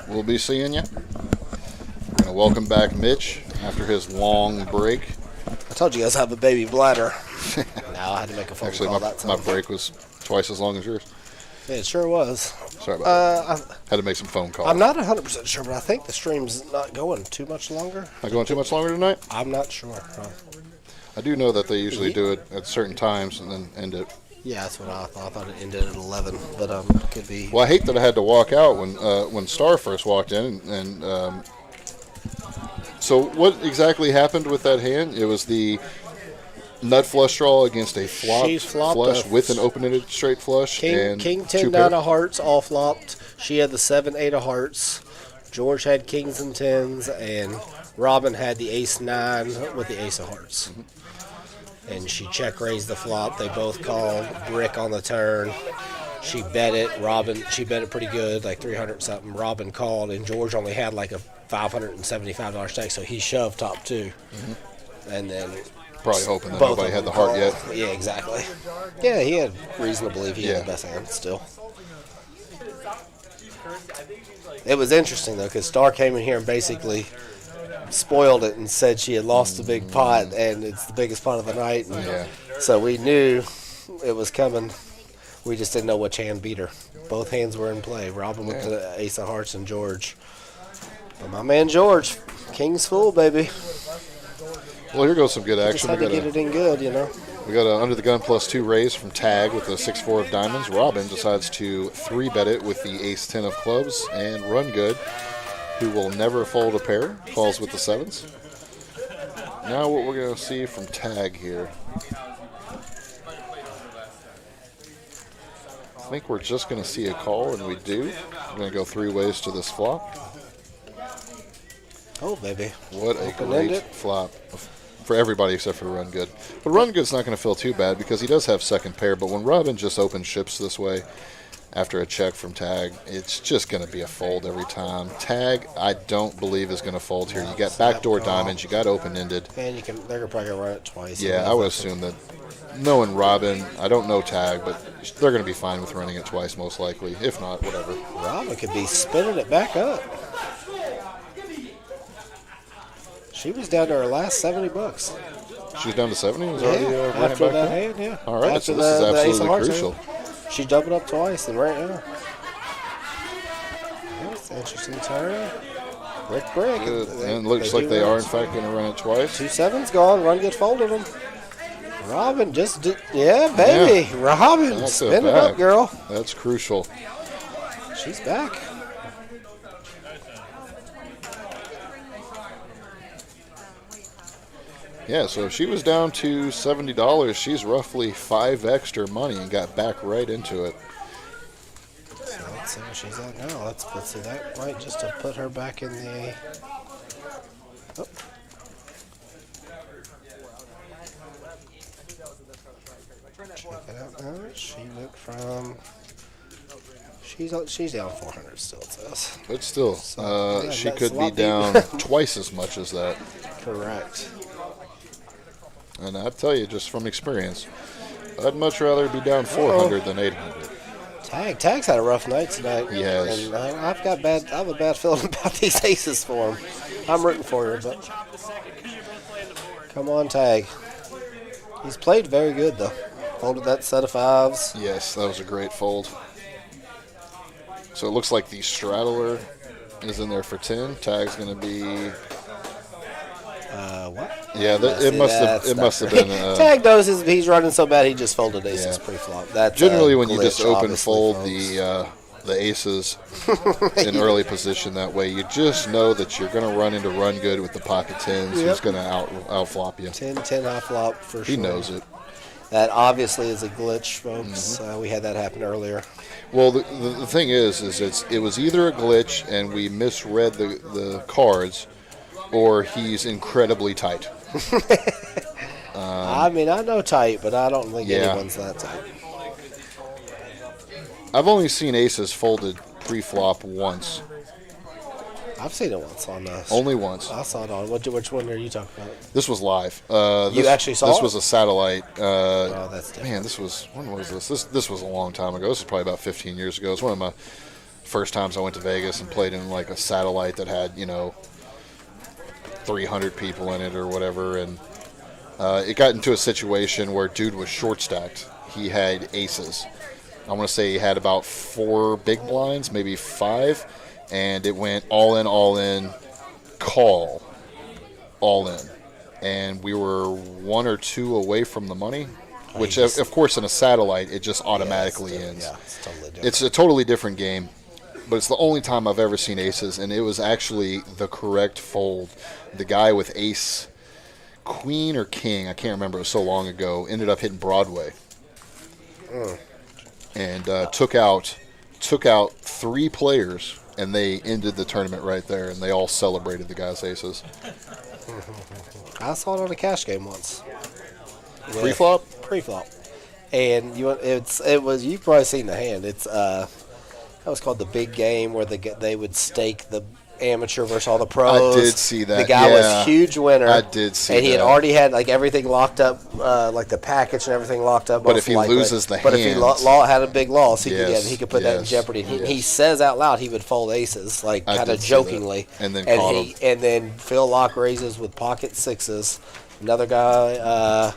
S9: We'll be seeing you. We're going to welcome back Mitch after his long break.
S1: I told you guys I have a baby bladder. No, I had to make a phone
S9: Actually,
S1: call that time.
S9: my break was twice as long as yours.
S1: Yeah, it sure was.
S9: Sorry about that. Had to make some phone calls.
S1: I'm not 100% sure, but I think the stream's not going too much longer.
S9: Not going too much longer tonight?
S1: I'm not sure.
S9: I do know that they usually do it at certain times and then end it.
S1: Yeah, that's what I thought. I thought it ended at 11, but could be.
S9: Well, I hate that I had to walk out when Star first walked in, and so what exactly happened with that hand? It was the nut flush draw against a flop flush with an open-ended straight flush.
S1: King 10 9 of hearts all flopped. She had the 7 8 of hearts. George had kings and tens, and Robin had the ace 9 with the ace of hearts. And she check raised the flop. They both called brick on the turn. She bet it. She bet it pretty good, like 300 something. Robin called, and George only had like a $575 stake, so he shoved top 2. And then
S9: probably hoping that nobody had the heart yet.
S1: Yeah, exactly. Yeah, he had reason to believe he had the best hand still. It was interesting though, because Star came in here and basically spoiled it and said she had lost a big pot, and it's the biggest pot of the night. And so we knew it was coming. We just didn't know which hand beat her. Both hands were in play. Robin with the ace of hearts and George. But my man George, king's full, baby.
S9: Well, here goes some good action.
S1: Just had to get it in good, you know.
S9: We got an under the gun +2 raise from Tag with the 6-4 of diamonds. Robin decides to 3-bet it with the ace 10 of clubs, and Run Good, who will never fold a pair, calls with the 7s. Now what we're going to see from Tag here. I think we're just going to see a call, and we do. We're going to go 3 ways to this flop.
S1: Oh, baby.
S9: What a
S1: Open-ended.
S9: great flop for everybody except for Run Good. But Run Good's not going to feel too bad because he does have second pair, but when Robin just opens ships this way, after a check from Tag, it's just going to be a fold every time. Tag, I don't believe is going to fold here. You got backdoor diamonds, you got open-ended.
S1: And they're probably going to run it twice.
S9: Yeah, I would assume that. Knowing Robin, I don't know Tag, but they're going to be fine with running it twice, most likely. If not, whatever.
S1: Robin could be spinning it back up. She was down to her last 70 bucks.
S9: She's down to 70? Was already running
S1: after
S9: back
S1: that
S9: up?
S1: hand, yeah.
S9: All right,
S1: After
S9: so this is
S1: the Ace of
S9: absolutely
S1: Hearts
S9: crucial.
S1: hand. She doubled up twice, and right now. That's an interesting turn. Brick.
S9: Good. And it looks like they are, in fact, going to run it twice.
S1: 2-7's gone. Run gets folded them. Robin just did. Yeah, baby. Yeah. Robin,
S9: That's
S1: spin it up, girl.
S9: That's crucial.
S1: She's back.
S9: Yeah, so if she was down to $70, she's roughly 5 extra money and got back right into it.
S1: So let's see where she's at now. Let's see that right just to put her back in the. Oh. Check it out now. She went from. She's down 400 still, it says.
S9: But still,
S1: So, yeah,
S9: she
S1: that's
S9: could
S1: a
S9: be
S1: lot
S9: down
S1: deeper.
S9: twice as much as that.
S1: Correct.
S9: And I tell you, just from experience, I'd much rather be down 400 than 800.
S1: Tag's had a rough night tonight.
S9: He has.
S1: And I have a bad feeling about these aces for him. I'm rooting for you, but come on, Tag. He's played very good though. Folded that set of fives.
S9: Yes, that was a great fold. So it looks like the straddler is in there for 10. Tag's going to be.
S1: What?
S9: Yeah, it must have been.
S1: Tag knows he's running so bad he just folded aces pre-flop. That's
S9: generally when you
S1: glitch,
S9: just open
S1: obviously,
S9: fold
S1: folks.
S9: the aces in early position that way, you just know that you're going to run into run good with the pocket tens.
S1: Yep.
S9: Who's going to out flop you?
S1: 10 high flop for sure.
S9: He knows it.
S1: That obviously is a glitch, folks. We had that happen earlier.
S9: Well, the thing is it was either a glitch and we misread the cards, or he's incredibly tight.
S1: I mean, I know tight, but I don't think anyone's that tight.
S9: I've only seen aces folded pre-flop once.
S1: I've seen it once on this.
S9: Only once.
S1: I saw it on. Which one are you talking about?
S9: This was live.
S1: You actually saw
S9: this
S1: it?
S9: was a satellite.
S1: Oh, that's different.
S9: Man, when was this? This was a long time ago. This was probably about 15 years ago. It was one of my first times I went to Vegas and played in like a satellite that had 300 people in it or whatever, and it got into a situation where dude was short stacked. He had aces. I want to say he had about 4 big blinds, maybe 5, and it went all in, call, all in, and we were 1 or 2 away from the money, which of course in a satellite it just automatically ends.
S1: Yeah, it's totally different.
S9: It's a totally different game. But it's the only time I've ever seen aces, and it was actually the correct fold. The guy with ace, queen or king, I can't remember, it was so long ago, ended up hitting Broadway. And took out 3 players, and they ended the tournament right there, and they all celebrated the guy's aces.
S1: I saw it on a cash game once.
S9: Pre-flop?
S1: Pre-flop. And you've probably seen the hand. It's that was called the big game where they would stake the amateur versus all the pros.
S9: I did see that.
S1: The guy was huge winner.
S9: I did see that.
S1: And he had already had like everything locked up, like the package and everything locked up.
S9: But if he loses the
S1: but
S9: hand.
S1: if he had a big loss, he could put that in
S9: Yes,
S1: jeopardy. And
S9: yes.
S1: he says out loud he would fold aces, like
S9: I
S1: kind
S9: did
S1: of
S9: see
S1: jokingly.
S9: that. And then caught him.
S1: And then Phil Locke raises with pocket sixes. Another guy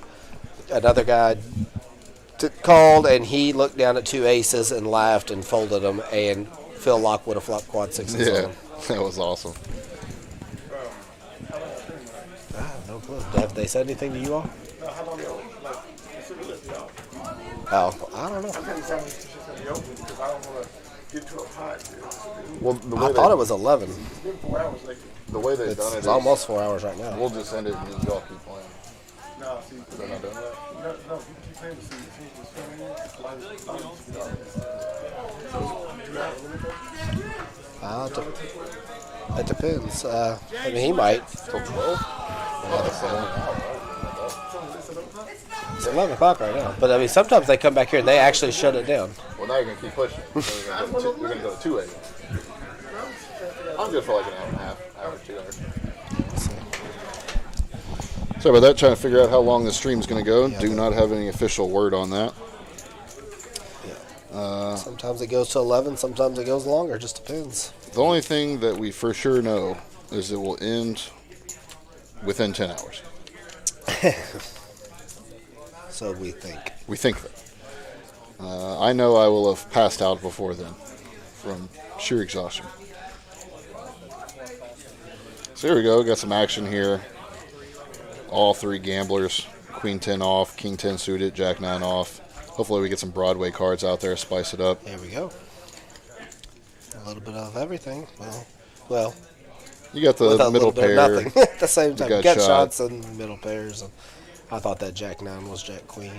S1: called, and he looked down at 2 aces and laughed and folded them, and Phil Locke would have flopped quad sixes on him.
S9: That was awesome.
S1: No clue. Have they said anything to you all?
S8: How long ago? Like, y'all?
S1: Oh, I don't know.
S8: I'm going to tell me she's going to be open because I don't want to get too hot.
S9: Well,
S1: I thought it was 11.
S8: It's been 4 hours lately.
S9: The way they've done it
S1: It's
S9: is
S1: almost 4 hours right now.
S9: we'll just end it and just y'all keep playing.
S8: No, see,
S9: They're not doing that?
S8: no, you keep playing with
S1: It depends. I mean, he might.
S9: Till 12?
S1: It's 11 o'clock right now. But, I mean, sometimes they come back here and they actually shut it down.
S9: Well, Well, now you're going to keep pushing. So you're going to go to 280. I'm good for like an hour and a half, hour, 2 hours. Sorry about that. Trying to figure out how long the stream's going to go.
S1: Yeah,
S9: Do not have any official word on that.
S1: Sometimes it goes to 11, sometimes it goes longer. Just depends.
S9: The only thing that we for sure know is it will end within 10 hours.
S1: So we think.
S9: We think that. I know I will have passed out before then from sheer exhaustion. So here we go. Got some action here. All three gamblers. Queen 10 off, King 10 suited, Jack 9 off. Hopefully we get some Broadway cards out there, spice it up.
S1: There we go. A little bit of everything. Well,
S9: you got the middle pair.
S1: Nothing at the same time.
S9: Got
S1: Gut shots and middle pairs. And I thought that Jack 9 was Jack Queen.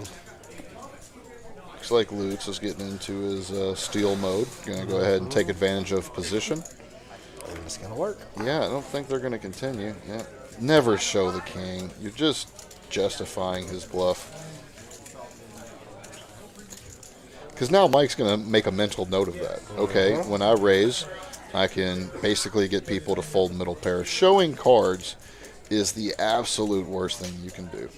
S9: Looks like Lutz is getting into his steal mode. Going to go ahead and take advantage of position.
S1: And it's going to work.
S9: Yeah, I don't think they're going to continue. Yeah. Never show the king. You're just justifying his bluff. Because now Mike's going to make a mental note of that. Okay, when I raise, I can basically get people to fold middle pair. Showing cards is the absolute worst thing you can do.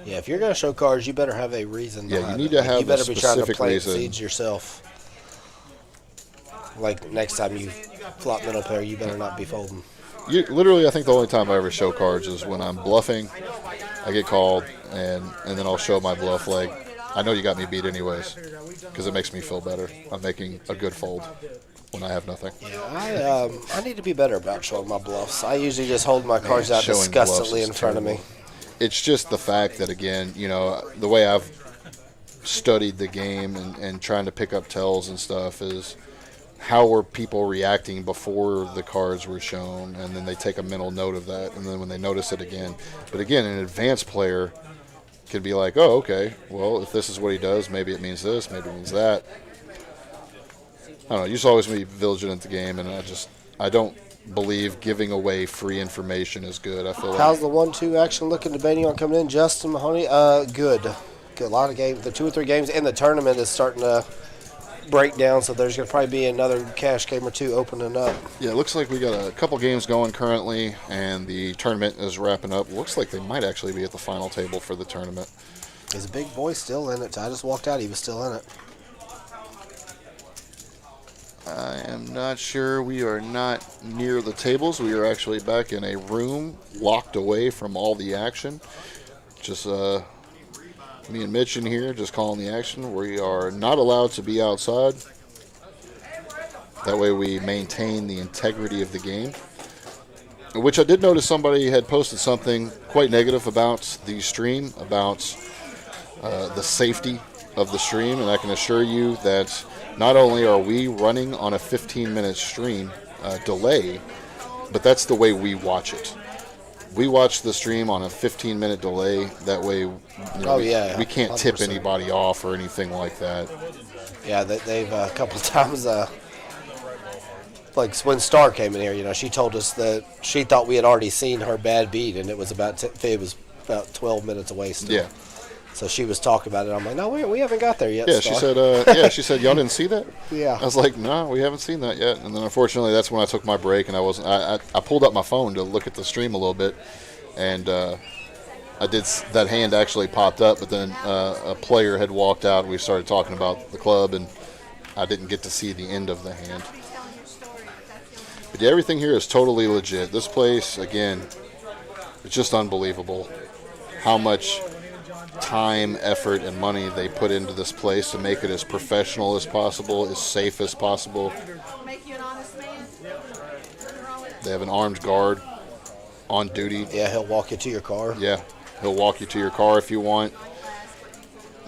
S1: Yeah, if you're going to show cards, you better have a reason.
S9: Yeah, you need to have
S1: you better
S9: a
S1: be trying to
S9: specific
S1: plant
S9: reason.
S1: seeds yourself. Like next time you flop middle pair, you better not be folding.
S9: Literally, I think the only time I ever show cards is when I'm bluffing. I get called, and then I'll show my bluff leg. I know you got me beat anyways, because it makes me feel better. I'm making a good fold when I have nothing.
S1: Yeah, I need to be better about showing my bluffs. I usually just hold my cards out
S9: showing
S1: disgustedly
S9: bluffs
S1: in
S9: is
S1: front of me.
S9: terrible. It's just the fact that, again, you know, the way I've studied the game and trying to pick up tells and stuff is how were people reacting before the cards were shown, and then they take a mental note of that, and then when they notice it again. But again, an advanced player could be like, oh, okay, well, if this is what he does, maybe it means this, maybe it means that. I don't know, you just always be vigilant at the game, and I don't believe giving away free information is good. I feel
S1: How's the 1-2 action looking, debating on coming in? Justin Mahoney, good. A lot of games, the 2 or 3 games in the tournament is starting to break down, so there's going to probably be another cash game or 2 opening up.
S9: Yeah, it looks like we got a couple games going currently, and the tournament is wrapping up. Looks like they might actually be at the final table for the tournament.
S1: Is a big boy still in it? I just walked out, he was still in it.
S9: I am not sure. We are not near the tables. We are actually back in a room locked away from all the action. Just me and Mitch in here just calling the action. We are not allowed to be outside. That way we maintain the integrity of the game. Which I did notice somebody had posted something quite negative about the stream, about the safety of the stream, and I can assure you that not only are we running on a 15-minute stream delay, but that's the way we watch it. We watch the stream on a 15-minute delay. That way, we can't
S1: 100%.
S9: tip anybody off or anything like that.
S1: Yeah, they've a couple of times, like when Star came in here, she told us that she thought we had already seen her bad beat, and it was about 12 minutes away still.
S9: Yeah.
S1: So she was talking about it. I'm like, no, we haven't got there yet.
S9: Yeah,
S1: Star.
S9: she said, y'all didn't see that?
S1: Yeah.
S9: I was like, no, we haven't seen that yet. And then unfortunately, that's when I took my break, and I pulled up my phone to look at the stream a little bit, and that hand actually popped up, but then a player had walked out. We started talking about the club, and I didn't get to see the end of the hand. But yeah, everything here is totally legit. This place, again, it's just unbelievable how much time, effort, and money they put into this place to make it as professional as possible, as safe as possible.
S11: Make you an honest man.
S9: They have an armed guard on duty.
S1: Yeah, he'll walk you to your car.
S9: Yeah, he'll walk you to your car if you want.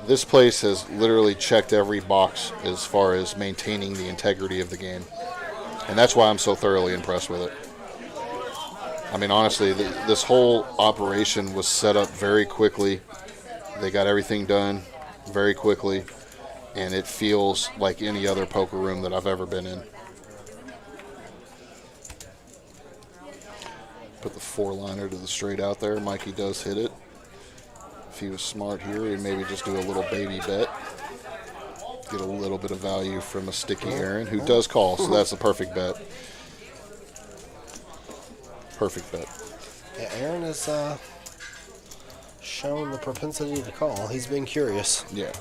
S9: This place has literally checked every box as far as maintaining the integrity of the game. And that's why I'm so thoroughly impressed with it. I mean, honestly, this whole operation was set up very quickly. They got everything done very quickly, and it feels like any other poker room that I've ever been in. Put the 4-liner to the straight out there. Mikey does hit it. If he was smart here, he'd maybe just do a little baby bet. Get a little bit of value from a sticky Aaron, who does call, so that's a perfect bet. Perfect bet.
S1: Yeah, Aaron has shown the propensity to call. He's been curious.
S9: Yeah.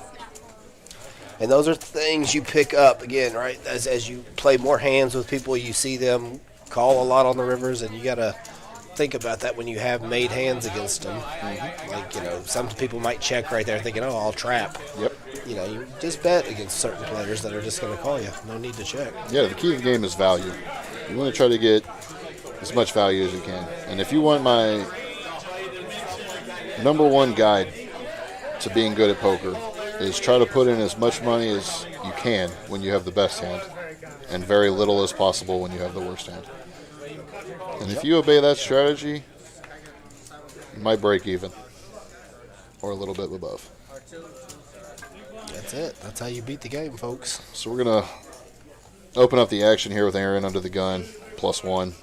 S1: And those are things you pick up, again, right? As you play more hands with people, you see them call a lot on the rivers, and you got to think about that when you have made hands against them. Like, you know, some people might check right there thinking, oh, I'll trap.
S9: Yep.
S1: You know, you just bet against certain players that are just going to call you. No need to check.
S9: Yeah, the key to the game is value. You want to try to get as much value as you can. And if you want my #1 guide to being good at poker, is try to put in as much money as you can when you have the best hand, and very little as possible when you have the worst hand. And if you obey that strategy, you might break even, or a little bit above.
S1: That's it. That's how you beat the game, folks.
S9: So we're going to open up the action here with Aaron under the gun, +1,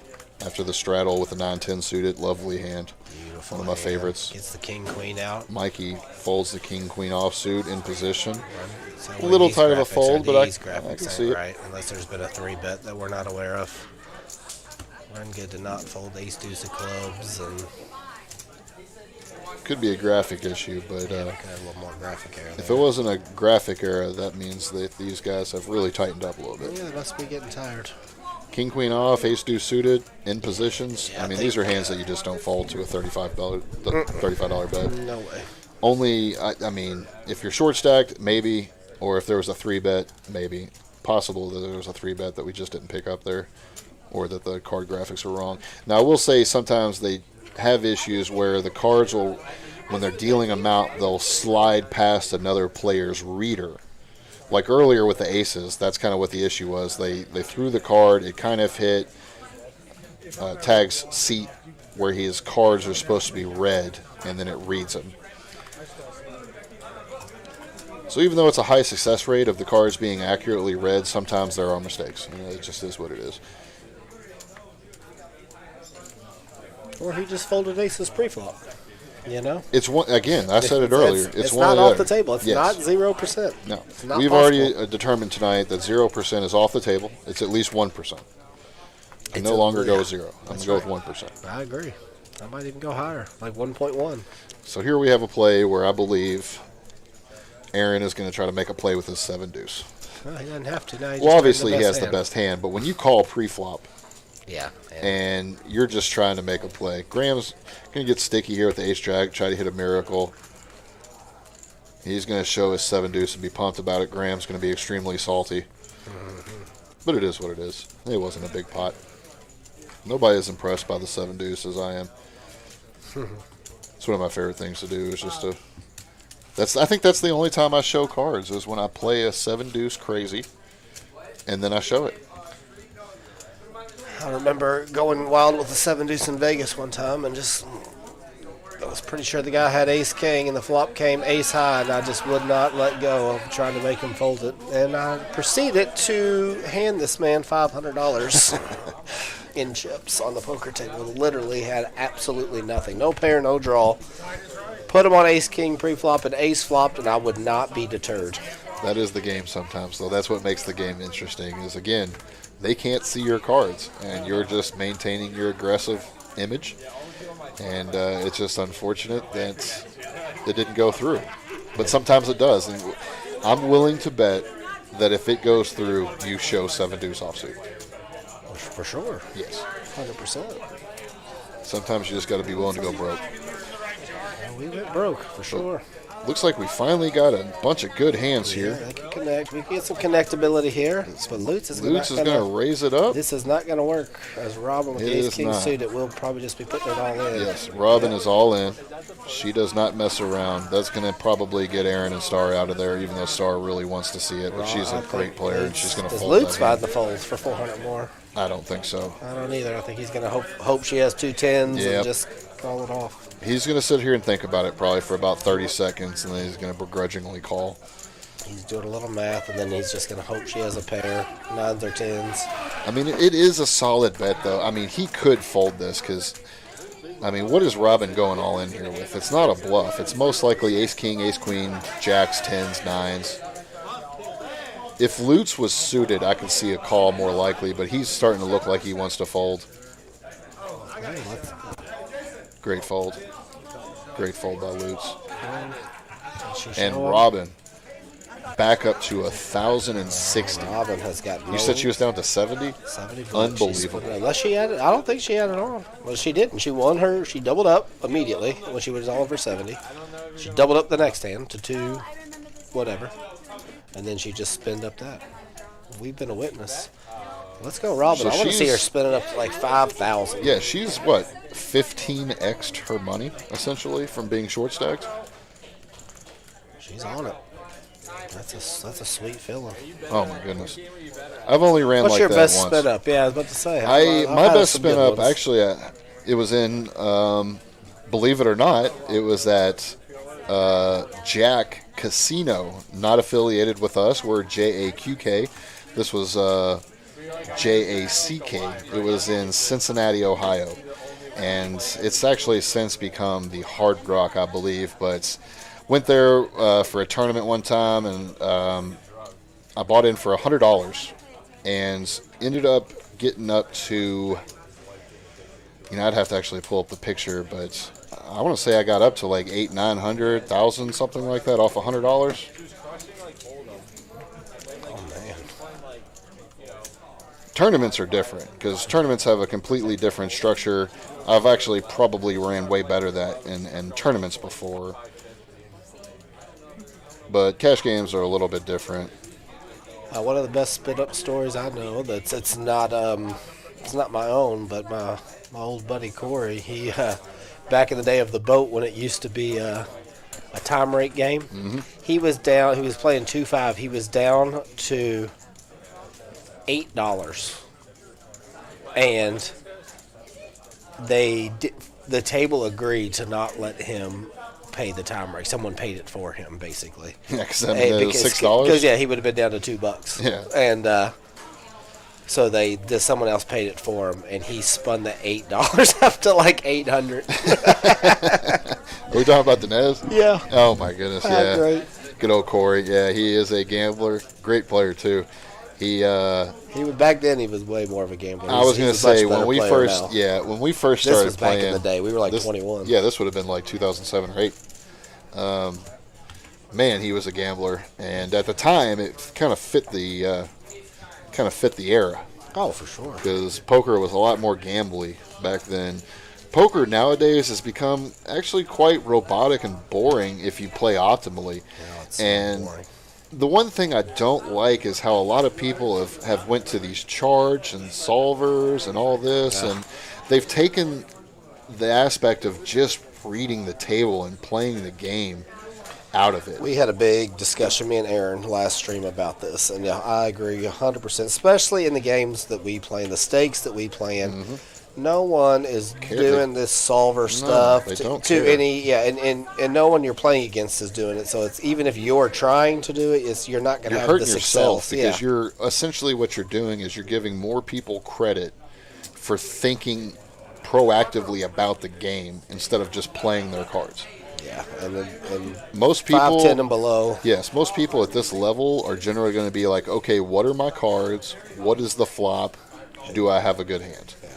S9: after the straddle with the 9-10 suited. Lovely hand.
S1: Beautiful.
S9: One of my favorites.
S1: Gets the king-queen out.
S9: Mikey folds the king-queen offsuit in position.
S1: So
S9: A little
S1: these
S9: tight of a
S1: graphics
S9: fold,
S1: are
S9: but I
S1: these graphics
S9: can
S1: ain't
S9: see it.
S1: right, unless there's been a 3-bet that we're not aware of. Run good to not fold ace deuce of clubs, and
S9: Could be a graphic issue, but
S1: could have a little more graphic error.
S9: if it wasn't a graphic error, that means that these guys have really tightened up a little bit.
S1: Yeah, they must be getting tired.
S9: King queen off, ace deuce suited in positions.
S1: Yeah,
S9: I mean,
S1: I
S9: these are
S1: think-
S9: hands that you just don't fold to a $35 bet.
S1: No way.
S9: Only, I mean, if you're short stacked, maybe, or if there was a 3-bet, maybe. Possible that there was a 3-bet that we just didn't pick up there, or that the card graphics were wrong. Now, I will say sometimes they have issues where the cards will, when they're dealing them out, they'll slide past another player's reader. Like earlier with the aces, that's kind of what the issue was. They threw the card, it kind of hit Tag's seat where his cards are supposed to be read, and then it reads them. So even though it's a high success rate of the cards being accurately read, sometimes there are mistakes. You know, it just is what it is.
S1: Or he just folded aces pre-flop. You know?
S9: It's one again. I said it earlier. It's one
S1: not
S9: or
S1: off
S9: other.
S1: the table. It's
S9: Yes.
S1: not 0%.
S9: No,
S1: It's not
S9: we've
S1: possible.
S9: already determined tonight that 0% is off the table. It's at least 1%. I
S1: It's
S9: no
S1: a-
S9: longer go
S1: yeah,
S9: with 0. I'm going
S1: that's
S9: to go with
S1: right.
S9: 1%.
S1: I agree. I might even go higher, like 1.1.
S9: So here we have a play where I believe Aaron is going to try to make a play with his 7 deuce.
S1: Well, he doesn't have to now. He
S9: Well,
S1: just
S9: obviously
S1: played
S9: he has
S1: hand.
S9: the best hand, but when you call pre-flop
S1: Yeah.
S9: and you're just trying to make a play, Graham's going to get sticky here with the ace jack, try to hit a miracle. He's going to show his 7 deuce and be pumped about it. Graham's going to be extremely salty. But it is what it is. It wasn't a big pot. Nobody is impressed by the 7 deuce as I am. It's one of my favorite things to do. Is just to. I think that's the only time I show cards is when I play a 7 deuce crazy, and then I show it.
S1: I remember going wild with the 7 deuce in Vegas one time, and just I was pretty sure the guy had ace king, and the flop came ace high, and I just would not let go of trying to make him fold it. And I proceeded to hand this man $500 in chips on the poker table. Literally had absolutely nothing, no pair, no draw. Put him on ace king pre-flop, and ace flopped, and I would not be deterred.
S9: That is the game sometimes, though. That's what makes the game interesting. Is again, they can't see your cards, and you're just maintaining your aggressive image. And it's just unfortunate that it didn't go through. But sometimes it does. And I'm willing to bet that if it goes through, you show 7 deuce offsuit.
S1: For sure.
S9: Yes.
S1: 100%.
S9: Sometimes you just got to be willing to go broke.
S1: We went broke, for sure.
S9: Looks like we finally got a bunch of good hands here.
S1: They can connect. We can get some connectability here. But Lutz is
S9: Lutz is going to raise it up.
S1: This is not going to work. As Robin with
S9: It
S1: the ace
S9: is
S1: king
S9: not.
S1: suited, we'll probably just be putting it all in.
S9: Yes, Robin is all in. She does not mess around. That's going to probably get Aaron and Star out of there, even though Star really wants to see it. But she's a great player, and she's going to
S1: Does
S9: fold
S1: Lutz
S9: that
S1: find
S9: in.
S1: the folds for 400 more?
S9: I don't think so.
S1: I don't either. I think he's going to hope she has 2 10s
S9: Yep.
S1: and just call it off.
S9: He's going to sit here and think about it probably for about 30 seconds, and then he's going to begrudgingly call.
S1: He's doing a little math, and then he's just going to hope she has a pair, 9s or 10s.
S9: I mean, it is a solid bet, though. I mean, he could fold this because, I mean, what is Robin going all in here with? It's not a bluff. It's most likely ace-king, ace-queen, jacks, 10s, 9s. If Lutz was suited, I could see a call more likely, but he's starting to look like he wants to fold. Great fold. Great fold by Lutz. And Robin back up to 1,060.
S1: Robin has got.
S9: You said she was down to 70?
S1: 70.
S9: Unbelievable.
S1: Unless she had it, I don't think she had it on. Well, she didn't. She won her. She doubled up immediately when she was all over 70. She doubled up the next hand to 2, whatever, and then she just spinned up that. We've been a witness. Let's go, Robin.
S9: So
S1: I want to see her
S9: she's-
S1: spinning up to like 5,000.
S9: Yeah, she's what, 15x'd her money essentially from being short stacked.
S1: She's on it. That's a sweet feeling.
S9: Oh my goodness, I've only ran
S1: What's
S9: like
S1: your
S9: that
S1: best
S9: once.
S1: spin up? Yeah, I was about to say. I've
S9: My
S1: had
S9: best
S1: some
S9: spin
S1: good
S9: up
S1: ones.
S9: actually, it was in. Believe it or not, it was at JAQK Casino, not affiliated with us. We're JAQK. This was JACK. It was in Cincinnati, Ohio, and it's actually since become the Hard Rock, I believe. But went there for a tournament one time, and I bought in for $100, and ended up getting up to. I'd have to actually pull up the picture, but I want to say I got up to like 800, 900, 1,000, something like that off $100.
S1: Oh man.
S9: Tournaments are different because tournaments have a completely different structure. I've actually probably ran way better that in tournaments before, but cash games are a little bit different.
S1: One of the best spin up stories I know. It's not my own, but my old buddy Corey. He back in the day of the boat when it used to be a time rate game.
S9: Mm-hmm.
S1: He was down. He was playing 2-5. He was down to $8, and the table agreed to not let him pay the time rate. Someone paid it for him, basically.
S9: Yeah, because $6.
S1: Because he would have been down to $2.
S9: Yeah,
S1: and so someone else paid it for him, and he spun the $8 up to like 800.
S9: Are we talking about the Nez?
S1: Yeah.
S9: Oh my goodness, yeah.
S1: Great.
S9: Good old Corey. Yeah, he is a gambler. Great player too. He
S1: was back then. He was way more of a gambler.
S9: I was going to say when we first
S1: This
S9: started
S1: was back
S9: playing
S1: in the day. We were like 21.
S9: Yeah, this would have been like 2007 or 8. Man, he was a gambler, and at the time it kind of fit the era.
S1: Oh, for sure.
S9: Because poker was a lot more gambly back then. Poker nowadays has become actually quite robotic and boring if you play optimally.
S1: Yeah, it's
S9: and
S1: boring.
S9: the one thing I don't like is how a lot of people have went to these charge and solvers and all this, and they've taken the aspect of just reading the table and playing the game out of it.
S1: We had a big discussion, me and Aaron, last stream about this, and yeah, I agree 100%, especially in the games that we play, in the stakes that we play in.
S9: Mm-hmm.
S1: No one is doing this solver stuff
S9: they don't
S1: to
S9: care.
S1: any, and no one you're playing against is doing it. So it's even if you're trying to do it, you're not going to
S9: You're
S1: have
S9: hurting
S1: the
S9: yourself
S1: success.
S9: because you're essentially what you're doing is you're giving more people credit for thinking proactively about the game instead of just playing their cards.
S1: Yeah, and
S9: most people
S1: 5, 10 and below.
S9: Yes, most people at this level are generally going to be like, okay, what are my cards? What is the flop? Do I have a good hand?
S1: Yeah.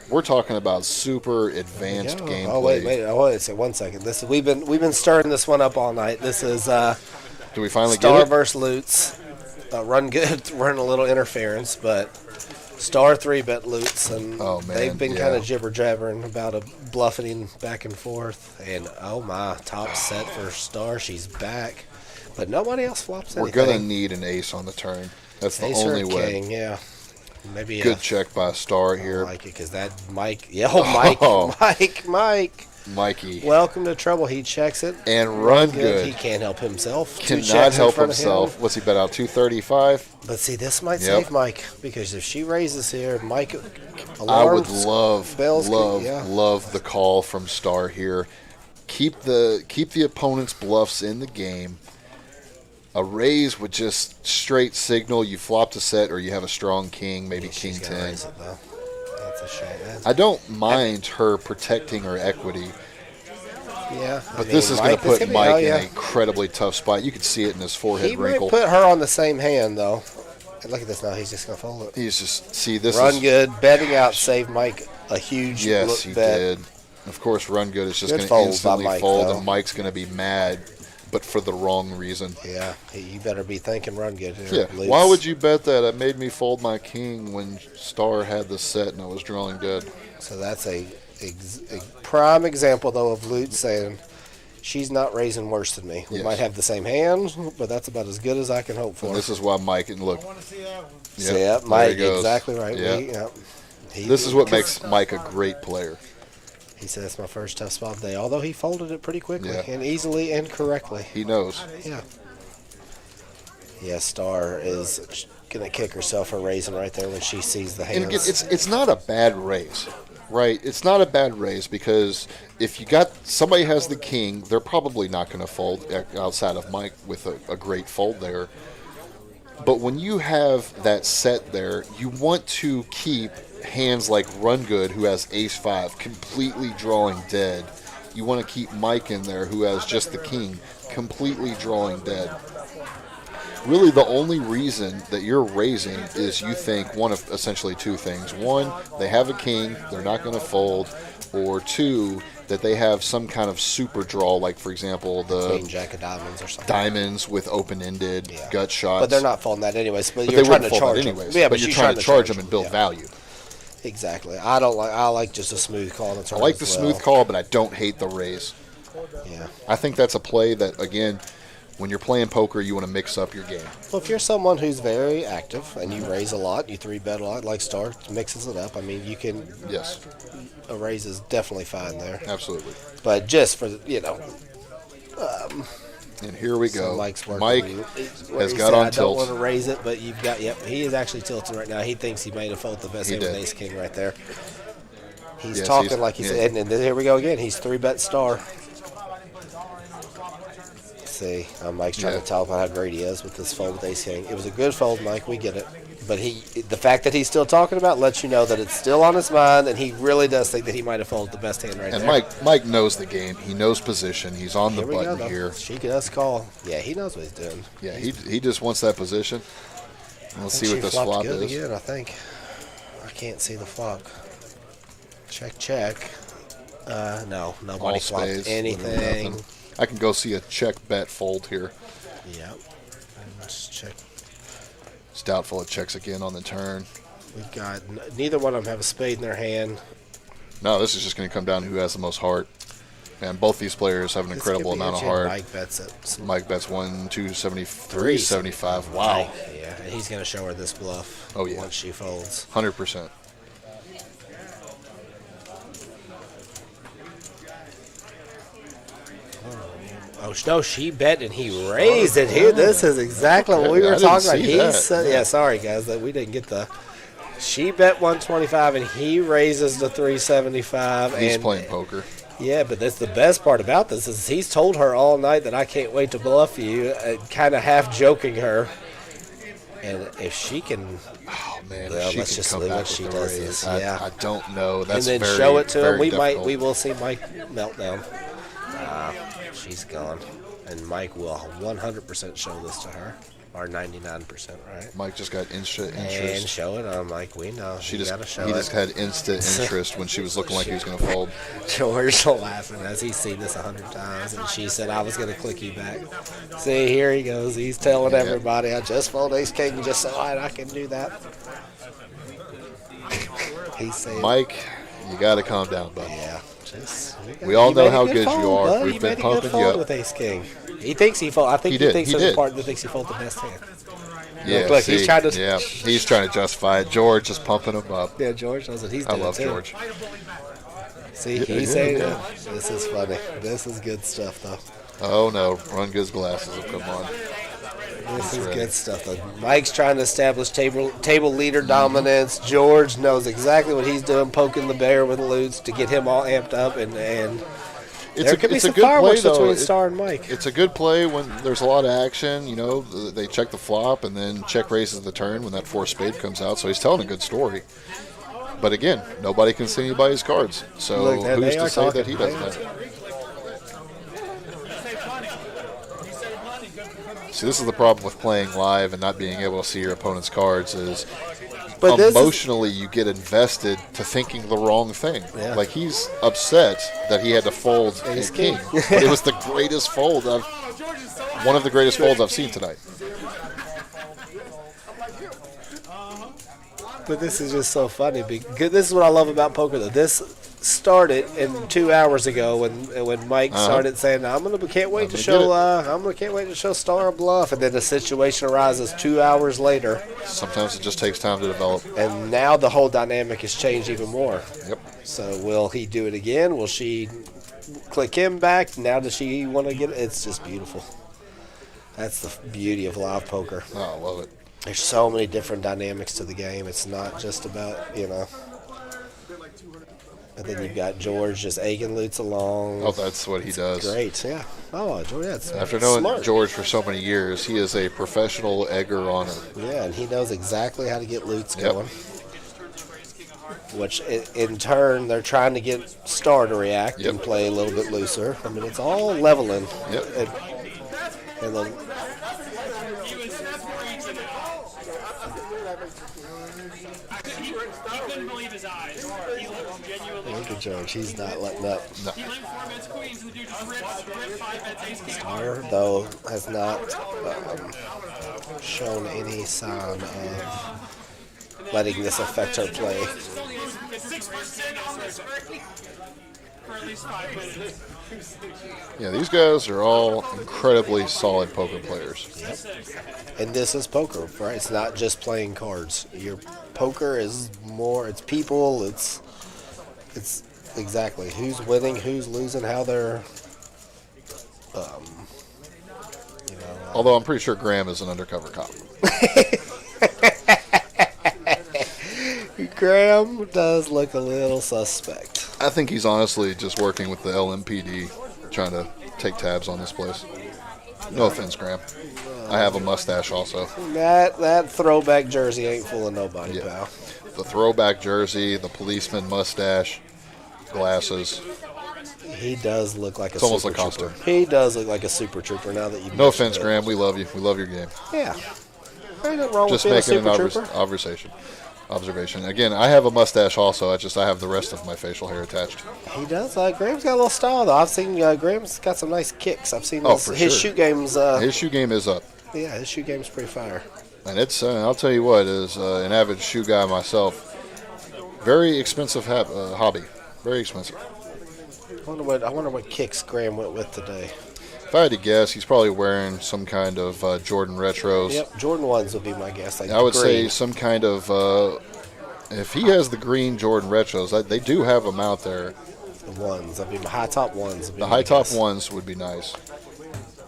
S9: We're talking about super advanced gameplay.
S1: Oh wait! I want to say 1 second. We've been stirring this one up all night. This is
S9: Do we finally
S1: Star
S9: get it?
S1: versus Lutz. Run good, run a little interference, but Star 3-bet Lutz, and they've been kind of jibber jabbering about a bluffing back and forth. And oh my, top set for Star, she's back, but nobody else flops anything.
S9: We're gonna need an ace on the turn. That's the
S1: Ace or
S9: only way.
S1: King, yeah. Maybe
S9: Good check by Star here.
S1: I like it because that Mike, Mike.
S9: Mikey.
S1: Welcome to trouble. He checks it
S9: And run good.
S1: He can't help himself. Two
S9: Cannot
S1: checks in
S9: help
S1: front of
S9: himself.
S1: him.
S9: What's he bet out? 235.
S1: But see, this might
S9: Yep.
S1: save Mike because if she raises here, Mike.
S9: I would
S1: Alarms, bells,
S9: love the call from Star here. Keep the opponent's bluffs in the game. A raise would just straight signal you flopped a set or you have a strong king, maybe king 10.
S1: Raise it, though. That's a shame.
S9: I don't mind her protecting her equity.
S1: Yeah.
S9: But this is going to put Mike in an incredibly tough spot. You can see it in his forehead
S1: he
S9: wrinkle.
S1: He might put her on the same hand, though. And look at this now. He's just going to fold it.
S9: He's just, see, this
S1: Run good. Betting out saved Mike a huge
S9: Yes, he
S1: bet.
S9: did. Of course, Run Good is just
S1: Good
S9: going to
S1: fold
S9: instantly
S1: by Mike,
S9: fold,
S1: though.
S9: and Mike's going to be mad, but for the wrong reason.
S1: Yeah, you better be thinking Run Good here.
S9: Yeah,
S1: at least.
S9: why would you bet that? It made me fold my king when Star had the set and I was drawing dead.
S1: So that's a prime example, though, of Lute saying, she's not raising worse than me. We
S9: Yes.
S1: might have the same hand, but that's about as good as I can hope for.
S9: And this is why Mike, and look.
S1: Yeah, Mike, exactly right.
S9: Yep. This is what makes Mike a great player.
S1: He said it's my first tough spot of the day, although he folded it pretty quickly
S9: Yeah.
S1: and easily and correctly.
S9: He knows.
S1: Yeah. Yeah, Star is going to kick herself for raising right there when she sees the hands.
S9: And again, it's not a bad raise, right? It's not a bad raise because if you got somebody has the king, they're probably not going to fold outside of Mike with a great fold there. But when you have that set there, you want to keep hands like Run Good, who has ace-5, completely drawing dead. You want to keep Mike in there, who has just the king, completely drawing dead. Really, the only reason that you're raising is you think one of essentially two things. One, they have a king, they're not going to fold. Or two, that they have some kind of super draw, like, for example, the
S1: Queen, Jack of Diamonds or something.
S9: Diamonds with open-ended gut shots.
S1: But they're not folding that anyways. But,
S9: But
S1: you're
S9: they
S1: trying
S9: wouldn't
S1: to
S9: fold
S1: charge
S9: that
S1: them.
S9: anyways.
S1: Yeah,
S9: but you're trying to charge them and build value.
S1: Exactly. I like just a smooth call.
S9: I like the smooth call, but I don't hate the raise.
S1: Yeah.
S9: I think that's a play that, again, when you're playing poker, you want to mix up your game.
S1: Well, if you're someone who's very active and you raise a lot, you 3-bet a lot, like Star mixes it up. I mean, you can.
S9: Yes.
S1: A raise is definitely fine there.
S9: Absolutely.
S1: But just for
S9: and here we go.
S1: So Mike
S9: has got on
S1: I
S9: tilt.
S1: don't want to raise it, but you've got. Yep, he is actually tilting right now. He thinks he made a fold the best hand with Ace King right there. He's talking like he said, and then here we go again. He's 3-bet Star. See, Mike's trying to tell about how great he is with this fold with Ace King. It was a good fold, Mike. We get it. But the fact that he's still talking about it lets you know that it's still on his mind, and he really does think that he might have folded the best hand right
S9: and
S1: there.
S9: Mike knows the game. He knows position. He's on the button here.
S1: She does call. Yeah, he knows what he's doing.
S9: Yeah, he just wants that position. Let's see what this flop is.
S1: Again, I think. I can't see the flop. Check. No, nobody
S9: All
S1: flopped
S9: spades,
S1: anything.
S9: nothing. I can go see a check bet fold here.
S1: Yep. Let's check.
S9: It's doubtful it checks again on the turn.
S1: We've got neither one of them have a spade in their hand.
S9: No, this is just going to come down to who has the most heart. And both these players have an incredible amount of heart.
S1: Mike bets it.
S9: Mike bets 273, 75. Wow.
S1: Yeah, and he's going to show her this bluff.
S9: Oh, yeah.
S1: Once she folds.
S9: 100%.
S1: Oh no, she bet and he raised it here. This is exactly what we were talking about. He said, "Yeah, sorry guys, that we didn't get the." She bet 125 and he raises the 375.
S9: He's playing poker.
S1: Yeah, but that's the best part about this is he's told her all night that I can't wait to bluff you, kind of half joking her. And if she can,
S9: oh man,
S1: well,
S9: if she
S1: let's
S9: can
S1: just
S9: come
S1: see
S9: back
S1: what
S9: with
S1: she
S9: the
S1: does.
S9: raise,
S1: I
S9: don't know. That's
S1: and then
S9: very,
S1: show it to him.
S9: very difficult.
S1: We will see Mike meltdown. She's gone, and Mike will 100% show this to her, or 99%, right?
S9: Mike just got instant interest.
S1: And show it. I'm like, we know.
S9: He
S1: gotta show
S9: just had instant interest when she was looking like he was going to fold.
S1: George laughing as he's seen this 100 times, and she said, I was going to click you back. See, here he goes. He's telling everybody, I just fold Ace King just so I can do that. He's saying,
S9: Mike, you got to calm down, bud.
S1: Yeah.
S9: We all know how good you are.
S1: Bud.
S9: We've been pumping you up.
S1: With Ace King. He thinks he folded. I think he thinks there's a part that thinks he folded the best hand.
S9: Yeah,
S1: look, he's trying to.
S9: Yeah, he's trying to justify it. George is pumping him up.
S1: Yeah, George knows what he's
S9: I
S1: doing.
S9: love
S1: too.
S9: George.
S1: See, he's saying this is funny. This is good stuff, though.
S9: Oh no, Run Good's glasses have come on.
S1: This is good stuff, though. Mike's trying to establish table leader dominance. George knows exactly what he's doing, poking the bear with lutes to get him all amped up, and there could be some fireworks between Star and Mike.
S9: It's a good play when there's a lot of action. You know, they check the flop and then check raises the turn when that 4 spade comes out. So he's telling a good story. But again, nobody can see anybody's cards. So
S1: Look,
S9: who's to say that he doesn't have it? See, this is the problem with playing live and not being able to see your opponent's cards is
S1: But this is-
S9: emotionally you get invested to thinking the wrong thing.
S1: Yeah.
S9: Like he's upset that he had to fold
S1: Ace
S9: a king.
S1: king.
S9: But it was the greatest fold one of the greatest folds I've seen tonight.
S1: But this is just so funny because this is what I love about poker. Though this started in 2 hours ago when Mike started saying, can't wait to show Star a bluff," and then the situation arises 2 hours later.
S9: Sometimes it just takes time to develop.
S1: And now the whole dynamic has changed even more.
S9: Yep.
S1: So will he do it again? Will she click him back? Now does she want to get it? It's just beautiful. That's the beauty of live poker.
S9: Oh, I love it.
S1: There's so many different dynamics to the game. It's not just about, And then you've got George just egging Lutz along.
S9: Oh, that's what he does.
S1: Great, yeah. Oh, George, that's
S9: After knowing
S1: smart.
S9: George for so many years, he is a professional egger on it.
S1: Yeah, and he knows exactly how to get Lutz
S9: Yep.
S1: going. Which, in turn, they're trying to get Star to react and play a little bit looser. I mean, it's all leveling.
S9: Yep.
S1: And the,
S13: He couldn't believe his eyes. He looked genuinely.
S1: look at George. He's not letting up.
S9: No.
S13: He went 4 bets queens, and the dude just ripped 5 bets ace king.
S1: Star, though, has not shown any sign of letting this affect her play.
S13: Get 6% on this for at least 5 minutes.
S9: Yeah, these guys are all incredibly solid poker players.
S1: And this is poker, right? It's not just playing cards. Your poker is more. It's people. It's exactly who's winning, who's losing, how they're.
S9: Although I'm pretty sure Graham is an undercover cop.
S1: Graham does look a little suspect.
S9: I think he's honestly just working with the LMPD, trying to take tabs on this place. No offense, Graham. I have a mustache also.
S1: That throwback jersey ain't fooling nobody, pal.
S9: The throwback jersey, the policeman mustache, glasses.
S1: He does look like
S9: It's
S1: a
S9: almost
S1: super
S9: like
S1: trooper.
S9: costume.
S1: He does look like a super trooper now that you.
S9: No offense, Graham. We love you. We love your game.
S1: Yeah. Ain't nothing wrong
S9: Just
S1: with being a
S9: making an
S1: super trooper.
S9: observation. Again, I have a mustache also. I have the rest of my facial hair attached.
S1: He does. Graham's got a little style though. I've seen Graham's got some nice kicks. I've seen
S9: For
S1: his
S9: sure.
S1: shoot games.
S9: His shoe game is up.
S1: Yeah, his shoot game's pretty fire.
S9: And it's, I'll tell you what, as an avid shoe guy myself, very expensive hobby. Very expensive.
S1: I wonder what kicks Graham went with today.
S9: If I had to guess, he's probably wearing some kind of Jordan Retros.
S1: Yep, Jordan 1s would be my guess. Like
S9: I would say
S1: green.
S9: some kind of, if he has the green Jordan Retros, they do have them out there.
S1: The 1s. I mean, the high top 1s. Would be
S9: The
S1: my
S9: high top
S1: guess.
S9: ones would be nice.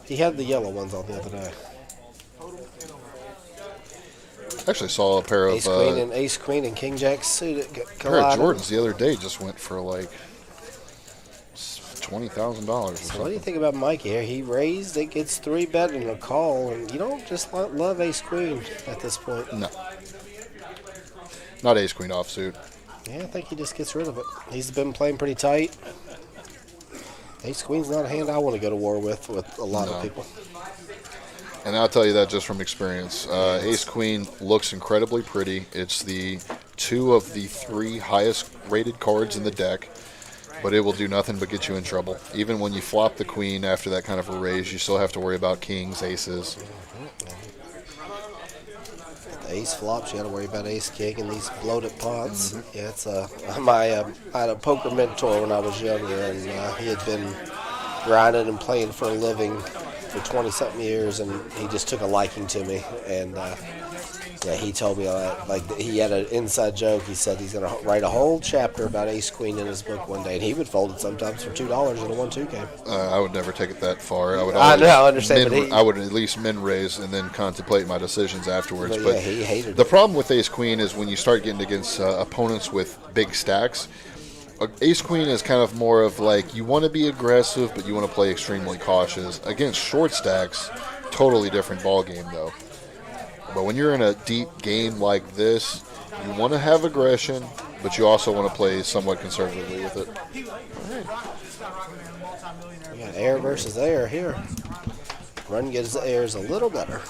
S1: He had the yellow ones on the other day.
S9: Actually saw a pair of
S1: Ace Queen and King Jack suited.
S9: pair of Jordans the other day just went for like $20,000.
S1: So what do you think about Mikey here? He raised, it gets 3-bet and a call, and you don't just love Ace Queen at this point.
S9: No. Not Ace Queen offsuit.
S1: Yeah, I think he just gets rid of it. He's been playing pretty tight. Ace Queen's not a hand I want to go to war with a lot of people.
S9: And I'll tell you that just from experience. Ace Queen looks incredibly pretty. It's the 2 of the 3 highest rated cards in the deck, but it will do nothing but get you in trouble. Even when you flop the queen after that kind of a raise, you still have to worry about kings, aces.
S1: The ace flops, you got to worry about ace king and these bloated pots. Yeah, it's I had a poker mentor when I was younger, and he had been grinding and playing for a living for 20-something years, and he just took a liking to me. And yeah, he told me like he had an inside joke. He said he's going to write a whole chapter about ace queen in his book one day, and he would fold it sometimes for $2 in a 1-2 game.
S9: I would never take it that far. I would.
S1: I know, I understand, but
S9: I would at least min raise and then contemplate my decisions afterwards.
S1: But yeah, he hated
S9: the
S1: it.
S9: problem with ace queen is when you start getting against opponents with big stacks. Ace Queen is kind of more of like you want to be aggressive, but you want to play extremely cautious. Against short stacks, totally different ball game though. But when you're in a deep game like this, you want to have aggression, but you also want to play somewhat conservatively with it.
S1: We got air versus air here. Run gets the airs a little better.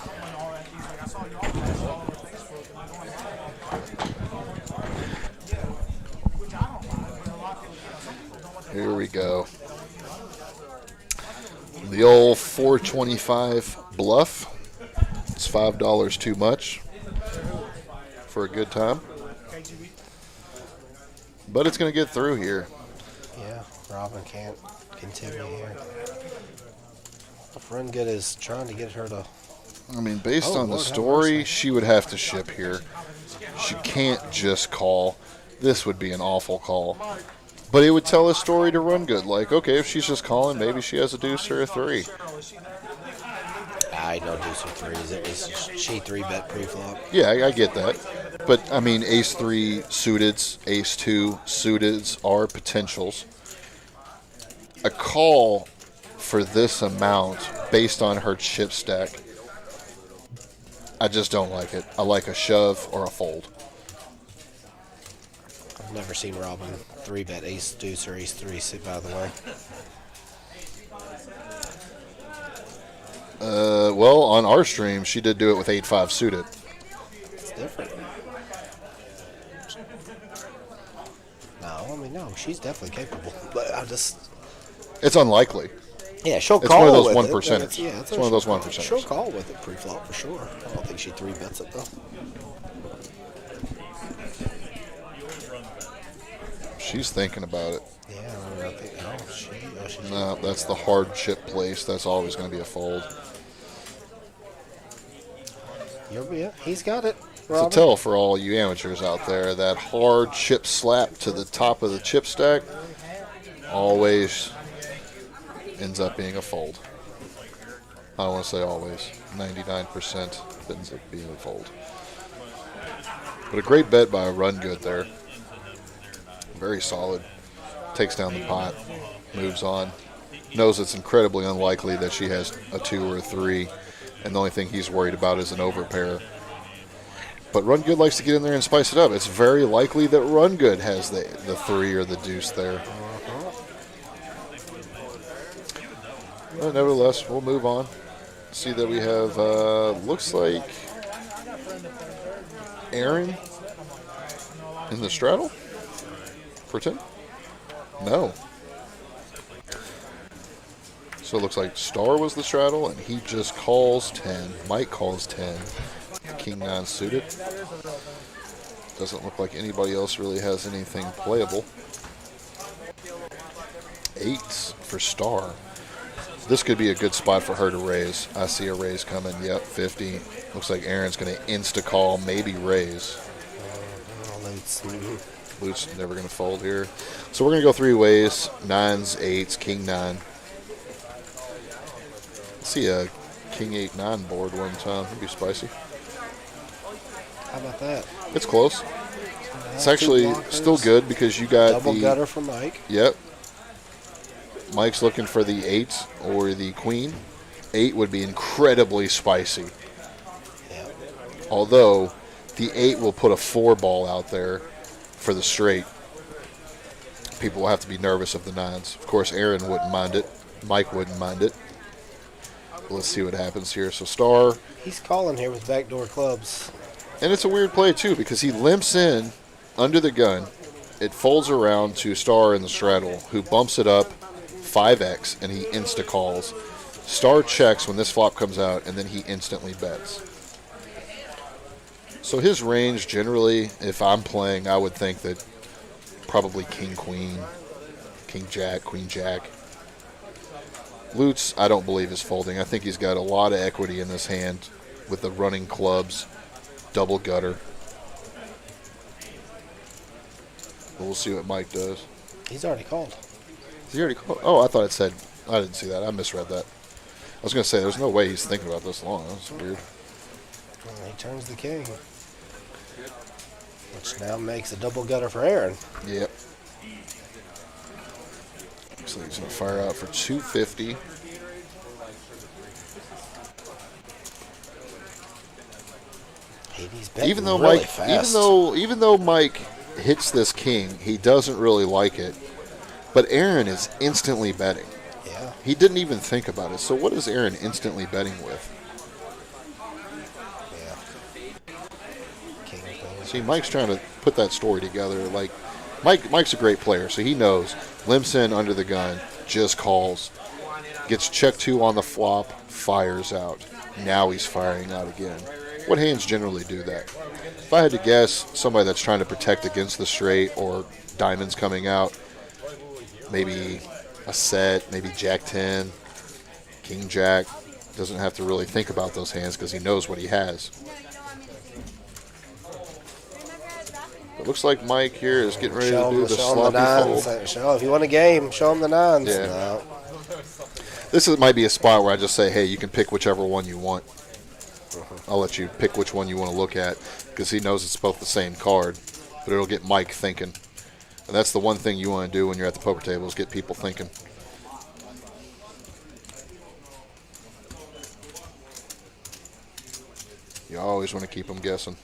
S9: Here we go. The old 425 bluff. It's $5 too much for a good time. But it's going to get through here.
S1: Yeah, Robin can't continue here. If Run Good is trying to get her to...
S9: I mean, based on the
S1: Lord have
S9: story,
S1: mercy.
S9: she would have to ship here. She can't just call. This would be an awful call. But it would tell a story to Run Good. Like, okay, if she's just calling, maybe she has a deuce or a 3.
S1: I know deuce or threes. It was she 3-bet pre-flop.
S9: Yeah, I get that. But, I mean, ace 3 suiteds, ace 2 suiteds are potentials. A call for this amount based on her chip stack, I just don't like it. I like a shove or a fold.
S1: I've never seen Robin 3-bet ace deuce or ace 3, by the way.
S9: Well, on our stream, she did do it with 8-5 suited.
S1: It's different. No, I mean, no, she's definitely capable. But I just...
S9: It's unlikely.
S1: Yeah, she'll
S9: It's
S1: call
S9: one of those
S1: with
S9: one
S1: it.
S9: percenters.
S1: Yeah,
S9: It's one of those one percenters.
S1: She'll call with it pre-flop for sure. I don't think she 3-bets it, though.
S9: She's thinking about it.
S1: Yeah, I think... Oh, she's...
S9: No, that's the hard chip place. That's always going to be a fold.
S1: Yeah, he's got it.
S9: So tell for all you amateurs out there, that hard chip slap to the top of the chip stack always ends up being a fold. I don't want to say always. 99% ends up being a fold. But a great bet by a Run Good there. Very solid. Takes down the pot. Moves on. Knows it's incredibly unlikely that she has a 2 or a 3. And the only thing he's worried about is an overpair. But Run Good likes to get in there and spice it up. It's very likely that Run Good has the 3 or the deuce there. But nevertheless, we'll move on. See that we have, looks like Aaron in the straddle for 10? No. So it looks like Star was the straddle, and he just calls 10. Mike calls 10. King 9 suited. Doesn't look like anybody else really has anything playable. 8s for Star. This could be a good spot for her to raise. I see a raise coming. Yep, 50. Looks like Aaron's going to insta-call, maybe raise. Lute's never going to fold here. So we're going to go 3 ways. 9s, 8s, King 9. Let's see a King 8-9 board one time. That'd be spicy.
S1: How about that?
S9: It's close. It's actually still good because you got
S1: double gutter for Mike.
S9: Yep. Mike's looking for the 8 or the queen. 8 would be incredibly spicy.
S1: Yep.
S9: Although the 8 will put a 4 ball out there for the straight. People will have to be nervous of the 9s. Of course, Aaron wouldn't mind it. Mike wouldn't mind it. Let's see what happens here. So Star.
S1: He's calling here with backdoor clubs.
S9: And it's a weird play, too, because he limps in under the gun. It folds around to Star in the straddle, who bumps it up 5x, and he insta-calls. Star checks when this flop comes out, and then he instantly bets. So his range, generally, if I'm playing, I would think that probably King-Queen, King-Jack, Queen-Jack. Lutz, I don't believe is folding. I think he's got a lot of equity in this hand with the running clubs, double gutter. But we'll see what Mike does.
S1: He's already called.
S9: He already called? Oh, I thought it said. I didn't see that. I misread that. I was going to say, there's no way he's thinking about this long. That's weird.
S1: Well, he turns the king. Which now makes a double gutter for Aaron.
S9: Yep. Looks like he's going to fire out for 250. Even though
S1: really
S9: Mike,
S1: fast.
S9: even though Mike hits this king, he doesn't really like it. But Aaron is instantly betting.
S1: Yeah.
S9: He didn't even think about it. So what is Aaron instantly betting with? See, Mike's trying to put that story together. Like, Mike's a great player, so he knows. Limps in under the gun, just calls, gets check 2 on the flop, fires out. Now he's firing out again. What hands generally do that? If I had to guess, somebody that's trying to protect against the straight or diamonds coming out, maybe a set, maybe Jack 10, King Jack, doesn't have to really think about those hands because he knows what he has. It looks like Mike here is getting ready to do the sloppy fold.
S1: Show if you want a game, show him the 9s.
S9: Yeah.
S1: No.
S9: This might be a spot where I just say, hey, you can pick whichever one you want. I'll let you pick which one you want to look at because he knows it's both the same card, but it'll get Mike thinking. And that's the one thing you want to do when you're at the poker table is get people thinking. You always want to keep them guessing.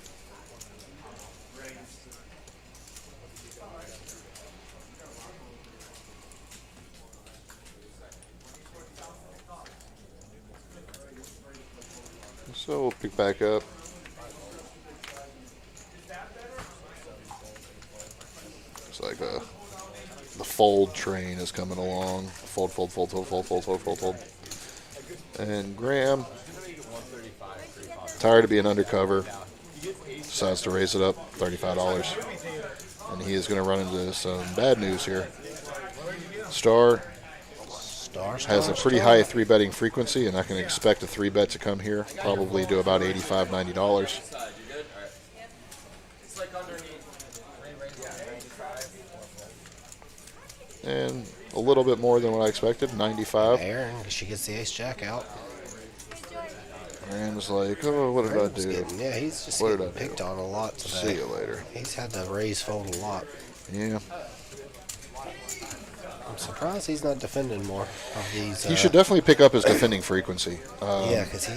S9: So we'll pick back up. It's like the fold train is coming along. Fold, fold, fold, fold, fold, fold, fold, fold, fold. And Graham, tired of being undercover, decides to raise it up $35. And he is going to run into some bad news here. Star has a pretty high 3-betting frequency, and I can expect a 3-bet to come here, probably to about $85, $90. And a little bit more than what I expected, $95.
S1: Aaron, she gets the ace-jack out.
S9: Aaron's like, oh, what did I do?
S1: He's just getting picked on a lot today.
S9: See you later.
S1: He's had to raise fold a lot.
S9: Yeah.
S1: I'm surprised he's not defending more of these.
S9: He should definitely pick up his defending frequency.
S1: Yeah, because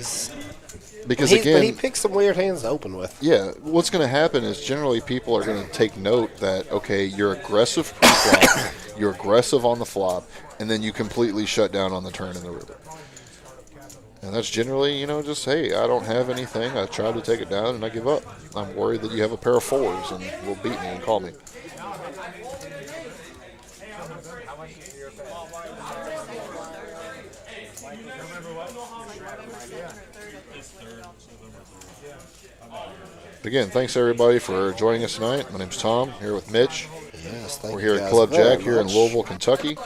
S9: Because
S1: but
S9: again,
S1: he picks some weird hands to open with.
S9: Yeah, what's going to happen is generally people are going to take note that, okay, you're aggressive pre-flop, you're aggressive on the flop, and then you completely shut down on the turn in the river. And that's generally, just, hey, I don't have anything. I tried to take it down, and I give up. I'm worried that you have a pair of 4s and will beat me and call me. Again, thanks everybody for joining us tonight. My name's Tom, here with Mitch.
S1: Yes, thank
S9: We're
S1: you
S9: here at
S1: guys
S9: Club
S1: very
S9: JAQK here in
S1: much.
S9: Louisville, Kentucky.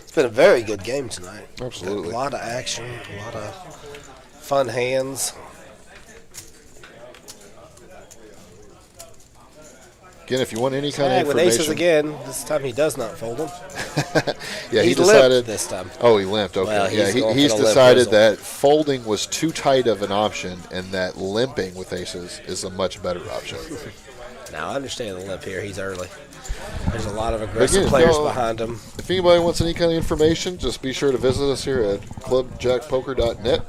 S1: It's been a very good game tonight.
S9: Absolutely.
S1: A lot of action, a lot of fun hands.
S9: Again, if you want any kind of
S1: With
S9: information.
S1: aces again, this time he does not fold them.
S9: Yeah, he
S1: He's
S9: decided
S1: limped this time.
S9: Oh, he limped. Okay.
S1: Well,
S9: yeah,
S1: going
S9: he's
S1: for the limp
S9: decided
S1: result.
S9: that folding was too tight of an option, and that limping with aces is a much better option.
S1: Now I understand the limp here. He's early. There's a lot of aggressive
S9: Again,
S1: players behind him.
S9: If anybody wants any kind of information, just be sure to visit us here at clubjackpoker.net.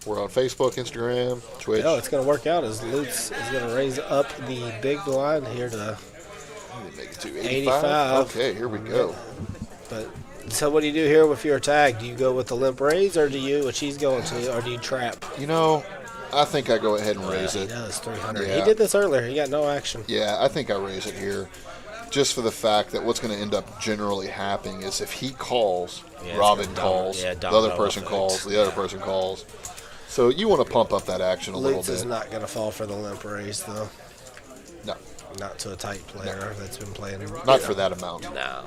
S9: We're on Facebook, Instagram, Twitch.
S1: Oh, it's going to work out as Lutz is going to raise up the big blind here to
S9: make it to
S1: 85.
S9: Okay, here we go.
S1: But so what do you do here with your tag? Do you go with the limp raise, or do you, which he's going to, or do you trap?
S9: I think I go ahead and raise it.
S1: He does, 300.
S9: Yeah.
S1: He did this earlier. He got no action.
S9: Yeah, I think I raise it here, just for the fact that what's going to end up generally happening is if he calls,
S1: Yeah,
S9: Robin
S1: it's
S9: calls,
S1: gonna
S9: the other
S1: domino
S9: person
S1: effect.
S9: calls, the other person calls. So you want to pump up that action a little
S1: Lutz
S9: bit.
S1: is not going to fall for the limp raise, though.
S9: No.
S1: Not to a tight player that's been playing.
S9: Not for that amount.
S1: No.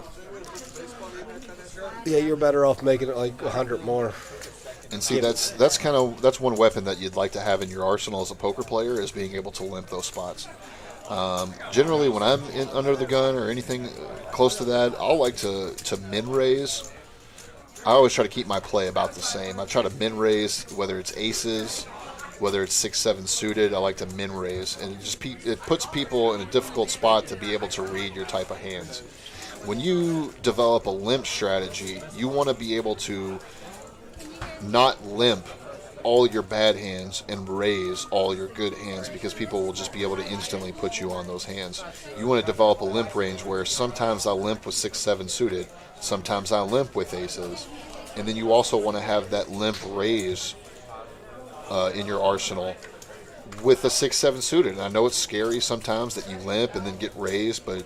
S1: Yeah, you're better off making it like 100 more.
S9: And see, that's one weapon that you'd like to have in your arsenal as a poker player is being able to limp those spots. Generally, when I'm under the gun or anything close to that, I'll like to min raise. I always try to keep my play about the same. I try to min raise whether it's aces, whether it's 6-7 suited. I like to min raise, and it puts people in a difficult spot to be able to read your type of hands. When you develop a limp strategy, you want to be able to not limp all your bad hands and raise all your good hands, because people will just be able to instantly put you on those hands. You want to develop a limp range where sometimes I'll limp with 6-7 suited, sometimes I'll limp with aces, and then you also want to have that limp raise in your arsenal with a 6-7 suited. And I know it's scary sometimes that you limp and then get raised, but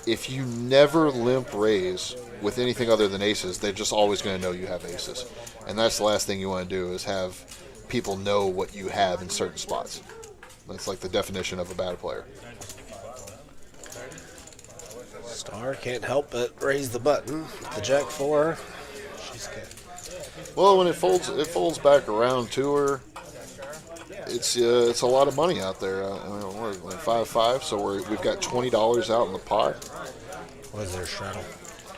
S9: if you never limp raise with anything other than aces, they're just always going to know you have aces. And that's the last thing you want to do, is have people know what you have in certain spots. That's like the definition of a bad player.
S1: Star can't help but raise the button. The Jack 4. She's good.
S9: Well, when it folds back around to her, it's a lot of money out there. I mean, we're like 5-5, so we've got $20 out in the pot.
S1: What is their straddle?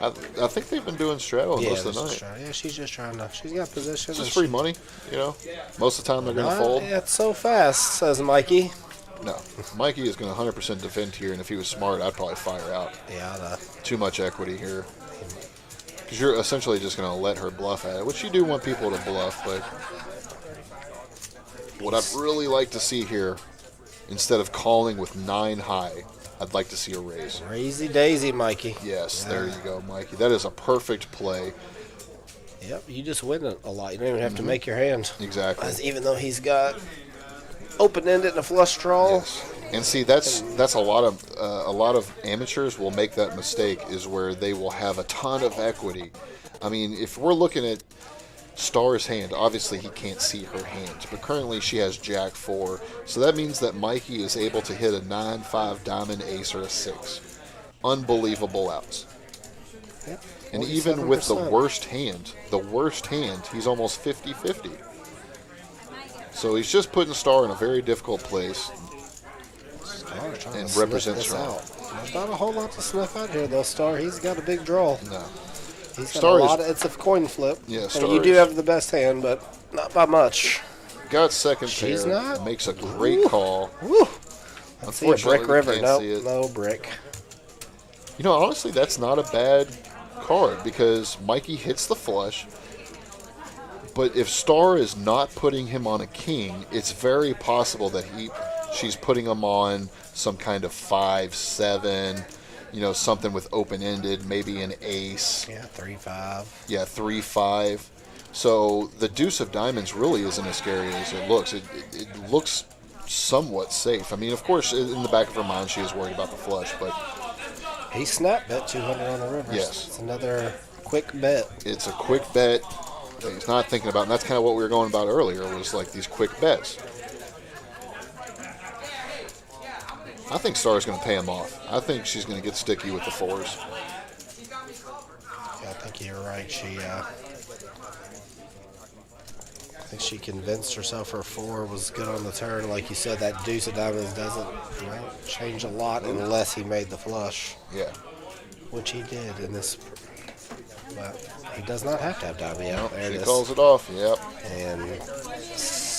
S9: I think they've been doing straddle most of the night.
S1: Yeah, she's just trying to. She's got position.
S9: It's just free money, you know. Most of the time they're going to fold.
S1: It's so fast, says Mikey.
S9: No, Mikey is going to 100% defend here, and if he was smart, I'd probably fire out.
S1: Yeah,
S9: too much equity here. Because you're essentially just going to let her bluff at it, which you do want people to bluff, but what I'd really like to see here, instead of calling with 9 high, I'd like to see a raise.
S1: Crazy daisy, Mikey.
S9: Yes, there you go, Mikey. That is a perfect play.
S1: Yep, you just win it a lot. You don't even have to make your hand.
S9: Exactly.
S1: Even though he's got open-ended and a flush draw.
S9: Yes. And see, that's a lot of amateurs will make that mistake, is where they will have a ton of equity. I mean, if we're looking at Star's hand, obviously he can't see her hand, but currently she has Jack 4, so that means that Mikey is able to hit a 9-5 diamond, ace, or a 6. Unbelievable outs.
S1: Yep.
S9: And even with the worst hand, he's almost 50-50. So he's just putting Star in a very difficult place and represents her.
S1: There's not a whole lot to sniff out here, though, Star. He's got a big draw.
S9: No.
S1: He's got a lot of, it's a coin flip.
S9: Yeah,
S1: I mean, you do have the best hand, but not by much.
S9: Got second
S1: She's
S9: pair.
S1: not.
S9: Makes a great call.
S1: Woo.
S9: Unfortunately,
S1: Brick River.
S9: can't
S1: Nope,
S9: see it.
S1: no brick.
S9: You know, honestly, that's not a bad card, because Mikey hits the flush. But if Star is not putting him on a king, it's very possible that she's putting him on some kind of 5-7, you know, something with open-ended, maybe an ace.
S1: Yeah, 3-5.
S9: Yeah, 3-5. So the deuce of diamonds really isn't as scary as it looks. It looks somewhat safe. I mean, of course, in the back of her mind, she is worried about the flush, but
S1: he snap bet 200 on the river.
S9: Yes.
S1: It's another quick bet.
S9: It's a quick bet that he's not thinking about, and that's kind of what we were going about earlier, was like these quick bets. I think Star's going to pay him off. I think she's going to get sticky with the 4s.
S1: Yeah, I think you're right. I think she convinced herself her 4 was good on the turn. Like you said, that deuce of diamonds doesn't change a lot unless he made the flush.
S9: Yeah.
S1: Which he did in this. But he does not have to have diamond. Yeah, there it
S9: She
S1: is.
S9: calls it off, yep.
S1: And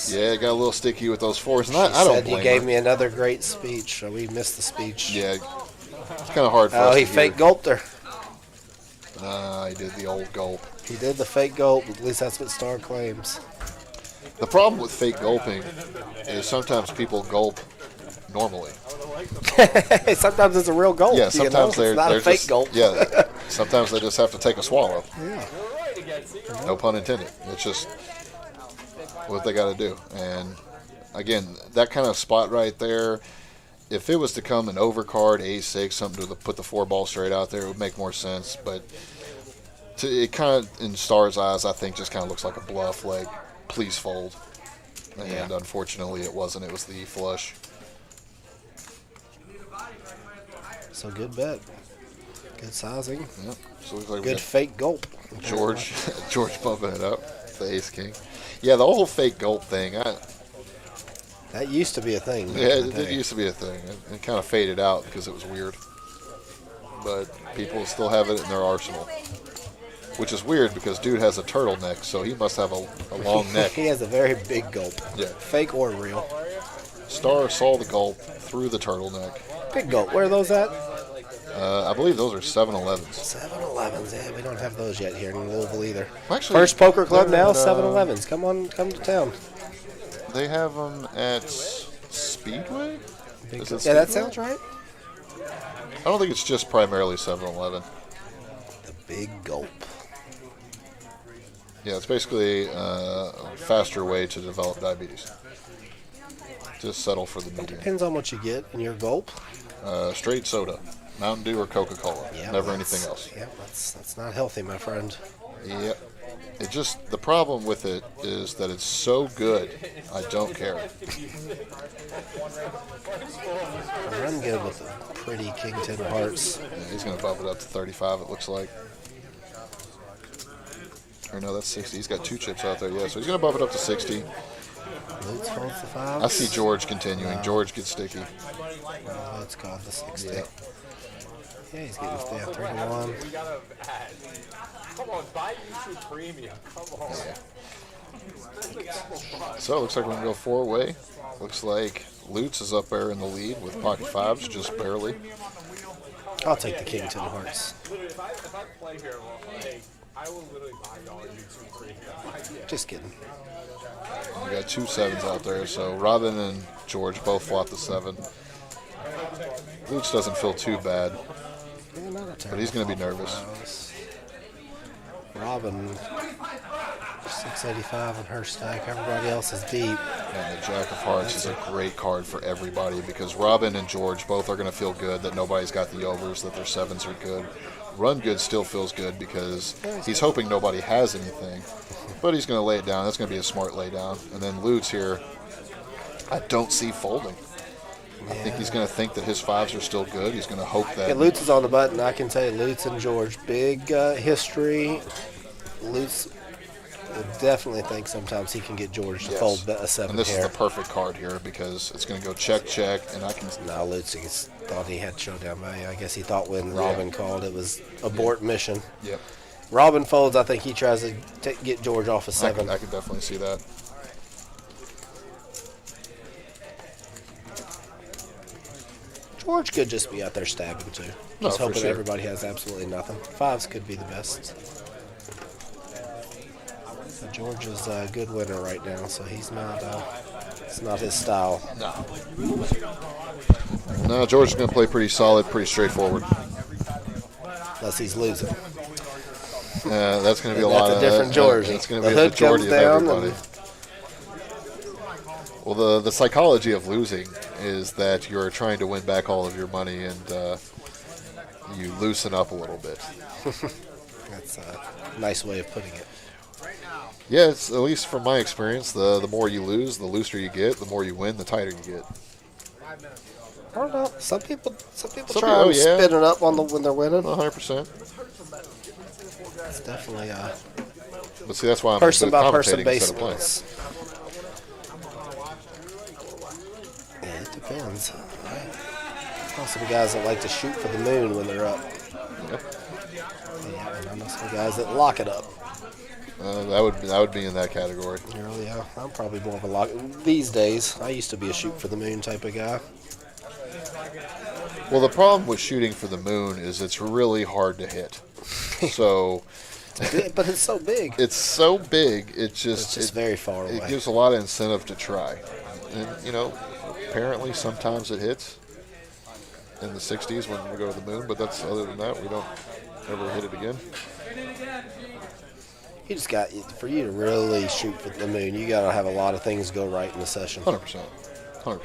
S9: yeah, it got a little sticky with those 4s. And
S1: she
S9: I don't
S1: said
S9: blame
S1: you gave
S9: her.
S1: me another great speech. So we missed the speech.
S9: Yeah, it's kind of hard for us
S1: Oh, he
S9: to
S1: fake
S9: hear.
S1: gulped her.
S9: He did the old gulp.
S1: He did the fake gulp. At least that's what Star claims.
S9: The problem with fake gulping is sometimes people gulp normally.
S1: Sometimes it's a real gulp.
S9: Yeah, sometimes
S1: it's not a fake
S9: just,
S1: gulp.
S9: Yeah, sometimes they just have to take a swallow.
S1: Yeah.
S9: No pun intended. It's just what they got to do. And again, that kind of spot right there, if it was to come an overcard, A6, something to put the 4 ball straight out there, it would make more sense. But it kind of, in Star's eyes, I think just kind of looks like a bluff, like, please fold. And unfortunately, it wasn't. It was the flush.
S1: So good bet. Good sizing.
S9: Yep. So it looks like we
S1: good
S9: got
S1: fake gulp.
S9: George bumping it up. The ace king. Yeah, the whole fake gulp thing.
S1: That used to be a thing.
S9: Yeah, it used to be a thing. It kind of faded out because it was weird. But people still have it in their arsenal. Which is weird because dude has a turtleneck, so he must have a long neck.
S1: He has a very big gulp.
S9: Yeah.
S1: Fake or real.
S9: Star saw the gulp through the turtleneck.
S1: Big gulp. Where are those at?
S9: I believe those are 7-Elevens.
S1: 7-Elevens. Yeah, we don't have those yet here in Louisville either.
S9: Actually,
S1: First poker club
S9: they're
S1: now,
S9: at,
S1: 7-Elevens. Come to town.
S9: They have them at Speedway?
S1: Yeah,
S9: Speedway?
S1: that sounds right.
S9: I don't think it's just primarily 7-Eleven.
S1: The big gulp.
S9: Yeah, it's basically a faster way to develop diabetes. Just settle for the medium.
S1: Depends on what you get in your gulp.
S9: Straight soda, Mountain Dew or Coca-Cola.
S1: Yeah,
S9: Never anything else.
S1: Yeah, that's not healthy, my friend.
S9: Yep. The problem with it is that it's so good, I don't care.
S1: I'm good with a pretty King 10 of Hearts.
S9: Yeah, he's going to bump it up to 35, it looks like. Or no, that's 60. He's got 2 chips out there, yeah. So he's going to bump it up to 60.
S1: Lutz folds the 5.
S9: I see George continuing. George gets sticky.
S1: Let's call the 60.
S9: Yeah.
S1: Yeah, he's getting 3 to 1.
S6: Come on, buy YouTube Premium. Come on.
S9: So it looks like we're going to go 4-way. Looks like Lutz is up there in the lead with pocket 5s, just barely.
S1: I'll take the King 10 of Hearts.
S6: Literally, if I play here, I will literally buy y'all YouTube Premium.
S1: Just kidding.
S9: We got 2 7s out there, so Robin and George both flop the 7. Lutz doesn't feel too bad, but he's going to be nervous.
S1: Robin, 685 in her stack. Everybody else is deep.
S9: And the Jack of Hearts is a great card for everybody because Robin and George both are going to feel good that nobody's got the overs, that their 7s are good. Run Good still feels good because he's hoping nobody has anything, but he's going to lay it down. That's going to be a smart lay down. And then Lutz here, I don't see folding. I think he's going to think that his 5s are still good. He's going to hope that.
S1: Yeah, Lutz is on the button. I can tell you, Lutz and George, big history. Lutz will definitely think sometimes he can get George to fold a 7
S9: And this
S1: here.
S9: is the perfect card here because it's going to go check, check, and I can.
S1: No, Lutz thought he had showdown value. I guess he thought when Robin called it was abort mission.
S9: Yep.
S1: Robin folds. I think he tries to get George off a 7.
S9: I can definitely see that.
S1: George could just be out there stabbing too.
S9: No,
S1: Just
S9: for
S1: hoping
S9: sure.
S1: everybody has absolutely nothing. 5s could be the best. So George is a good winner right now, so he's not. It's not his style.
S9: No, George is going to play pretty solid, pretty straightforward.
S1: Unless he's losing.
S9: That's going to be a lot
S1: That's
S9: of
S1: a different George.
S9: That's going to
S1: The
S9: be a
S1: hood
S9: majority
S1: comes
S9: of
S1: down
S9: everybody. Well, the psychology of losing is that you're trying to win back all of your money and you loosen up a little bit.
S1: That's a nice way of putting it.
S9: Yeah, it's, at least from my experience, the more you lose, the looser you get. The more you win, the tighter you get.
S1: I don't know. Some people try to spin it up on when they're winning.
S9: 100%.
S1: It's definitely
S9: But see, that's why I'm
S1: person
S9: good at
S1: by person
S9: commentating instead of playing.
S1: basis. Yeah, it depends. Also, the guys that like to shoot for the moon when they're up.
S9: Yep.
S1: Yeah, and I know some guys that lock it up.
S9: That would be in that category.
S1: Really, yeah. I'm probably more of a lock. These days, I used to be a shoot for the moon type of guy.
S9: Well, the problem with shooting for the moon is it's really hard to hit. So,
S1: But it's so big.
S9: It's so big. It's just
S1: very far away.
S9: It gives a lot of incentive to try, and apparently sometimes it hits in the 60s when we go to the moon. But that's other than that, we don't ever hit it again.
S1: You just got, for you to really shoot for the moon, you got to have a lot of things go right in the session.
S9: 100%. 100%.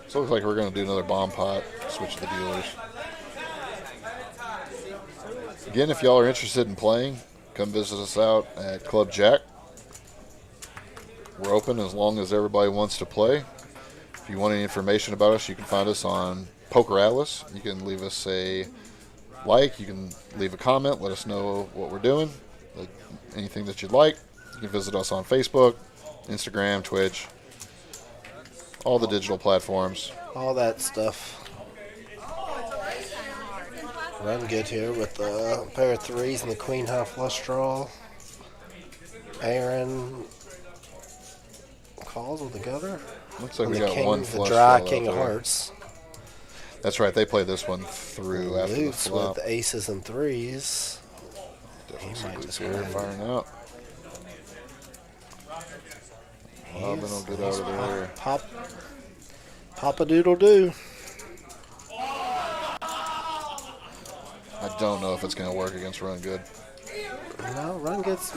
S9: So it looks like we're going to do another bomb pot, switch the dealers. Again, if y'all are interested in playing, come visit us out at Club JAQK. We're open as long as everybody wants to play. If you want any information about us, you can find us on Poker Atlas. You can leave us a like, you can leave a comment, let us know what we're doing, anything that you'd like. You can visit us on Facebook, Instagram, Twitch, all the digital platforms.
S1: All that stuff. Run good here with the pair of 3s and the queen high flush draw. Aaron calls with the gutter.
S9: Looks like
S1: And
S9: we
S1: the
S9: got
S1: king,
S9: one
S1: the
S9: flush
S1: dry
S9: draw
S1: king
S9: out
S1: of
S9: there.
S1: hearts.
S9: That's right, they played this one through after the
S1: Lutz
S9: flop.
S1: with aces and 3s.
S9: Definitely
S1: He
S9: see
S1: might
S9: Lutz
S1: just
S9: here
S1: win.
S9: firing out. Robin will get out of there.
S1: Papa doodle doo.
S9: I don't know if it's going to work against Run Good.
S1: No, Run Good's.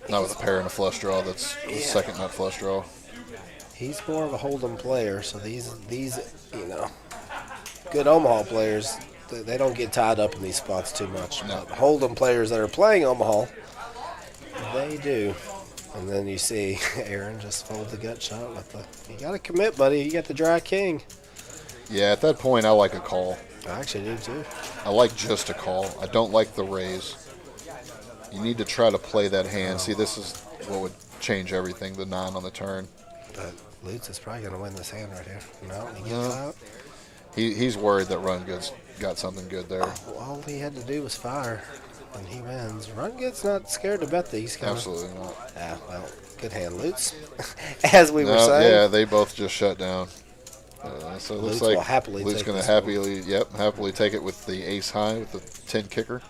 S9: Not with a pair and a flush draw. That's the second nut flush draw.
S1: He's more of a hold'em player, so these good Omaha players, they don't get tied up in these spots too much.
S9: No.
S1: But hold'em players that are playing Omaha, they do. And then you see Aaron just fold the gut shot with the. You got to commit, buddy. You got the dry king.
S9: Yeah, at that point, I like a call.
S1: I actually do too.
S9: I like just a call. I don't like the raise. You need to try to play that hand. See, this is what would change everything, the 9 on the turn.
S1: But Lutz is probably going to win this hand right here. No, he gets out.
S9: He's worried that Run Good's got something good there.
S1: All he had to do was fire, and he wins. Run Good's not scared to bet these.
S9: Absolutely not.
S1: Yeah, well, good hand, Lutz. As we were saying.
S9: Yeah, they both just shut down. So it looks
S1: Lutz
S9: like
S1: will happily
S9: Lutz
S1: take
S9: going to
S1: this
S9: happily take it with the ace high with the 10 kicker.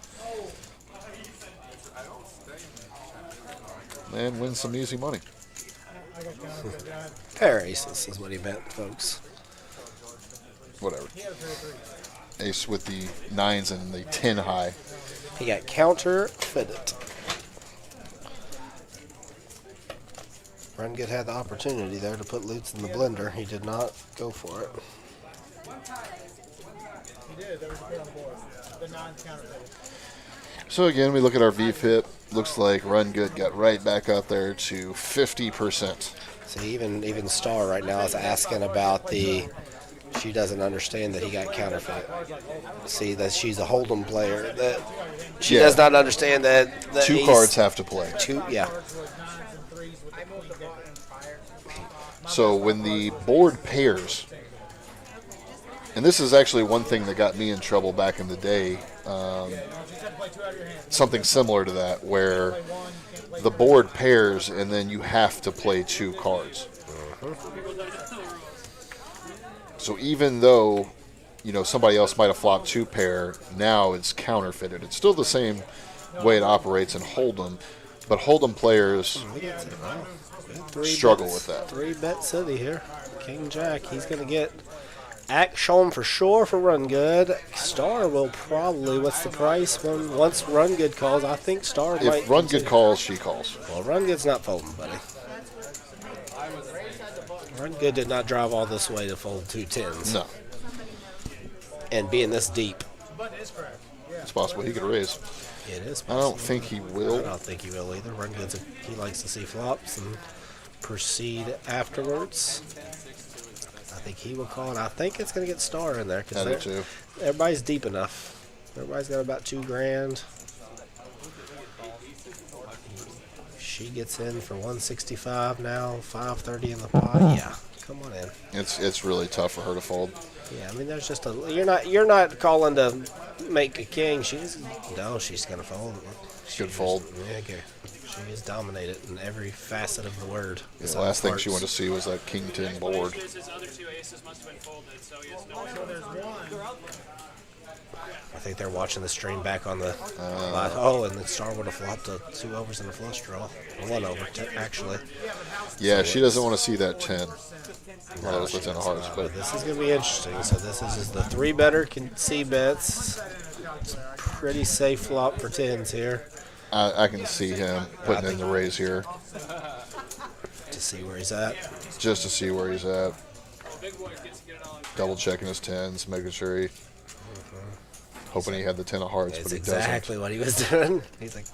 S9: And win some easy money.
S1: Pair aces is what he meant, folks.
S9: Whatever. Ace with the 9s and the 10 high.
S1: He got counterfeited. Run Good had the opportunity there to put Lutz in the blender. He did not go for it.
S4: He did. There was a pair on the board. The 9's counterfeited.
S9: So again, we look at our VPIP. Looks like Run Good got right back up there to 50%.
S1: See, even Star right now is asking about the. She doesn't understand that he got counterfeit. See that she's a hold'em player. That she does not understand that.
S9: 2 cards have to play.
S1: Yeah.
S9: So when the board pairs, and this is actually one thing that got me in trouble back in the day. Something similar to that, where the board pairs and then you have to play 2 cards. So even though, somebody else might have flopped 2 pair, now it's counterfeited. It's still the same way it operates in Hold'em, but Hold'em players struggle with that.
S1: 3-bet city here. King Jack. He's going to get action for sure for Run Good. Star will probably. What's the price once Run Good calls? I think Star might.
S9: If Run Good calls, she calls.
S1: Well, Run Good's not folding, buddy. Run Good did not drive all this way to fold 2 10s.
S9: No.
S1: And being this deep.
S9: It's possible he could raise.
S1: It is
S9: possible. I don't think he will.
S1: I don't think he will either. Run Good's he likes to see flops and proceed afterwards. I think he will call, and I think it's going to get Star in there.
S9: I do too.
S1: Everybody's deep enough. Everybody's got about $2,000. She gets in for 165 now, 530 in the pot. Yeah, come on in.
S9: It's really tough for her to fold.
S1: Yeah, I mean, there's just you're not calling to make a king. She's gonna fold.
S9: Should fold.
S1: Yeah, okay. She is dominated in every facet of the word.
S9: Yeah, the last thing she wanted to see was that King 10 board.
S1: I think they're watching the stream back on the and then Star would have flopped a 2 overs and a flush draw. 1 over, actually.
S9: Yeah,
S1: so
S9: she doesn't want to see that 10. Well, that was the 10 of hearts.
S1: But this is going to be interesting. So this is the 3-better can see bets. It's a pretty safe flop for 10s here.
S9: I can see him putting in the raise here.
S1: To see where he's at.
S9: Just to see where he's at. Double checking his 10s, making sure he... Hoping he had the 10 of hearts, but he doesn't.
S1: That's exactly what he was doing. He's like...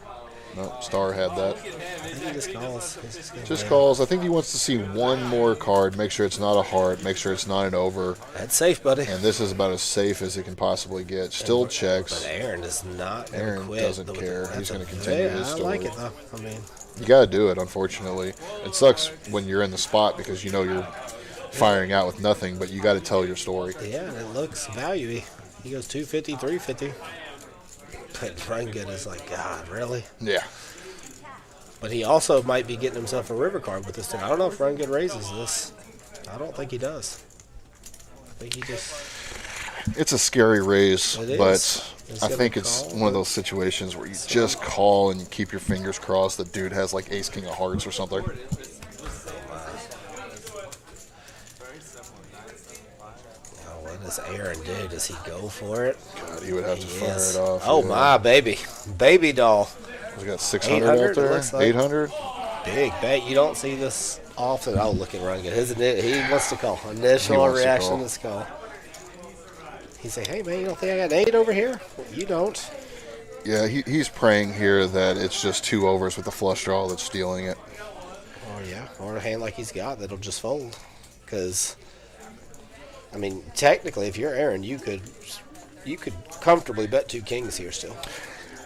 S9: No, Star had that.
S1: I think he just calls.
S9: Just calls. I think he wants to see one more card, make sure it's not a heart, make sure it's not an over.
S1: That's safe, buddy.
S9: And this is about as safe as it can possibly get. Still checks.
S1: But Aaron does not
S9: Aaron
S1: quit.
S9: doesn't care. He's going to continue his story.
S1: I like it, though. I mean...
S9: You got to do it, unfortunately. It sucks when you're in the spot because you know you're firing out with nothing, but you got to tell your story.
S1: Yeah, and it looks value-y. He goes 250, 350. But Run Good is like, God, really?
S9: Yeah.
S1: But he also might be getting himself a river card with this thing. I don't know if Run Good raises this. I don't think he does. I think he just...
S9: It's a scary raise, but I think it's
S1: call,
S9: one of those situations where you just call and you keep your fingers crossed that dude has like ace king of hearts or something.
S1: What does Aaron do? Does he go for it?
S9: God, he would have to fire it off.
S1: Oh, my baby. Baby doll.
S9: We got 600 out there.
S1: Like.
S9: 800.
S1: Big bet. You don't see this often. Oh, look at Run Good. He wants to call. Initial reaction to this call. He say, "Hey man, you don't think I got an 8 over here? Well, you don't."
S9: Yeah, he's praying here that it's just 2 overs with the flush draw that's stealing it.
S1: Or yeah, or a hand like he's got that'll just fold. Because, I mean, technically, if you're Aaron, you could comfortably bet 2 kings here still.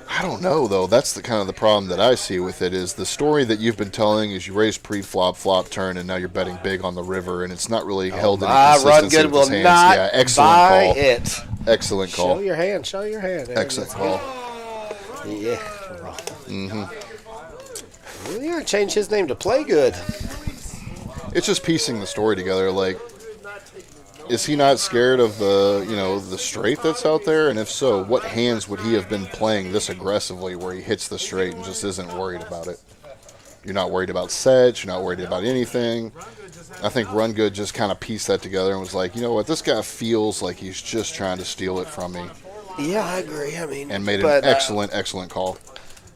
S9: I don't know though. That's the kind of the problem that I see with it is the story that you've been telling is you raise pre-flop, flop turn, and now you're betting big on the river, and it's not really held any consistency
S1: Run Good
S9: with his
S1: will
S9: hands.
S1: not
S9: Yeah, excellent
S1: buy
S9: call.
S1: it.
S9: Excellent call.
S1: Show your hand. Show your hand. Aaron.
S9: Excellent call.
S1: Yeah. You gotta change his name to Play Good.
S9: It's just piecing the story together. Like, is he not scared of the straight that's out there? And if so, what hands would he have been playing this aggressively where he hits the straight and just isn't worried about it? You're not worried about sets. You're not worried about anything. I think Run Good just kind of pieced that together and was like, you know what, this guy feels like he's just trying to steal it from me.
S1: Yeah, I agree. I mean,
S9: and made an excellent call.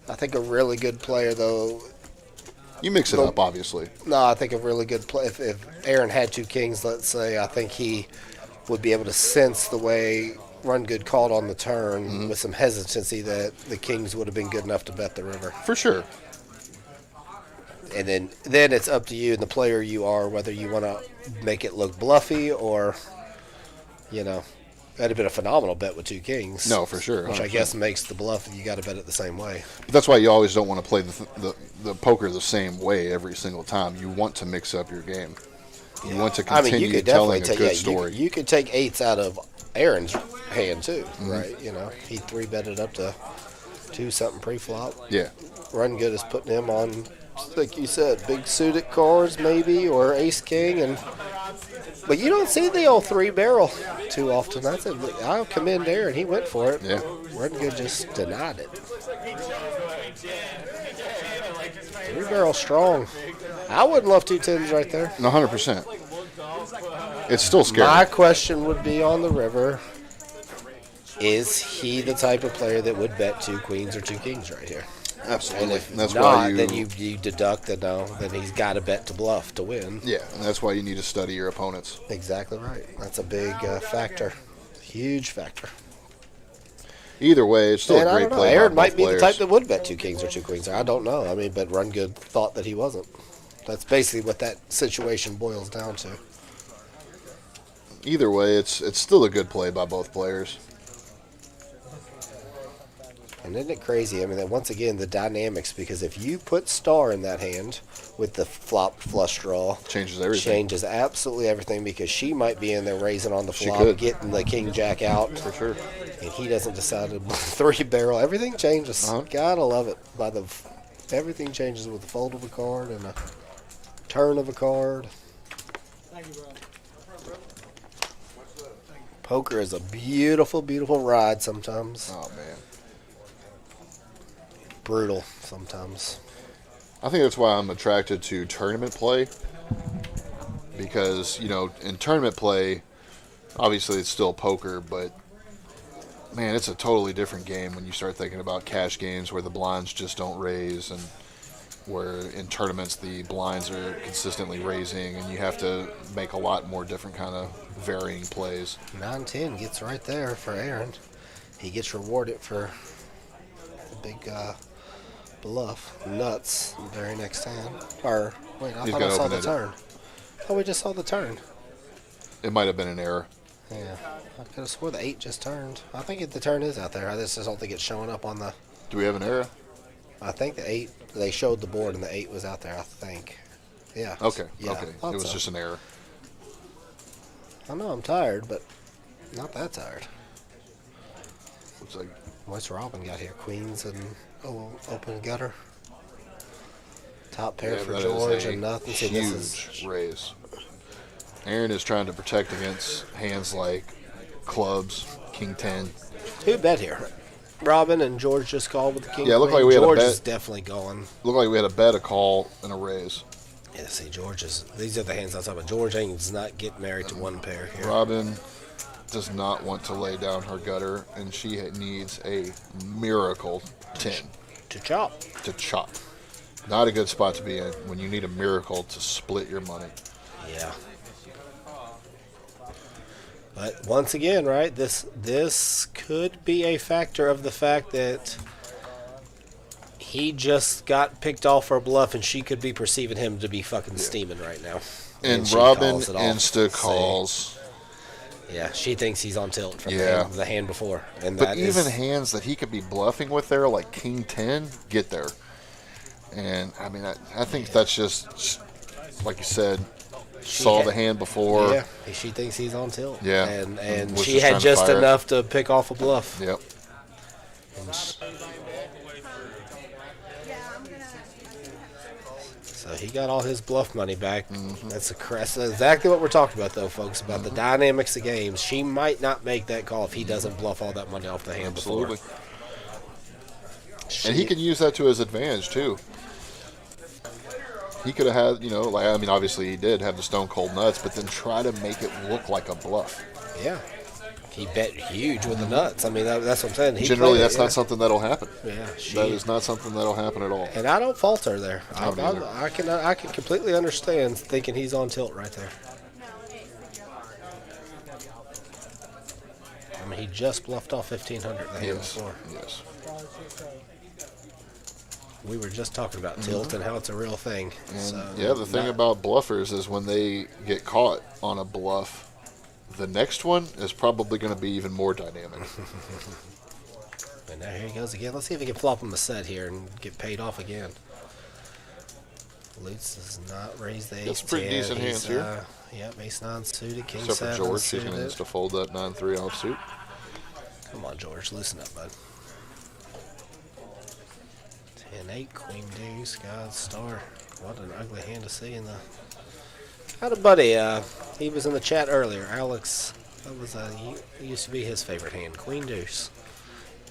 S1: I think a really good player, though.
S9: You mix it up, obviously.
S1: No, I think a really good play. If Aaron had 2 kings, let's say, I think he would be able to sense the way Run Good called on the turn with some hesitancy that the kings would have been good enough to bet the river.
S9: For sure.
S1: And then it's up to you and the player you are whether you want to make it look bluffy or, that'd have been a phenomenal bet with 2 kings.
S9: No, for sure. 100%.
S1: Which I guess makes the bluff. You got to bet it the same way.
S9: But that's why you always don't want to play the poker the same way every single time. You want to mix up your game. You want to continue telling a good story.
S1: You could take 8s out of Aaron's hand too, right? He 3-betted up to 2 something pre-flop.
S9: Yeah.
S1: Run Good is putting him on, like you said, big suited cards maybe or ace king but you don't see the old 3-barrel too often. I'll commend Aaron. He went for it.
S9: Yeah.
S1: Run Good just denied it. 3-barrel strong. I wouldn't love 2 10s right there.
S9: 100%. It's still scary.
S1: My question would be on the river, is he the type of player that would bet 2 queens or 2 kings right here?
S9: Absolutely.
S1: And if
S9: that's
S1: not,
S9: why
S1: then you deduct that then he's got to bet to bluff to win.
S9: Yeah, and that's why you need to study your opponents.
S1: Exactly right. That's a big factor. Huge factor.
S9: Either way, it's still a great play.
S1: Aaron might be the type that would bet 2 kings or 2 queens. I don't know. I mean, but Run Good thought that he wasn't. That's basically what that situation boils down to.
S9: Either way, it's still a good play by both players.
S1: And isn't it crazy? I mean, once again, the dynamics, because if you put star in that hand with the flop flush draw,
S9: changes everything.
S1: Changes absolutely everything, because she might be in there raising on the flop, getting the king jack out.
S9: For sure.
S1: And he doesn't decide to 3-barrel. Everything changes. Gotta love it. Everything changes with the fold of a card and a turn of a card.
S4: Thank you, bro.
S1: Poker is a beautiful, beautiful ride sometimes.
S9: Oh, man.
S1: Brutal sometimes.
S9: I think that's why I'm attracted to tournament play, because in tournament play, obviously it's still poker, but man, it's a totally different game when you start thinking about cash games where the blinds just don't raise, and where in tournaments the blinds are consistently raising, and you have to make a lot more different kind of varying plays.
S1: 9-10 gets right there for Aaron. He gets rewarded for the big bluff nuts the very next hand. Or wait, I thought I saw the turn. Oh, we just saw the turn.
S9: It might have been an error.
S1: Yeah, I could have swore the 8 just turned. I think the turn is out there. I just don't think it's showing up on the.
S9: Do we have an error?
S1: I think the 8. They showed the board and the 8 was out there. I think. Yeah.
S9: Okay.
S1: Yeah,
S9: Okay. It was just an error.
S1: I know I'm tired, but not that tired.
S9: Looks like.
S1: What's Robin got here? Queens and open gutter. Top pair for George and nothing.
S9: Huge raise. Aaron is trying to protect against hands like clubs, king 10.
S1: 2 bet here. Robin and George just called with the king.
S9: Yeah, it looked like we had
S1: George
S9: a bet.
S1: Is definitely going.
S9: Looked like we had a bet, a call, and a raise.
S1: Yeah, see, these are the hands I'm talking about. George does not get married to 1 pair here.
S9: Robin does not want to lay down her gutter, and she needs a miracle 10.
S1: To chop.
S9: To chop. Not a good spot to be in when you need a miracle to split your money.
S1: Yeah. But once again, right, this could be a factor of the fact that he just got picked off for a bluff, and she could be perceiving him to be fucking steaming right now.
S9: And
S1: she
S9: Robin
S1: calls it off.
S9: insta calls.
S1: Yeah, she thinks he's on tilt from
S9: Yeah.
S1: the hand before. And
S9: But
S1: that
S9: even
S1: is,
S9: hands that he could be bluffing with there, like King 10, get there. And, I mean, I think that's just, like you said, saw the hand before.
S1: Yeah, she thinks he's on tilt.
S9: Yeah.
S1: And
S9: Was
S1: she
S9: just
S1: had
S9: trying to
S1: just
S9: fire it.
S1: enough to pick off a bluff.
S9: Yep.
S1: So he got all his bluff money back. That's exactly what we're talking about, though, folks, about the dynamics of games. She might not make that call if he doesn't bluff all that money off the hand
S9: Absolutely.
S1: before.
S9: And he can use that to his advantage, too. He could have had, you know, like, I mean, obviously he did have the stone cold nuts, but then try to make it look like a bluff.
S1: Yeah. He bet huge with the nuts. I mean, that's what I'm saying.
S9: Generally, that's not something that'll happen.
S1: Yeah,
S9: that is not something that'll happen at all.
S1: And I don't fault her there.
S9: I don't either.
S1: I can completely understand thinking he's on tilt right there. I mean, he just bluffed off 1,500 the hand before.
S9: Yes.
S1: We were just talking about tilt and how it's a real thing.
S9: And
S1: So,
S9: yeah, the thing about bluffers is when they get caught on a bluff, the next one is probably going to be even more dynamic.
S1: And now here he goes again. Let's see if he can flop him a set here and get paid off again. Lutz does not raise the ace.
S9: It's pretty decent hands here.
S1: Yep, ace 9 suited, king
S9: Except
S1: 7
S9: for George, he's
S1: suited.
S9: going to insta fold that 9-3 offsuit.
S1: Come on, George, listen up, bud. 10-8, queen deuce, God star. What an ugly hand to see in the. Had a buddy. He was in the chat earlier. Alex. That was he used to be his favorite hand, queen deuce.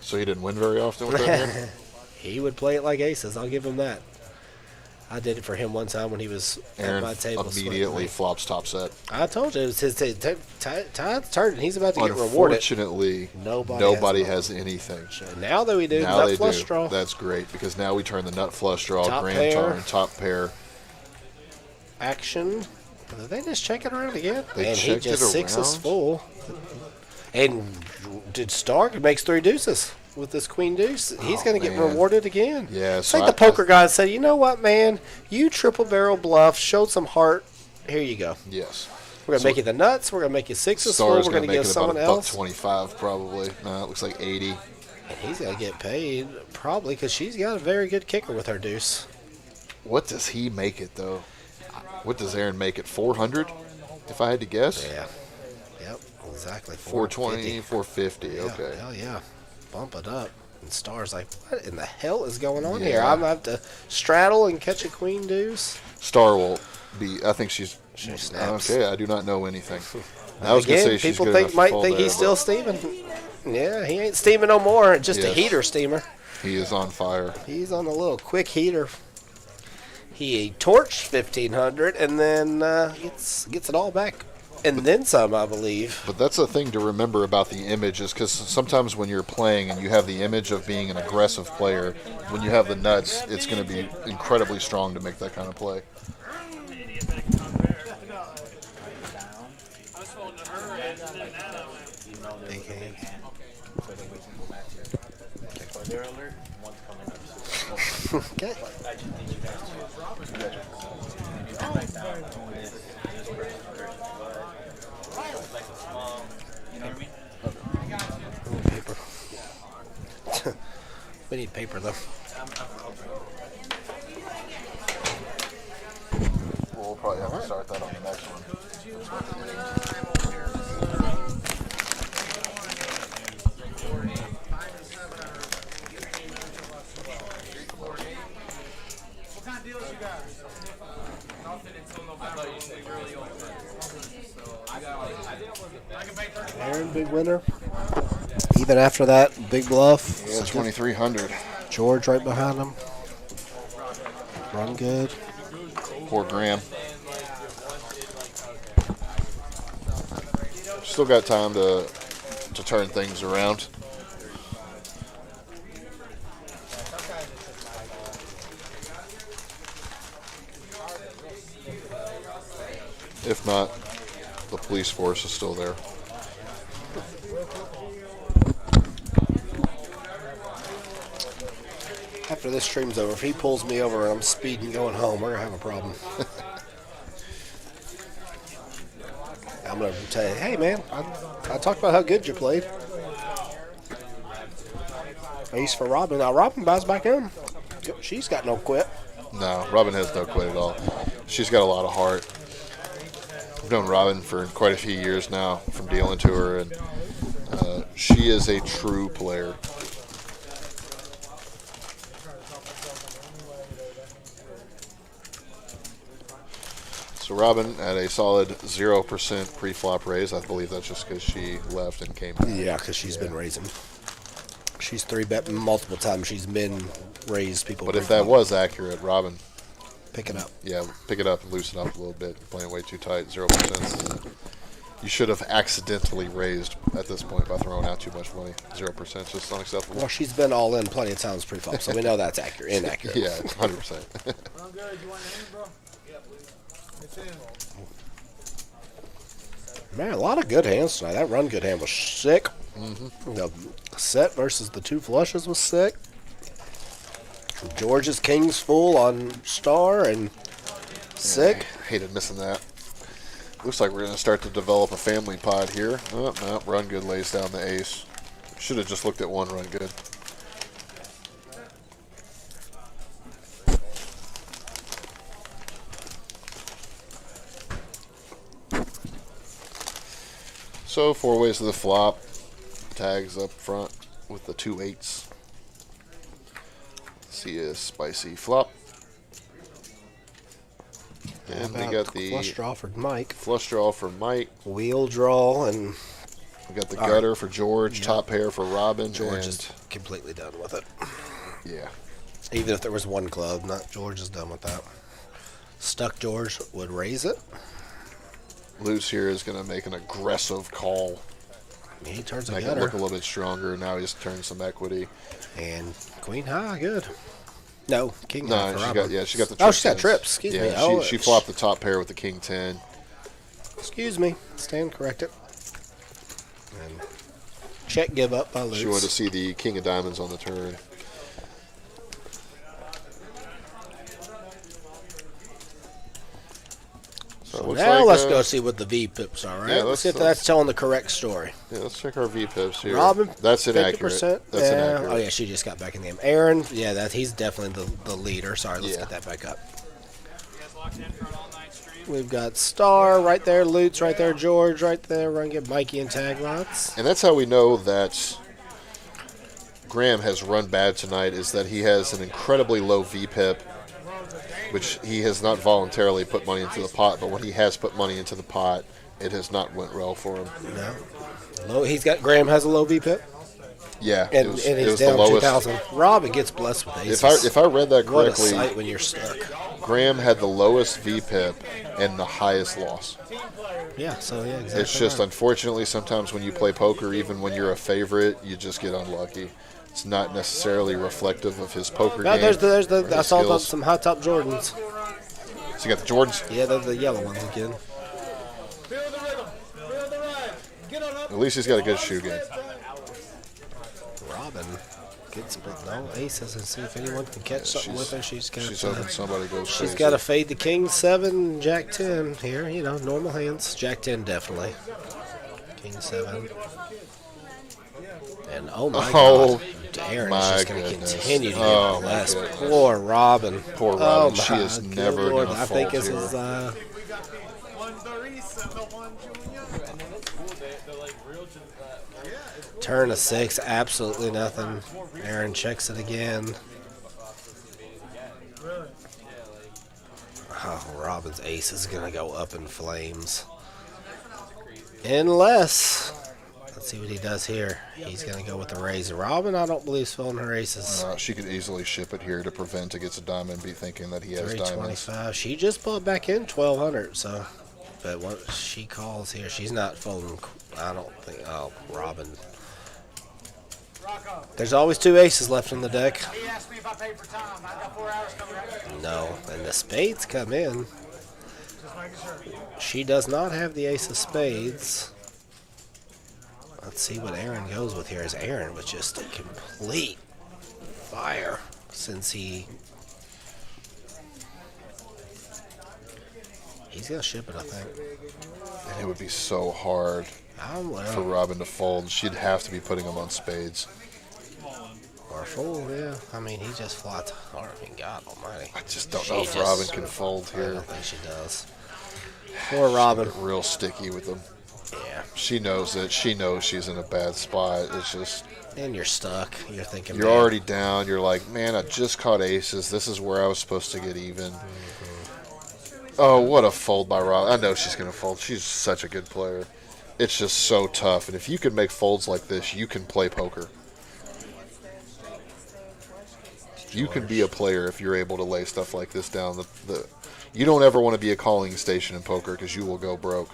S9: So he didn't win very often with that hand?
S1: He would play it like aces. I'll give him that. I did it for him one time when he was
S9: Aaron
S1: at my table.
S9: immediately flops top set.
S1: I told you it was his tide's turn, and he's about to get rewarded.
S9: Unfortunately,
S1: Nobody
S9: nobody has anything.
S1: Now that we do,
S9: Now
S1: nut
S9: they
S1: flush
S9: do.
S1: draw.
S9: That's great because now we turn the nut flush draw,
S1: Top
S9: grand
S1: pair.
S9: turn, top pair.
S1: Action. Did they just check it around again?
S9: They
S1: and he
S9: checked
S1: just
S9: it
S1: sixes
S9: around?
S1: full. And did Stark makes 3 deuces with this queen deuce. He's going to get
S9: man.
S1: rewarded again.
S9: Yeah,
S1: It's
S9: so
S1: like the poker guy said, you know what, man? You triple barrel bluff, showed some heart. Here you go.
S9: Yes.
S1: We're going to make you the nuts. We're going to make you sixes full.
S9: Star's
S1: We're going to
S9: make
S1: give
S9: it
S1: someone
S9: about
S1: else.
S9: $1.25 probably. No, it looks like 80.
S1: And he's going to get paid probably because she's got a very good kicker with her deuce.
S9: What does he make it though? What does Aaron make it? 400? If I had to guess.
S1: Yeah. Yep. Exactly.
S9: 420, 450.
S1: Yeah,
S9: Okay.
S1: hell yeah. Bump it up. And Star's like, what in the hell is going on here?
S9: Yeah.
S1: I'm going to have to straddle and catch a queen deuce.
S9: Star will be. I think she's.
S1: She snaps.
S9: Okay, I do not know anything. I was gonna
S1: Again,
S9: say she's
S1: people
S9: good
S1: think
S9: enough to
S1: might
S9: fold
S1: think
S9: there,
S1: he's
S9: but
S1: still steaming. Yeah, he ain't steaming no more. Just a
S9: Yes.
S1: heater steamer.
S9: He is on fire.
S1: He's on a little quick heater. He torched 1,500 and then gets it all back. And then some, I believe.
S9: But that's the thing to remember about the image is because sometimes when you're playing and you have the image of being an aggressive player, when you have the nuts, it's going to be incredibly strong to make that kind of play.
S1: Big hands. Okay. Paper. We need paper though.
S9: We'll probably have to start that on the next one.
S4: What kind of deals you got? Nothing until November. We really open. I can pay 30.
S1: Aaron, big winner. Even after that, big bluff.
S9: Yeah, 2,300.
S1: George right behind him. Run good.
S9: Poor Graham. Still got time to turn things around. If not, the police force is still there.
S1: After this stream's over, if he pulls me over and I'm speeding going home, we're going to have a problem. I'm going to tell you, hey, man, I talked about how good you played. Ace for Robin. Now, Robin buys back in. She's got no quit.
S9: No, Robin has no quit at all. She's got a lot of heart. I've known Robin for quite a few years now from dealing to her, and she is a true player. So Robin at a solid 0% pre-flop raise. I believe that's just because she left and came back.
S1: Yeah, because she's been raising. She's 3-bet multiple times. She's been raised people.
S9: But if that was accurate, Robin,
S1: pick it up.
S9: Yeah, pick it up and loosen up a little bit. You're playing way too tight. 0%. You should have accidentally raised at this point by throwing out too much money. 0% is just unacceptable.
S1: Well, she's been all in plenty of times pre-flop, so we know that's accurate. Inaccurate.
S9: Yeah, 100%.
S4: I'm good. You want your hand, bro? It's in.
S1: Man, a lot of good hands tonight. That run good hand was sick.
S9: Mm-hmm.
S1: The set versus the 2 flushes was sick. George's King's full on star and sick.
S9: Yeah, hated missing that. Looks like we're going to start to develop a family pod here. Oh, no, run good lays down the ace. Should have just looked at one run good. So 4 ways to the flop. Tags up front with the 2 8s. See a spicy flop. And we got the
S1: flush draw for Mike.
S9: Flush draw for Mike.
S1: Wheel draw, and
S9: we got the gutter for George.
S1: Yep.
S9: Top pair for Robin.
S1: George is completely done with it.
S9: Yeah.
S1: Even if there was one club, not George is done with that. Stuck George would raise it.
S9: Loose here is going to make an aggressive call.
S1: He turns a
S9: Make it
S1: gutter.
S9: look a little bit stronger. Now he's turned some equity.
S1: And Queen high, good. No, King
S9: No,
S1: high for
S9: she
S1: Robin.
S9: got she got the
S1: Oh, she's got
S9: tens.
S1: trips. Excuse me.
S9: Yeah,
S1: Oh,
S9: she flopped the top pair with the King 10.
S1: Excuse me. Stand corrected. And check give up by Luke.
S9: She wanted to see the King of Diamonds on the turn. So
S1: now let's go see what the V pips are, right?
S9: Yeah,
S1: let's see if that's telling the correct story.
S9: Yeah, let's check our V pips here.
S1: Robin,
S9: that's inaccurate.
S1: 50%.
S9: That's inaccurate.
S1: Oh yeah, she just got back in the game. Aaron, yeah, he's definitely the leader. Sorry, let's get that back up. We've got Star right there, Lutz right there, George right there. We're gonna get Mikey and tag lots.
S9: And that's how we know that Graham has run bad tonight, is that he has an incredibly low VPIP, which he has not voluntarily put money into the pot, but when he has put money into the pot, it has not went well for him.
S1: No. Graham has a low VPIP?
S9: Yeah,
S1: and,
S9: it was
S1: he's
S9: the
S1: down
S9: lowest.
S1: 2,000. Robin gets blessed with aces.
S9: If I read that
S1: What a
S9: correctly,
S1: sight when you're stuck.
S9: Graham had the lowest VPIP and the highest loss.
S1: Yeah, so yeah, exactly.
S9: It's just
S1: right.
S9: Unfortunately, sometimes when you play poker, even when you're a favorite, you just get unlucky. It's not necessarily reflective of his poker game.
S1: I saw
S9: skills.
S1: some hot top Jordans.
S9: So you got the Jordans?
S1: Yeah, they're the yellow ones again.
S9: At least he's got a good shoe game.
S1: Robin gets no aces and see if anyone can catch something with her. She's
S9: hoping somebody goes
S1: She's
S9: crazy.
S1: got to fade the King 7, Jack 10 here. You know, normal hands. Jack 10 definitely. King 7. And oh my God, Aaron is just going to continue to get blessed. Poor Robin.
S9: Poor Robin.
S1: Oh my
S9: She is
S1: good
S9: never
S1: Lord.
S9: gonna
S1: I think
S9: fault
S1: this
S9: here.
S1: is. Turn a 6, absolutely nothing. Aaron checks it again. Oh, Robin's ace is going to go up in flames. Unless, let's see what he does here. He's going to go with the raise. Robin, I don't believe, is filling her aces.
S9: She could easily ship it here to prevent against a diamond, be thinking that he has diamonds.
S1: 325. She just pulled back in 1,200, so. But what she calls here, she's not folding. I don't think. Oh, Robin. There's always 2 aces left in the deck.
S4: He asked me if I paid for time. I got 4 hours coming right now.
S1: No, and the spades come in.
S4: Just making sure.
S1: She does not have the ace of spades. Let's see what Aaron goes with here. As Aaron was just a complete fire since he's gonna ship it, I think.
S9: And it would be so hard for Robin to fold. She'd have to be putting him on spades.
S1: Or fold, yeah. I mean, he just flies. I mean, God Almighty.
S9: I just don't know if Robin can fold
S1: I
S9: here.
S1: don't think she does. Poor Robin.
S9: Real sticky with him.
S1: Yeah.
S9: She knows it. She knows she's in a bad spot. It's just.
S1: And you're stuck. You're thinking.
S9: You're already down. You're like, man, I just caught aces. This is where I was supposed to get even. Oh, what a fold by Robin. I know she's going to fold. She's such a good player. It's just so tough. And if you can make folds like this, you can play poker. You can be a player if you're able to lay stuff like this down. You don't ever want to be a calling station in poker because you will go broke.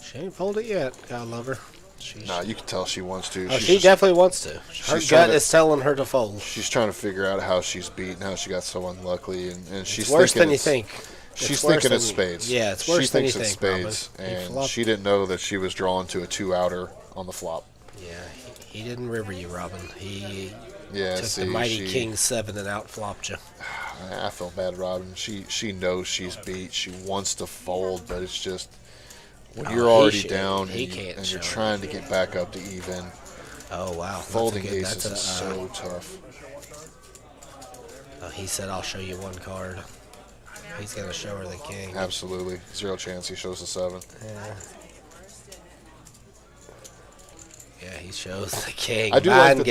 S1: She ain't folded yet. God love her.
S9: Nah, you can tell she wants to.
S1: Oh, she definitely wants to. Her gut is telling her to fold.
S9: She's trying to figure out how she's beat and how she got so unlucky, and she's
S1: It's worse
S9: thinking
S1: than you think.
S9: She's thinking it's spades.
S1: Yeah, it's worse than you think.
S9: She thinks it's spades, and she didn't know that she was drawn to a 2-outer on the flop.
S1: Yeah, he didn't river you, Robin. He took
S9: see,
S1: the mighty King 7 and out flopped you.
S9: I feel bad, Robin. She knows she's beat. She wants to fold, but it's just when you're already down and you're trying to get back up to even.
S1: Oh wow,
S9: folding aces is so tough.
S1: Oh, he said, "I'll show you one card." He's gonna show her the king.
S9: Absolutely, 0 chance he shows the 7.
S1: Yeah. Yeah, he shows the king.
S9: I do like that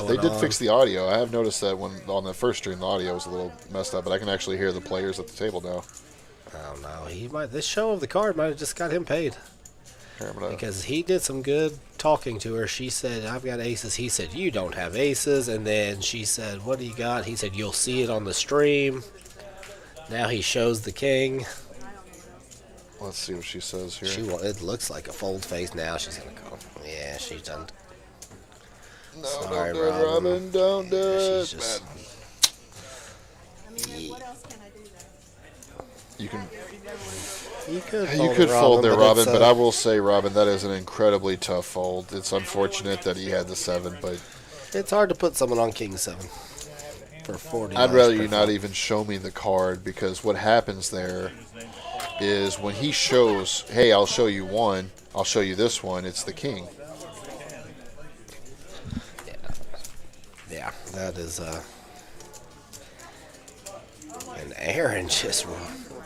S9: they did fix the audio. I have noticed that when on the first stream the audio was a little messed up, but I can actually hear the players at the table now.
S1: I don't know. This show of the card might have just got him paid. Because he did some good talking to her. She said, "I've got aces." He said, "You don't have aces." And then she said, "What do you got?" He said, "You'll see it on the stream." Now he shows the king.
S9: Let's see what she says here.
S1: It looks like a fold face now. She's gonna call. Yeah, she's done.
S9: No,
S1: Sorry,
S9: don't do it, Robin. Don't do it.
S1: She's just.
S11: What else can I do there?
S9: You can.
S1: You could
S9: fold there, Robin, but I will say, Robin, that is an incredibly tough fold. It's unfortunate that he had the 7, but
S1: it's hard to put someone on King 7 for 40.
S9: I'd rather you not even show me the card, because what happens there is when he shows, "Hey, I'll show you one. I'll show you this one." It's the king.
S1: Yeah, that is. And Aaron just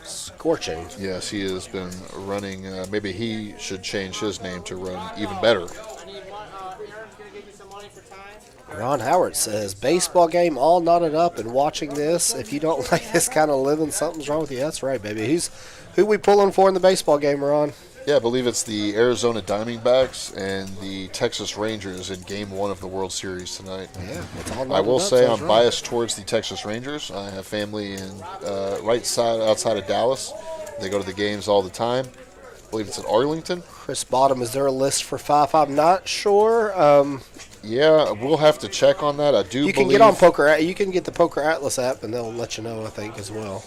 S1: scorching.
S9: Yes, he has been running. Maybe he should change his name to run even better.
S1: Ron Howard says, "Baseball game all knotted up and watching this. If you don't like this kind of living, something's wrong with you." That's right, baby. Who we pulling for in the baseball game, Ron?
S9: Yeah, I believe it's the Arizona Diamondbacks and the Texas Rangers in Game 1 of the World Series tonight.
S1: Yeah, it's all
S9: I will
S1: knotted up,
S9: say
S1: sounds
S9: I'm
S1: right.
S9: biased towards the Texas Rangers. I have family in outside of Dallas. They go to the games all the time. I believe it's at Arlington.
S1: Chris Bottom, is there a list for 5? I'm not sure.
S9: Yeah, we'll have to check on that. I do.
S1: You can get on Poker. You can get the Poker Atlas app, and they'll let you know, I think, as well.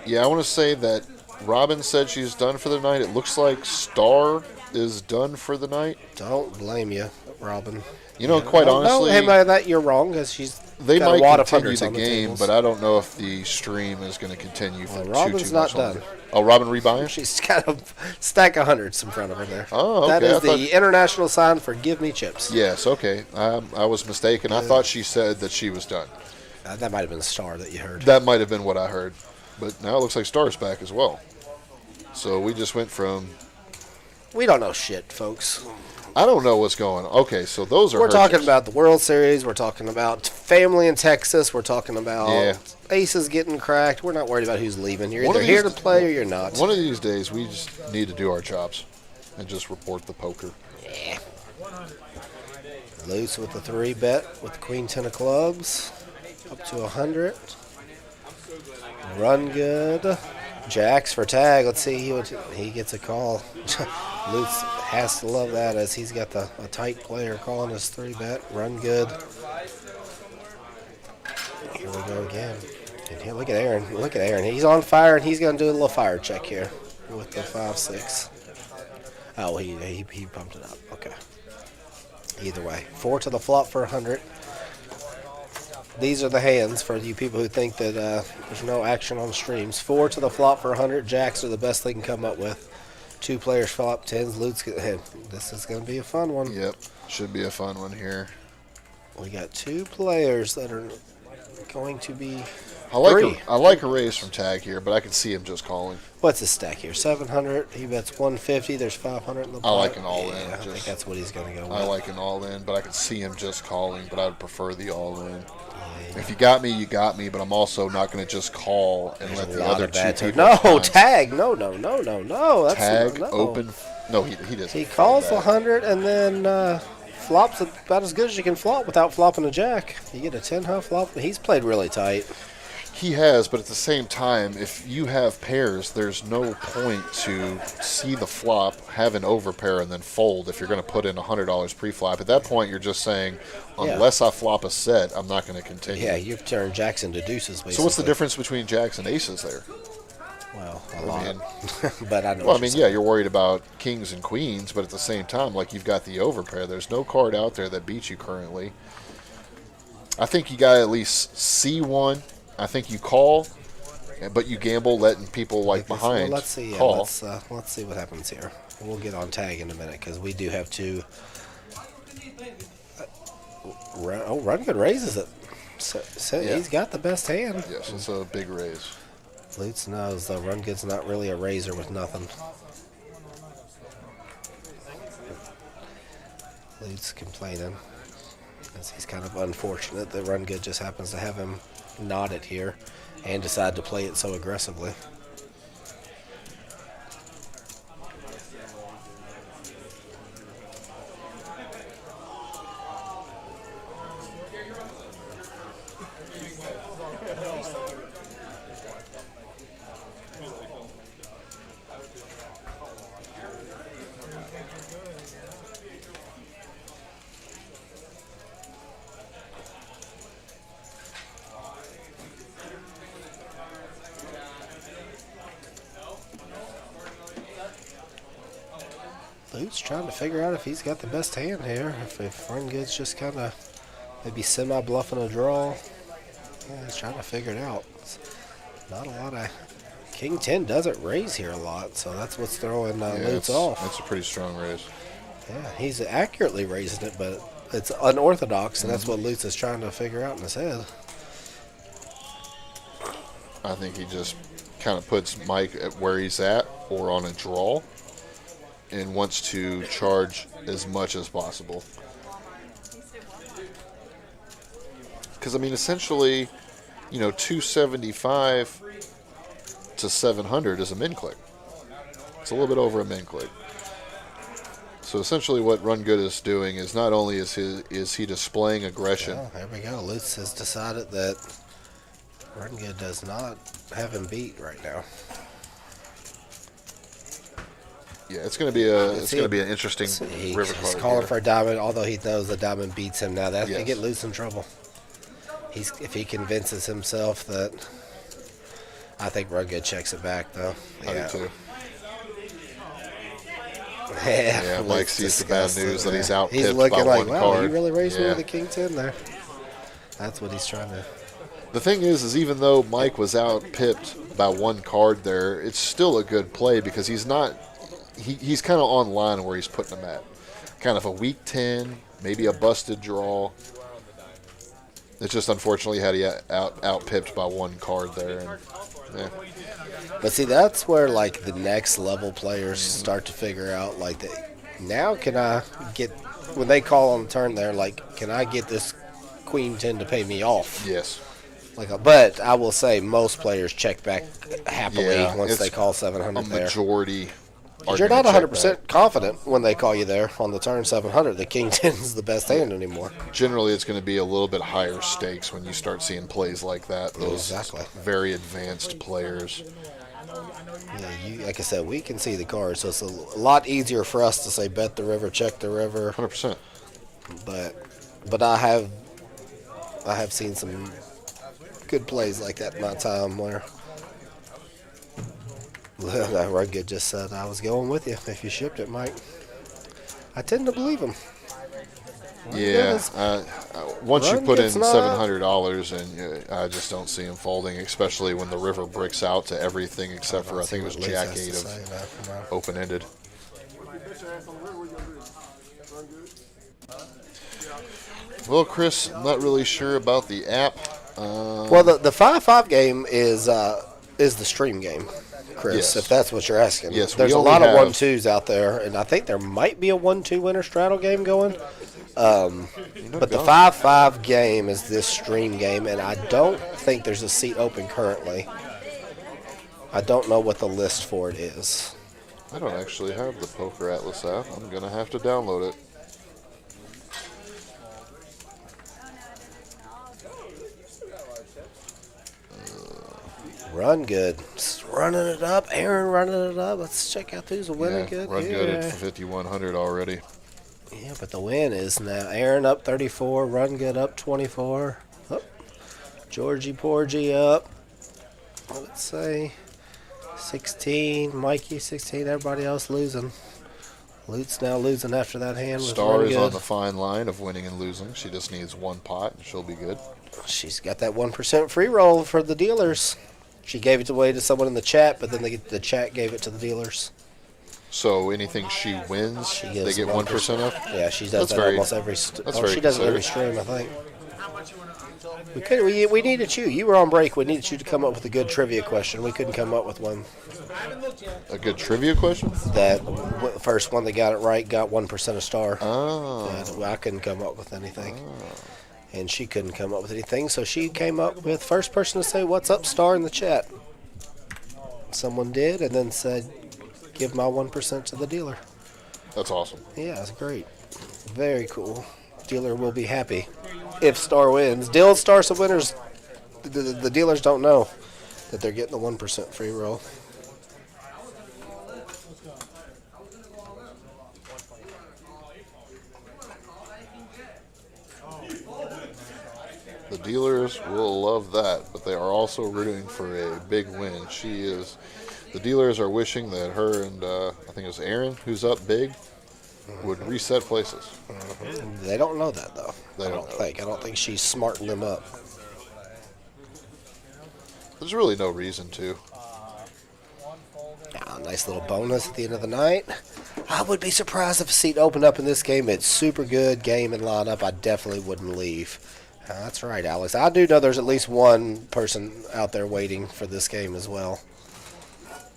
S9: Yeah, I want to say that Robin said she's done for the night. It looks like Star is done for the night.
S1: Don't blame you, Robin.
S9: You know, quite honestly,
S1: that you're wrong, because she's
S9: they
S1: got
S9: might
S1: a lot of
S9: continue
S1: hundreds
S9: the
S1: on the
S9: game,
S1: tables.
S9: but I don't know if the stream is going to continue for
S1: Robin's
S9: too
S1: not
S9: much longer.
S1: done.
S9: Oh, Robin rebuying?
S1: She's got a stack of hundreds in front of her there.
S9: Oh, okay.
S1: That is
S9: I thought-
S1: the international sign for "Give me chips."
S9: Yes, okay. I was mistaken. I thought she said that she was done.
S1: That might have been Star that you heard.
S9: That might have been what I heard. But now it looks like Star's back as well. So we just went from...
S1: We don't know shit, folks.
S9: I don't know what's going on. Okay, so those are
S1: We're
S9: her
S1: talking
S9: chips.
S1: about the World Series. We're talking about family in Texas. We're talking about aces getting cracked. We're not worried about who's leaving. You're
S9: One
S1: either
S9: of
S1: here to
S9: these-
S1: play or you're not.
S9: One of these days, we just need to do our jobs and just report the poker.
S1: Yeah. Loose with the 3-bet with Queen 10 of clubs. Up to 100. Run good. Jacks for tag. Let's see. He gets a call. Lutz has to love that, as he's got a tight player calling his 3-bet. Run good. Here we go again. And here, look at Aaron. Look at Aaron. He's on fire, and he's going to do a little fire check here with the 5-6. Oh, he pumped it up. Okay. Either way, 4 to the flop for 100. These are the hands for you people who think that there's no action on streams. 4 to the flop for 100. Jacks are the best they can come up with. 2 players flop 10s. This is going to be a fun one.
S9: Yep, should be a fun one here.
S1: We got 2 players that are going to be.
S9: I like a raise from Tag here, but I can see him just calling.
S1: What's his stack here? 700. He bets 150. There's 500 in the pot.
S9: I like an all-in.
S1: Yeah, I think that's what he's going to go with.
S9: I like an all-in, but I can see him just calling, but I would prefer the all-in. Yeah. If you got me, you got me, but I'm also not going to just call and let the other 2 people.
S1: No, Tag. No. That's
S9: Tag, open. No, he doesn't.
S1: He calls 100 and then flops about as good as you can flop without flopping a jack. You get a 10-high flop. He's played really tight.
S9: He has, but at the same time, if you have pairs, there's no point to see the flop, have an overpair, and then fold if you're going to put in $100 pre-flop. At that point, you're just saying, unless I flop a set, I'm not going to continue.
S1: Yeah, you've turned jacks into deuces, basically.
S9: So what's the difference between jacks and aces there?
S1: Well, a lot. But I know.
S9: Well, I mean, yeah, you're worried about kings and queens, but at the same time, like, you've got the overpair. There's no card out there that beats you currently. I think you got to at least see one. I think you call, but you gamble, letting people behind
S1: let's see,
S9: call.
S1: Let's see what happens here. We'll get on Tag in a minute because we do have 2. Run Good raises it. So
S9: Yeah.
S1: He's got the best hand.
S9: Yes, it's a big raise.
S1: Lutz knows though Run Good's not really a raiser with nothing. Lutz complaining. He's kind of unfortunate that Run Good just happens to have him nod it here and decide to play it so aggressively. Lute's trying to figure out if he's got the best hand here. If Run Good's just kind of maybe semi-bluffing a draw. Yeah, he's trying to figure it out. It's not a lot of... King 10 doesn't raise here a lot, so that's what's throwing Lutz off.
S9: That's a pretty strong raise.
S1: Yeah, he's accurately raising it, but it's unorthodox, and that's what Lutz is trying to figure out in his head.
S9: I think he just kind of puts Mike at where he's at or on a draw and wants to charge as much as possible. Because, I mean, essentially, 275 to 700 is a min click. It's a little bit over a min click. So essentially what Run Good is doing is not only is he displaying aggression.
S1: Oh, there we go. Lutz has decided that Run Good does not have him beat right now.
S9: Yeah, it's going to be an interesting river card.
S1: He's calling for a diamond, although he knows the diamond beats him now. That's going to get Lutz in trouble. If he convinces himself that, I think Run Good checks it back though.
S9: I do too.
S1: Yeah,
S9: Mike sees the bad news that he's out
S1: He's
S9: pipped
S1: looking
S9: by
S1: like,
S9: one
S1: wow,
S9: card.
S1: he really raised me with a King 10 there. That's what he's trying to.
S9: The thing is even though Mike was out pipped by one card there, it's still a good play because he's not. He's kind of on line where he's putting them at. Kind of a weak 10, maybe a busted draw. It's just unfortunately had he out pipped by one card there. And, yeah.
S1: But see, that's where the next level players start to figure out now can I get, when they call on the turn there, can I get this Queen 10 to pay me off?
S9: Yes.
S1: But I will say most players check back happily once they call 700 there.
S9: A majority.
S1: You're not 100% confident when they call you there on the turn 700. The King 10 is the best hand anymore.
S9: Generally, it's going to be a little bit higher stakes when you start seeing plays like that. Those very advanced players.
S1: Yeah, like I said, we can see the cards, so it's a lot easier for us to say bet the river, check the river.
S9: 100%.
S1: But I have seen some good plays like that in my time where that Run Good just said I was going with you if you shipped it, Mike. I tend to believe him.
S9: Yeah, once you
S1: Run
S9: put in
S1: gets not up.
S9: $700, and I just don't see him folding, especially when the river bricks out to everything except for I think it was Jack 8 of open-ended. Well, Chris, I'm not really sure about the app.
S1: Well, the 5-5 game is the stream game, Chris.
S9: Yes.
S1: If that's what you're asking.
S9: Yes,
S1: There's
S9: we
S1: a
S9: only
S1: lot of
S9: have-
S1: 1-2s out there, and I think there might be a 1-2 winner straddle game going. But the 5-5 game is this stream game, and I don't think there's a seat open currently. I don't know what the list for it is.
S9: I don't actually have the Poker Atlas app. I'm going to have to download it.
S1: Run Good. Just running it up. Aaron running it up. Let's check out who's a winner.
S9: Yeah,
S1: Good.
S9: Run Good at 5,100 already.
S1: Yeah, but the win is now Aaron up 34, Run Good up 24. Oh, Georgie Porgy up, let's say, 16. Mikey 16. Everybody else losing. Lute's now losing after that hand. With
S9: Star
S1: Run
S9: is
S1: Good.
S9: on the fine line of winning and losing. She just needs one pot, and she'll be good.
S1: She's got that 1% free roll for the dealers. She gave it away to someone in the chat, but then the chat gave it to the dealers.
S9: So anything she wins, they get 1% of?
S1: Yeah, she does that almost every. She does it every stream, I think. We needed you. You were on break. We needed you to come up with a good trivia question. We couldn't come up with one.
S9: A good trivia question?
S1: That first one that got it right got 1% a star.
S9: Oh.
S1: And I couldn't come up with anything. And she couldn't come up with anything, so she came up with first person to say, "What's up, star?" in the chat. Someone did, and then said, "Give my 1% to the dealer."
S9: That's awesome.
S1: Yeah, it's great. Very cool. Dealer will be happy if Star wins. Deal Star some winners. The dealers don't know that they're getting the 1% free roll.
S9: The dealers will love that, but they are also rooting for a big win. The dealers are wishing that her and I think it was Aaron, who's up big, would reset places.
S1: They don't know that though.
S9: They don't know.
S1: I don't think she's smarting them up.
S9: There's really no reason to.
S1: Nice little bonus at the end of the night. I would be surprised if a seat opened up in this game. It's super good game and lineup. I definitely wouldn't leave. That's right, Alex. I do know there's at least one person out there waiting for this game as well.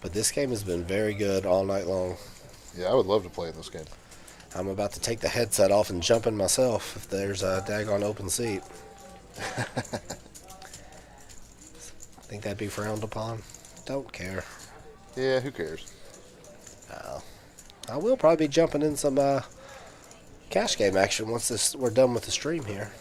S1: But this game has been very good all night long.
S9: Yeah, I would love to play in this game.
S1: I'm about to take the headset off and jump in myself if there's a daggone open seat. Think that'd be frowned upon? Don't care.
S9: Yeah, who cares?
S1: I will probably be jumping in some cash game action once we're done with the stream here.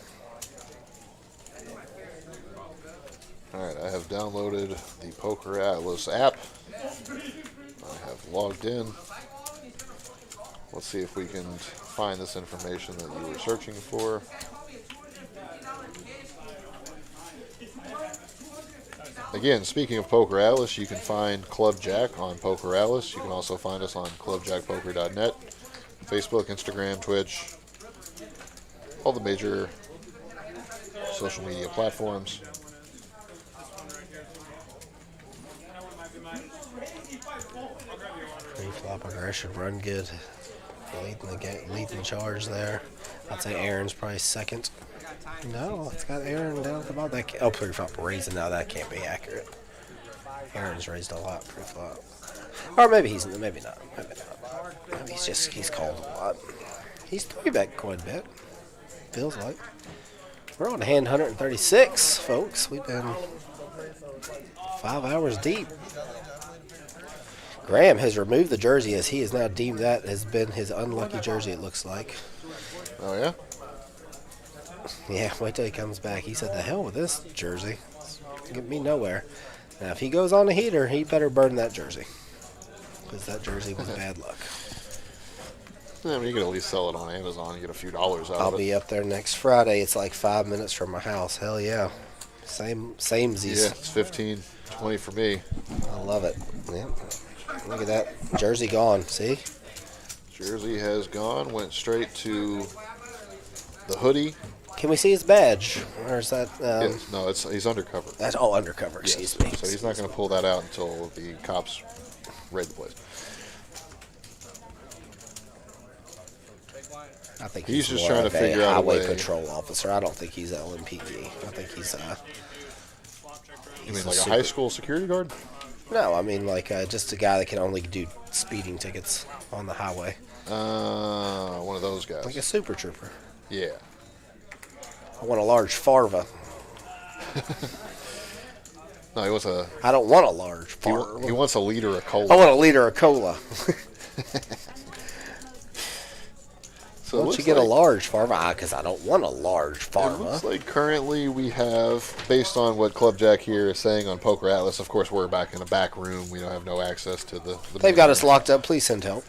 S9: Alright, I have downloaded the Poker Atlas app. I have logged in. Let's see if we can find this information that you were searching for. Again, speaking of Poker Atlas, you can find Club JAQK on Poker Atlas. You can also find us on clubjackpoker.net, Facebook, Instagram, Twitch, all the major social media platforms.
S1: Pre-flop aggression, Run Good. Leading the charge there. I'd say Aaron's probably second. No, it's got Aaron down at the bottom. Pre-flop raising now. That can't be accurate. Aaron's raised a lot pre-flop. Or maybe he's not. Maybe not. Maybe he's called a lot. He's 3-bet quite a bit. Feels like. We're on hand 136, folks. We've been 5 hours deep. Graham has removed the jersey as he has now deemed that has been his unlucky jersey, it looks like.
S9: Oh, yeah?
S1: Yeah, wait till he comes back. He said, the hell with this jersey. It's get me nowhere. Now, if he goes on a heater, he better burn that jersey. Because that jersey was bad luck.
S9: Yeah, I mean, you can at least sell it on Amazon and get a few dollars out of it.
S1: I'll be up there next Friday. It's like 5 minutes from my house. Hell yeah. Samesies.
S9: Yeah, it's 15, 20 for me.
S1: I love it. Yep. Look at that. Jersey gone. See?
S9: Jersey has gone. Went straight to the hoodie.
S1: Can we see his badge? Or is that...
S9: Yes, no, he's undercover.
S1: That's undercover. Excuse me.
S9: So he's not going to pull that out until the cops raid the place.
S1: I think
S9: he's just
S1: more
S9: trying to
S1: of a
S9: figure out a
S1: highway
S9: way.
S1: patrol officer. I don't think he's LMPD. I think he's
S9: You mean like a high school security guard?
S1: No, I mean like just a guy that can only do speeding tickets on the highway.
S9: One of those guys.
S1: Like a super trooper.
S9: Yeah.
S1: I want a large farva.
S9: No, he wants a...
S1: I don't want a large farva.
S9: He wants a liter of cola.
S1: I want a liter of cola.
S9: So
S1: Why don't you get a large farva? Because I don't want a large farva.
S9: It looks like currently we have, based on what Club JAQK here is saying on Poker Atlas, of course we're back in a back room. We don't have no access to the
S1: They've got us locked up. Please send help.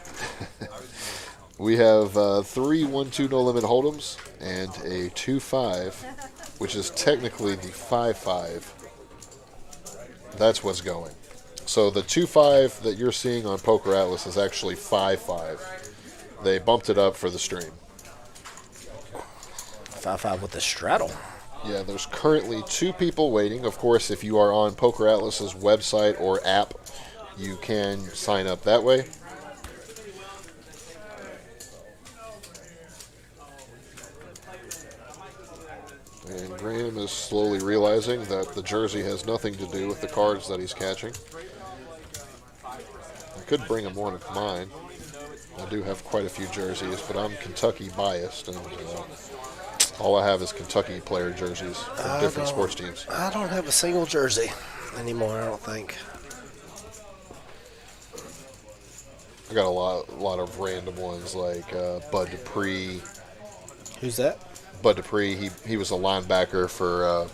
S9: We have 3 1-2 no limit hold'ems and a 2-5, which is technically the 5-5. That's what's going. So the 2-5 that you're seeing on Poker Atlas is actually 5-5. They bumped it up for the stream.
S1: 5-5 with the straddle.
S9: Yeah, there's currently 2 people waiting. Of course, if you are on Poker Atlas's website or app, you can sign up that way. And Graham is slowly realizing that the jersey has nothing to do with the cards that he's catching. I could bring him one of mine. I do have quite a few jerseys, but I'm Kentucky biased, and all I have is Kentucky player jerseys from different sports teams.
S1: I don't have a single jersey anymore, I don't think.
S9: I got a lot of random ones like Bud Dupree.
S1: Who's that?
S9: Bud Dupree. He was a linebacker for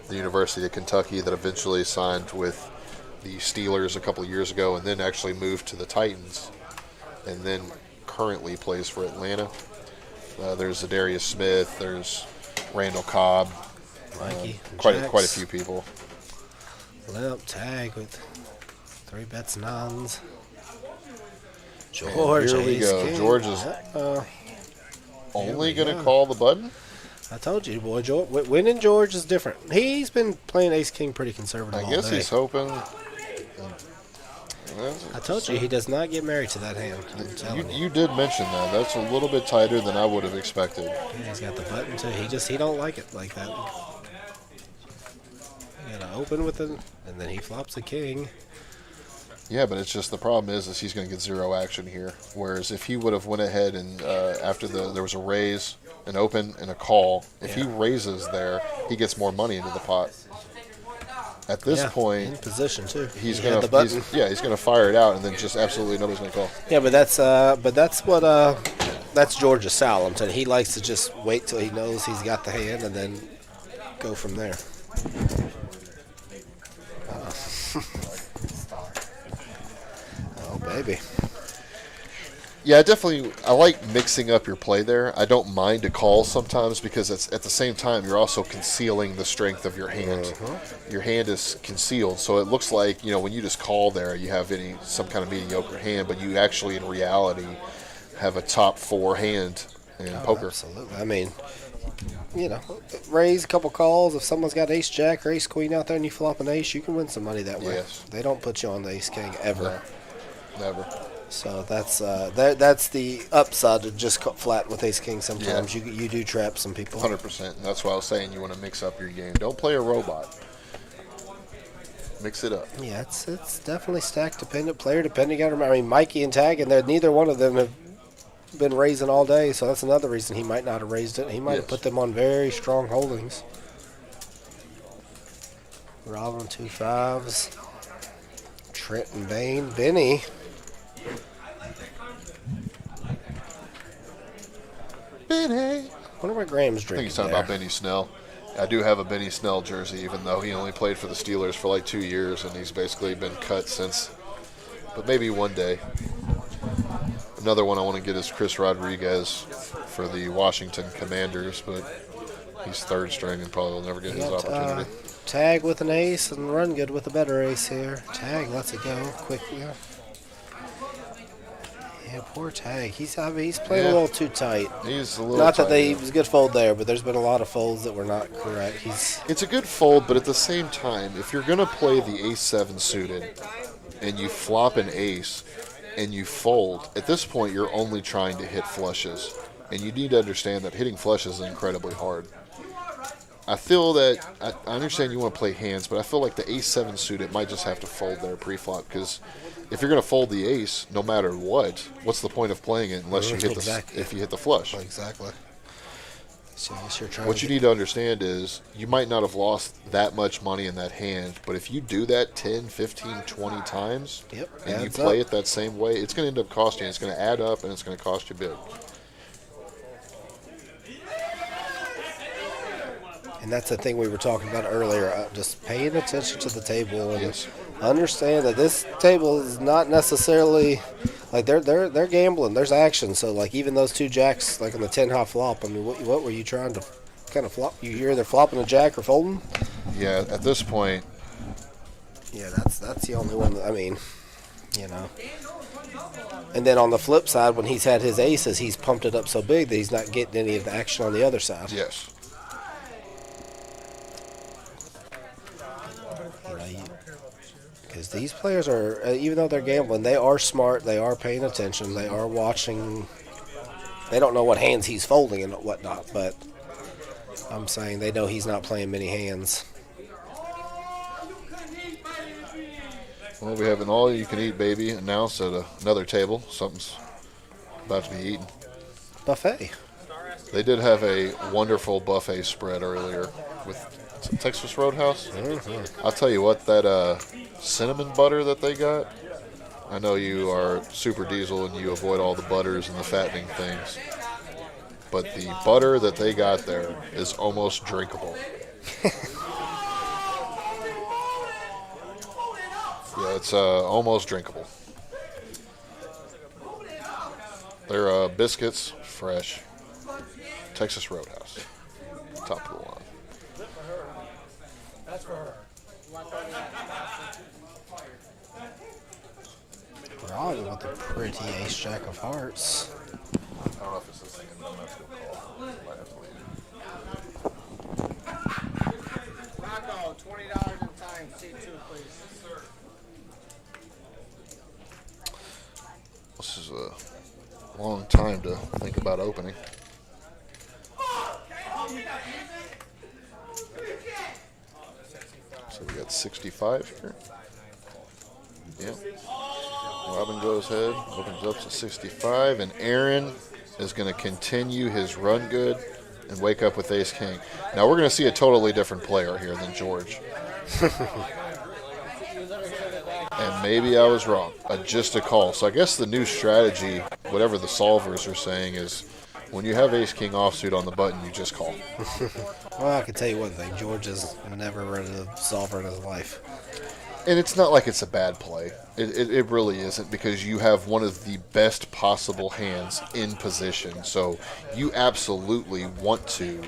S9: the University of Kentucky that eventually signed with the Steelers a couple of years ago, and then actually moved to the Titans, and then currently plays for Atlanta. There's Zadarius Smith. There's Randall Cobb.
S1: Mikey.
S9: Quite a few people.
S1: Limp tag with 3 bets nons. George,
S9: here we go.
S1: King.
S9: George is only going to call the button.
S1: I told you, boy. George, winning George is different. He's been playing Ace King pretty conservative all
S9: I guess
S1: day.
S9: he's hoping.
S1: I told you he does not get married to that hand.
S9: You did mention that. That's a little bit tighter than I would have expected.
S1: Yeah, he's got the button too. He don't like it like that. You gotta open with it, and then he flops a king.
S9: Yeah, but it's just the problem is he's going to get 0 action here. Whereas if he would have went ahead and after there was a raise, an open, and a call, if he raises there, he gets more money into the pot. At this point,
S1: in position too.
S9: He's gonna fire it out, and then just absolutely nobody's gonna call.
S1: Yeah, but that's George's style. I'm telling you, he likes to just wait till he knows he's got the hand, and then go from there. Oh baby.
S9: Yeah, I like mixing up your play there. I don't mind a call sometimes because it's at the same time you're also concealing the strength of your hand. Your hand is concealed, so it looks like when you just call there, you have some kind of mediocre hand, but you actually in reality have a top 4 hand in poker.
S1: Absolutely. I mean, raise a couple calls. If someone's got Ace Jack or Ace Queen out there and you flop an ace, you can win some money that way.
S9: Yes.
S1: They don't put you on the Ace King ever.
S9: No, never.
S1: So that's the upside to just flat with Ace King. Sometimes you do trap some people.
S9: 100%. That's why I was saying you want to mix up your game. Don't play a robot. Mix it up.
S1: Yeah, it's definitely stack dependent, player dependent. I mean, Mikey and Tag, and neither one of them have been raising all day, so that's another reason he might not have raised it. He might have put them on very strong holdings. Robin 2 5s. Trent and Bain. Benny.
S9: Benny.
S1: I wonder what Graham's
S9: I
S1: drinking.
S9: think he's talking about Benny Snell. I do have a Benny Snell jersey, even though he only played for the Steelers for like 2 years, and he's basically been cut since. But maybe one day. Another one I want to get is Chris Rodriguez for the Washington Commanders, but he's 3rd string and probably will never get his opportunity.
S1: Tag with an ace and run good with a better ace here. Tag lets it go quickly. Yeah, poor Tag. He's playing a little too tight.
S9: He's a little
S1: not that
S9: tight,
S1: they
S9: yeah.
S1: it was a good fold there, but there's been a lot of folds that were not correct.
S9: It's a good fold, but at the same time, if you're going to play the ace-7 suited and you flop an ace and you fold, at this point you're only trying to hit flushes. And you need to understand that hitting flushes is incredibly hard. I feel that, I understand you want to play hands, but I feel like the ace-7 suited might just have to fold there pre-flop, because if you're going to fold the ace, no matter what's the point of playing it unless you hit if you hit the flush?
S1: Exactly. So
S9: what you need to understand is you might not have lost that much money in that hand, but if you do that 10, 15, 20 times, and you play it that same way, it's going to end up costing you. It's going to add up, and it's going to cost you big.
S1: And that's the thing we were talking about earlier, just paying attention to the table and understand that this table is not necessarily like they're gambling. There's action, so like even those two jacks, like on the 10-hop flop. I mean, what were you trying to kind of flop? You're either flopping a jack or folding.
S9: Yeah, at this point.
S1: Yeah, that's the only one. I mean, you know. And then on the flip side, when he's had his aces, he's pumped it up so big that he's not getting any of the action on the other side.
S9: Yes.
S1: Because these players are, even though they're gambling, they are smart. They are paying attention. They are watching. They don't know what hands he's folding and whatnot, but I'm saying they know he's not playing many hands.
S9: Well, we have an all-you-can-eat baby announced at another table. Something's about to be eaten.
S1: Buffet.
S9: They did have a wonderful buffet spread earlier with Texas Roadhouse.
S1: Mm-hmm.
S9: I'll tell you what, that cinnamon butter that they got, I know you are super diesel and you avoid all the butters and the fattening things, but the butter that they got there is almost drinkable. Yeah, it's almost drinkable. Their biscuits, fresh. Texas Roadhouse, top of the line.
S4: That's for her.
S1: Robin with the pretty ace jack of hearts.
S9: I don't know if it's this thing. I'm not going to call. Might have to leave.
S7: Rocco, $20 in time. C2, please.
S9: This is a long time to think about opening. So we got 65 here. Yep. Robin goes ahead, opens up to 65, and Aaron is going to continue his run good and wake up with ace king. Now we're going to see a totally different player here than George. And maybe I was wrong. Just a call. So I guess the new strategy, whatever the solvers are saying, is when you have ace king offsuit on the button, you just call.
S1: Well, I can tell you one thing. George has never run a solver in his life.
S9: And it's not like it's a bad play. It really isn't, because you have one of the best possible hands in position. So you absolutely want to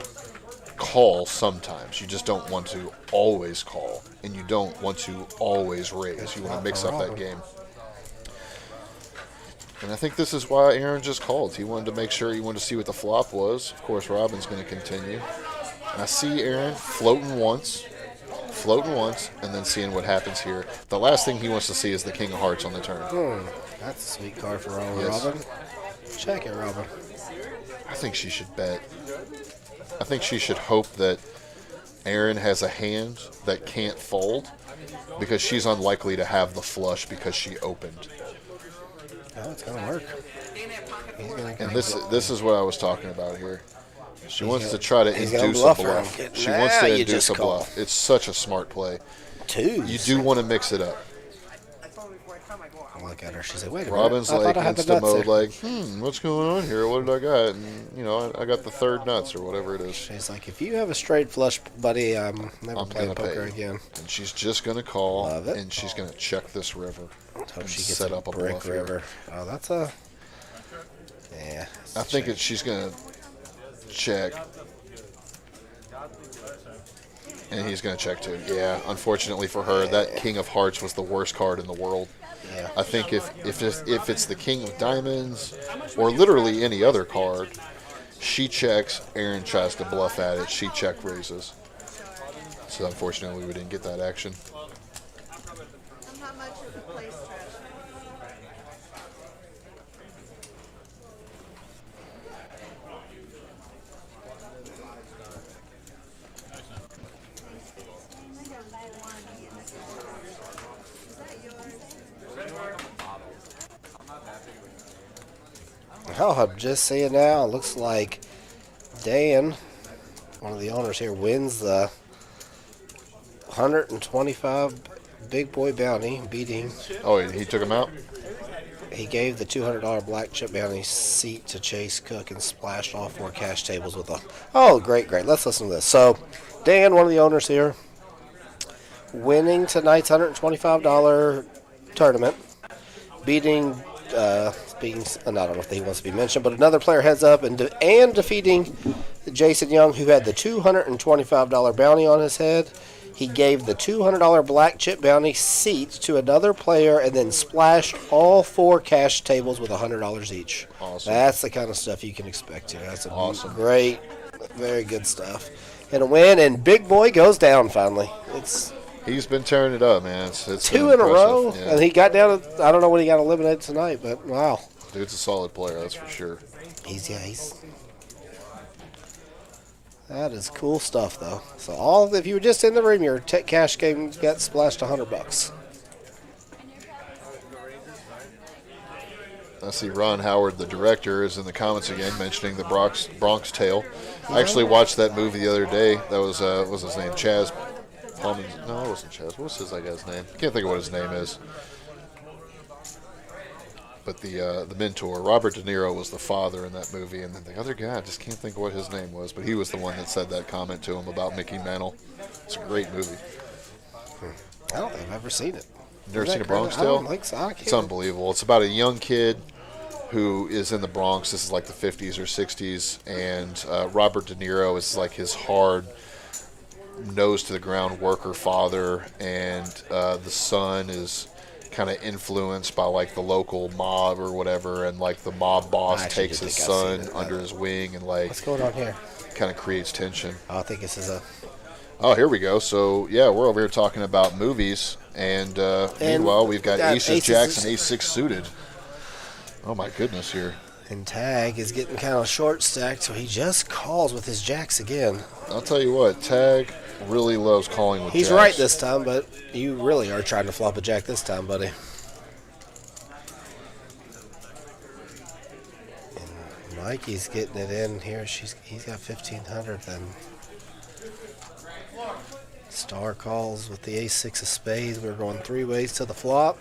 S9: call sometimes. You just don't want to always call. And you don't want to always raise. You want to mix up that game. And I think this is why Aaron just called. He wanted to make sure, he wanted to see what the flop was. Of course, Robin's going to continue. I see Aaron floating once, and then seeing what happens here. The last thing he wants to see is the king of hearts on the turn.
S1: That's a sweet card for Robin.
S9: Yes.
S1: Robin. Check it, Robin.
S9: I think she should bet. I think she should hope that Aaron has a hand that can't fold, because she's unlikely to have the flush because she opened.
S1: Oh, it's going to work.
S9: And this is what I was talking about here. She wants to try to induce a bluff. She wants to induce a bluff. It's such a smart play.
S1: Twos.
S9: You do want to mix it up.
S1: I look at her. She's like, wait a
S9: Robin's
S1: minute.
S9: like insta mode, like, what's going on here? What did I got? And I got the third nuts or whatever it is.
S1: She's like, if you have a straight flush, buddy, I'm never playing poker again.
S9: And she's just gonna call, and she's gonna check this river.
S1: Hope she gets
S9: set up a
S1: brick
S9: bluff
S1: river.
S9: here.
S1: Oh, that's a. Yeah.
S9: I think she's gonna check. And he's going to check too. Yeah, unfortunately for her, that King of Hearts was the worst card in the world.
S1: Yeah.
S9: I think if it's the King of Diamonds or literally any other card, she checks, Aaron tries to bluff at it, she check raises. So unfortunately we didn't get that action.
S11: I'm not much of a place treasure.
S1: Oh, I'm just seeing now. It looks like Dan, one of the owners here, wins the 125 big boy bounty, beating.
S9: Oh, he took him out?
S1: He gave the $200 black chip bounty seat to Chase Cook and splashed all 4 cash tables with a. Oh, great. Let's listen to this. So, Dan, one of the owners here, winning tonight's $125 tournament, beating. I don't know if he wants to be mentioned, but another player heads up and defeating Jason Young, who had the $225 bounty on his head. He gave the $200 black chip bounty seat to another player and then splashed all 4 cash tables with $100 each.
S9: Awesome.
S1: That's the kind of stuff you can expect here. That's
S9: awesome.
S1: Great, very good stuff. And a win, and Big Boy goes down finally.
S9: He's been tearing it up, man. It's
S1: 2 in a row,
S9: yeah.
S1: and he got down to, I don't know when he got eliminated tonight, but wow.
S9: Dude's a solid player, that's for sure.
S1: That is cool stuff, though. So if you were just in the room, your cash game got splashed $100.
S9: I see Ron Howard, the director, is in the comments again, mentioning the Bronx Tale. I actually watched that movie the other day. That was what's his name? Chaz. No, it wasn't Chaz. What's his guy's name? Can't think of what his name is. But the mentor, Robert De Niro, was the father in that movie, and then the other guy, I just can't think of what his name was, but he was the one that said that comment to him about Mickey Mantle. It's a great movie.
S1: I don't think I've ever seen it.
S9: You never seen a Bronx Tale?
S1: I don't think so.
S9: It's unbelievable. It's about a young kid who is in the Bronx. This is like the 50s or 60s, and Robert De Niro is like his hard, nose-to-the-ground worker father, and the son is kind of influenced by like the local mob or whatever, and like the mob boss takes his son under his wing and like
S1: what's going on here?
S9: Kind of creates tension.
S1: I think this is a.
S9: Oh, here we go. So yeah, we're over here talking about movies, and meanwhile we've got aces, jacks, and ace-6 suited. Oh my goodness, here.
S1: And Tag is getting kind of short stacked, so he just calls with his jacks again.
S9: I'll tell you what, Tag really loves calling with jacks.
S1: He's right this time, but you really are trying to flop a jack this time, buddy. And Mikey's getting it in here. He's got 1,500 then. Star calls with the ace-6 of spades. We're going 3 ways to the flop.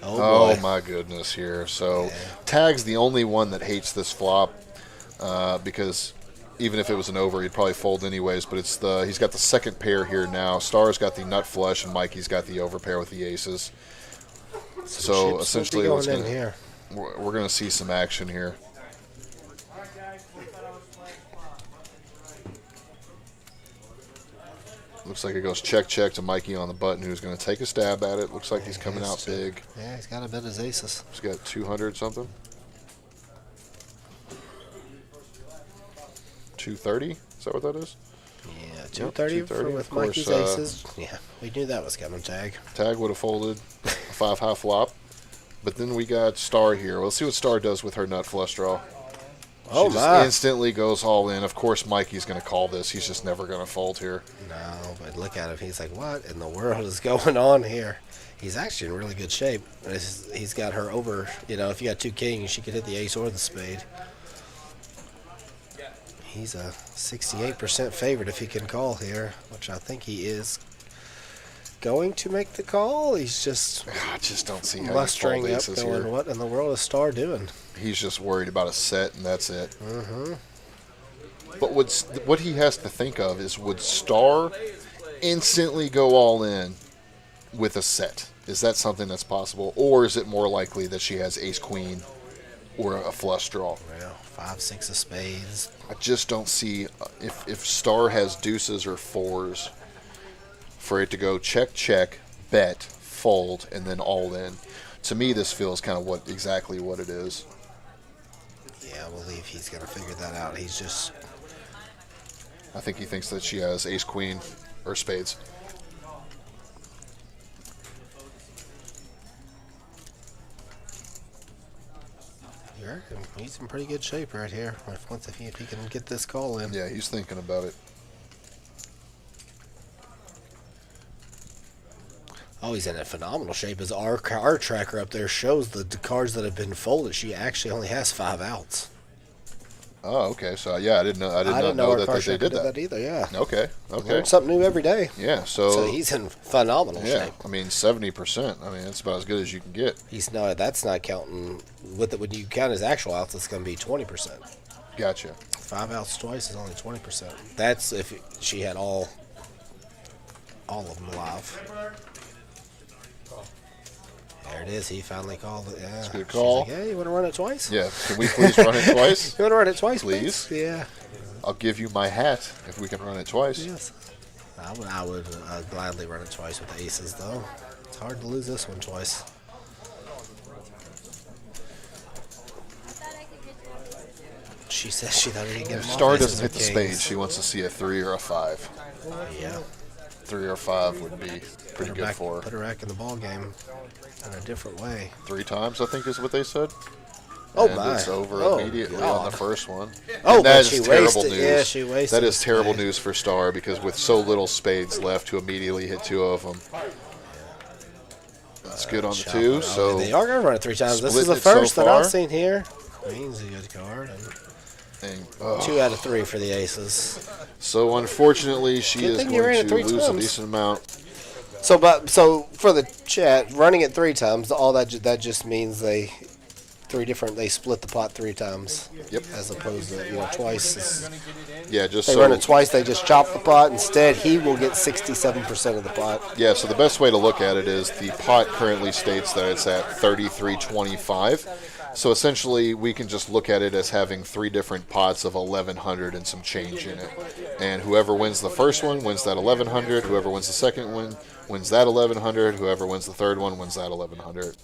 S9: Oh my goodness here. So Tag's the only one that hates this flop because even if it was an over, he'd probably fold anyways. But he's got the second pair here now. Star's got the nut flush, and Mikey's got the overpair with the aces. So essentially, we're going to see some action here. Looks like it goes check to Mikey on the button, who's going to take a stab at it. Looks like he's coming out big.
S1: Yeah, he's got a bit of his aces.
S9: He's got 200 something. 230? Is that what that is?
S1: Yeah, 230 with Mikey's aces. Yeah, we knew that was coming, Tag.
S9: Tag would have folded a 5-high flop. But then we got Star here. Let's see what Star does with her nut flush draw.
S1: Oh,
S9: she just instantly goes all in. Of course, Mikey's going to call this. He's just never going to fold here.
S1: No, but look at him. He's like, what in the world is going on here? He's actually in really good shape. He's got her over. You know, if you got 2 kings, she could hit the ace or the spade. He's a 68% favorite if he can call here, which I think he is going to make the call. He's just,
S9: I just don't see how
S1: mustering up, going, here. What in the world is Star doing?
S9: He's just worried about a set, and that's it.
S1: Mm-hmm.
S9: But what he has to think of is, would Star instantly go all in with a set? Is that something that's possible? Or is it more likely that she has ace-queen or a flush draw.
S1: Yeah, 5, 6 of spades.
S9: I just don't see if Star has deuces or fours for it to go check, check, bet, fold, and then all in. To me, this feels kind of exactly what it is.
S1: Yeah, I believe he's going to figure that out. He's just...
S9: I think he thinks that she has ace, queen, or spades.
S1: He's in pretty good shape right here. If he can get this call in.
S9: Yeah, he's thinking about it.
S1: Oh, he's in a phenomenal shape. As our card tracker up there shows the cards that have been folded, she actually only has 5 outs.
S9: Oh, okay. So yeah, I didn't know. I did
S1: I
S9: not
S1: didn't
S9: know
S1: our
S9: that
S1: card
S9: they
S1: tracker
S9: did that.
S1: either. Yeah.
S9: Okay. Okay.
S1: Learn something new every day.
S9: Yeah. So
S1: he's in phenomenal shape.
S9: I mean, 70%. I mean, that's about as good as you can get.
S1: That's not counting with it. When you count his actual outs, it's going to be 20%.
S9: Gotcha.
S1: 5 outs twice is only 20%. That's if she had all of them live. There it is. He finally called it. Yeah.
S9: That's a good call.
S1: Like, hey, you want to run it twice?
S9: Yeah. Can we please run it twice?
S1: You want to run it twice,
S9: please?
S1: Yeah.
S9: I'll give you my hat if we can run it twice.
S1: Yes. I would gladly run it twice with aces, though. It's hard to lose this one twice. She says she thought he could get
S9: If
S1: them
S9: Star
S1: off
S9: doesn't hit
S1: aces
S9: the
S1: or kings.
S9: spades, she wants to see a 3 or a 5.
S1: Yeah.
S9: 3 or 5 would be pretty good for her.
S1: Put her back in the ball game in a different way.
S9: 3 times, I think, is what they said.
S1: Oh,
S9: and
S1: my.
S9: it's over
S1: Oh,
S9: immediately
S1: God.
S9: on the first one.
S1: Oh,
S9: and that
S1: but
S9: is
S1: she
S9: terrible
S1: wasted.
S9: news.
S1: Yeah, she wasted
S9: That is
S1: the
S9: terrible
S1: spade.
S9: news for Star because with so little spades left to immediately hit 2 of them. That's good on the 2. So
S1: they are going to run it 3 times. This is
S9: splitting
S1: the
S9: it so
S1: first that
S9: far.
S1: I've seen here. Queen's a good card. And 2 out of 3 for the aces.
S9: So unfortunately, she
S1: Good
S9: is
S1: thing you ran
S9: going
S1: it
S9: to
S1: 3
S9: lose a
S1: times.
S9: decent amount.
S1: So for the chat, running it 3 times, all that just means they split the pot 3 times.
S9: Yep.
S1: As opposed to twice.
S9: Yeah, just
S1: They
S9: so
S1: run it twice. They just chop the pot. Instead, he will get 67% of the pot.
S9: Yeah, so the best way to look at it is the pot currently states that it's at 33.25. So essentially, we can just look at it as having 3 different pots of 1,100 and some change in it. And whoever wins the first one wins that 1,100. Whoever wins the second one wins that 1,100. Whoever wins the third one wins that 1,100.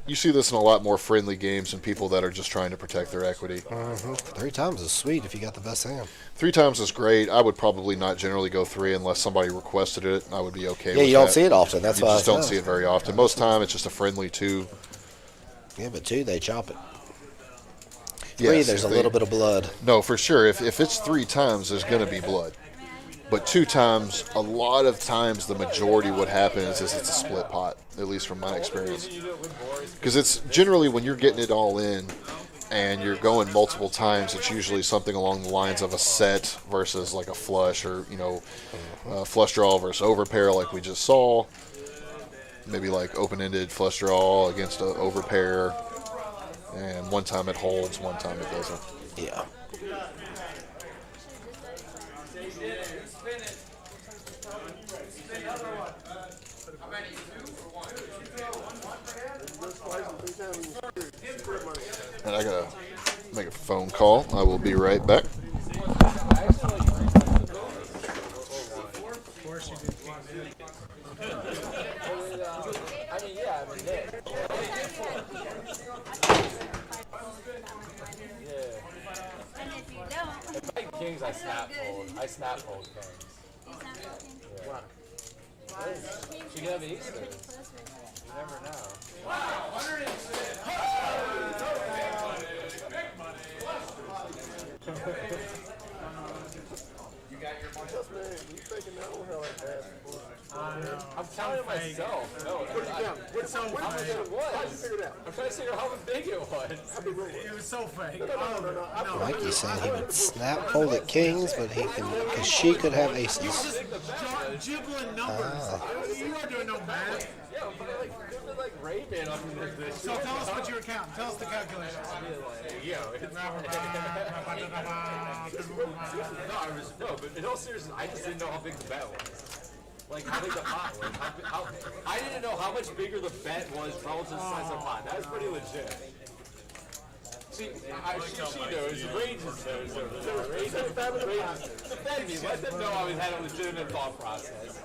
S9: You see this in a lot more friendly games and people that are just trying to protect their equity.
S1: 3 times is sweet if you got the best hand.
S9: 3 times is great. I would probably not generally go 3 unless somebody requested it. I would be okay with that.
S1: Yeah, you don't see it often. That's
S9: you
S1: why
S9: just
S1: I
S9: don't
S1: said.
S9: see it very often. Most time it's just a friendly 2.
S1: Yeah, but 2, they chop it. 3,
S9: Yes,
S1: there's
S9: if
S1: a little bit of blood.
S9: No, for sure. If it's 3 times, there's going to be blood. But 2 times, a lot of times the majority what happens is it's a split pot, at least from my experience. Because it's generally when you're getting it all in and you're going multiple times, it's usually something along the lines of a set versus like a flush or, flush draw versus overpair like we just saw. Maybe like open-ended flush draw against an overpair. And one time it holds, one time it doesn't.
S1: Yeah.
S9: And I gotta make a phone call. I will be right back.
S6: Kings, I snap fold. I snap fold kings. Yeah. She can have aces. You never know. I'm counting myself. No,
S4: It's so
S6: how much
S4: fake.
S6: it was. I'm trying to figure out how big it was.
S4: It was so fake.
S1: Mikey's saying he would snap fold at kings, but because she could have aces.
S4: Jiggling numbers. You are doing no math.
S6: Yeah, but like Ray-Ban up in this.
S4: So tell us what you were counting. Tell us the calculations.
S6: No, but in all seriousness, I just didn't know how big the bet was. Like how big the pot was. I didn't know how much bigger the bet was relative to the size of the pot. That was pretty legit. She knows. Rage knows. Defend me. Let them know I was had a legitimate thought process.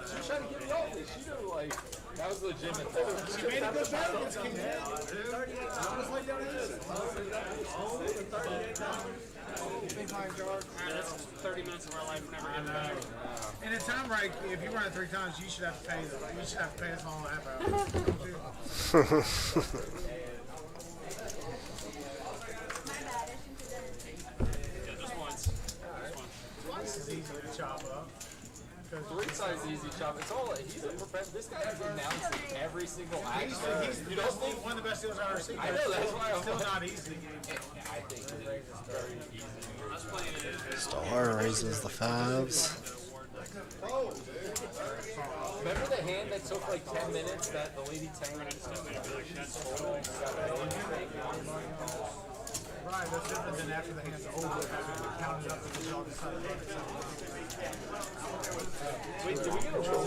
S6: She was trying to get me off this. She knew, like, that was legitimate thought.
S4: She made a good bet against King Jack. Almost like that is.
S13: That's 30 minutes of our life we're never getting back.
S4: In a time right, if you run it 3 times, you should have to pay them. You should have to pay us all a half hour.
S13: Yeah, just once.
S4: This is easy to chop up.
S6: 3 sides easy chop. It's all he's a professional. This guy's announcing every single action.
S4: You don't think one of the best deals I've ever seen.
S6: I know, that's why I'm
S4: still not easy.
S6: I think it's very easy.
S1: Star raises the 5s.
S6: Remember the hand that took like 10 minutes that the lady 10 minutes
S4: Right, that's different than after the hand's over. Count it up because you all decided to run it.
S6: Wait, did we get a roll?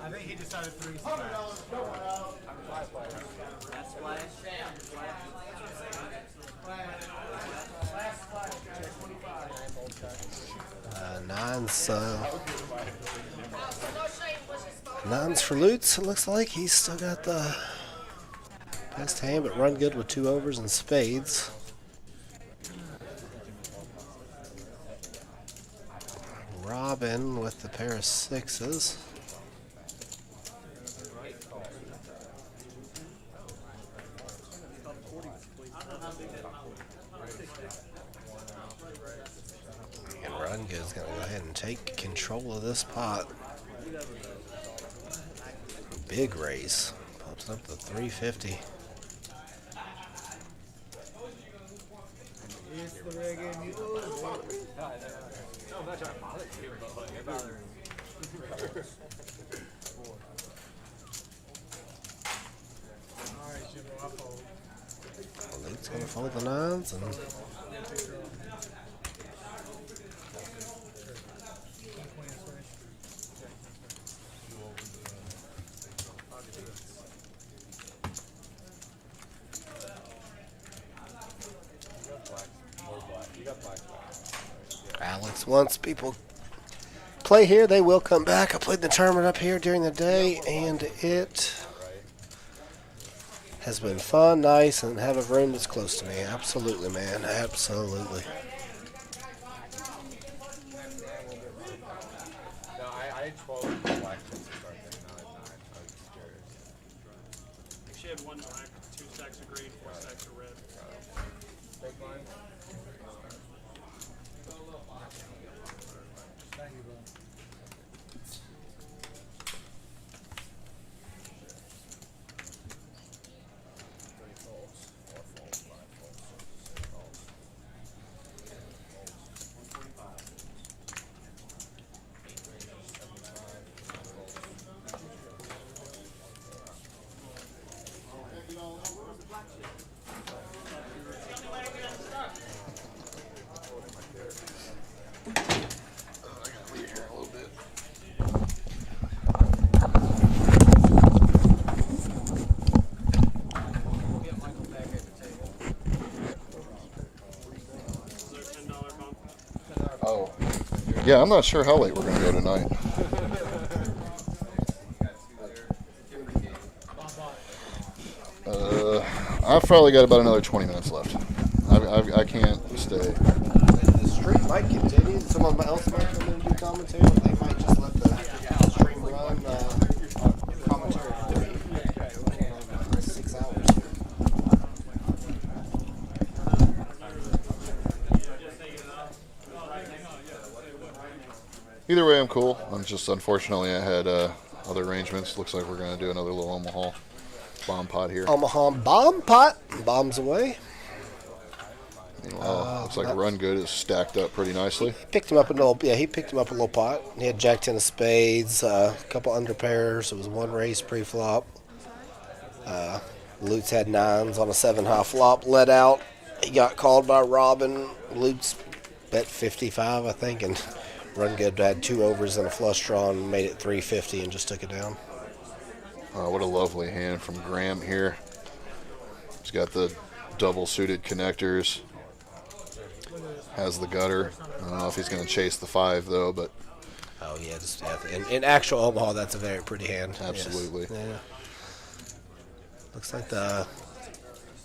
S4: I think he decided 3.
S1: Nines for Lutz. It looks like he's still got the best hand, but run good with 2 overs and spades. Robin with the pair of 6s. And Run Good's going to go ahead and take control of this pot. Big raise. Pops up to 350.
S4: It's the reggae music.
S6: No, I'm not trying to bother you, but like, about
S4: Alright, Jimbo, I fold.
S1: Luke's going to fold the 9s and Alex wants people play here. They will come back. I played the tournament up here during the day, and it has been fun, nice, and have a room that's close to me. Absolutely, man. Absolutely.
S6: no, I had 12 black chips to start there. Now I have 9. I was scared.
S13: She had 1 black, 2 stacks of green, 4 stacks of red.
S6: Big blind.
S4: Thank you, bro.
S9: Oh. Yeah, I'm not sure how late we're going to go tonight. I've probably got about another 20 minutes left. I can't stay.
S1: The stream might continue. Someone else might come in and do commentary. They might just let the stream run commentary for 6 hours.
S9: Either way, I'm cool. I'm just, unfortunately, I had other arrangements. Looks like we're going to do another little Omaha bomb pot here.
S1: Omaha bomb pot. Bombs away.
S9: Meanwhile, looks like Run Good is stacked up pretty nicely.
S1: Picked him up a little. Yeah, he picked him up a little pot. He had Jack 10 of spades, a couple under pairs. It was 1 raise pre-flop. Lutz had 9s on a 7-high flop. Let out. He got called by Robin. Lutz bet 55, I think, and Run Good had 2 overs and a flush draw and made it 350 and just took it down.
S9: Oh, what a lovely hand from Graham here. He's got the double suited connectors. Has the gutter. I don't know if he's going to chase the 5 though, but
S1: oh yeah, in actual Omaha, that's a very pretty hand.
S9: absolutely.
S1: Yes. Yeah. Looks like the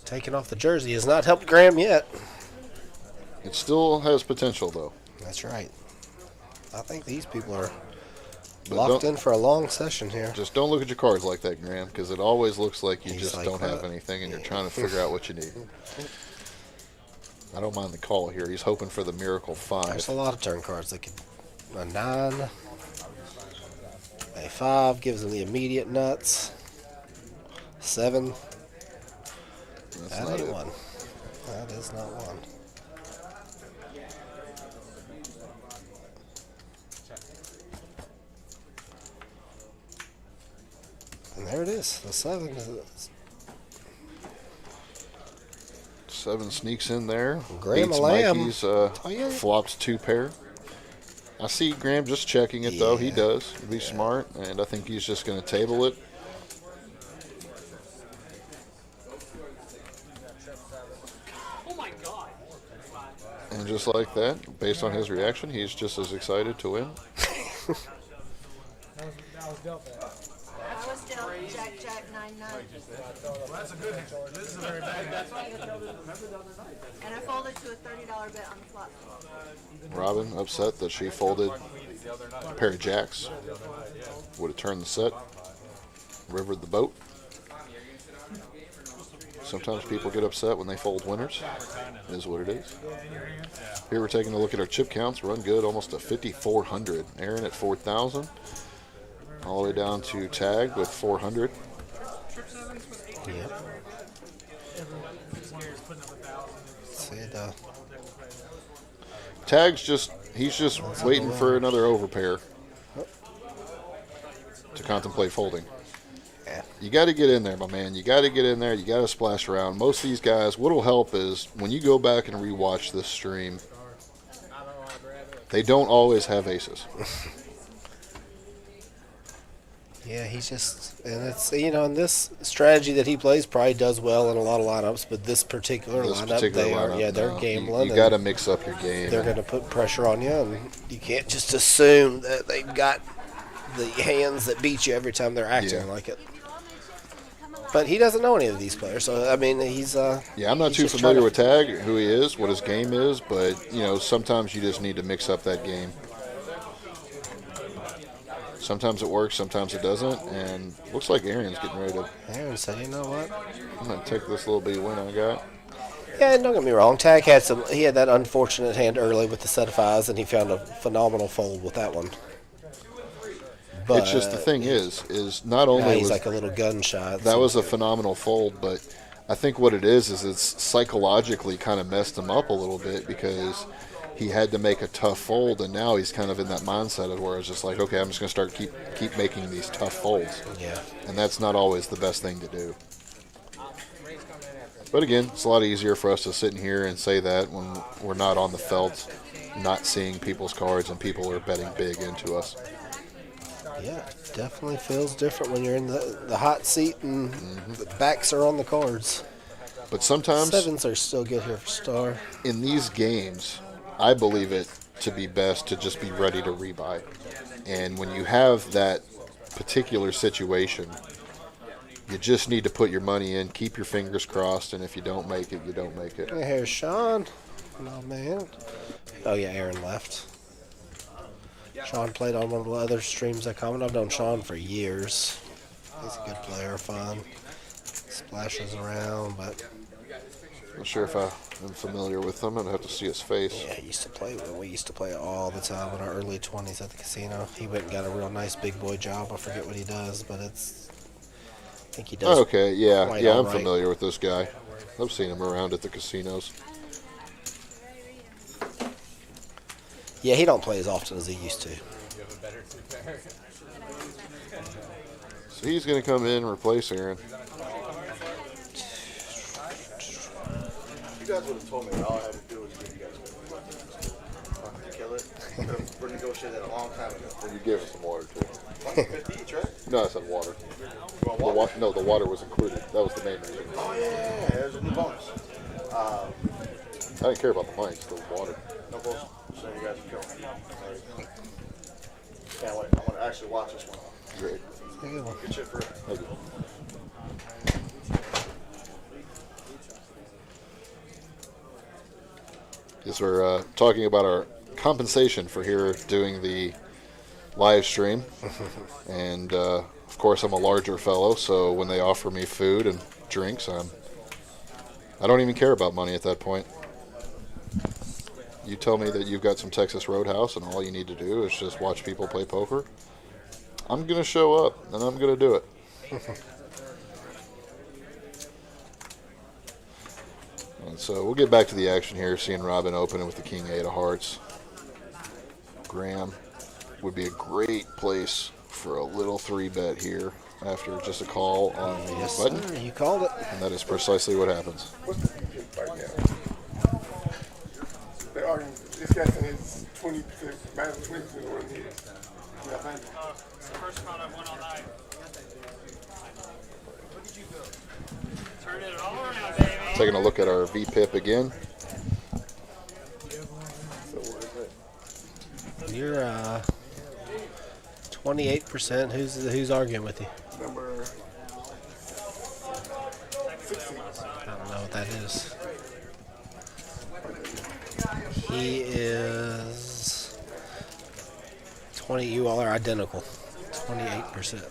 S1: taking off the jersey has not helped Graham yet.
S9: It still has potential though.
S1: That's right. I think these people are
S9: But
S1: locked in for a long session here.
S9: Just don't look at your cards like that, Graham, because it always looks like you
S1: He's
S9: just
S1: like,
S9: don't have
S1: "What?"
S9: anything and you're trying to figure out what you need. I don't mind the call here. He's hoping for the miracle 5.
S1: There's a lot of turn cards. They could a 9, a 5 gives them the immediate nuts. 7.
S9: That's
S1: That
S9: not
S1: ain't
S9: it.
S1: one. That is not one. And there it is. The 7 is
S9: 7 sneaks in there.
S1: Graham
S9: Beats
S1: Lamb.
S9: Mikey's
S1: yeah.
S9: flops 2 pair. I see Graham just checking it though. He
S1: Yeah.
S9: does. Be smart, and I think he's just going to table it.
S13: Oh my god.
S9: And just like that, based on his reaction, he's just as excited to win.
S4: That was dealt that.
S11: I was dealt Jack 9-9.
S4: Well, that's a good hand. This is a very bad hand.
S11: And I folded to a $30 bet on the flop.
S9: Robin upset that she folded a pair of jacks. Would have turned the set. Rivered the boat. Sometimes people get upset when they fold winners. It is what it is. Here we're taking a look at our chip counts. Run Good almost to 5,400. Aaron at 4,000. All the way down to Tag with 400.
S1: Yep. See the
S9: Tag's he's just waiting for another overpair to contemplate folding. You got to get in there, my man. You got to get in there. You got to splash around. Most of these guys, what'll help is when you go back and rewatch this stream, they don't always have aces.
S1: yeah, he's just, and it's, you know, and this strategy that he plays probably does well in a lot of lineups, but this particular lineup, they're
S9: no.
S1: gambling.
S9: You got to mix up your game.
S1: They're going to put pressure on you, and you can't just assume that they've got the hands that beat you every time they're acting like it. But he doesn't know any of these players, so I mean, he's
S9: yeah, I'm not too familiar with Tag, who he is, what his game is, but you know, sometimes you just need to mix up that game. Sometimes it works, sometimes it doesn't, and looks like Aaron's getting ready to.
S1: Aaron said, "You know what?
S9: I'm gonna take this little bitty win I got."
S1: Yeah, and don't get me wrong. Tag had he had that unfortunate hand early with the set of 5s, and he found a phenomenal fold with that one. But
S9: It's just the thing is not only
S1: he's
S9: was
S1: like a little gun shy.
S9: that was a phenomenal fold, but I think what it is it's psychologically kind of messed him up a little bit because he had to make a tough fold, and now he's kind of in that mindset of where it's just like, okay, I'm just going to start keep making these tough folds.
S1: Yeah.
S9: And that's not always the best thing to do. But again, it's a lot easier for us to sit in here and say that when we're not on the felt, not seeing people's cards, and people are betting big into us.
S1: Yeah, definitely feels different when you're in the hot seat and the backs are on the cards.
S9: But sometimes
S1: 7s are still good here for Star.
S9: In these games, I believe it to be best to just be ready to rebuy. And when you have that particular situation, you just need to put your money in, keep your fingers crossed, and if you don't make it, you don't make it.
S1: Hey, here's Sean. Oh, man. Oh, yeah, Aaron left. Sean played on one of the other streams I commented. I've known Sean for years. He's a good player, fun. Splashes around, but...
S9: Not sure if I am familiar with him. I'd have to see his face.
S1: Yeah, he used to play. We used to play all the time in our early 20s at the casino. He went and got a real nice big boy job. I forget what he does, but it's... I think he does.
S9: Okay, yeah,
S1: quite
S9: I'm
S1: all right.
S9: familiar with this guy. I've seen him around at the casinos.
S1: Yeah, he don't play as often as he used to.
S9: So he's going to come in and replace Aaron.
S10: You guys would have told me all I had to do was give you guys fucking kill it. We're going to go negotiated that a long time ago.
S9: And you gave us some water too.
S10: 150 each, right?
S9: No, I said water.
S10: You want water?
S9: No, the water was included. That was the main reason.
S10: Oh, yeah. There's a new bonus.
S9: I didn't care about the money, it's the water.
S10: No bullshit. So you guys are killing me. Can't wait. I want to actually watch this one.
S9: Great.
S10: Good shit for it.
S9: Thank you. Yes, we're talking about our compensation for here doing the live stream. And, of course, I'm a larger fellow, so when they offer me food and drinks, I don't even care about money at that point. You tell me that you've got some Texas Roadhouse and all you need to do is just watch people play poker. I'm going to show up, and I'm going to do it. And so we'll get back to the action here, seeing Robin opening with the King 8 of Hearts. Graham would be a great place for a little 3-bet here after just a call on the button.
S1: Sir, you called it.
S9: And that is precisely what happens.
S8: What's the PJ right now? They're arguing. This guy said it's 20%, minus 20% of what it is. Yeah, thank you.
S13: It's the first round I've won all night. Turn it all around, baby.
S9: Taking a look at our VPIP again.
S8: So what is that?
S1: You're 28%. Who's arguing with you?
S8: Number 16.
S1: I don't know what that is. He is 20. You all are identical. 28%.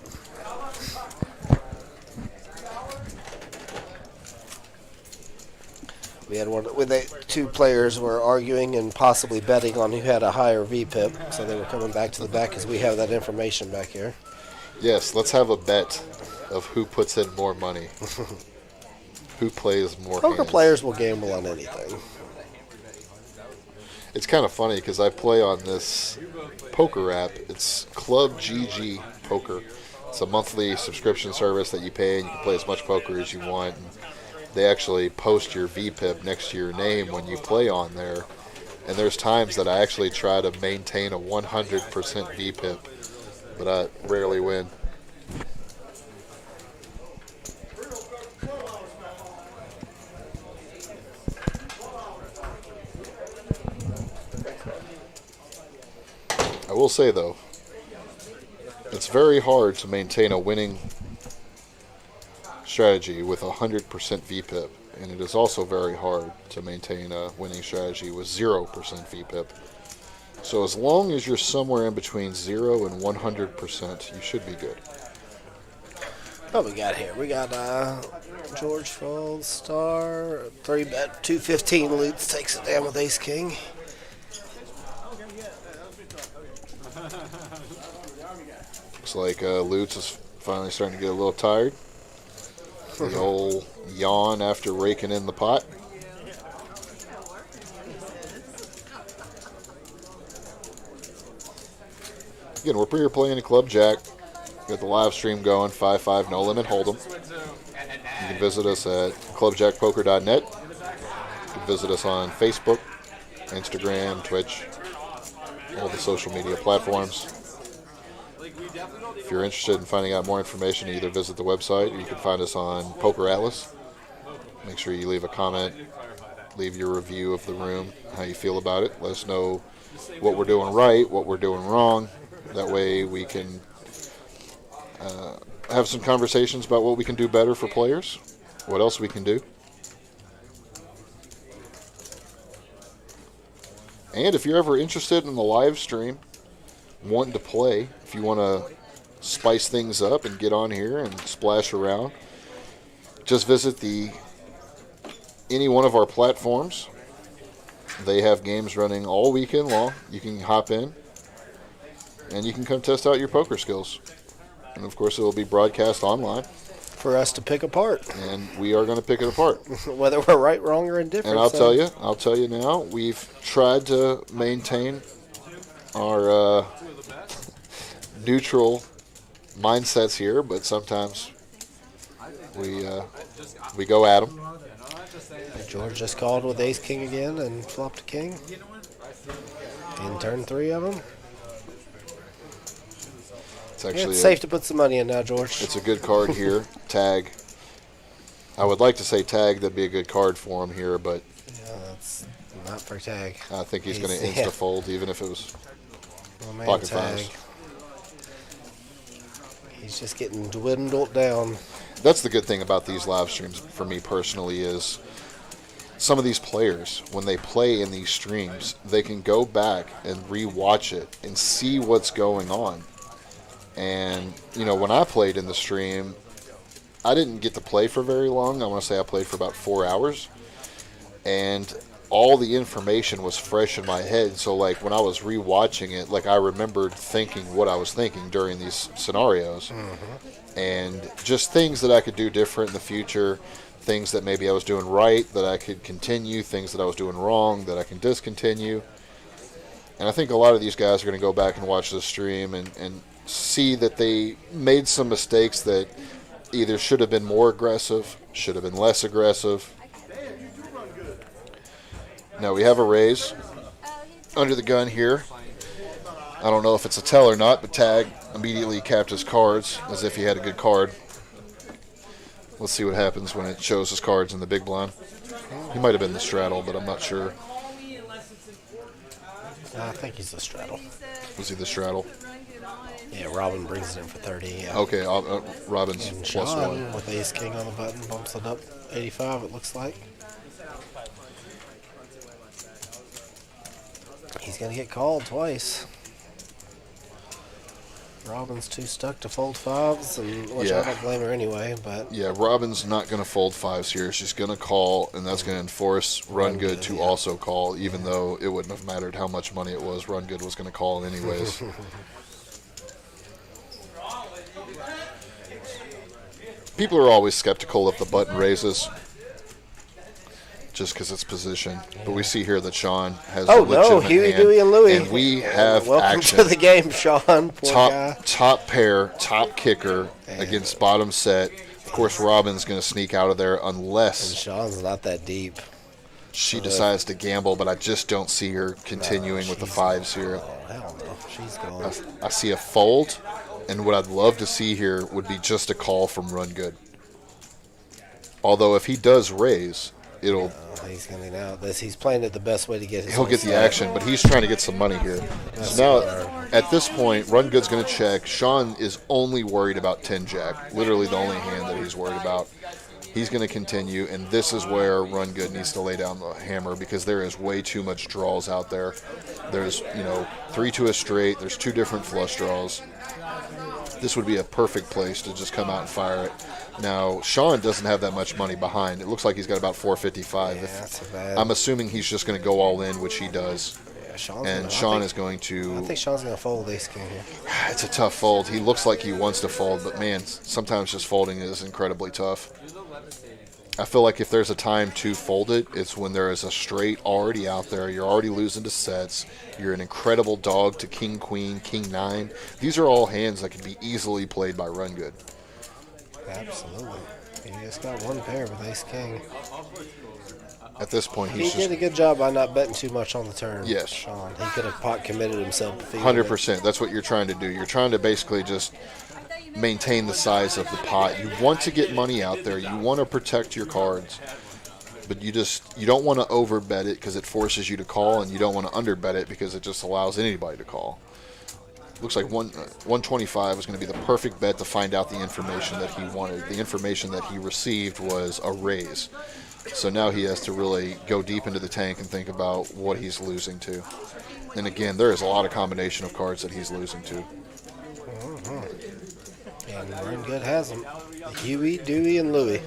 S1: We had one. Two players were arguing and possibly betting on who had a higher VPIP, so they were coming back to the back because we have that information back here.
S9: Yes, let's have a bet of who puts in more money. Who plays more
S1: Poker
S9: hands.
S1: players will gamble on anything.
S9: It's kind of funny because I play on this poker app. It's Club JAQK Poker. It's a monthly subscription service that you pay, and you can play as much poker as you want. And they actually post your VPIP next to your name when you play on there. And there's times that I actually try to maintain a 100% VPIP, but I rarely win. I will say, though, it's very hard to maintain a winning strategy with 100% VPIP, and it is also very hard to maintain a winning strategy with 0% VPIP. So as long as you're somewhere in between 0 and 100%, you should be good.
S1: What we got here? We got George folds star 3-bet 215. Lutz takes it down with Ace King.
S9: Looks like Lutz is finally starting to get a little tired. The old yawn after raking in the pot. Again, we're here playing at Club JAQK. Got the live stream going, 5-5 no limit hold'em. You can visit us at clubjackpoker.net. You can visit us on Facebook, Instagram, Twitch, all the social media platforms. If you're interested in finding out more information, either visit the website or you can find us on Poker Atlas. Make sure you leave a comment, leave your review of the room, how you feel about it. Let us know what we're doing right, what we're doing wrong. That way we can have some conversations about what we can do better for players, what else we can do. And if you're ever interested in the live stream, wanting to play, if you want to spice things up and get on here and splash around, just visit any one of our platforms. They have games running all weekend long. You can hop in and you can come test out your poker skills. And of course it will be broadcast online
S1: for us to pick apart.
S9: And we are going to pick it apart.
S1: Whether we're right, wrong, or indifferent.
S9: And I'll tell you now, we've tried to maintain our neutral mindsets here, but sometimes we go at them.
S1: George just called with Ace King again and flopped a king in turn 3 of them.
S9: It's actually
S1: safe to put some money in now, George.
S9: It's a good card here. Tag. I would like to say tag. That'd be a good card for him here, but
S1: that's not for tag.
S9: I think he's going to insta-fold, even if it was pocket
S1: tag.
S9: fives.
S1: He's just getting dwindled down.
S9: That's the good thing about these live streams for me personally is some of these players, when they play in these streams, they can go back and re-watch it and see what's going on. And, you know, when I played in the stream, I didn't get to play for very long. I want to say I played for about 4 hours. And all the information was fresh in my head. So, like, when I was re-watching it, like, I remembered thinking what I was thinking during these scenarios. Mm-hmm. And just things that I could do different in the future, things that maybe I was doing right that I could continue, things that I was doing wrong that I can discontinue. And I think a lot of these guys are going to go back and watch this stream and see that they made some mistakes that either should have been more aggressive, should have been less aggressive. Now we have a raise under the gun here. I don't know if it's a tell or not, but Tag immediately capped his cards as if he had a good card. Let's see what happens when it shows his cards in the big blind. He might have been the straddle, but I'm not sure.
S1: I think he's the straddle.
S9: Was he the straddle?
S1: Yeah, Robin brings it in for 30. Yeah.
S9: Okay, Robin's
S1: and
S9: plus
S1: Sean,
S9: 1.
S1: with ace king on the button, bumps it up 85, it looks like. He's going to get called twice. Robin's too stuck to fold fives, which I don't blame her anyway. But
S9: yeah, Robin's not going to fold fives here. She's going to call, and that's going to enforce Run Good to also call, even though it wouldn't have mattered how much money it was. Run Good was going to call anyways. People are always skeptical of the button raises, just because it's position. But we see here that Sean has a legitimate
S1: Huey,
S9: hand,
S1: Dewey, and Louie.
S9: and we have
S1: welcome
S9: action.
S1: to the game, Sean. Poor guy.
S9: Top pair, top kicker against bottom set. Of course, Robin's going to sneak out of there unless
S1: and Sean's not that deep.
S9: She decides to gamble, but I just don't see her continuing with the fives here.
S1: Oh, hell no. She's going.
S9: I see a fold, and what I'd love to see here would be just a call from Run Good. Although if he does raise, it'll...
S1: he's going to now. He's playing it the best way to get his...
S9: He'll get the action, but he's trying to get some money here. So now, at this point, Run Good's going to check. Sean is only worried about 10-jack. Literally the only hand that he's worried about. He's going to continue, and this is where Run Good needs to lay down the hammer because there is way too much draws out there. There's, 3 to a straight. There's 2 different flush draws. This would be a perfect place to just come out and fire it. Now, Sean doesn't have that much money behind. It looks like he's got about 455.
S1: Yeah, that's a bad.
S9: I'm assuming he's just going to go all in, which he does.
S1: Yeah,
S9: Sean is going to...
S1: I think Sean's going to fold ace king here.
S9: It's a tough fold. He looks like he wants to fold, but man, sometimes just folding is incredibly tough. I feel like if there's a time to fold it, it's when there is a straight already out there. You're already losing to sets. You're an incredible dog to king, queen, king, 9. These are all hands that can be easily played by Run Good.
S1: Absolutely. He just got one pair with ace king.
S9: At this point,
S1: he did a good job by not betting too much on the turn.
S9: Yes.
S1: Sean. He could have pot committed himself.
S9: 100%. That's what you're trying to do. You're trying to basically just maintain the size of the pot. You want to get money out there. You want to protect your cards. But you don't want to overbet it because it forces you to call, and you don't want to underbet it because it just allows anybody to call. Looks like 125 was going to be the perfect bet to find out the information that he wanted. The information that he received was a raise. So now he has to really go deep into the tank and think about what he's losing to. And again, there is a lot of combination of cards that he's losing to.
S1: And Run Good has them. Huey, Dewey, and Louie.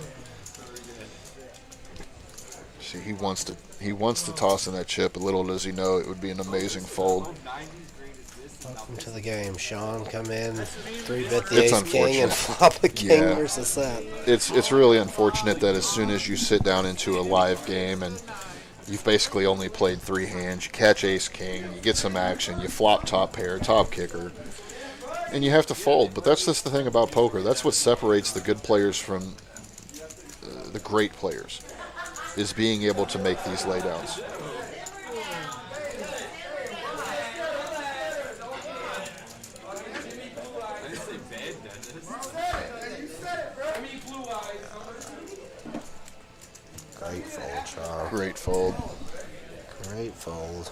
S9: See, he wants to toss in that chip. Little does he know it would be an amazing fold.
S1: Welcome to the game, Sean. Come in, 3-bet the ace king and flop a king versus that.
S9: It's really unfortunate that as soon as you sit down into a live game and you've basically only played 3 hands, you catch ace king, you get some action, you flop top pair, top kicker, and you have to fold. But that's just the thing about poker. That's what separates the good players from the great players, is being able to make these laydowns.
S1: strong.
S9: Great fold.
S1: Great fold.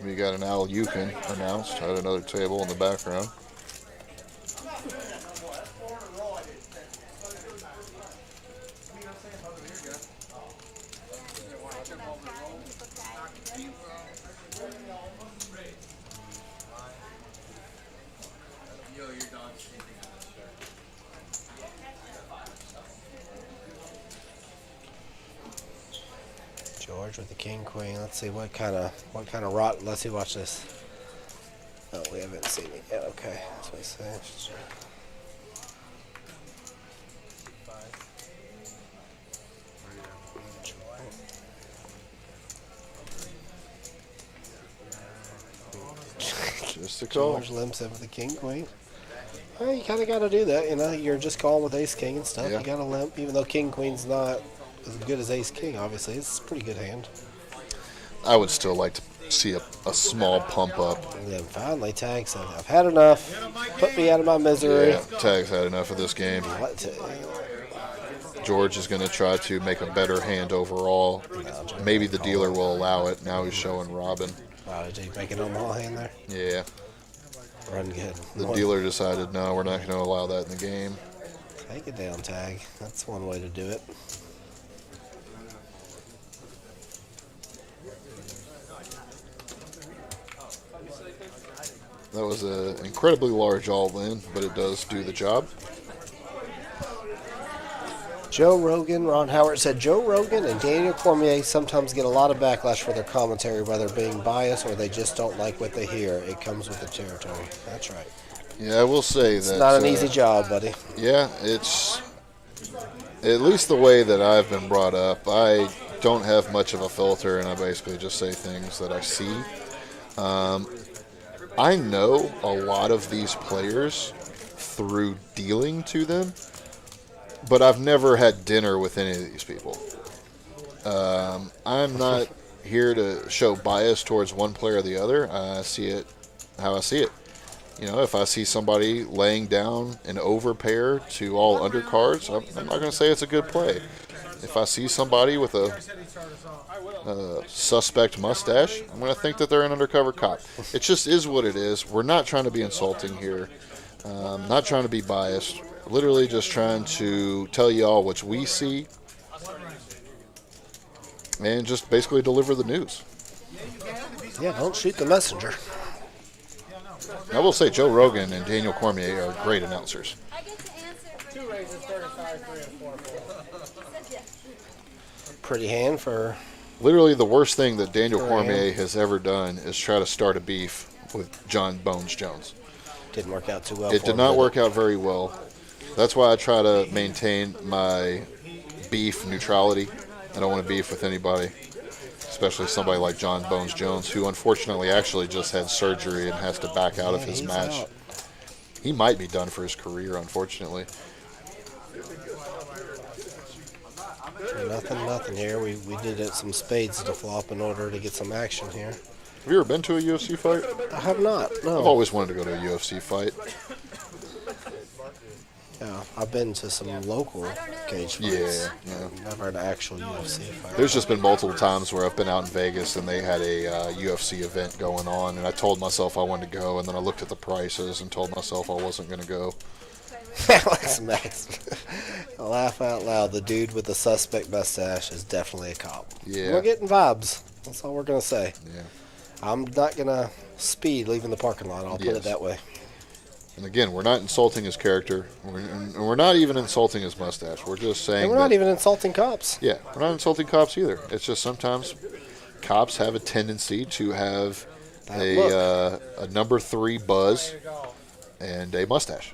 S9: We got an Al Yukon announced at another table in the background.
S1: George with the king queen. Let's see what kind of rot. Let's see. Watch this. Oh, we haven't seen it yet. Okay, that's what I say.
S9: Just a call.
S1: George limps in with the king queen. Well, you kind of got to do that. You know, you're just calling with ace king and stuff.
S9: Yeah.
S1: You got to limp, even though king queen's not as good as ace king. Obviously, it's a pretty good hand.
S9: I would still like to see a small pump up.
S1: And then finally, Tag said, "I've had enough. Put me out of my misery."
S9: Yeah, Tag's had enough of this game. George is going to try to make a better hand overall. Maybe the dealer will allow it. Now he's showing Robin.
S1: Oh, did he make it on the whole hand there?
S9: Yeah.
S1: Run good.
S9: The dealer decided, no, we're not going to allow that in the game.
S1: Take it down, Tag. That's one way to do it.
S9: That was an incredibly large all-in, but it does do the job.
S1: Joe Rogan, Ron Howard said, Joe Rogan and Daniel Cormier sometimes get a lot of backlash for their commentary, whether being biased or they just don't like what they hear. It comes with the territory. That's right.
S9: Yeah, I will say
S1: It's
S9: that...
S1: not an easy job, buddy.
S9: Yeah, it's... At least the way that I've been brought up, I don't have much of a filter, and I basically just say things that I see. I know a lot of these players through dealing to them, but I've never had dinner with any of these people. I'm not here to show bias towards one player or the other. I see it how I see it. You know, if I see somebody laying down an overpair to all undercards, I'm not going to say it's a good play. If I see somebody with a suspect mustache, I'm going to think that they're an undercover cop. It just is what it is. We're not trying to be insulting here. Not trying to be biased. Literally just trying to tell you all what we see and just basically deliver the news.
S1: Yeah, don't shoot the messenger.
S9: I will say Joe Rogan and Daniel Cormier are great announcers.
S12: Two raises, 35, 3 and 4.
S1: Pretty hand for...
S9: Literally the worst thing that Daniel Cormier has ever done is try to start a beef with John Bones Jones.
S1: Didn't work out too well.
S9: It did not work out very well. That's why I try to maintain my beef neutrality. I don't want to beef with anybody, especially somebody like John Bones Jones, who unfortunately actually just had surgery and has to back out of his match.
S1: Out.
S9: He might be done for his career, unfortunately.
S1: Nothing here. We did some spades to flop in order to get some action here.
S9: Have you ever been to a UFC fight?
S1: I have not, no.
S9: I've always wanted to go to a UFC fight.
S1: Yeah, I've been to some local cage fights.
S9: Yeah.
S1: Never an actual UFC fight.
S9: There's just been multiple times where I've been out in Vegas and they had a UFC event going on, and I told myself I wanted to go, and then I looked at the prices and told myself I wasn't going to go.
S1: Alex Max. Laugh out loud. The dude with the suspect mustache is definitely a cop.
S9: Yeah.
S1: We're getting vibes. That's all we're going to say.
S9: Yeah.
S1: I'm not going to speed leaving the parking lot. I'll put it that way.
S9: And again, we're not insulting his character. We're not even insulting his mustache. We're just saying
S1: And we're not even insulting cops.
S9: Yeah, we're not insulting cops either. It's just sometimes cops have a tendency to have a number 3 buzz and a mustache.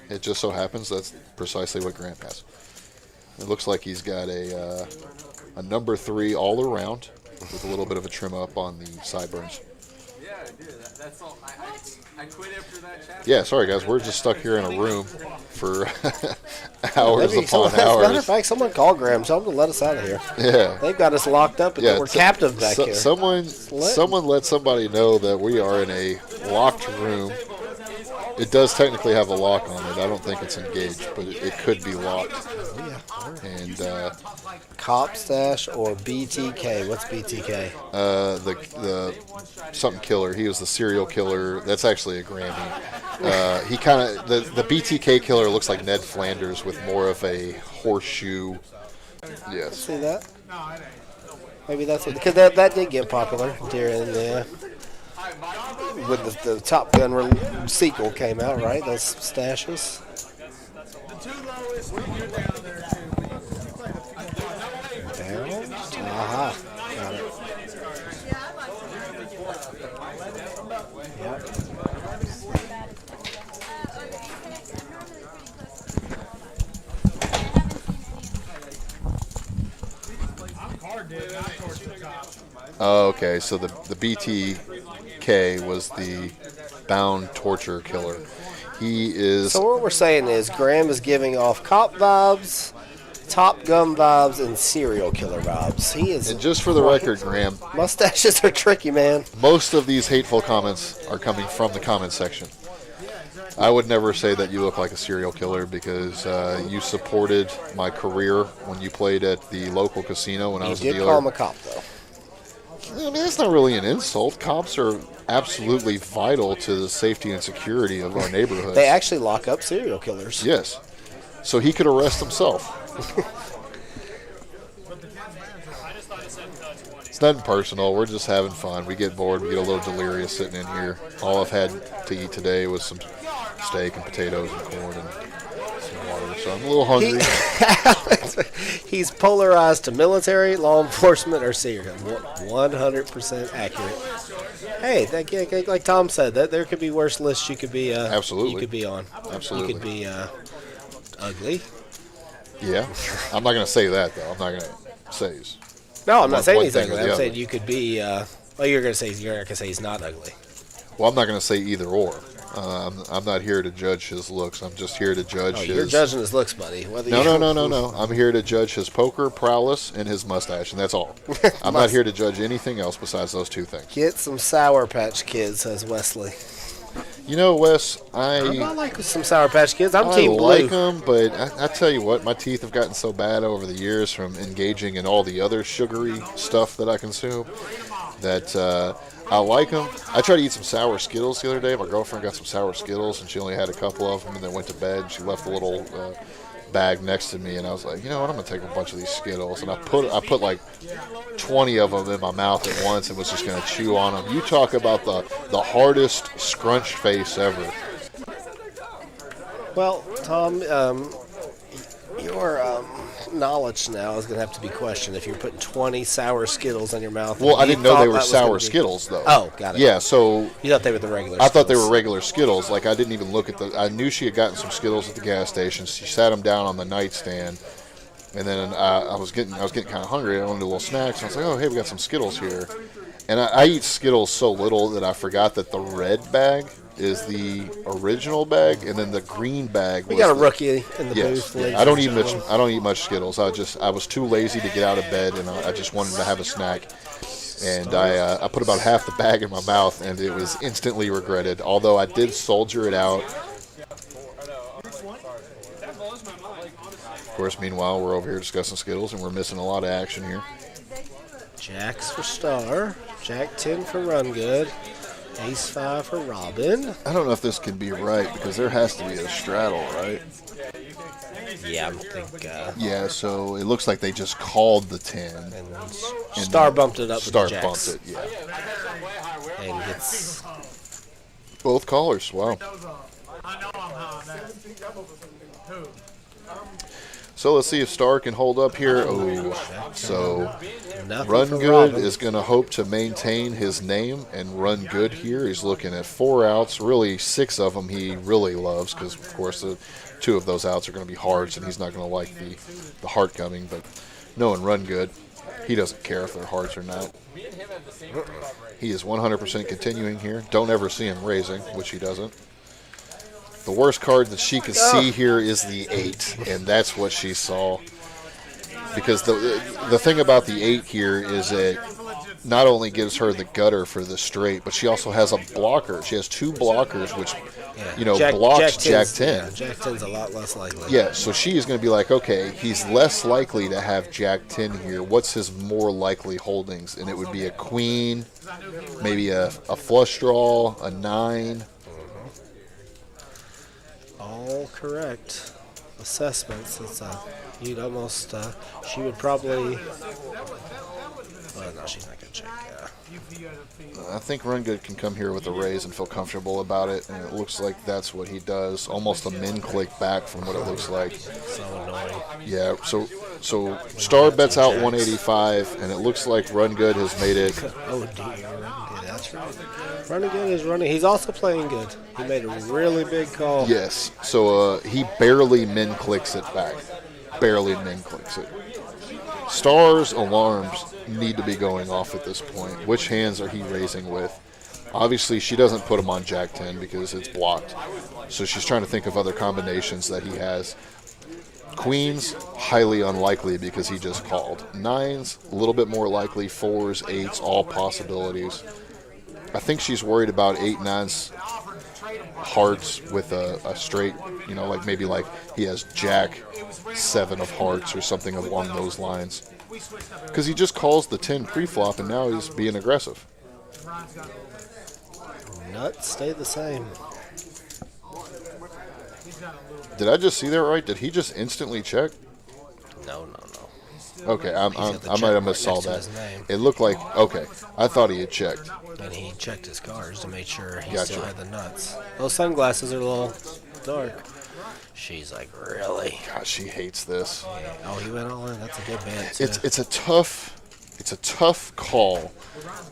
S9: It just so happens that's precisely what Grant has. It looks like he's got a number 3 all around with a little bit of a trim up on the sideburns.
S6: idea. That's all. I quit after that chapter.
S9: Yeah, sorry guys, we're just stuck here in a room for hours
S1: Maybe
S9: upon
S1: As a matter of
S9: hours.
S1: fact, someone call Graham. Tell him to let us out of here.
S9: Yeah.
S1: They've got us locked up and we're captive back here.
S9: Someone let somebody know that we are in a locked room. It does technically have a lock on it. I don't think it's engaged, but it could be locked. And
S1: Cop Stash or BTK? What's BTK?
S9: The something killer. He was the serial killer. That's actually a Grammy. He kind of the BTK killer looks like Ned Flanders with more of a horseshoe. Yes.
S1: See that? Maybe that's it. Because that did get popular during the when the Top Gun sequel came out, right? Those stashes. Down. Aha. Got it. Yep.
S9: Oh, okay, so the BTK was the bound torture killer. He is.
S1: So what we're saying is Graham is giving off cop vibes, Top Gun vibes, and serial killer vibes. He is.
S9: And just for the record, Graham,
S1: mustaches are tricky, man.
S9: Most of these hateful comments are coming from the comment section. I would never say that you look like a serial killer because you supported my career when you played at the local casino when I was a dealer.
S1: You did call him a cop, though.
S9: I mean, that's not really an insult. Cops are absolutely vital to the safety and security of our neighborhoods.
S1: They actually lock up serial killers.
S9: Yes. So he could arrest himself. It's nothing personal. We're just having fun. We get bored. We get a little delirious sitting in here. All I've had to eat today was some steak and potatoes and corn and some water. So I'm a little hungry.
S1: He's polarized to military, law enforcement, or serial killer. 100% accurate. Hey, like Tom said, that there could be worse lists you could be.
S9: Absolutely.
S1: You could be on.
S9: Absolutely.
S1: You could be ugly.
S9: Yeah. I'm not going to say that, though. I'm not going to say he's.
S1: No, I'm not saying he's
S9: thing or
S1: ugly.
S9: the
S1: I'm saying
S9: other.
S1: you could be. Well, you're going to say he's not ugly.
S9: Well, I'm not going to say either or. I'm not here to judge his looks. I'm just here to judge his.
S1: You're judging his looks, buddy.
S9: No. I'm here to judge his poker prowess and his mustache, and that's all. I'm not here to judge anything else besides those two things.
S1: Get some Sour Patch Kids, says Wesley.
S9: You know, Wes,
S1: I like some Sour Patch Kids. I'm Team Blue.
S9: I like them, but I tell you what, my teeth have gotten so bad over the years from engaging in all the other sugary stuff that I consume that I like them. I tried to eat some sour Skittles the other day. My girlfriend got some sour Skittles, and she only had a couple of them, and then went to bed. And she left a little bag next to me, and I was like, you know what, I'm going to take a bunch of these Skittles. And I put like 20 of them in my mouth at once and was just going to chew on them. You talk about the hardest scrunch face ever.
S1: Well, Tom, your knowledge now is going to have to be questioned if you're putting 20 sour Skittles in your mouth.
S9: Well, I didn't know they were sour Skittles, though.
S1: Oh, got it.
S9: Yeah, so...
S1: You thought they were the regular
S9: I
S1: Skittles.
S9: thought they were regular Skittles. Like, I didn't even look at the... I knew she had gotten some Skittles at the gas station. She sat them down on the nightstand. And then I was getting kind of hungry. I wanted a little snack. So I was like, oh, hey, we got some Skittles here. And I eat Skittles so little that I forgot that the red bag is the original bag, and then the green bag.
S1: We got a rookie in the booth.
S9: Yeah. I don't eat much Skittles. I was too lazy to get out of bed, and I just wanted to have a snack. And I put about half the bag in my mouth, and it was instantly regretted. Although I did soldier it out. Of course, meanwhile, we're over here discussing Skittles, and we're missing a lot of action here.
S1: Jacks for Star, Jack 10 for Run Good, Ace 5 for Robin.
S9: I don't know if this can be right because there has to be a straddle, right?
S1: Yeah, I think.
S9: Yeah, so it looks like they just called the 10.
S1: And Star bumped it up
S9: Star
S1: with the Jacks.
S9: bumped it, yeah.
S1: And gets
S9: both callers, wow.
S4: I know I'm high on that. Who?
S9: So let's see if Star can hold up here. Oh, so
S1: Nothing
S9: Run
S1: for
S9: Good
S1: Robin.
S9: is going to hope to maintain his name and Run Good here. He's looking at 4 outs, really 6 of them he really loves because, of course, the 2 of those outs are going to be hearts, and he's not going to like the heart coming. But knowing Run Good, He doesn't care if they're hearts or not.
S6: Me and him have the same pre-flop rate.
S9: He is 100% continuing here. Don't ever see him raising, which he doesn't. The worst card that she could see here is the 8, and that's what she saw. Because the thing about the 8 here is it not only gives her the gutter for the straight, but she also has a blocker. She has 2 blockers, which blocks Jack 10.
S1: Yeah, Jack 10's a lot less likely.
S9: Yeah, so she is going to be like, okay, he's less likely to have Jack 10 here. What's his more likely holdings? And it would be a queen, maybe a flush draw, a 9.
S1: All correct assessments. You'd almost, she would probably, well, no, she's not going to check.
S9: I think Run Good can come here with a raise and feel comfortable about it, and it looks like that's what he does. Almost a min click back from what it looks like.
S1: So annoying.
S9: Yeah, so Star bets out 185, and it looks like Run Good has made it.
S1: Oh dear, that's right. Running Good is running. He's also playing good. He made a really big call.
S9: Yes, so he barely min clicks it back. Barely min clicks it. Star's alarms need to be going off at this point. Which hands are he raising with? Obviously, she doesn't put him on Jack 10 because it's blocked. So she's trying to think of other combinations that he has. Queens, highly unlikely because he just called. 9s, a little bit more likely. 4s, 8s, all possibilities. I think she's worried about 8, 9s, hearts with a straight, like maybe like he has Jack 7 of hearts or something along those lines. Because he just calls the 10 pre-flop and now he's being aggressive.
S1: Nuts stay the same.
S9: Did I just see that right? Did he just instantly check?
S1: No.
S9: Okay, I might have missaw that.
S1: Name.
S9: It looked like, okay, I thought he had checked.
S1: And he checked his cards to make sure he
S9: Gotcha.
S1: still had the nuts. Those sunglasses are a little dark. She's like, really?
S9: God, she hates this.
S1: Yeah. Oh, he went all in. That's a good bet, too.
S9: It's a tough call,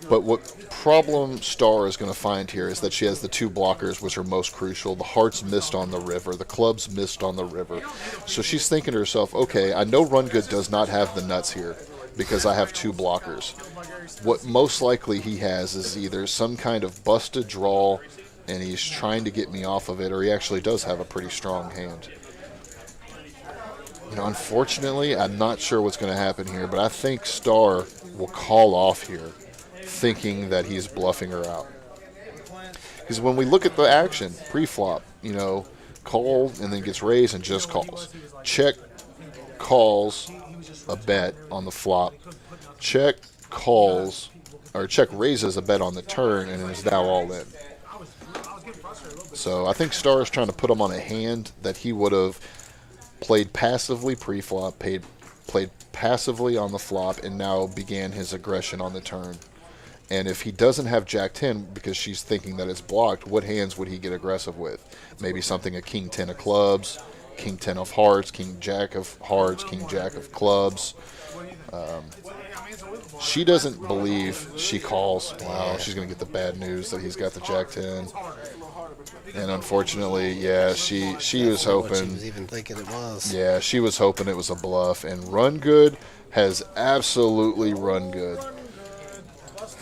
S9: but what problem Star is going to find here is that she has the 2 blockers, which are most crucial. The hearts missed on the river, the clubs missed on the river. So she's thinking to herself, okay, I know Run Good does not have the nuts here because I have 2 blockers. What most likely he has is either some kind of busted draw and he's trying to get me off of it, or he actually does have a pretty strong hand. Unfortunately, I'm not sure what's going to happen here, but I think Star will call off here, thinking that he's bluffing her out. Because when we look at the action, pre-flop, call and then gets raised and just calls. Check, calls, a bet on the flop. Check, calls, or check raises a bet on the turn and is now all in. So I think Star is trying to put him on a hand that he would have played passively pre-flop, played passively on the flop, and now began his aggression on the turn. And if he doesn't have Jack 10 because she's thinking that it's blocked, what hands would he get aggressive with? Maybe something a King 10 of clubs, King 10 of hearts, King Jack of hearts, King Jack of clubs. She doesn't believe she calls. Wow, she's going to get the bad news that he's got the Jack 10. And unfortunately, yeah, she was hoping.
S1: What she was even thinking it was.
S9: Yeah, she was hoping it was a bluff. And Run Good has absolutely run good.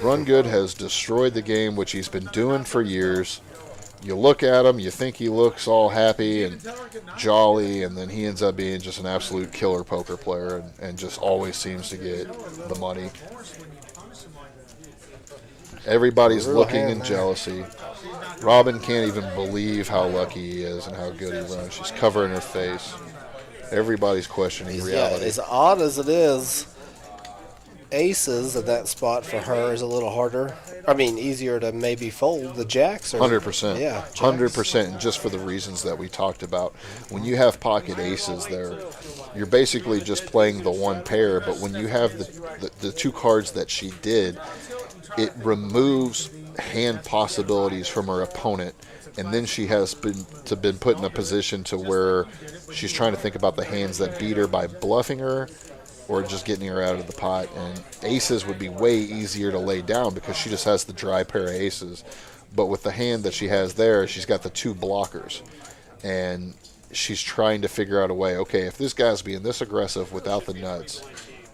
S9: Run Good has destroyed the game, which he's been doing for years. You look at him, you think he looks all happy and jolly, and then he ends up being just an absolute killer poker player and just always seems to get the money. Everybody's looking in jealousy. Robin can't even believe how lucky he is and how good he runs. She's covering her face. Everybody's questioning reality.
S1: Yeah, as odd as it is, aces at that spot for her is a little harder. I mean, easier to maybe fold. The jacks are
S9: 100%.
S1: Yeah,
S9: 100%, and just for the reasons that we talked about. When you have pocket aces there, you're basically just playing the one pair, but when you have the 2 cards that she did, it removes hand possibilities from her opponent, and then she has been put in a position to where she's trying to think about the hands that beat her by bluffing her or just getting her out of the pot. And aces would be way easier to lay down because she just has the dry pair of aces. But with the hand that she has there, she's got the 2 blockers, and she's trying to figure out a way, okay, if this guy's being this aggressive without the nuts,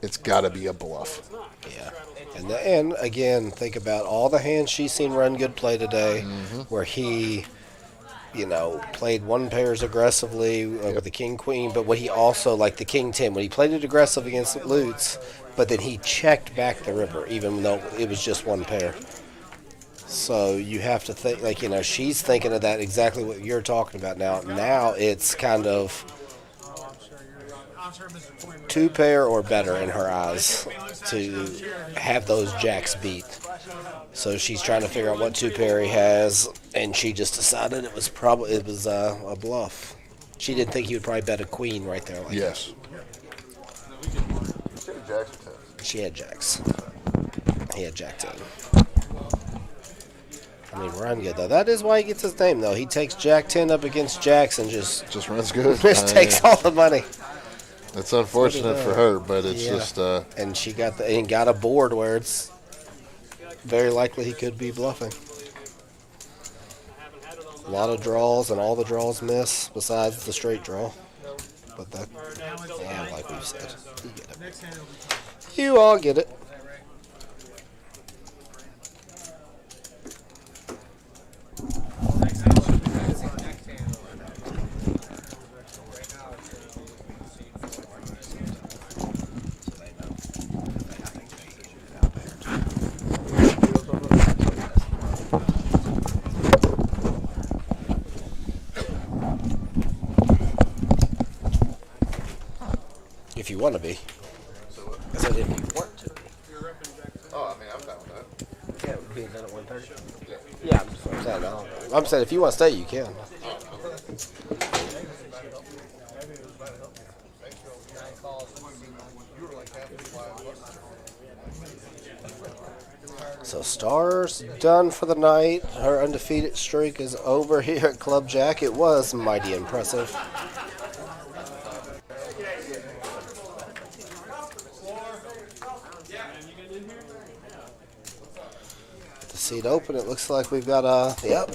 S9: it's got to be a bluff.
S1: Yeah. And again, think about all the hands she's seen run good play today, where he, you know, played one pairs aggressively with the king queen, but what he also, like the king 10, when he played it aggressive against Lutz, but then he checked back the river, even though it was just one pair. So you have to think, like, you know, she's thinking of that exactly what you're talking about now. Now it's kind of two pair or better in her eyes to have those jacks beat. So she's trying to figure out what two pair he has, and she just decided it was a bluff. She didn't think he would probably bet a queen right there. Like
S9: yes.
S1: That. She had jacks. He had jack 10. I mean, run good though. That is why he gets his name though. He takes jack 10 up against jacks and just
S9: runs good.
S1: Just takes all the money.
S9: It's unfortunate for her, but it's just.
S1: And she got a board where it's very likely he could be bluffing. A lot of draws, and all the draws miss besides the straight draw. But that, yeah, like we said, you get it. You all get it. If you want to be. I said if you want to be.
S9: Oh, I mean, I'm down with that.
S1: Yeah, being done at 1:30. Yeah, I'm saying if you want to stay, you can. So Star's done for the night. Her undefeated streak is over here at Club JAQK. It was mighty impressive. The seat open. It looks like we've got a yep.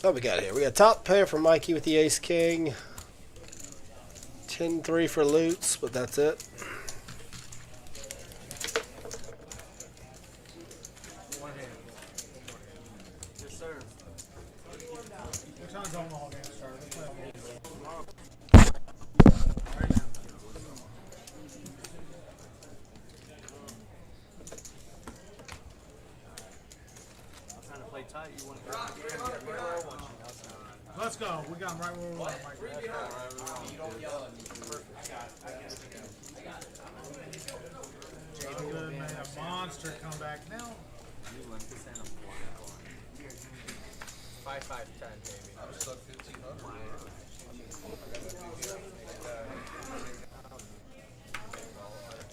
S1: What we got here? We got top pair for Mikey with the ace king. 10-3 for Lutz, but that's it.
S4: Yes, sir. What time's on all games start? Tight. You want to let's go. We got him right where we want him. You don't yell at me. Good, man. A monster comeback now.
S6: 5-5-10,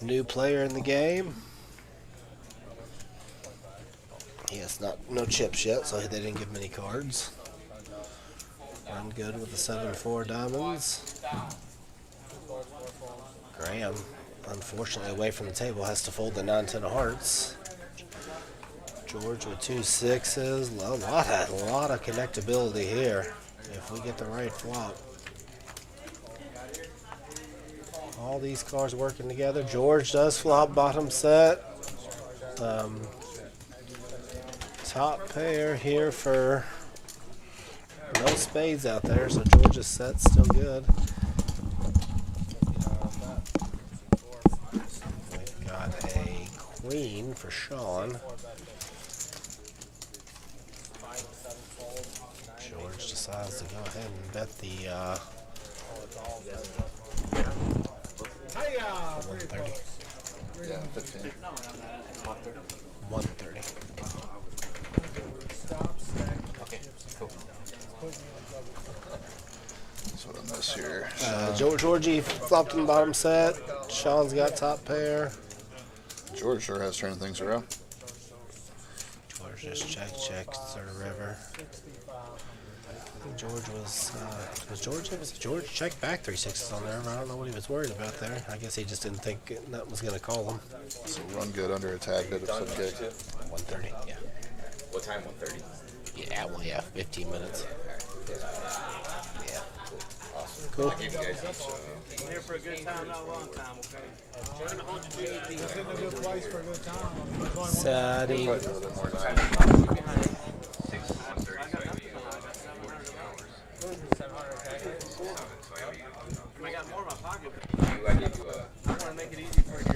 S6: baby.
S1: New player in the game. Yes, no chips yet, so they didn't give him any cards. Run good with the 7-4 diamonds. Graham, unfortunately, away from the table, has to fold the 9-10 of hearts. George with 2 6s. A lot of connectability here if we get the right flop. All these cards working together. George does flop bottom set. Top pair here for no spades out there, so George's set's still good. We've got a queen for Sean. George decides to go ahead and bet the 130.
S9: Yeah, 15.
S1: 130.
S5: Okay, cool.
S9: So on this here.
S1: Georgie flopped in the bottom set. Sean's got top pair.
S9: George sure has turned things around.
S1: George just checks the river. think George was George? It was George. Check back 3/6 on there. I don't know what he was worried about there. I guess he just didn't think nothing was going to call him.
S9: So run good under a tag bit of some kick.
S1: 1:30. Yeah.
S2: What time? 1:30.
S1: Yeah. Well, yeah. 15 minutes. Yeah.
S2: Awesome.
S1: Cool.
S2: I'll give you guys each.
S7: I'm here for a good time, not a long time, okay?
S4: It's in a good place for a good time.
S1: Sadie.
S7: I got more in my pocket. I want to make it easy for Mitch.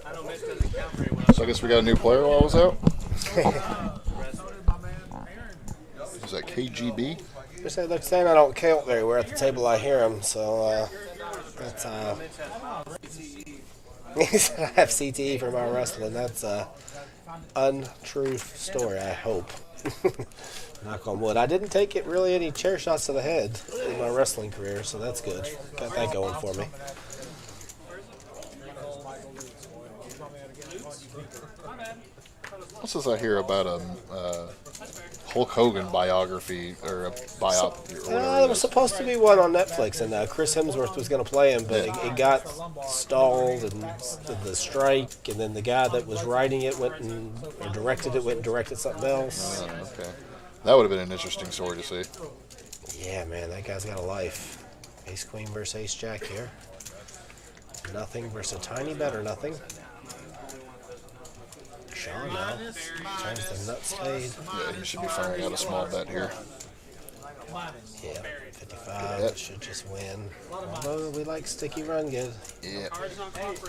S7: I know Mitch doesn't count very well.
S9: So I guess we got a new player while I was out. Is that KGB?
S1: They're saying I don't count very well at the table. I hear them, so that's he said I have CTE for my wrestling. That's a untrue story. I hope. Knock on wood. I didn't take it really any chair shots to the head in my wrestling career, so that's good. Got that going for me.
S9: What's this I hear about a Hulk Hogan biography or a biop?
S1: There was supposed to be one on Netflix, and Chris Hemsworth was going to play him, but it got stalled, and the strike, and then the guy that was writing it went and directed something else.
S9: Okay. That would have been an interesting story to see.
S1: Yeah, man, that guy's got a life. Ace Queen versus Ace Jack here. Nothing versus a tiny bet or nothing. Sean now turns the nut spade.
S9: Yeah, he should be firing out a small bet here.
S1: Yeah, 55 should just win. Although we like sticky run good.
S9: Yeah,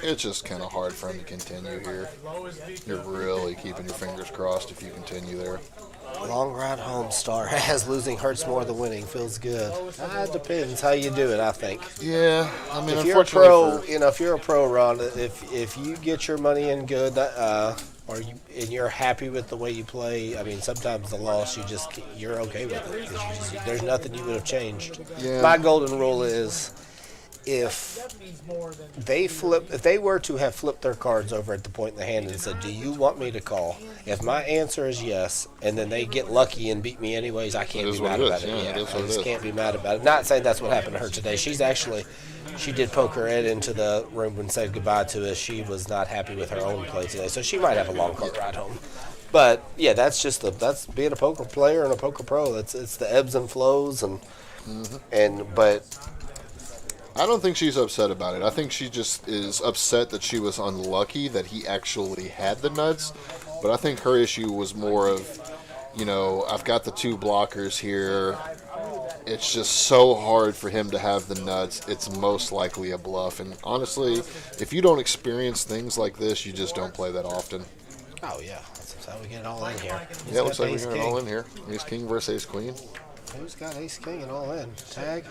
S9: it's just kind of hard for him to continue here. You're really keeping your fingers crossed if you continue there.
S1: Long ride home star has losing hurts more than winning. Feels good. Depends how you do it, I think.
S9: Yeah, I mean,
S1: if you're a pro, if you're a pro, Ron, if you get your money in good, and you're happy with the way you play, I mean, sometimes the loss you're okay with it because there's nothing you would have changed.
S9: Yeah.
S1: My golden rule is if they were to have flipped their cards over at the point in the hand and said, "Do you want me to call?" If my answer is yes, and then they get lucky and beat me anyways, I can't be mad about it. Yeah, I just can't be mad about it. Not saying that's what happened to her today. She did poke her head into the room and said goodbye to us. She was not happy with her own play today, so she might have a long cart ride home. But yeah, that's being a poker player and a poker pro. It's the ebbs and flows but.
S9: I don't think she's upset about it. I think she just is upset that she was unlucky that he actually had the nuts. But I think her issue was more of, I've got the two blockers here. It's just so hard for him to have the nuts. It's most likely a bluff. And honestly, if you don't experience things like this, you just don't play that often.
S1: Oh, yeah. That's how we get it all in here.
S9: Yeah, it looks like we got it all in here. Ace King versus Ace Queen.
S1: Who's got Ace King and all in? Tag?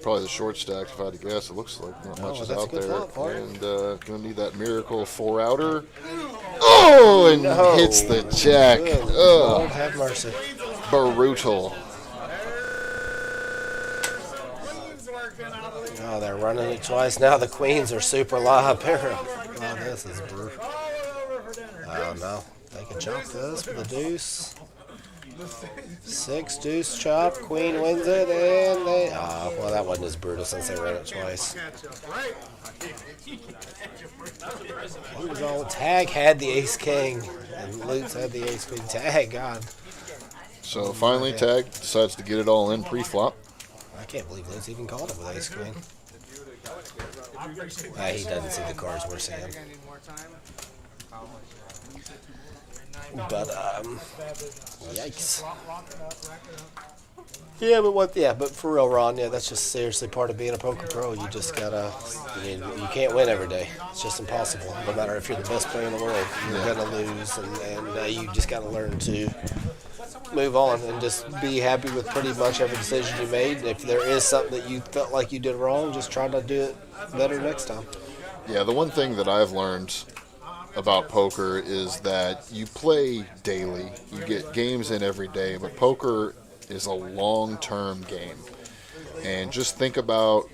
S9: Probably the short stack, if I had to guess. It looks like not much is out there. And going to need that miracle 4-outer. Oh, and hits the jack.
S1: Lord have mercy.
S9: Brutal.
S1: Oh, they're running it twice. Now the queens are super live. Oh, this is brutal. Oh, no. They can chop this for the deuce. 6 deuce chop. Queen wins it, and they. Oh, well, that wasn't as brutal since they ran it twice. He was all. Tag had the ace king, and Lutz had the ace queen. Tag, God.
S9: So finally, Tag decides to get it all in pre-flop.
S1: I can't believe Lutz even called it with ace queen. He doesn't see the cards we're seeing. But yikes. Yeah, but for real, Ron, that's just seriously part of being a poker pro. You just gotta, you can't win every day. It's just impossible. No matter if you're the best player in the world, you're gonna lose, and you just gotta learn to move on and just be happy with pretty much every decision you made. And if there is something that you felt like you did wrong, just try to do it better next time.
S9: Yeah, the one thing that I've learned about poker is that you play daily. You get games in every day, but poker is a long-term game. And just think about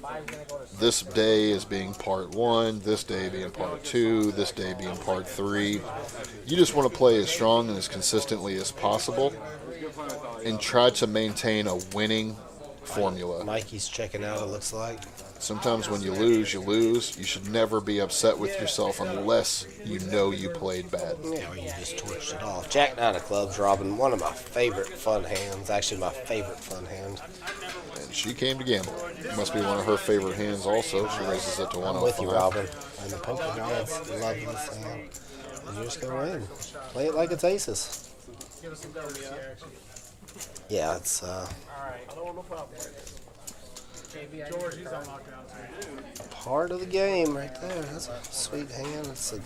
S9: this day as being part 1, this day being part 2, this day being part 3. You just want to play as strong and as consistently as possible and try to maintain a winning formula.
S1: Mikey's checking out, it looks like.
S9: Sometimes when you lose, you lose. You should never be upset with yourself unless you know you played bad.
S1: Yeah, or you just torched it off. Jack 9 of clubs, Robin, one of my favorite fun hands. Actually, my favorite fun hand.
S9: And she came to gamble. It must be one of her favorite hands also. She raises it to 105.
S1: I'm with you, Robin. And the poker gods love this hand. And you're just going to win. Play it like it's aces.
S4: Give us some WC action.
S1: Yeah, it's
S4: Alright. I don't want no problem. George, he's on lockdown too.
S1: part of the game right there. That's a sweet hand. It's a,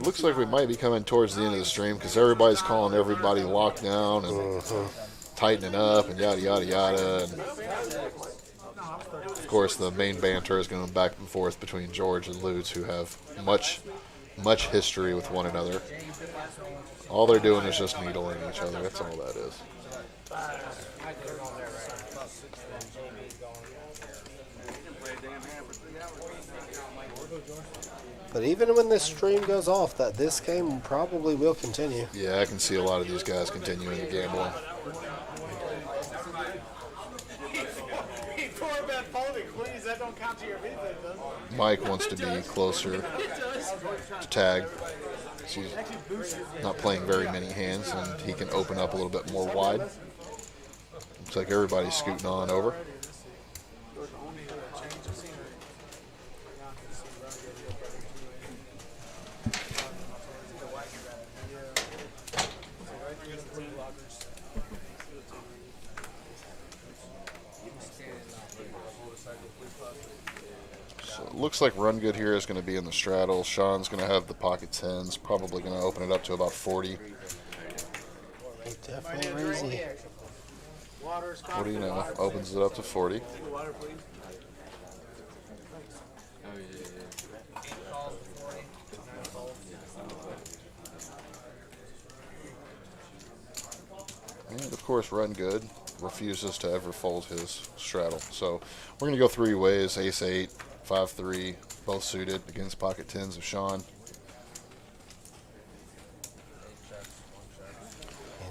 S9: Looks like we might be coming towards the end of the stream because everybody's calling everybody locked down and tightening up and yada, yada, yada. And of course, the main banter is going back and forth between George and Lutz, who have much history with one another. All they're doing is just needling each other. That's all that is.
S1: but even when this stream goes off, this game probably will continue.
S9: Yeah, I can see a lot of these guys continuing to gamble. Mike wants to be closer to tag. He's not playing very many hands, and he can open up a little bit more wide. Looks like everybody's scooting on over. So it looks like Run Good here is going to be in the straddle. Sean's going to have the pocket tens, probably going to open it up to about 40.
S1: Definitely raising.
S9: What do you know? Opens it up to 40. And of course, Run Good refuses to ever fold his straddle. So we're going to go 3 ways: Ace 8, 5-3, both suited against pocket tens of Sean.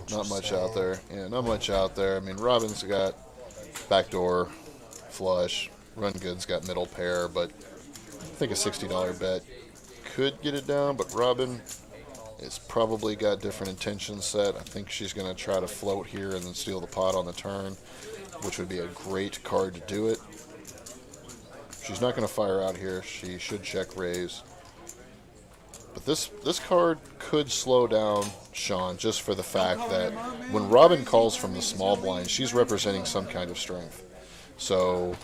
S9: Not much out there. Yeah, not much out there. I mean, Robin's got backdoor flush. Run Good's got middle pair, but I think a $60 bet could get it down, but Robin has probably got different intentions set. I think she's going to try to float here and then steal the pot on the turn, which would be a great card to do it. She's not going to fire out here. She should check raise. But this card could slow down Sean just for the fact that when Robin calls from the small blind, she's representing some kind of strength. So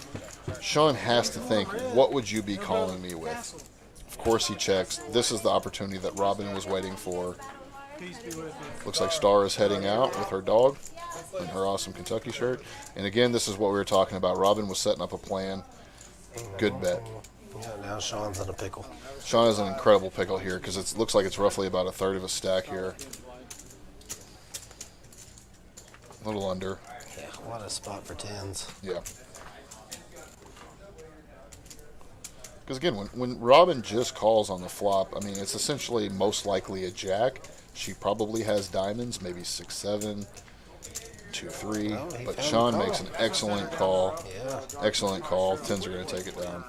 S9: Sean has to think, what would you be calling me with? Of course he checks. This is the opportunity that Robin was waiting for. Looks like Star is heading out with her dog in her awesome Kentucky shirt. And again, this is what we were talking about. Robin was setting up a plan. Good bet.
S1: Yeah, now Sean's in a pickle.
S9: Sean is an incredible pickle here because it looks like it's roughly about a third of a stack here. A little under.
S1: Yeah, what a spot for tens.
S9: Yeah. Because again, when Robin just calls on the flop, I mean, it's essentially most likely a jack. She probably has diamonds, maybe 6-7, 2-3.
S1: Oh,
S9: but Sean makes an excellent call.
S1: Yeah.
S9: Excellent call. Tens are going to take it down.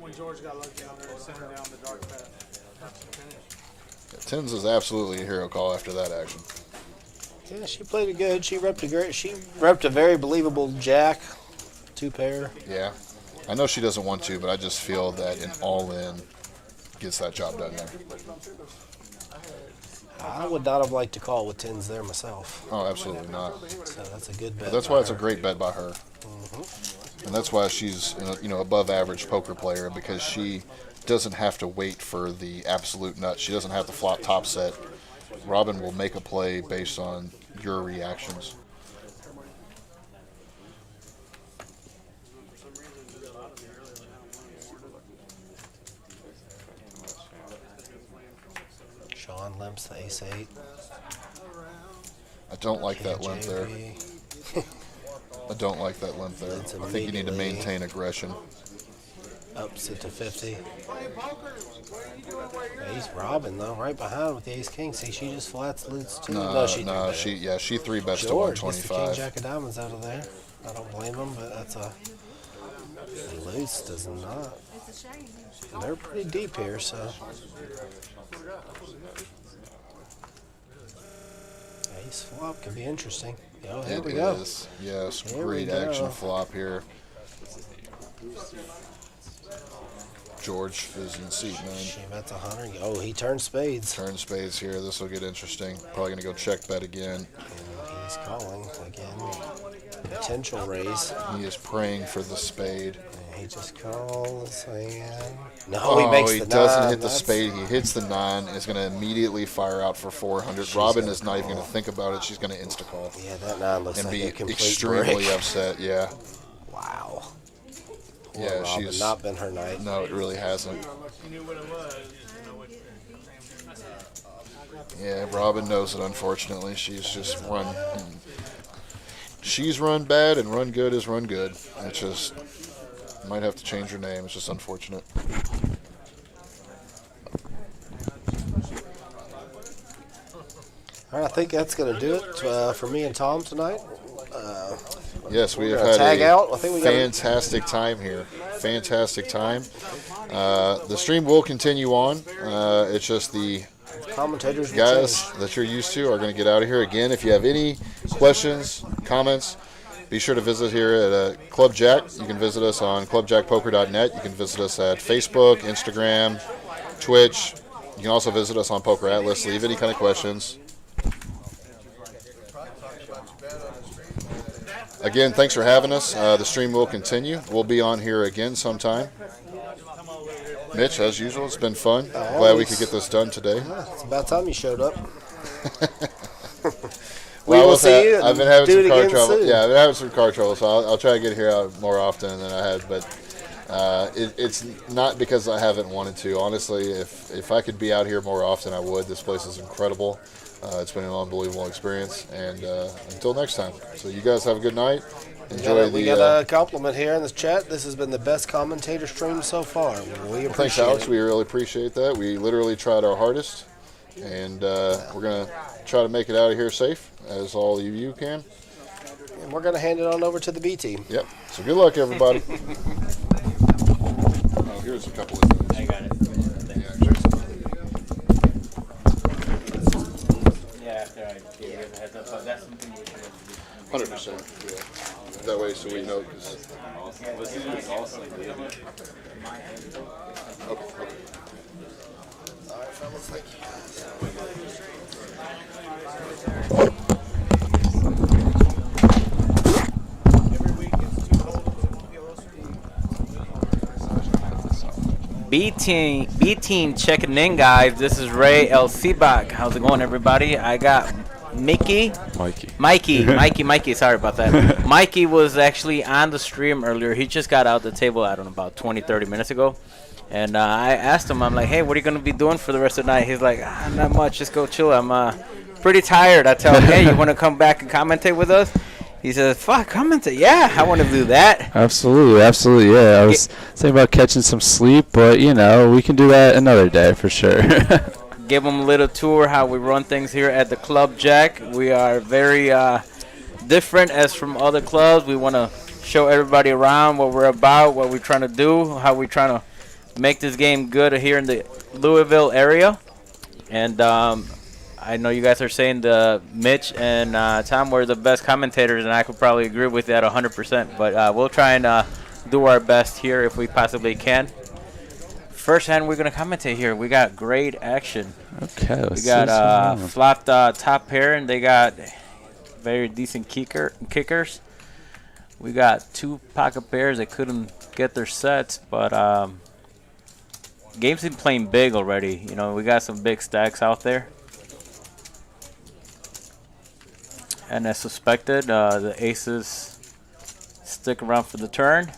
S4: When George got lucky down there and sent her down the dark path.
S9: Yeah, tens is absolutely a hero call after that action.
S1: Yeah, she played it good. She repped a very believable jack, 2 pair.
S9: Yeah. I know she doesn't want to, but I just feel that an all-in gets that job done there.
S1: I would not have liked to call with tens there myself.
S9: Oh, absolutely not.
S1: So that's a good bet.
S9: But that's why it's a great bet by her. And that's why she's above average poker player, because she doesn't have to wait for the absolute nuts. She doesn't have to flop top set. Robin will make a play based on your reactions.
S1: Sean limps the ace 8.
S9: I don't like that limp there. I don't like that limp there.
S1: It's
S9: I think you need to maintain aggression.
S1: Ups it to 50. Yeah, he's robbing though, right behind with the ace king. See, she just flats loose too.
S9: She 3 bets to
S1: George gets the king
S9: 125.
S1: jack of diamonds out of there. I don't blame him, but that's a loose does not.
S11: It's a shame.
S1: They're pretty deep here, so. Ace flop can be interesting. Oh, here we go.
S9: Yes,
S1: Here
S9: great
S1: we go.
S9: action flop here. George is in seat, man.
S1: She bets 100. Oh, he turns spades.
S9: Turn spades here. This will get interesting. Probably going to go check bet again.
S1: And he's calling again. Potential raise.
S9: He is praying for the spade.
S1: And he just calls and no, he makes the
S9: he doesn't
S1: nine.
S9: hit the spade. He hits the 9. Is going to immediately fire out for 400. Robin is not even going to think about it. She's going to insta call.
S1: Yeah, that 9 looks
S9: and
S1: like
S9: be
S1: a complete
S9: extremely
S1: brick.
S9: upset. Yeah.
S1: Wow.
S9: Yeah,
S1: Robin,
S9: she's
S1: not been her night.
S9: No, it really hasn't.
S13: You knew what it was.
S9: Yeah, Robin knows it. Unfortunately, she's just run. She's run bad, and run good is run good. It's just might have to change her name. It's just unfortunate.
S1: All right, I think that's going to do it for me and Tom tonight.
S9: Yes, we
S1: We're
S9: have
S1: gonna
S9: had
S1: tag
S9: a
S1: out. I think we got
S9: fantastic time here. Fantastic time. The stream will continue on. It's just the
S1: commentators will
S9: guys
S1: change.
S9: that you're used to are going to get out of here. Again, if you have any questions, comments, be sure to visit here at Club JAQK. You can visit us on clubjackpoker.net. You can visit us at Facebook, Instagram, Twitch. You can also visit us on Poker Atlas. Leave any kind of questions. Again, thanks for having us. The stream will continue. We'll be on here again sometime. Mitch, as usual, it's been fun. Glad we could get this done today.
S1: It's about time you showed up.
S9: We will see
S1: you.
S9: I've been having
S1: do
S9: some
S1: it
S9: car
S1: again
S9: trouble.
S1: soon.
S9: Yeah, I've been having some car trouble, so I'll try to get here out more often than I had. But it's not because I haven't wanted to. Honestly, if I could be out here more often, I would. This place is incredible. It's been an unbelievable experience. And until next time. So you guys have a good night. Enjoy
S1: We got a compliment here in the chat. This has been the best commentator stream so far. We appreciate
S9: thanks, Alex.
S1: it.
S9: We really appreciate that. We literally tried our hardest. And we're going to try to make it out of here safe, as all of you can.
S1: And we're going to hand it on over to the B team.
S9: Yep. So good luck, everybody. Oh, here's a couple of things.
S5: I got it. Yeah, after I gave you guys a heads up, but that's something we should do.
S9: 100%. Yeah. That way, so we know. Cause okay.
S1: All right, fellas. Thank you.
S5: B team checking in, guys. This is Ray L. Seabach. How's it going, everybody? I got Mikey. Mikey. Sorry about that. Mikey was actually on the stream earlier. He just got out the table, I don't know, about 20, 30 minutes ago. And I asked him, I'm like, hey, what are you going to be doing for the rest of the night? He's like, not much. Just go chill. I'm pretty tired. I tell him, hey, you want to come back and commentate with us? He says, fuck, commentate. Yeah, I want to do that.
S14: Absolutely. Yeah, I was thinking about catching some sleep, but, you know, we can do that another day for sure.
S5: Give them a little tour how we run things here at the Club JAQK. We are very different as from other clubs. We want to show everybody around what we're about, what we're trying to do, how we're trying to make this game good here in the Louisville area. And I know you guys are saying the Mitch and Tom were the best commentators, and I could probably agree with that 100%. But we'll try and do our best here if we possibly can. First hand we're going to commentate here. We got great action.
S14: Okay,
S5: we got flopped top pair, and they got very decent kickers. We got 2 pocket pairs that couldn't get their sets, but game's been playing big already. You know, we got some big stacks out there. And as suspected, the aces stick around for the turn.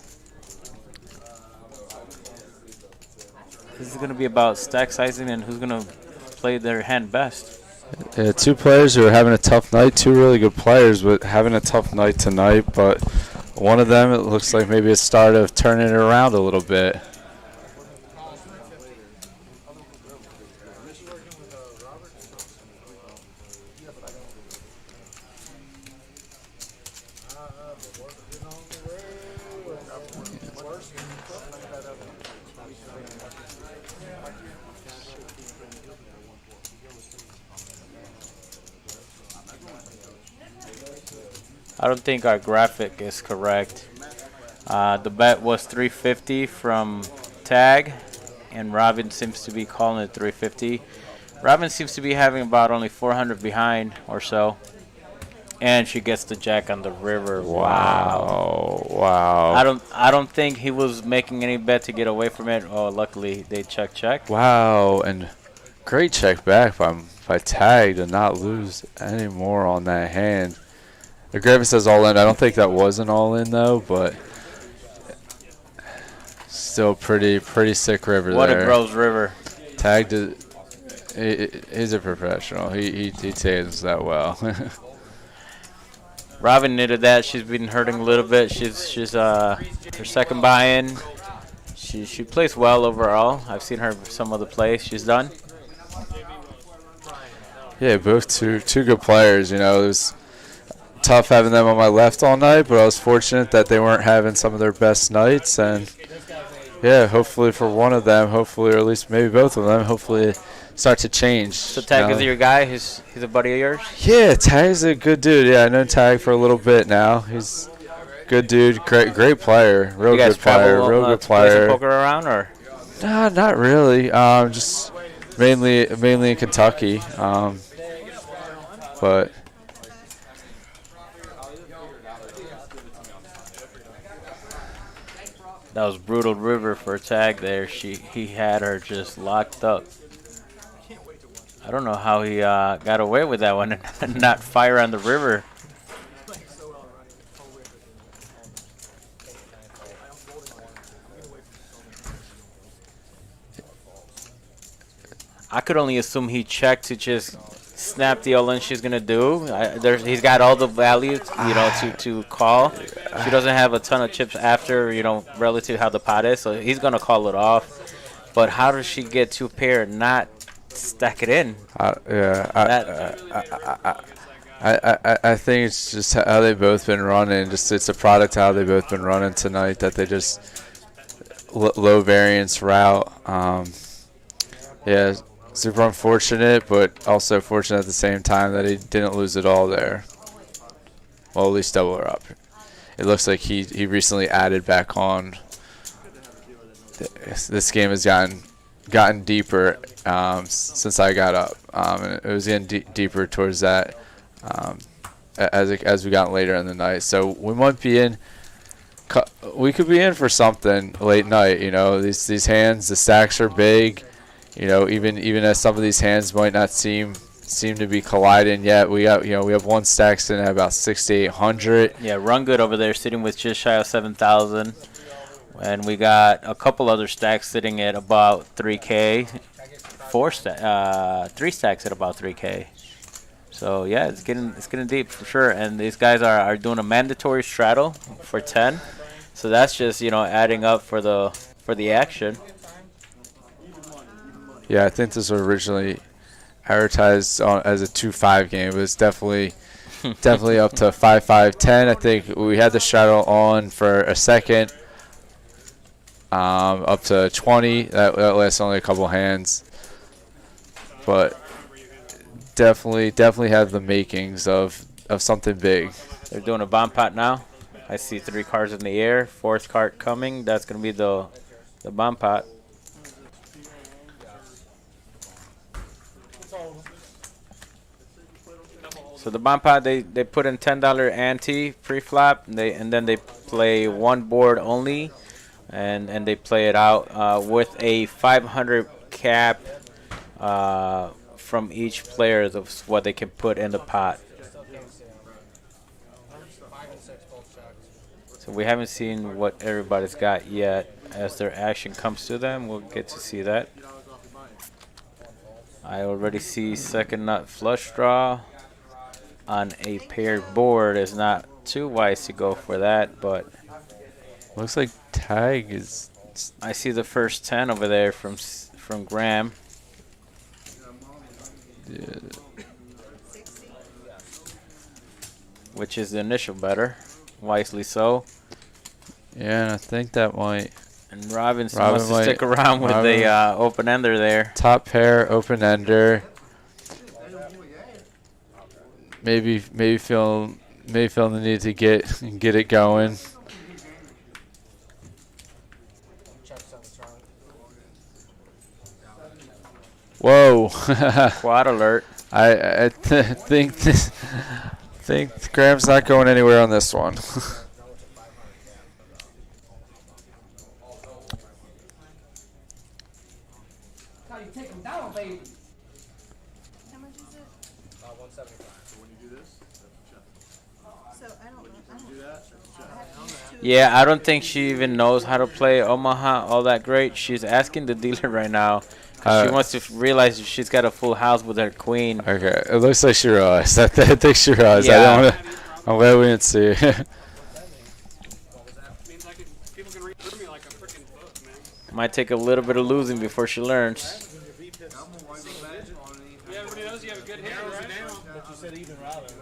S5: This is going to be about stack sizing and who's going to play their hand best.
S14: Yeah, 2 players who are having a tough night. 2 really good players, but having a tough night tonight. But one of them, it looks like maybe a start of turning it around a little bit.
S5: I don't think our graphic is correct. The bet was 350 from Tag, and Robin seems to be calling it 350. Robin seems to be having about only 400 behind or so. And she gets the jack on the river. Wow.
S14: Wow.
S5: I don't think he was making any bet to get away from it. Oh, luckily they check.
S14: Wow, and great check back by Tag to not lose any more on that hand. The graphic says all in. I don't think that was an all in though, but still pretty sick river there.
S5: What a gross river.
S14: Tag he's a professional. He tames that well.
S5: Robin knitted that. She's been hurting a little bit. She's her second buy-in. She plays well overall. I've seen her some other plays she's done.
S14: Yeah, both two good players. You know, it was tough having them on my left all night, but I was fortunate that they weren't having some of their best nights. And yeah, hopefully for one of them, hopefully, or at least maybe both of them, hopefully start to change.
S5: So Tag is your guy? He's a buddy of yours?
S14: Yeah, Tag's a good dude. Yeah, I know Tag for a little bit now. He's a good dude, great player, real good player,
S5: play some poker around, or?
S14: Nah, not really. Just mainly in Kentucky. But
S5: that was brutal river for Tag there. He had her just locked up. I don't know how he got away with that one and not fire on the river. I could only assume he checked to just snap the all-in she's gonna do. He's got all the values, you know, to call. She doesn't have a ton of chips after, you know, relative to how the pot is, so he's gonna call it off. But how does she get two pair and not stack it in?
S14: I think it's just how they've both been running. Just it's a product how they've both been running tonight, that they just low variance route. Yeah, super unfortunate, but also fortunate at the same time that he didn't lose it all there. Well, at least double her up. It looks like he recently added back on. This game has gotten deeper since I got up, and it was getting deeper towards that as we got later in the night. So we might be in. We could be in for something late night. You know, these hands, the stacks are big. You know, even as some of these hands might not seem to be colliding yet, we have one stack sitting at about 600 to 800.
S5: Yeah, Run Good over there sitting with just shy of 7,000. And we got a couple other stacks sitting at about 3K, 3 stacks at about 3K. So yeah, it's getting deep for sure. And these guys are doing a mandatory straddle for 10. So that's just, you know, adding up for the action.
S14: Yeah, I think this was originally advertised as a 2-5 game, but it's definitely up to 5-5-10. I think we had the straddle on for a second. Up to 20. That lasts only a couple hands, but definitely have the makings of something big.
S5: They're doing a bomb pot now. I see 3 cards in the air. 4th card coming. That's gonna be the bomb pot. So the bomb pot, they put in $10 ante pre-flop, and then they play one board only. And they play it out with a 500 cap from each player of what they can put in the pot. So we haven't seen what everybody's got yet. As their action comes to them, we'll get to see that. I already see second nut flush draw on a paired board is not too wise to go for that, but
S14: looks like tag is.
S5: I see the first 10 over there from Graham.
S14: Yeah.
S5: Which is the initial better, wisely so.
S14: Yeah, and I think that might.
S5: And Robin wants to stick around with the open ender there.
S14: Top pair, open ender. Maybe feel the need to get it going. Whoa!
S5: Quad alert.
S14: I think Graham's not going anywhere on this one.
S11: Take them down, baby. How much is it?
S6: 175.
S10: So when you do this,
S11: So I don't know.
S10: do that.
S5: Yeah, I don't think she even knows how to play Omaha all that great. She's asking the dealer right now. She wants to realize she's got a full house with her queen.
S14: Okay, it looks like she realized. I think she realized.
S5: Yeah.
S14: I don't want to. I'm glad we didn't see it.
S5: Might take a little bit of losing before she learns.
S7: Yeah, everybody knows you have a good hand, right?
S4: But you said even rather.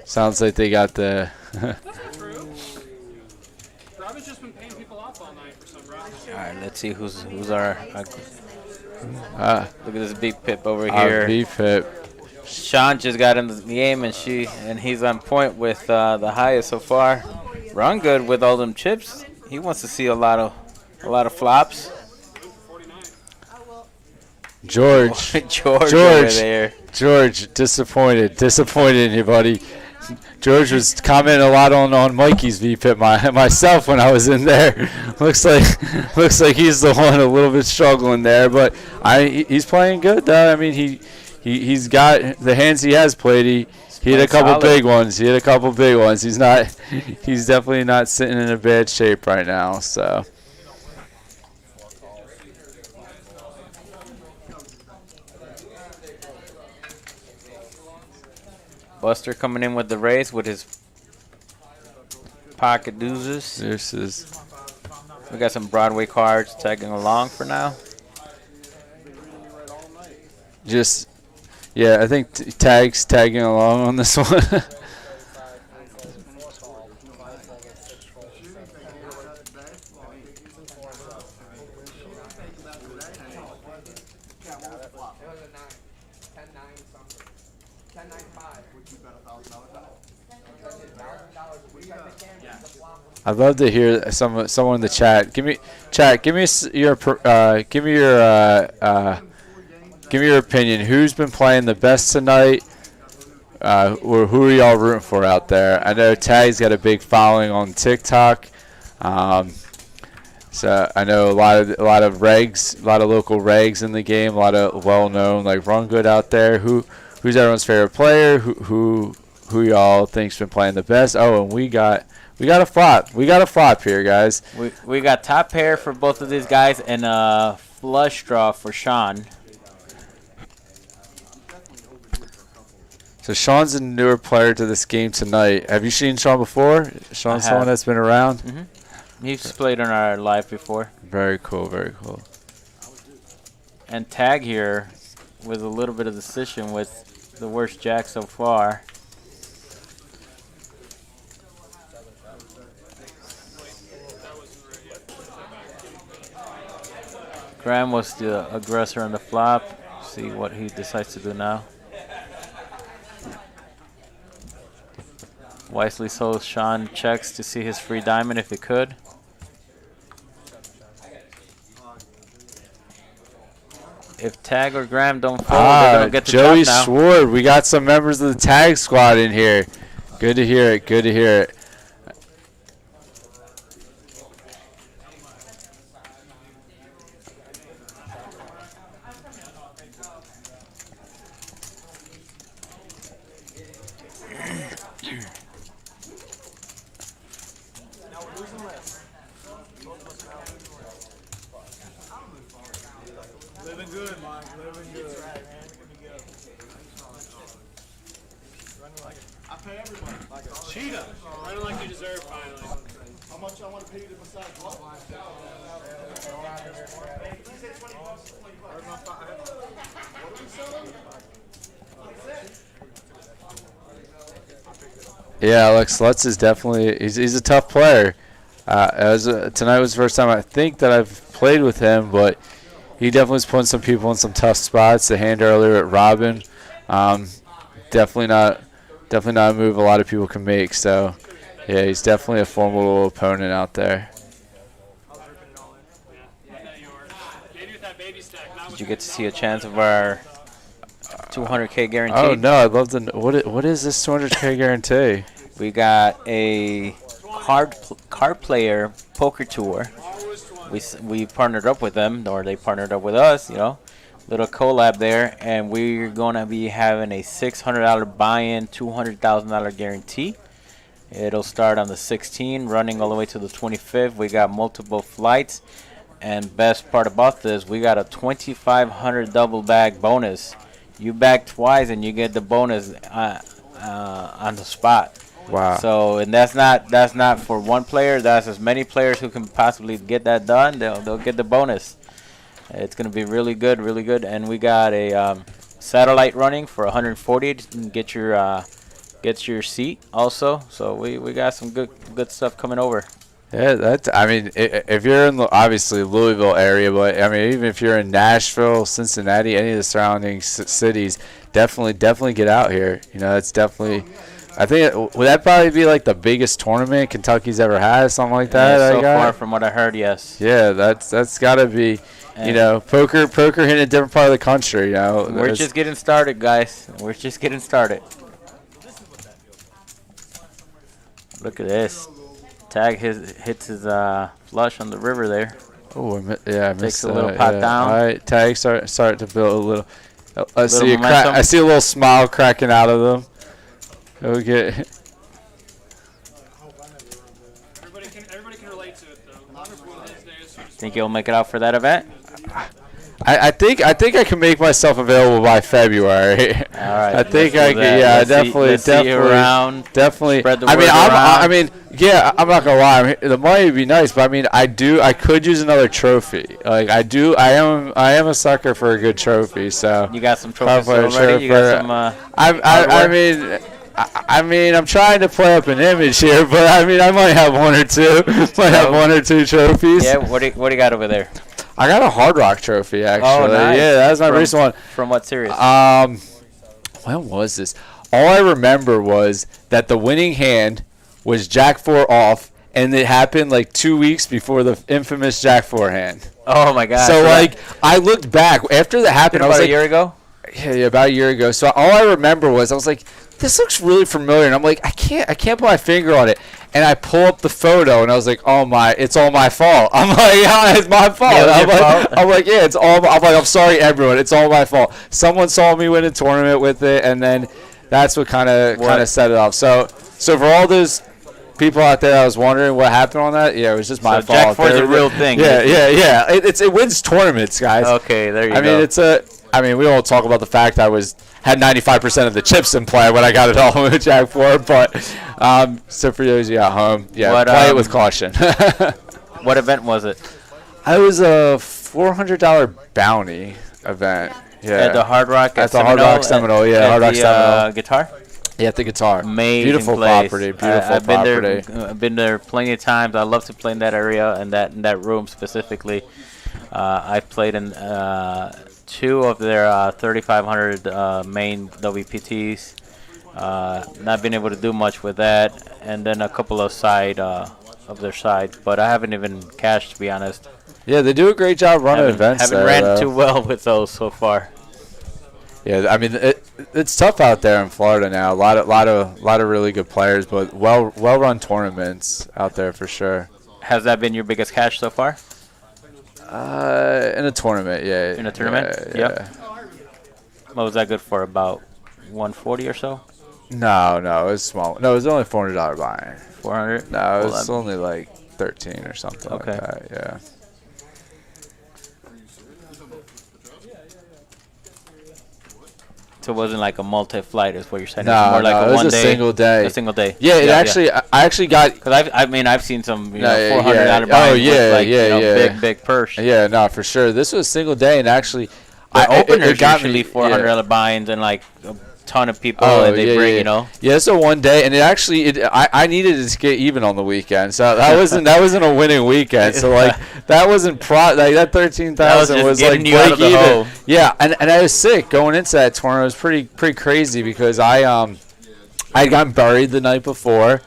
S14: Sounds like they got the.
S7: That's not true. Robin's just been paying people off all night for some reason.
S5: All right, let's see who's our. Look at this big pip over here.
S14: Big pip.
S5: Sean just got in the game, and he's on point with the highest so far. Run good with all them chips. He wants to see a lot of flops.
S14: George
S5: over there.
S14: George, disappointed in you, buddy. George was commenting a lot on Mikey's VPIP myself when I was in there. looks like he's the one a little bit struggling there, but he's playing good though. I mean he's got the hands he has played. He hit a couple big ones. He's definitely not sitting in a bad shape right now. So.
S5: Buster coming in with the race with his pocket deuces. We got some Broadway cards tagging along for now.
S14: Yeah, I think tagging along on this one. I'd love to hear someone in the chat. Give me your opinion. Who's been playing the best tonight? Or who are y'all rooting for out there? I know Tag's got a big following on TikTok. So I know a lot of regs, a lot of local regs in the game, a lot of well-known like Run Good out there. Who's everyone's favorite player? Who y'all think's been playing the best? Oh, and we got a flop. We got a flop here, guys.
S5: We got top pair for both of these guys and a flush draw for Sean.
S14: So Sean's a newer player to this game tonight. Have you seen Sean before? Sean's someone that's been around?
S5: Mm-hmm. He's played on our live before.
S14: Very cool, very cool.
S5: And Tag here with a little bit of decision with the worst jack so far. Graham was the aggressor on the flop. See what he decides to do now. Wisely so, Sean checks to see his free diamond if he could. If Tag or Graham don't fold, they don't get the
S14: Joey
S5: drop now.
S14: Sword. We got some members of the Tag squad in here. Good to hear it. Good to hear it.
S4: Living good, Mike. Living good.
S10: I pay everybody.
S13: Running like you deserve, finally.
S10: How much I want to pay you to massage what?
S14: Yeah, Alex Lutz is definitely he's a tough player. Tonight was the first time I think that I've played with him, but he definitely was putting some people in some tough spots. The hand earlier at Robin, definitely not a move a lot of people can make. So yeah, he's definitely a formidable opponent out there.
S5: Did you get to see a chance of our 200K guarantee?
S14: Oh no, I'd love to know. What is this 200K guarantee?
S5: We got a card player poker tour. We partnered up with them, or they partnered up with us. You know, little collab there, and we're gonna be having a $600 buy-in, $200,000 guarantee. It'll start on the 16th, running all the way to the 25th. We got multiple flights, and best part about this, we got a $2,500 double bag bonus. You bag twice, and you get the bonus on the spot.
S14: Wow.
S5: So, and that's not for one player. That's as many players who can possibly get that done. They'll get the bonus. It's gonna be really good, and we got a satellite running for 140 to get your seat also. So we got some good stuff coming over.
S14: Yeah, I mean, if you're in obviously Louisville area, but I mean, even if you're in Nashville, Cincinnati, any of the surrounding cities, definitely get out here. You know, it's definitely. I think would that probably be like the biggest tournament Kentucky's ever had, something like that.
S5: Yeah, so far, from what I heard, yes.
S14: Yeah, that's got to be. And you know, poker in a different part of the country. You know,
S5: we're just getting started, guys. We're just getting started. Look at this. Tag hits his flush on the river there.
S14: Oh, yeah, I missed
S5: Takes a little pot down.
S14: All right, Tag start to build a little. I see a little smile cracking out of them. Okay.
S13: Everybody can relate to it though.
S5: Think you'll make it out for that event?
S14: I think I can make myself available by February.
S5: All right.
S14: I think I can. Yeah, definitely.
S5: See you around.
S14: Definitely.
S5: Spread the word around.
S14: Yeah, I'm not gonna lie. The money would be nice, but I mean, I could use another trophy. Like I do. I am a sucker for a good trophy. So
S5: you got some trophies already. You got some.
S14: I mean, I'm trying to play up an image here, but I mean, I might have one or two. Have one or two trophies.
S5: Yeah. What do you got over there?
S14: I got a Hard Rock trophy, actually.
S5: Oh, nice.
S14: Yeah, that was my recent one.
S5: From what series?
S14: When was this? All I remember was that the winning hand was Jack 4 off, and it happened like 2 weeks before the infamous Jack 4 hand.
S5: Oh my God!
S14: So I looked back after that happened. I was
S5: a year ago.
S14: Yeah, about a year ago. So all I remember was I was like, this looks really familiar, and I'm like, I can't put my finger on it. And I pull up the photo, and I was like, it's all my fault. I'm like, yeah, it's my fault.
S5: Yeah,
S14: I'm like, yeah, it's all. I'm like, I'm sorry, everyone. It's all my fault. Someone saw me win a tournament with it, and then that's what kind of set it off. So for all those people out there, I was wondering what happened on that. Yeah, it was just my fault.
S5: Jack 4 is a real thing.
S14: Yeah. It wins tournaments, guys.
S5: Okay, there you go.
S14: I mean, we won't talk about the fact I had 95% of the chips in play when I got it all with Jack 4, but so for those of you at home, yeah, play it with caution.
S5: What event was it?
S14: It was a $400 bounty event. Yeah.
S5: At the Hard Rock
S14: at the Hard Rock Seminole, yeah, Hard Rock Seminole.
S5: Guitar?
S14: Yeah, at the Guitar.
S5: Amazing
S14: beautiful
S5: place.
S14: Property. Beautiful property.
S5: I've been there plenty of times. I love to play in that area and that room specifically. I've played in 2 of their 3,500 main WPTs. Not been able to do much with that, and then a couple of of their side, but I haven't even cashed, to be honest.
S14: Yeah, they do a great job running events.
S5: Haven't ran too well with those so far.
S14: Yeah, I mean it's tough out there in Florida now. A lot of really good players, but well run tournaments out there for sure.
S5: Has that been your biggest cash so far?
S14: In a tournament, yeah.
S5: In a tournament?
S14: Yeah.
S5: Yep. What was that good for? About 140 or so?
S14: No, it was small. No, it was only $400 buy-in.
S5: 400?
S14: No, it was only like 13 or something like that. Yeah.
S5: So it wasn't like a multi-flight, is what you're saying?
S14: No,
S5: More like
S14: no,
S5: a
S14: it was
S5: one
S14: a
S5: day,
S14: single day.
S5: A single day.
S14: Yeah, it actually. I actually got.
S5: Because I've seen some
S14: No,
S5: $400 buy-ins
S14: Oh yeah,
S5: with like,
S14: yeah.
S5: big purse.
S14: Yeah, no, for sure. This was a single day, and actually,
S5: Openers
S14: got
S5: usually
S14: me,
S5: $400 buy-ins and like a ton of people
S14: Oh,
S5: that they bring,
S14: Yeah, it's a one day, and it actually, I needed to get even on the weekend, so that wasn't a winning weekend. So like that wasn't like that 13,000 was like break even. Yeah, and I was sick going into that tournament. It was pretty crazy because I got buried the night before,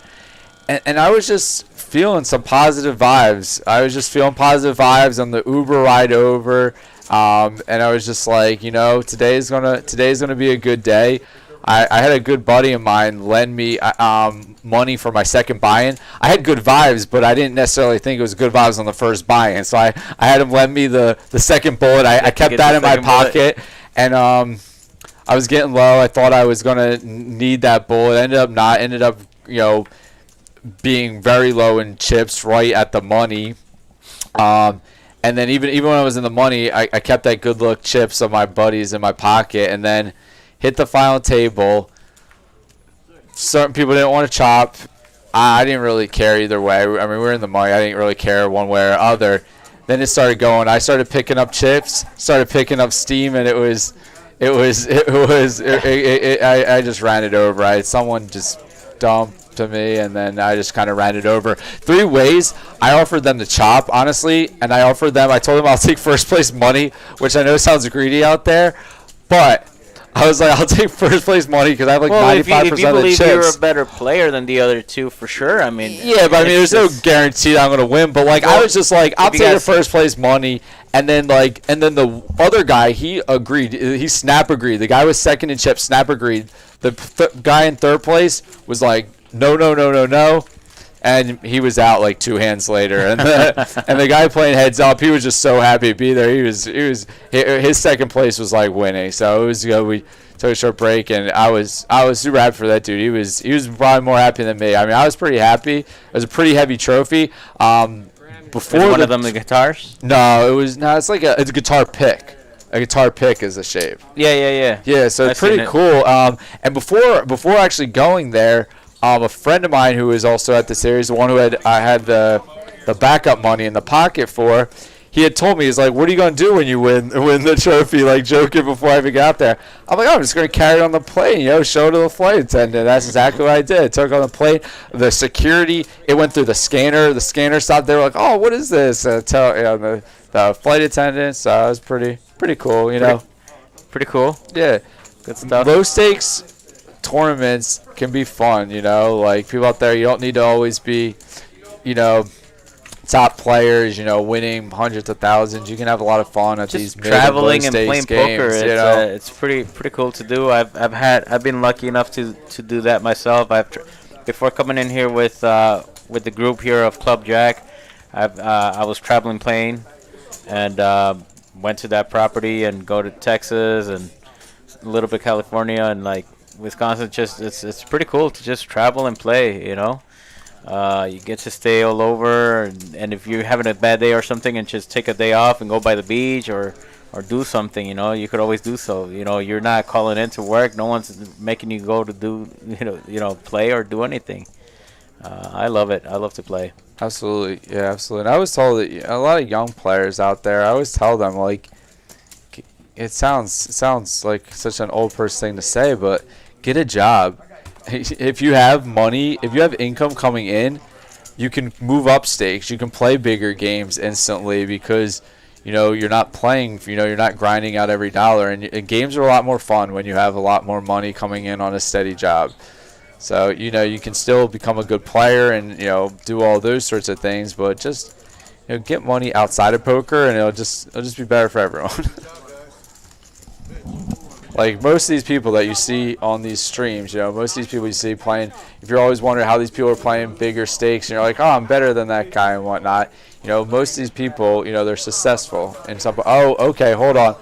S14: and I was just feeling some positive vibes. I was just feeling positive vibes on the Uber ride over. And I was just like, today's gonna be a good day. I had a good buddy of mine lend me money for my second buy-in. I had good vibes, but I didn't necessarily think it was good vibes on the first buy-in. So I had him lend me the second bullet. I kept that in my pocket, and I was getting low. I thought I was gonna need that bullet. Ended up not. Ended up being very low in chips, right at the money. And then even when I was in the money, I kept that good luck chips of my buddies in my pocket, and then hit the final table. Certain people didn't want to chop. I didn't really care either way. I mean, we were in the money. I didn't really care one way or other. Then it started going. I started picking up chips, started picking up steam, and I just ran it over. Someone just dumped to me, and then I just kind of ran it over. 3 ways I offered them to chop, honestly, and I told them I'll take first place money, which I know sounds greedy out there, but I was like, I'll take first place money because I have like 95% of the chips.
S5: If you believe you're a better player than the other two, for sure. I mean,
S14: yeah, but I mean, there's no guarantee that I'm gonna win. But like, I was just like, I'll take the first place money, and then the other guy, he agreed. He snap agreed. The guy was second in chips, snap agreed. The guy in third place was like, no, and he was out like 2 hands later. And the guy playing heads up, he was just so happy to be there. His second place was like winning. So it was we took a short break, and I was super happy for that dude. He was probably more happy than me. I mean, I was pretty happy. It was a pretty heavy trophy. Before
S5: one of them the guitars?
S14: No, it's a guitar pick. A guitar pick is a shave.
S5: Yeah.
S14: Yeah, so it's pretty cool. And before actually going there, a friend of mine who was also at the series, the one who I had the backup money in the pocket for, he had told me, he's like, what are you going to do when you win the trophy, like joking before I even got there. I'm like, I'm just going to carry it on the plane, show it to the flight attendant. That's exactly what I did. I took it on the plane. The security, it went through the scanner. The scanner stopped. They were like, oh, what is this? The flight attendant. So it was pretty cool,
S5: Pretty cool.
S14: Yeah.
S5: Good stuff.
S14: Low stakes tournaments can be fun, like people out there, you don't need to always be, top players, winning hundreds of thousands. You can have a lot of fun at these
S5: traveling and playing
S14: games,
S5: poker. It's pretty cool to do. I've been lucky enough to do that myself. Before coming in here with the group here of Club JAQK, I was traveling playing, and went to that property and go to Texas and a little bit California and like Wisconsin. Just it's pretty cool to just travel and play. You get to stay all over, and if you're having a bad day or something, and just take a day off and go by the beach or do something, you could always do so. You're not calling in to work. No one's making you go to do play or do anything. I love it. I love to play.
S14: Absolutely, yeah, absolutely. And I was told that a lot of young players out there, I always tell them, like, it sounds like such an old person thing to say, but get a job. If you have money, if you have income coming in, you can move up stakes. You can play bigger games instantly because, you're not playing, you're not grinding out every dollar. And games are a lot more fun when you have a lot more money coming in on a steady job. So, you can still become a good player and, do all those sorts of things, but just, get money outside of poker and it'll just be better for everyone. Like most of these people that you see on these streams, most of these people you see playing, if you're always wondering how these people are playing bigger stakes, and you're like, oh, I'm better than that guy and whatnot, most of these people, they're successful. And some, oh, okay, hold on.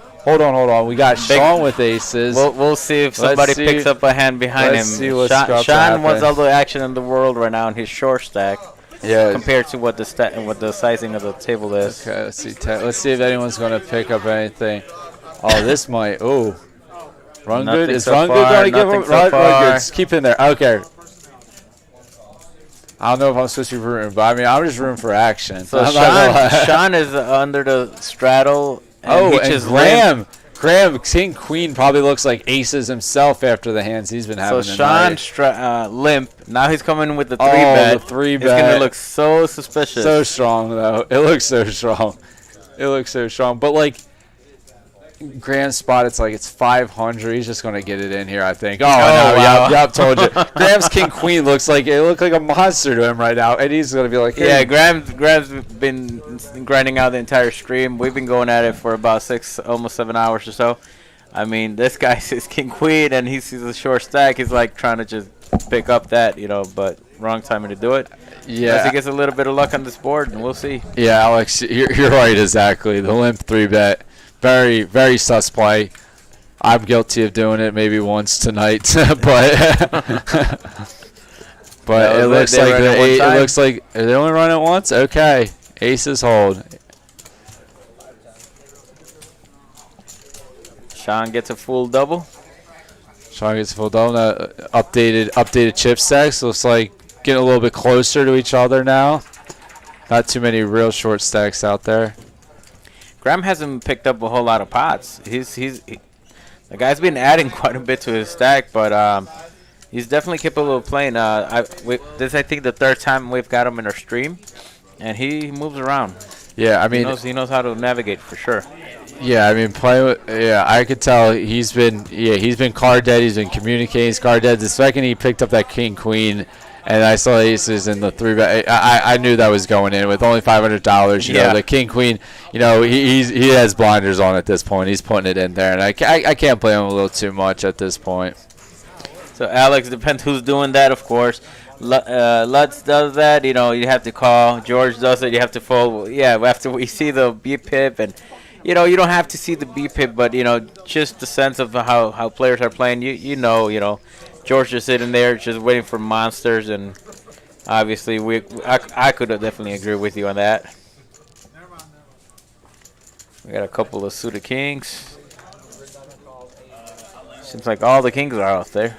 S14: We got Sean with aces.
S5: We'll see if somebody picks up a hand behind him. Sean wants all the action in the world right now in his short stack.
S14: Yeah.
S5: Compared to what the sizing of the table is.
S14: Okay, let's see. Let's see if anyone's going to pick up anything. Oh, this might. Oh. Run
S5: Nothing
S14: good. Is
S5: so
S14: run good
S5: far,
S14: going to give
S5: nothing
S14: him?
S5: so
S14: Run
S5: far.
S14: good. Keep in there. Okay. I don't know if I'm supposed to be rooting, but I mean, I'm just rooting for action.
S5: So
S14: I'm not gonna lie.
S5: Sean is under the straddle. And he
S14: And
S5: just limp.
S14: Graham, King Queen probably looks like aces himself after the hands he's been having.
S5: So
S14: tonight.
S5: Sean limp. Now he's coming with the 3
S14: Oh,
S5: bet.
S14: the 3
S5: It's gonna
S14: bet.
S5: look so suspicious.
S14: So strong though. It looks so strong. It looks so strong. But like Graham's spot, it's like it's 500. He's just gonna get it in here, I think. Oh, no,
S5: wow.
S14: Yep, told you. Graham's King Queen looks like a monster to him right now, and he's gonna be like, hey.
S5: Yeah, Graham's been grinding out the entire stream. We've been going at it for about 6, almost 7 hours or so. I mean, this guy sees King Queen and he sees a short stack. He's like trying to just pick up that, but wrong timing to do it.
S14: Yeah.
S5: Unless he gets a little bit of luck on this board, and we'll see.
S14: Yeah, Alex, you're right, exactly. The limp 3 bet, very, very sus play. I'm guilty of doing it maybe once tonight, but it looks like it looks like they only run it once. Okay, aces hold.
S5: Sean gets a full double.
S14: Sean gets a full double. Updated chip stacks looks like getting a little bit closer to each other now. Not too many real short stacks out there.
S5: Graham hasn't picked up a whole lot of pots. The guy's been adding quite a bit to his stack, but he's definitely capable of playing. This I think the 3rd time we've got him in our stream, and he moves around.
S14: Yeah, I mean
S5: he knows how to navigate for sure.
S14: Yeah, I mean I could tell he's been card dead. He's been communicating. He's card dead. The second he picked up that King Queen, and I saw aces in the 3 bet, I knew that was going in with only $500. You know, the King Queen. He has blinders on at this point. He's putting it in there, and I can't play him a little too much at this point.
S5: So Alex, depends who's doing that, of course. Lutz does that. You have to call. George does it. You have to fold. Yeah, after we see the B pip and. You don't have to see the B pip, but just the sense of how players are playing. George is sitting there just waiting for monsters, and obviously I could definitely agree with you on that. We got a couple of suited kings. Seems like all the kings are out there.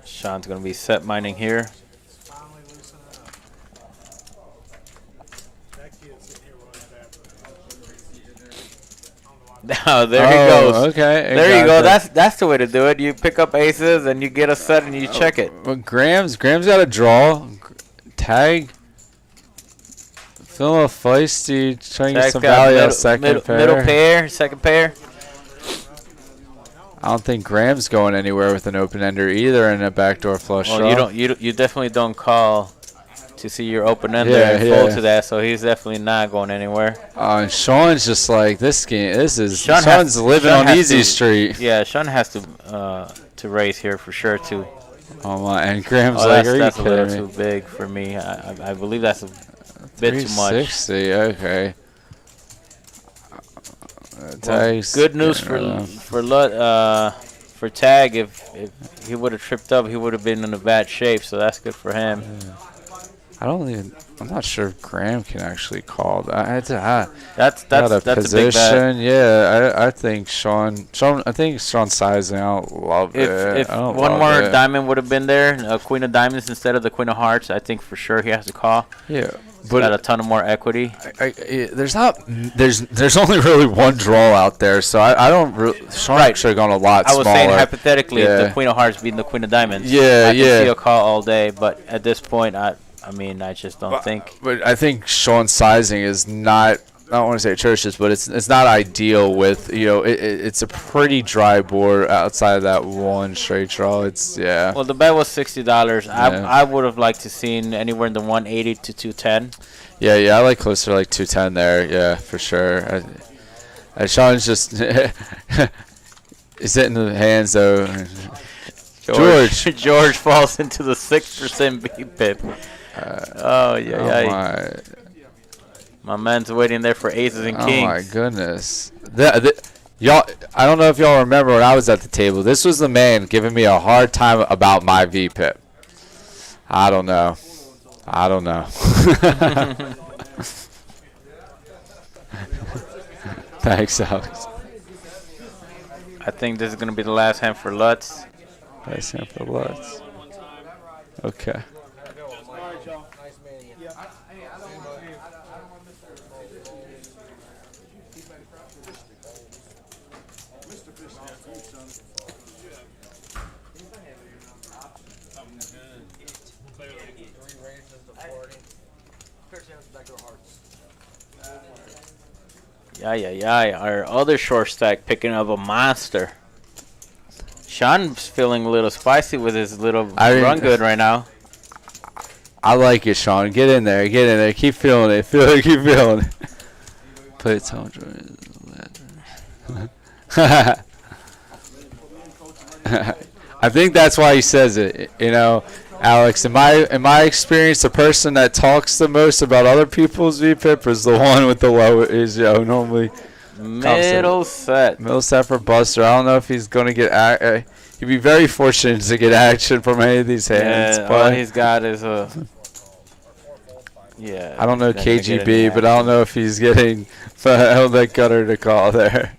S5: Sean's going to be set mining here. Oh, there he goes.
S14: Okay.
S5: There you go. That's the way to do it. You pick up aces and you get a set and you check it.
S14: Well, Graham's got a draw. Tag. Feeling a feisty. Trying to get some value out second pair.
S5: Middle pair, second pair.
S14: I don't think Graham's going anywhere with an open ender either in a backdoor flush draw.
S5: You definitely don't call to see your open ender and fold to that, so he's definitely not going anywhere.
S14: And Sean's just like this game. Sean's living on easy street.
S5: Yeah, Sean has to raise here for sure too.
S14: Oh my! And Graham's like, are you
S5: that's a
S14: kidding
S5: little
S14: me?
S5: too big for me. I believe that's a bit too much.
S14: 360. Okay.
S5: Well, good news for Tag. If he would have tripped up, he would have been in a bad shape. So that's good for him.
S14: I'm not sure if Graham can actually call. That's
S5: a big bet.
S14: Yeah, I think Sean. I think Sean's sizing out. Love it.
S5: If one more diamond would have been there, a queen of diamonds instead of the queen of hearts, I think for sure he has to call.
S14: Yeah.
S5: But got a ton of more equity.
S14: There's only really one draw out there, so I don't really. Sean should have gone a lot smaller.
S5: I was saying hypothetically, if the queen of hearts beating the queen of diamonds, I can see a call all day. But at this point, I just don't think.
S14: But I think Sean's sizing is not. I don't want to say atrocious, but it's not ideal with it's a pretty dry board outside of that one straight draw.
S5: Well, the bet was $60. I would have liked to seen anywhere in the 180 to 210.
S14: Yeah, I like closer to like 210 there. Yeah, for sure. Sean's just is hitting the hands though.
S5: George falls into the 6% B pip. My man's waiting there for aces and kings.
S14: Oh my goodness! Y'all, I don't know if y'all remember when I was at the table. This was the man giving me a hard time about my VPIP. I don't know. I don't know. Thanks, Alex.
S5: I think this is gonna be the last hand for Lutz.
S14: Last hand for Lutz. Okay.
S5: Yeah. Our other short stack picking up a monster. Sean's feeling a little spicy with his little run good right now.
S14: I like it, Sean. Get in there. Get in there. Keep feeling it. Keep feeling it. Play it so I think that's why he says it. You know, Alex, in my experience, the person that talks the most about other people's VPIP is the one with the low normally.
S5: Middle set
S14: for Buster. I don't know if he's going to get he'd be very fortunate to get action from any of these hands.
S5: Yeah,
S14: but
S5: all he's got is a
S14: I don't know KGB, but I don't know if he's getting that gutter to call there.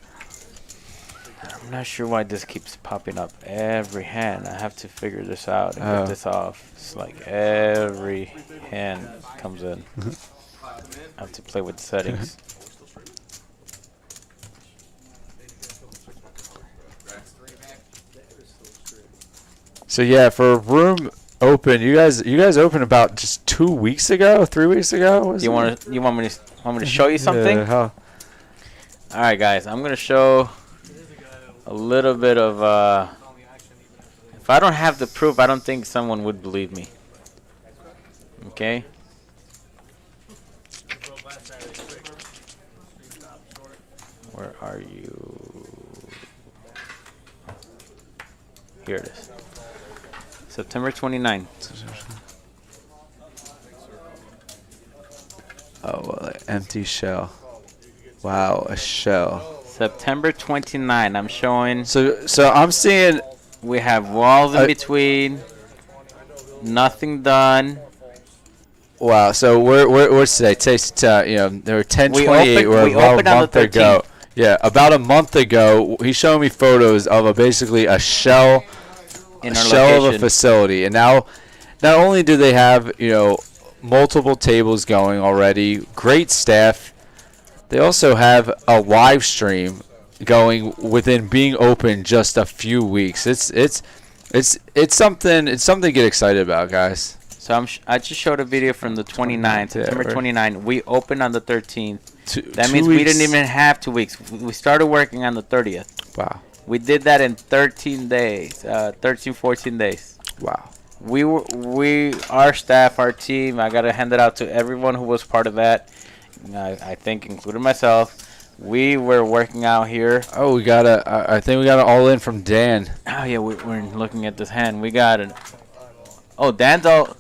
S5: I'm not sure why this keeps popping up every hand. I have to figure this out and get this off. It's like every hand comes in. I have to play with the settings.
S14: So yeah, for room open, you guys opened about just 2 weeks ago, 3 weeks ago.
S5: You want me to show you something?
S14: Yeah,
S5: all right, guys, I'm gonna show a little bit of. If I don't have the proof, I don't think someone would believe me. Okay. Where are you? Here it is. September 29th.
S14: Oh, well, an empty shell. Wow, a shell.
S5: September 29th. I'm showing.
S14: So I'm seeing
S5: we have walls in between. Nothing done.
S14: Wow. So what's today? Today's there were 10/28.
S5: We opened on the 13th.
S14: Ago. Yeah, about a month ago, he showed me photos of basically a shell.
S5: In
S14: a
S5: our
S14: shell
S5: location.
S14: of a facility, and now not only do they have multiple tables going already, great staff, they also have a live stream going within being open just a few weeks. It's something to get excited about, guys.
S5: So I just showed a video from the 29th, September 29th. We opened on the 13th. That means we didn't even have 2 weeks. We started working on the 30th.
S14: Wow.
S5: We did that in 13 days, 14 days.
S14: Wow.
S5: Our staff, our team, I got to hand it out to everyone who was part of that. I think, including myself. We were working out here.
S14: Oh, I think we got it all in from Dan.
S5: Oh, yeah, we're looking at this hand. We got it. Oh, Dan's at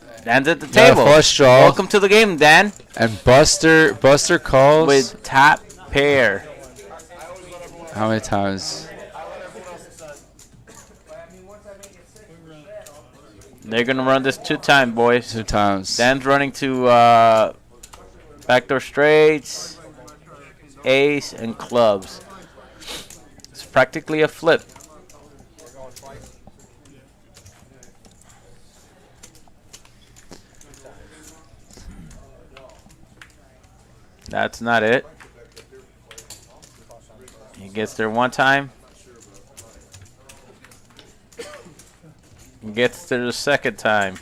S5: the table.
S14: Flush draw.
S5: Welcome to the game, Dan.
S14: And Buster calls.
S5: With top pair.
S14: How many times?
S5: They're going to run this 2 times, boys.
S14: 2 times.
S5: Dan's running to backdoor straights, ace, and clubs. It's practically a flip. That's not it. He gets there 1 time. Gets there the 2nd time.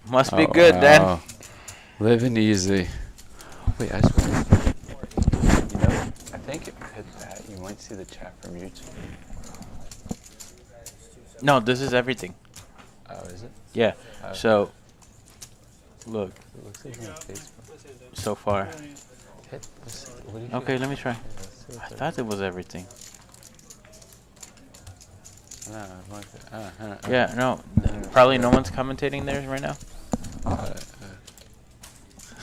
S5: Must be good,
S14: wow.
S5: Dan.
S14: Living easy. Wait, I swear. I think if you hit that, you might see the chat from YouTube.
S5: No, this is everything.
S14: Oh, is it?
S5: Yeah.
S14: Oh.
S5: So, look.
S14: It looks like on Facebook.
S5: So far. Okay, let me try.
S14: Yeah,
S5: I thought it was everything. Yeah, no. Probably no one's commentating there right now.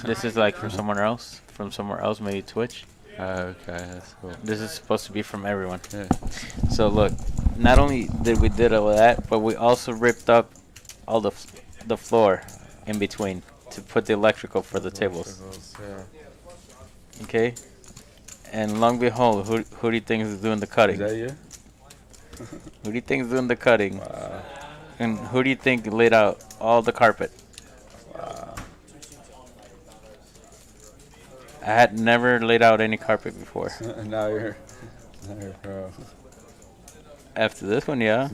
S5: This is like from somewhere else. Maybe Twitch.
S14: Okay, that's cool.
S5: This is supposed to be from everyone.
S14: Yeah.
S5: So look, not only did we did all of that, but we also ripped up all the floor in between to put the electrical for the tables.
S14: Yeah.
S5: Okay. And long behold, who do you think is doing the cutting?
S14: Is that you?
S5: Who do you think is doing the cutting?
S14: Wow.
S5: And who do you think laid out all the carpet?
S14: Wow.
S5: I had never laid out any carpet before.
S14: now you're pro.
S5: After this one, yeah.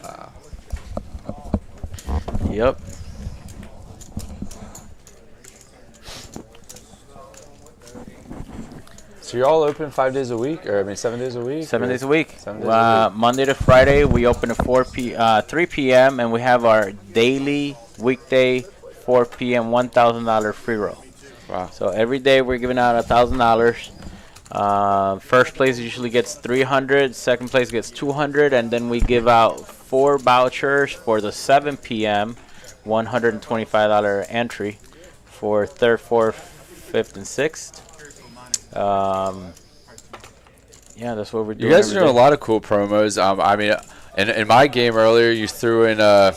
S14: Wow.
S5: Yep.
S14: So you're all open 5 days a week, or I mean 7 days a week?
S5: 7 days a week.
S14: 7 days a week.
S5: Monday to Friday, we open at 3 p.m. and we have our daily weekday 4 p.m. $1,000 free roll.
S14: Wow.
S5: So every day we're giving out $1,000. First place usually gets $300. Second place gets $200, and then we give out 4 vouchers for the 7 p.m. $125 entry for 3rd, 4th, 5th, and 6th. Yeah, that's what we're doing.
S14: You guys are doing a lot of cool promos. I mean, in my game earlier, you threw in a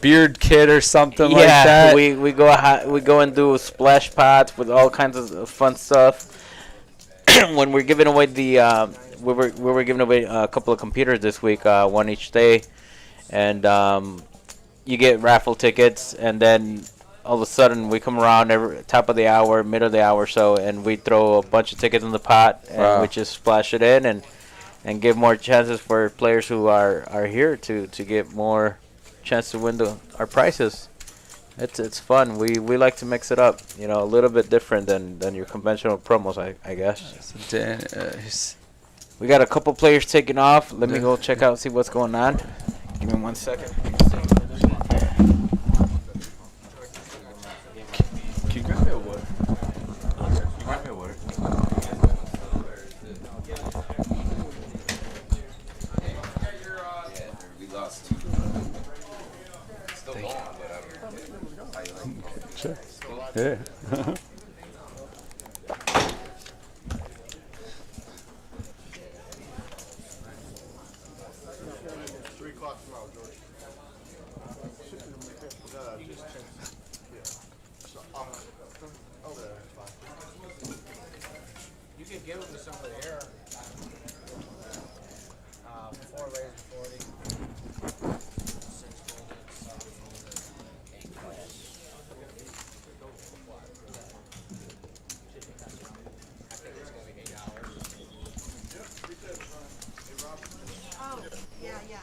S14: beard kit or something like that.
S5: Yeah, we go and do splash pots with all kinds of fun stuff. When we're giving away we were giving away a couple of computers this week, one each day, and you get raffle tickets, and then all of a sudden we come around every top of the hour, middle of the hour or so, and we throw a bunch of tickets in the pot, and we just splash it in and give more chances for players who are here to get more chance to win our prizes. It's fun. We like to mix it up, you know, a little bit different than your conventional promos, I guess. We got a couple players taking off. Let me go check out, see what's going on. Give me 1 second.
S14: Can you grab me a water? Grab me a water.
S2: We lost. Still going, but
S14: Sure. Yeah.
S10: 3 o'clock tomorrow, George.
S4: You could give it to somebody here. 4 raises 40. 6 folded, 7 folded, 8 class. I think it's going to be $8.
S11: Oh, yeah, yeah.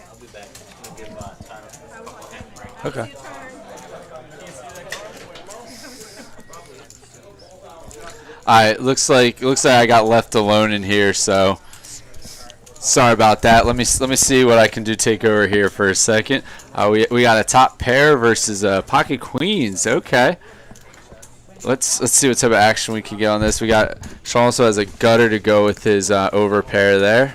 S5: I'll be back. I'll give time.
S14: Okay. Alright, looks like I got left alone in here, so sorry about that. Let me see what I can do. Take over here for a second. We got a top pair versus pocket queens. Okay. Let's see what type of action we can get on this. We got Sean also has a gutter to go with his over pair there.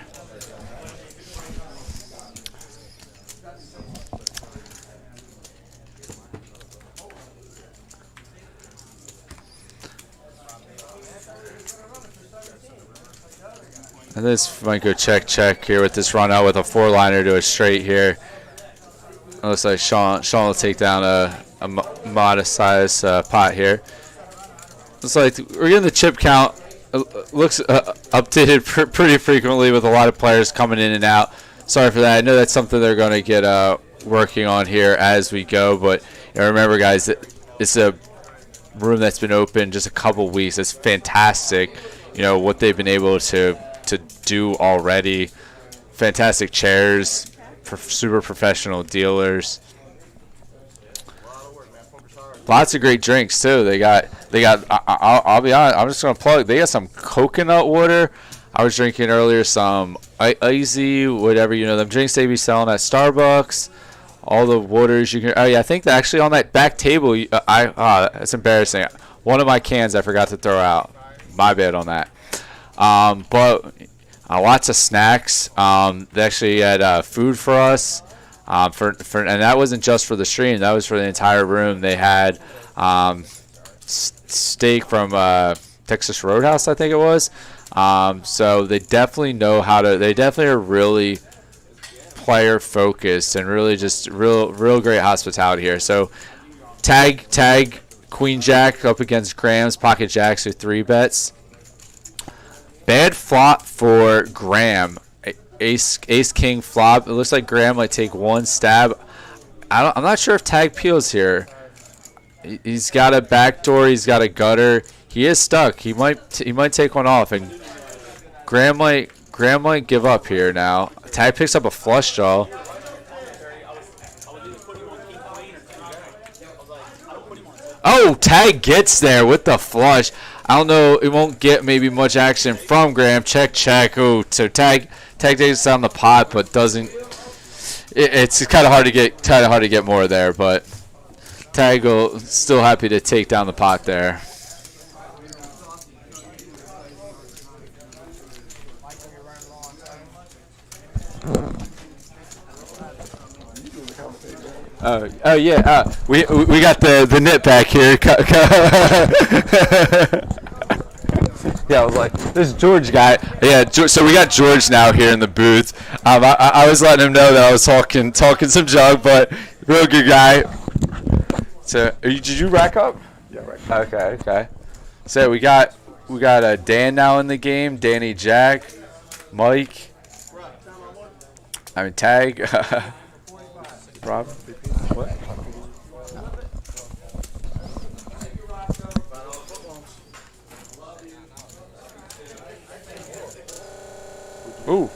S14: And this might go check here with this run out with a 4-liner to a straight here. It looks like Sean will take down a modest size pot here. Looks like we're getting the chip count. Looks updated pretty frequently with a lot of players coming in and out. Sorry for that. I know that's something they're going to get working on here as we go. But you know, remember, guys, it's a room that's been open just a couple weeks. It's fantastic. You know what they've been able to do already. Fantastic chairs, super professional dealers. lots of great drinks too. They got. I'll be honest. I'm just gonna plug. They got some coconut water. I was drinking earlier some icy, whatever, you know, them drinks they be selling at Starbucks. All the waters you can. Oh yeah, I think that actually on that back table. It's embarrassing. One of my cans I forgot to throw out. My bad on that. But lots of snacks. They actually had food for us. And that wasn't just for the stream. That was for the entire room. They had steak from Texas Roadhouse, I think it was. So they definitely know how to. They definitely are really player focused and really just real great hospitality here. So tag Queen Jack up against Graham's pocket jacks with 3 bets. Bad flop for Graham. Ace King flop. It looks like Graham might take 1 stab. I'm not sure if tag peels here. He's got a backdoor. He's got a gutter. He is stuck. He might take one off, and Graham might give up here now. Tag picks up a flush draw. Oh, tag gets there with the flush. I don't know. It won't get maybe much action from Graham. Check. Oh, so tag takes down the pot, but doesn't. It's kind of hard to get more there, but tag will still happy to take down the pot there. Oh yeah, we got the knit back here. Yeah, I was like, this George guy. Yeah, so we got George now here in the booth. I was letting him know that I was talking some junk, but real good guy. So, did you rack up?
S8: Yeah, rack up.
S14: Okay. So we got Dan now in the game. Danny, Jack, Mike. I mean tag. Rob. What? Ooh.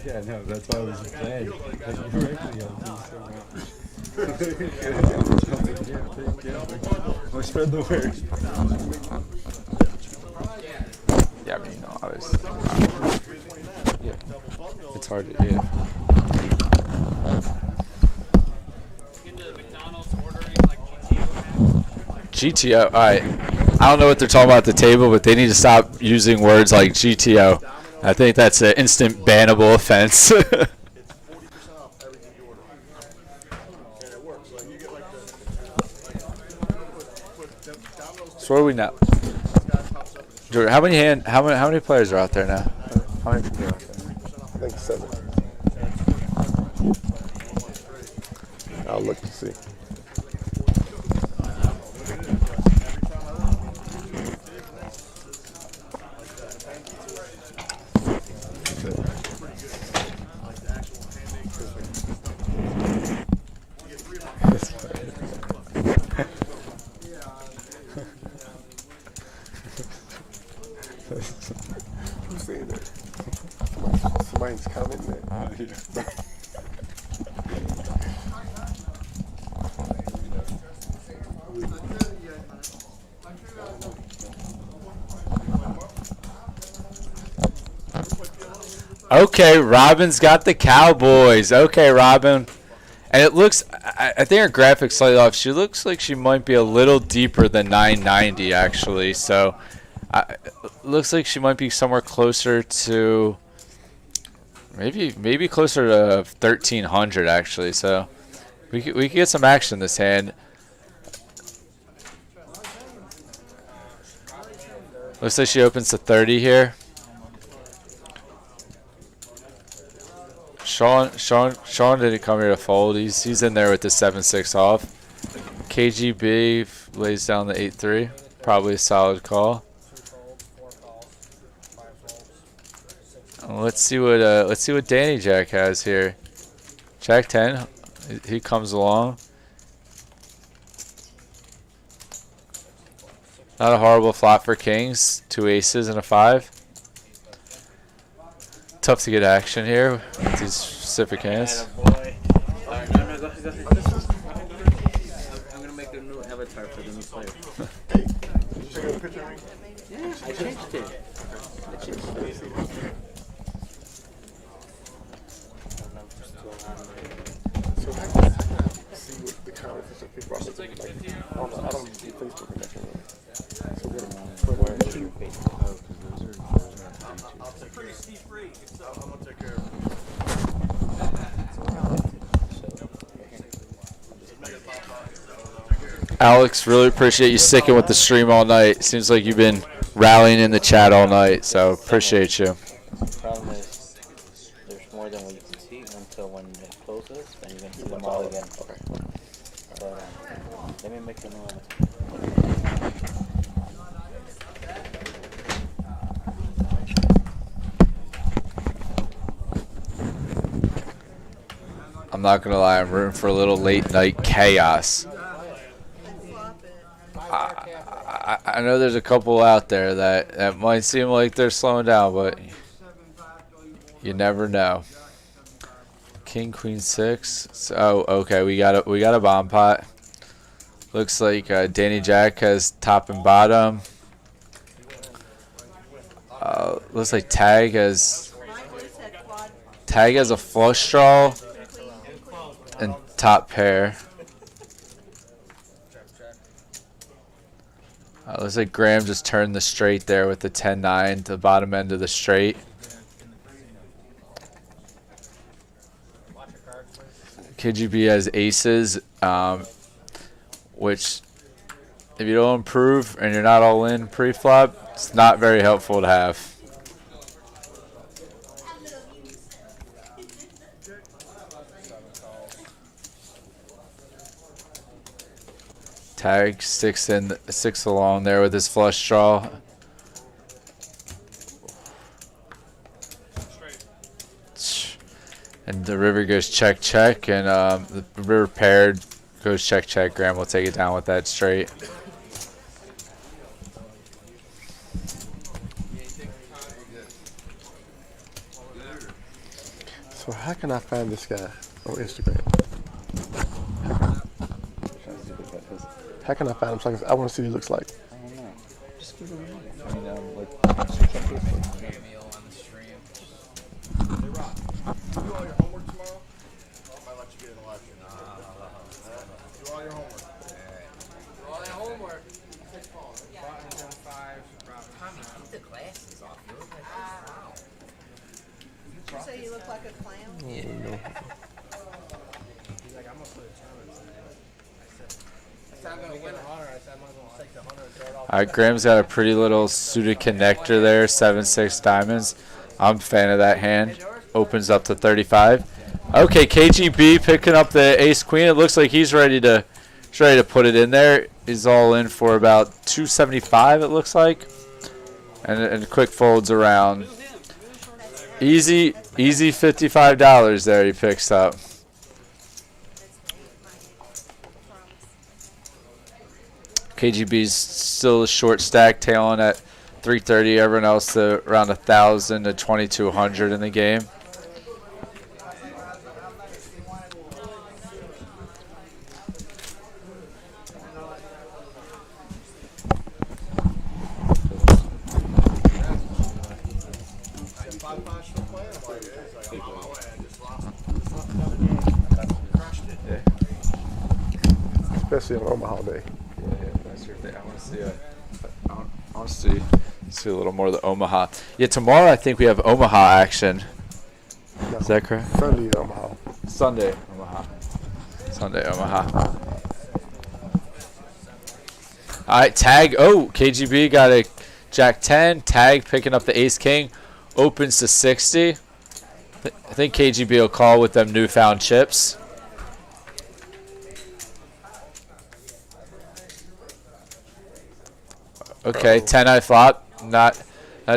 S15: Yeah, no, that's why I was saying. I'll spread the word.
S14: Yeah, I mean, no, I was. Yeah, it's hard to. Yeah. GTO. All right. I don't know what they're talking about at the table, but they need to stop using words like GTO. I think that's an instant bannable offense. So where are we now? Jordan, how many players are out there now? How many people are out there?
S8: I think 7. I'll look to see. Who's saying that? Somebody's commenting that.
S14: Okay, Robin's got the Cowboys. Okay, Robin. And it looks, I think her graphics slightly off. She looks like she might be a little deeper than 990, actually. So, looks like she might be somewhere closer to, maybe closer to 1300, actually. So, we could get some action this hand. Looks like she opens to 30 here. Sean didn't come here to fold. He's in there with the 7-6 off. KGB lays down the 8-3. Probably a solid call. Let's see what Danny Jack has here. Jack 10. He comes along. Not a horrible flop for kings. 2 aces and a 5. Tough to get action here with these specific hands.
S5: Alright, no, go ahead. I'm gonna make a new avatar for the new player. Yeah, I changed it.
S8: So how can I see what the comments of people are saying? I don't see Facebook connection. So where is your Facebook?
S10: It's a pretty steep rate, so I'm gonna take care of it.
S14: Alex, really appreciate you sticking with the stream all night. Seems like you've been rallying in the chat all night, so appreciate you.
S16: The problem is there's more than what you can see until when it closes, then you can see them all again. Okay. But let me make a new one.
S14: I'm not gonna lie, I'm rooting for a little late night chaos. I know there's a couple out there that might seem like they're slowing down, but you never know. King, Queen, 6. So, okay, we got a bomb pot. Looks like Danny Jack has top and bottom. Looks like Tag has a flush draw and top pair. Looks like Graham just turned the straight there with the 10-9 to the bottom end of the straight. KGB has aces, which if you don't improve and you're not all in pre-flop, it's not very helpful to have. Tag 6 along there with his flush draw. And the river goes check check, and the river paired goes check check. Graham will take it down with that straight.
S8: So how can I find this guy on Instagram? How can I find him? So I want to see what he looks like.
S16: I don't know. Just give it a minute. I mean, like, search on Facebook.
S7: Cameo on the stream.
S10: Hey, Rob, you do all your homework tomorrow? I might let you get in the live stream. Do all your homework.
S7: Do all that homework. Button 5, Keep the glasses off. You look like wow.
S11: Did you say you look like a clown?
S8: Yeah, you know.
S7: He's like, I'm gonna put a tournament tonight. I said, I'm gonna win 100. I said, I'm gonna take the 100 and throw it off.
S14: Alright, Graham's got a pretty little suited connector there, 7-6 diamonds. I'm a fan of that hand. Opens up to 35. Okay, KGB picking up the ace queen. It looks like he's ready to put it in there. He's all in for about 275, it looks like. And quick folds around. Easy $55 there he picks up. KGB's still a short stack, tailing at 330. Everyone else around 1,000 to 2,200 in the game.
S15: especially on Omaha Day.
S14: Yeah, that's your thing. I want to see I want to see a little more of the Omaha. Yeah, tomorrow I think we have Omaha action.
S15: No,
S14: Is that correct?
S15: Sunday Omaha.
S14: Sunday Omaha. Sunday Omaha. All right, tag. Oh, KGB got a Jack 10. Tag picking up the Ace King. Opens to 60. I think KGB will call with them newfound chips. Okay, 10-eye flop. Not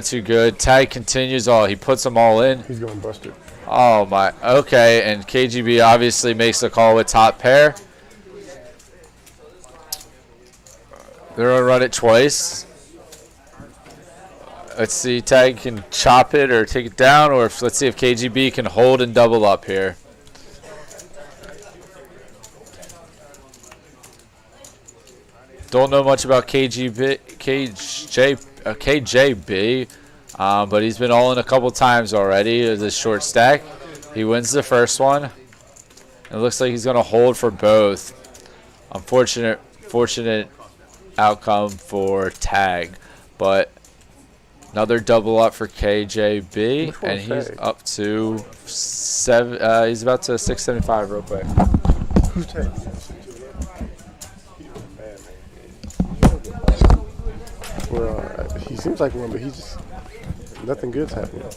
S14: too good. Tag continues. Oh, he puts them all in.
S15: He's going busted.
S14: Oh, my. Okay, and KGB obviously makes the call with top pair. They're going to run it twice. Let's see, Tag can chop it or take it down, or let's see if KGB can hold and double up here. Don't know much about KJB, but he's been all in a couple times already as a short stack. He wins the first one. It looks like he's going to hold for both. Fortunate outcome for Tag, but another double up for KJB, and he's up to 7. He's about to 675 real quick.
S15: Who's Tag? Well, he seems like one, but he's just nothing good's happening.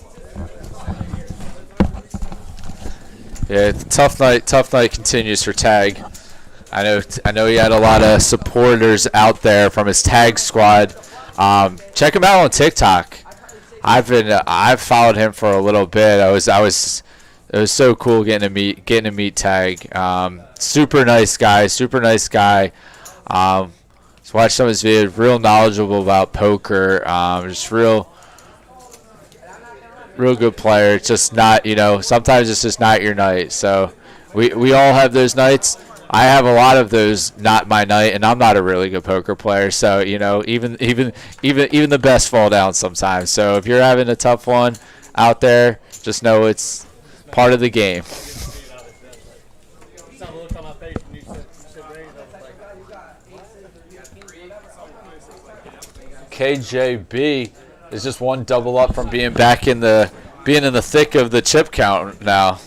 S14: Yeah, tough night. Tough night continues for Tag. I know he had a lot of supporters out there from his Tag squad. Check him out on TikTok. I've followed him for a little bit. It was so cool getting to meet Tag. Super nice guy. Watch some of his videos. Real knowledgeable about poker. Just real good player. It's just not, sometimes it's just not your night. So we all have those nights. I have a lot of those not my night, and I'm not a really good poker player. So even the best fall down sometimes. So if you're having a tough one out there, just know it's part of the game. KJB is just one double up from being in the thick of the chip count now.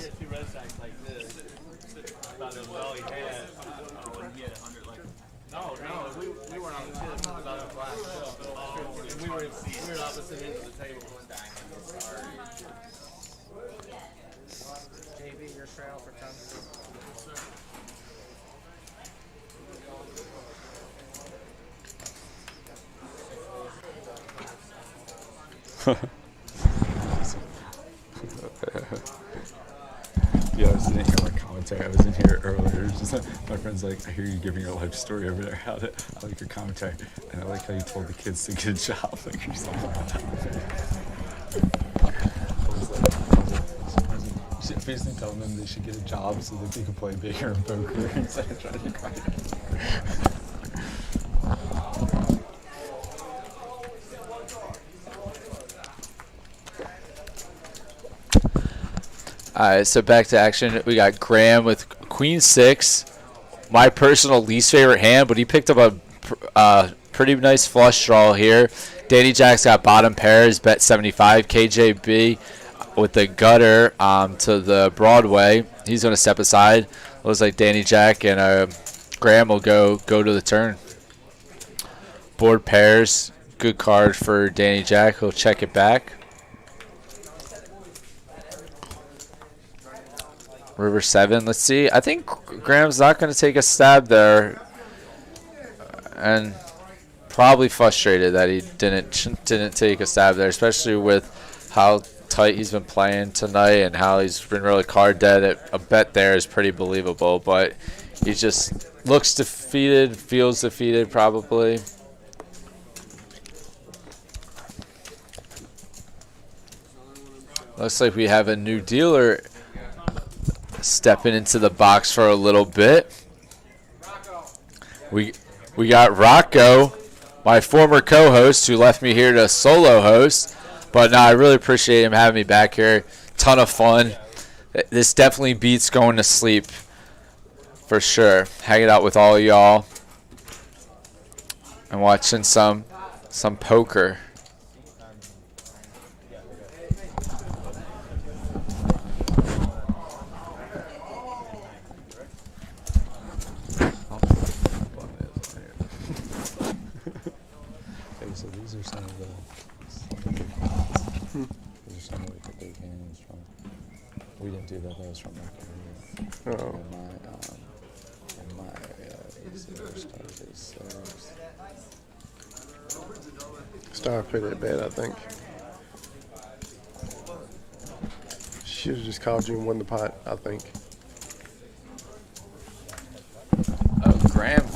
S15: Yeah, I was sitting here like commentary. I was in here earlier. My friend's like, I hear you giving your life story over there. I like your commentary, and I like how you told the kids to get a job, like or something like that. Basically telling them they should get a job so that they can play bigger in poker instead of trying to grind it.
S14: All right, so back to action. We got Graham with Queen 6, my personal least favorite hand, but he picked up a pretty nice flush draw here. Danny Jack's got bottom pairs, bet 75. KJB with the gutter to the Broadway. He's going to step aside. Looks like Danny Jack and Graham will go to the turn. Board pairs, good card for Danny Jack. He'll check it back. River 7, let's see. I think Graham's not going to take a stab there, and probably frustrated that he didn't take a stab there, especially with how tight he's been playing tonight and how he's been really card dead. A bet there is pretty believable, but he just looks defeated, feels defeated probably. Looks like we have a new dealer stepping into the box for a little bit. We got Rocco, my former co-host, who left me here to solo host. But no, I really appreciate him having me back here. Ton of fun. This definitely beats going to sleep for sure. Hanging out with all y'all and watching some poker.
S15: Okay, so these are some of the these are some of the big hands from. We didn't do that. That was from my career.
S8: Oh.
S15: And my ace starts at 6.
S8: Star played that bad, I think. She should have just called you and won the pot, I think.
S14: Oh,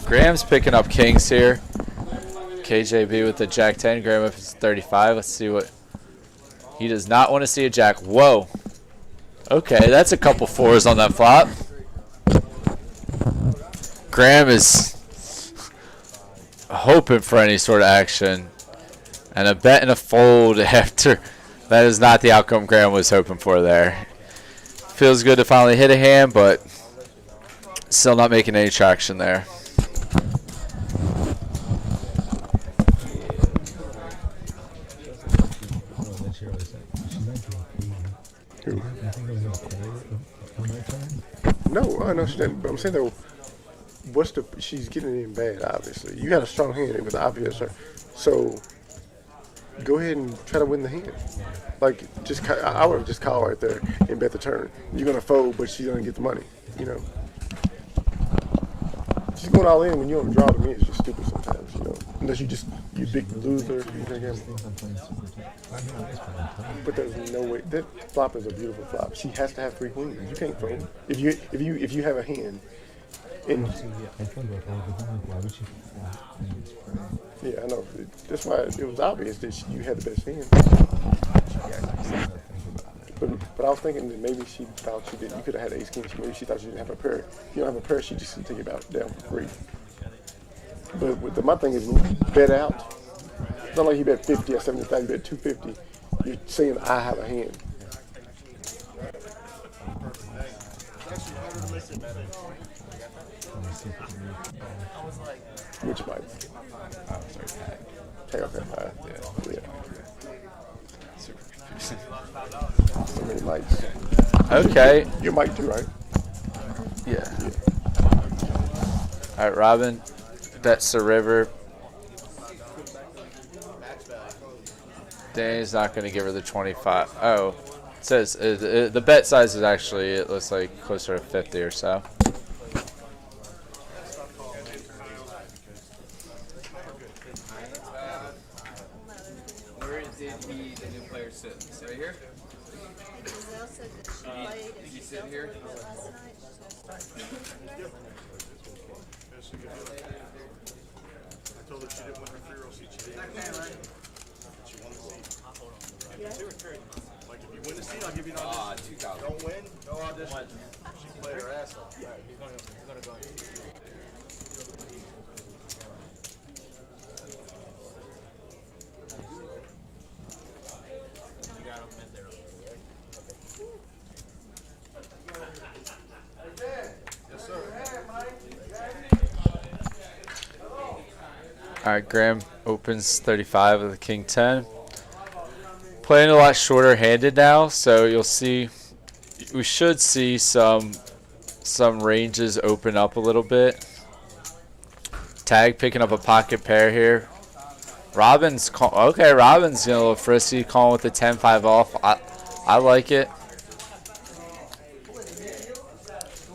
S14: Graham's picking up kings here. KJB with the jack 10. Graham if it's 35. Let's see what. He does not want to see a jack. Whoa. Okay, that's a couple 4s on that flop. Graham is hoping for any sort of action. And a bet and a fold after. That is not the outcome Graham was hoping for there. Feels good to finally hit a hand, but still not making any traction there.
S8: No, she didn't. But I'm saying though, she's getting it in bad, obviously. You got a strong hand, it was obvious. So go ahead and try to win the hand. Like, I would have just called right there and bet the turn. You're going to fold, but she's going to get the money, you know. Just going all in when you don't draw to me is just stupid sometimes, you know. Unless you big loser, you think but there's no way. That flop is a beautiful flop. She has to have 3 queens. You can't fold. If you have a hand, and yeah, I know. That's why it was obvious that you had the best hand. But I was thinking that maybe she thought you could have had ace king. Maybe she thought you didn't have a pair. If you don't have a pair, she just didn't take it down for free. But my thing is bet out. It's not like you bet 50 or 75. You bet 250. You're saying I have a hand. Which might? Tag off that 5. Yeah. So many mics.
S14: Okay.
S8: You might too, right?
S14: Yeah. All right, Robin. That's the river. Danny's not going to give her the 25. Oh, it says the bet size is actually, it looks like closer to 50 or so.
S17: Where did the new player sit? Sit right here? Did he sit here?
S10: I told her she didn't win her free roll seat. She didn't. She won the seat. Like, if you win the seat, I'll give you an audition.
S17: 2,000.
S10: Don't win, no audition. She played her ass off.
S4: Yeah, he's gonna go. You got him in there.
S10: Yes, sir.
S14: All right, Graham opens 35 with the king 10. Playing a lot shorter handed now, so you'll see, we should see some ranges open up a little bit. Tag picking up a pocket pair here. Robin's okay. Robin's a little frisky, calling with the 10-5 off. I like it.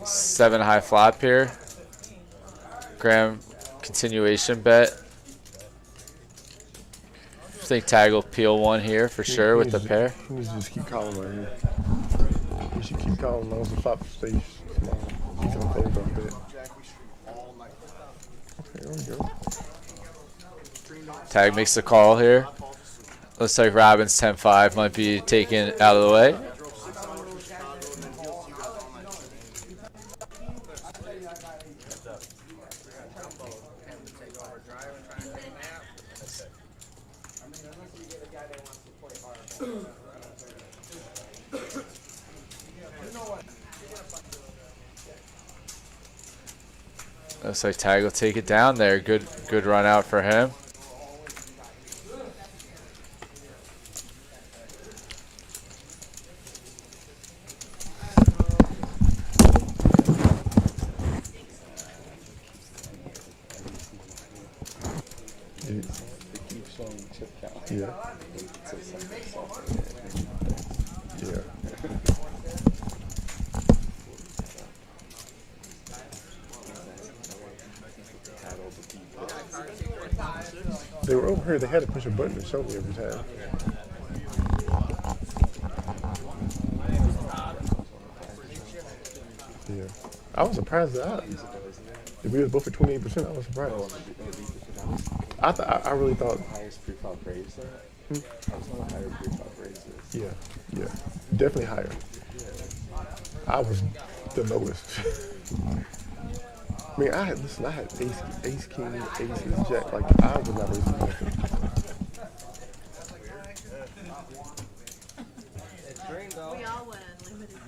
S14: 7 high flop here. Graham continuation bet. I think Tag will peel one here for sure with the pair.
S8: You need to just keep calling right here. You should keep calling those the flop stays small. You can fold on bit. Okay, there we go.
S14: Tag makes the call here. Looks like Robin's 10-5 might be taken out of the way. Looks like Tag will take it down there. Good run out for him.
S8: Yeah. Yeah. They were over here. They had to push a button to show me every time. Yeah. I was surprised that if we was both at 28%, I was surprised. I really thought.
S15: Highest pre-flop raise there? That was one of the higher pre-flop raises.
S8: Yeah, yeah, definitely higher. I was the lowest. I mean, I had ace king, ace jack. Like I was not raising nothing.
S11: We all went unlimited.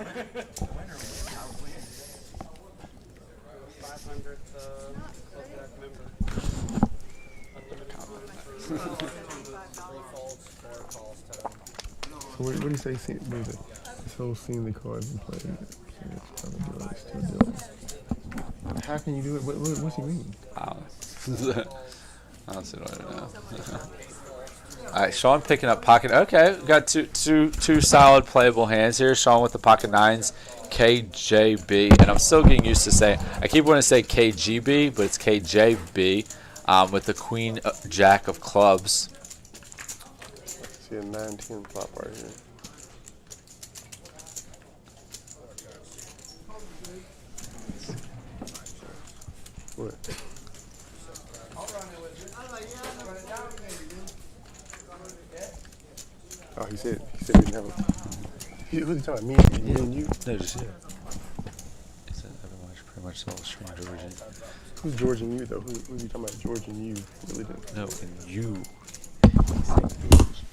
S13: 500th Jack member.
S8: So what do you say? This whole scene the cards and play. How can you do it? What's he mean?
S14: Honestly, I don't know. All right, Sean picking up pocket. Okay, we got two solid playable hands here. Sean with the pocket nines, KJB, and I'm still getting used to saying. I keep wanting to say KGB, but it's KJB with the Queen Jack of clubs.
S8: See a 9-10 flop right here. What? Oh, he said he didn't have a. Who's he talking about? Me and you?
S14: No, just yeah. He said everyone's pretty much all stream Georgian.
S8: Who's George and you though? Who's he talking about? George and you really didn't.
S14: No, and you.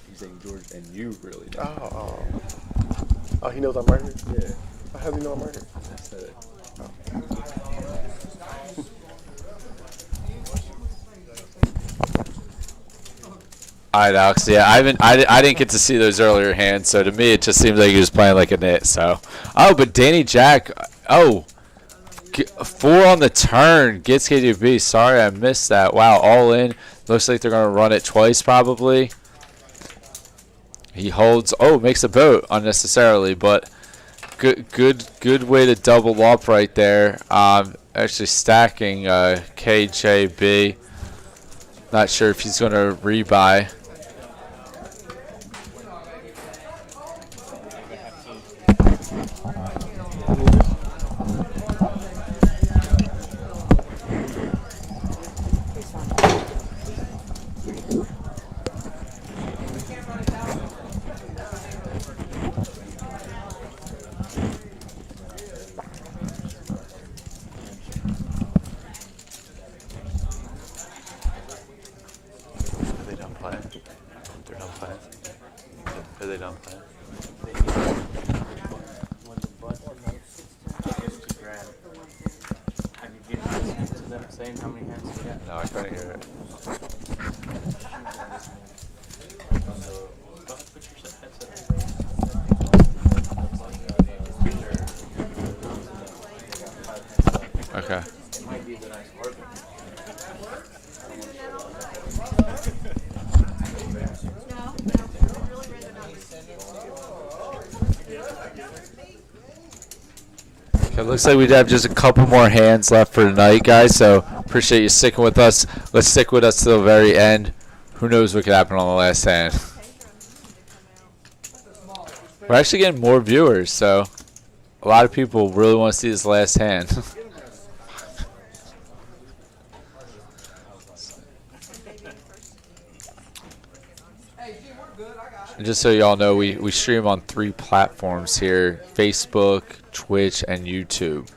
S15: He's saying George and you really did.
S8: Oh, he knows I'm right here? Yeah. How does he know I'm right here?
S15: I said it.
S14: All right, Alex. Yeah, I didn't get to see those earlier hands, so to me it just seems like he was playing like a nit. So, but Danny Jack, 4 on the turn gets KDB. Sorry, I missed that. Wow, all in. Looks like they're gonna run it twice probably. He holds. Oh, makes a boat unnecessarily, but good way to double up right there. Actually stacking KJB. Not sure if he's gonna rebuy. Okay. Okay, looks like we have just a couple more hands left for tonight, guys. So appreciate you sticking with us. Let's stick with us till the very end. Who knows what could happen on the last hand? We're actually getting more viewers, so a lot of people really want to see this last hand. And just so y'all know, we stream on 3 platforms here: Facebook, Twitch, and YouTube.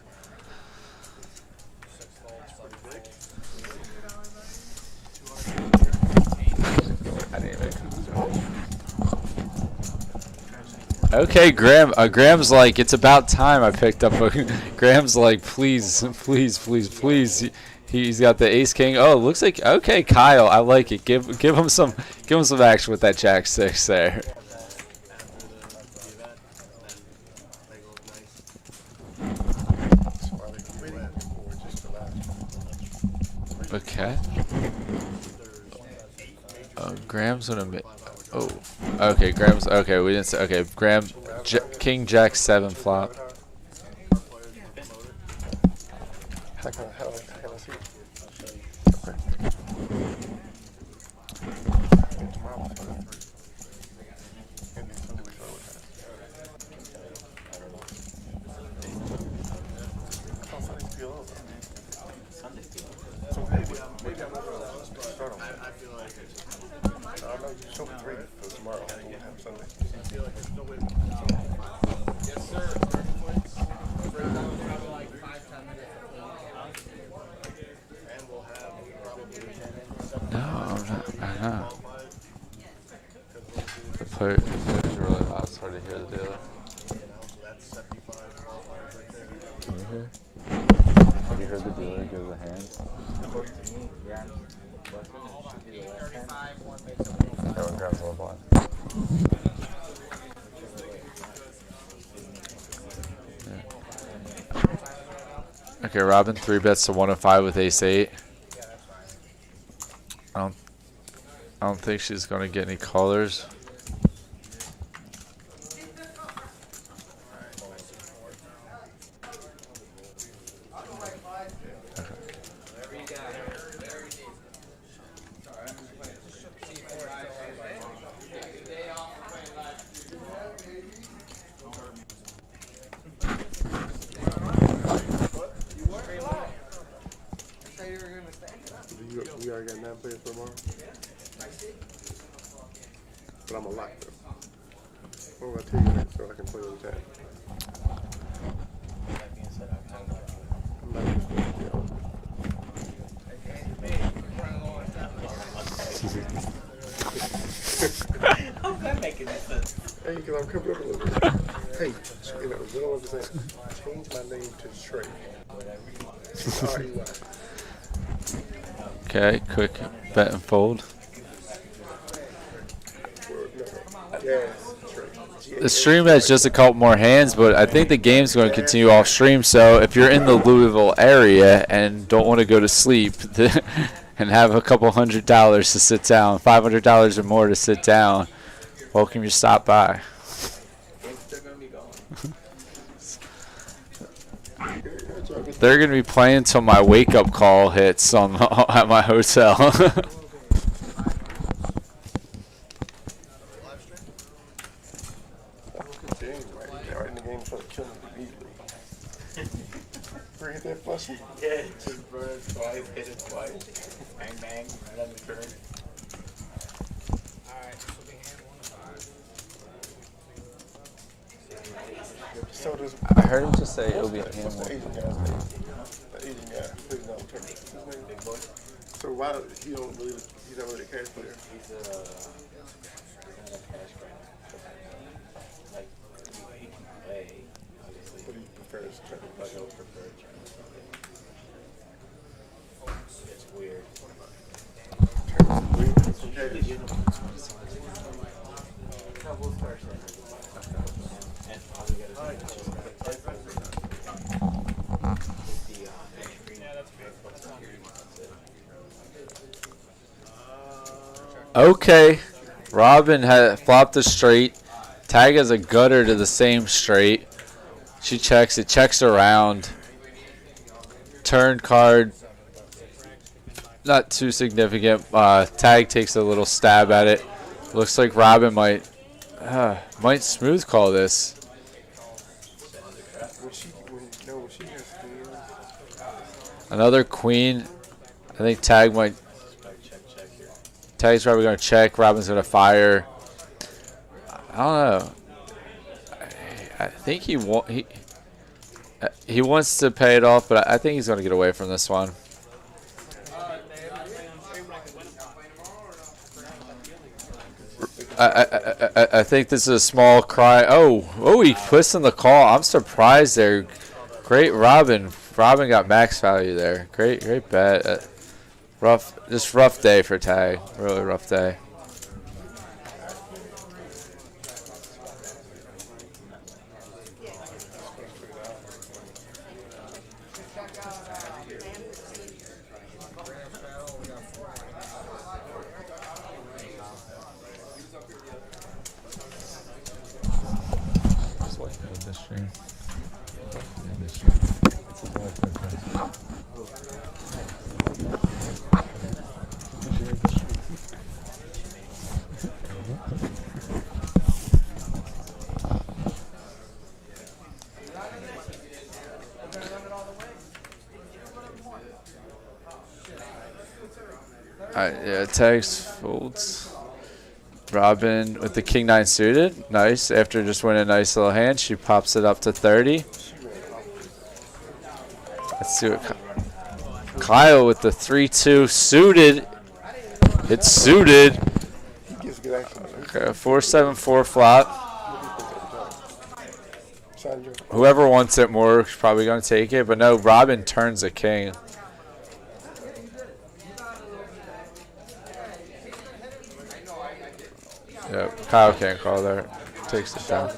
S14: Okay, Graham. Graham's like, it's about time I picked up. Graham's like, please, please, please, please. He's got the ace king. Oh, it looks like okay, Kyle. I like it. Give him some action with that jack 6 there. Okay. Graham's gonna. Oh. Okay, Graham's. Okay, we didn't say. Okay, Graham. King Jack 7 flop.
S8: How can I see it? Okay.
S14: Players are really loud. It's hard to hear the dealer. Can you hear? Have you heard the dealer give the hand? That one grabs a little blind. Yeah. Okay, Robin 3 bets to 105 with ace 8. I don't think she's gonna get any callers.
S8: We already got 9 players for tomorrow. But I'm a lock though. What will I tell you that so I can play every time? I'm not used to it,
S16: I'm not making that sense.
S8: Hey, because I'm coming up a little bit. Hey, you know, what I was saying, change my name to Trey. R-E-Y.
S14: Okay, quick bet and fold. The stream has just a couple more hands, but I think the game's going to continue off stream. So if you're in the Louisville area and don't want to go to sleep and have a couple $100 to sit down, $500 or more to sit down, welcome you stop by. They're going to be playing until my wake-up call hits at my hotel.
S16: Yeah, just burn it twice, hit it twice. Bang, bang, right on the turn.
S4: Alright, this will be hand 1
S8: So does
S14: I heard him just say it'll be hand
S8: what's the
S14: 1.
S8: Asian guy's name? The Asian guy. Please don't turn his name. Big Boy. So why he's not really a cash player?
S16: He's not a cash guy. Like, he can play, obviously.
S8: But he prefers turning.
S16: But he'll prefer turning. It's weird. No, we'll start there. And all we gotta do is just
S14: Okay, Robin had flopped a straight. Tag has a gutter to the same straight. She checks. It checks around. Turn card. Not too significant. Tag takes a little stab at it. Looks like Robin might smooth call this. Another queen. I think Tag might. Tag's probably going to check. Robin's going to fire. I don't know. I think he wants to pay it off, but I think he's going to get away from this one. I think this is a small cry. Oh, he puts in the call. I'm surprised there. Great Robin Robin got max value there. Great bet. Just rough day for tag. Really rough day. Yeah, tags folds. Robin with the king 9 suited. Nice. After just winning a nice little hand, she pops it up to 30. Let's see what Kyle with the 3-2 suited. It's suited. Okay, 4-7-4 flop. Whoever wants it more is probably going to take it, but no, Robin turns a king. Yep, Kyle can't call there. Takes it down.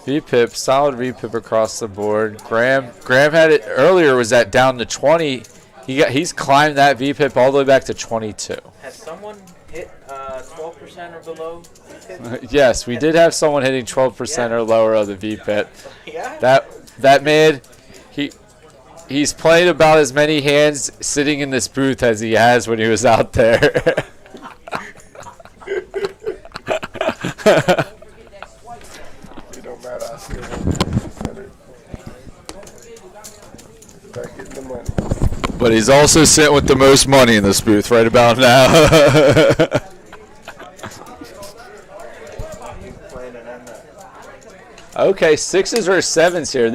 S14: V-pip, solid V-pip across the board. Graham had it earlier, was at down to 20. He's climbed that V-pip all the way back to 22.
S16: Has someone hit 12% or below?
S14: Yes, we did have someone hitting 12% or lower of the V-pip.
S16: Yeah.
S14: That man, he's played about as many hands sitting in this booth as he has when he was out there.
S8: It don't matter. I still start getting the money.
S14: But he's also sitting with the most money in this booth right about now. Okay, 6s or 7s here.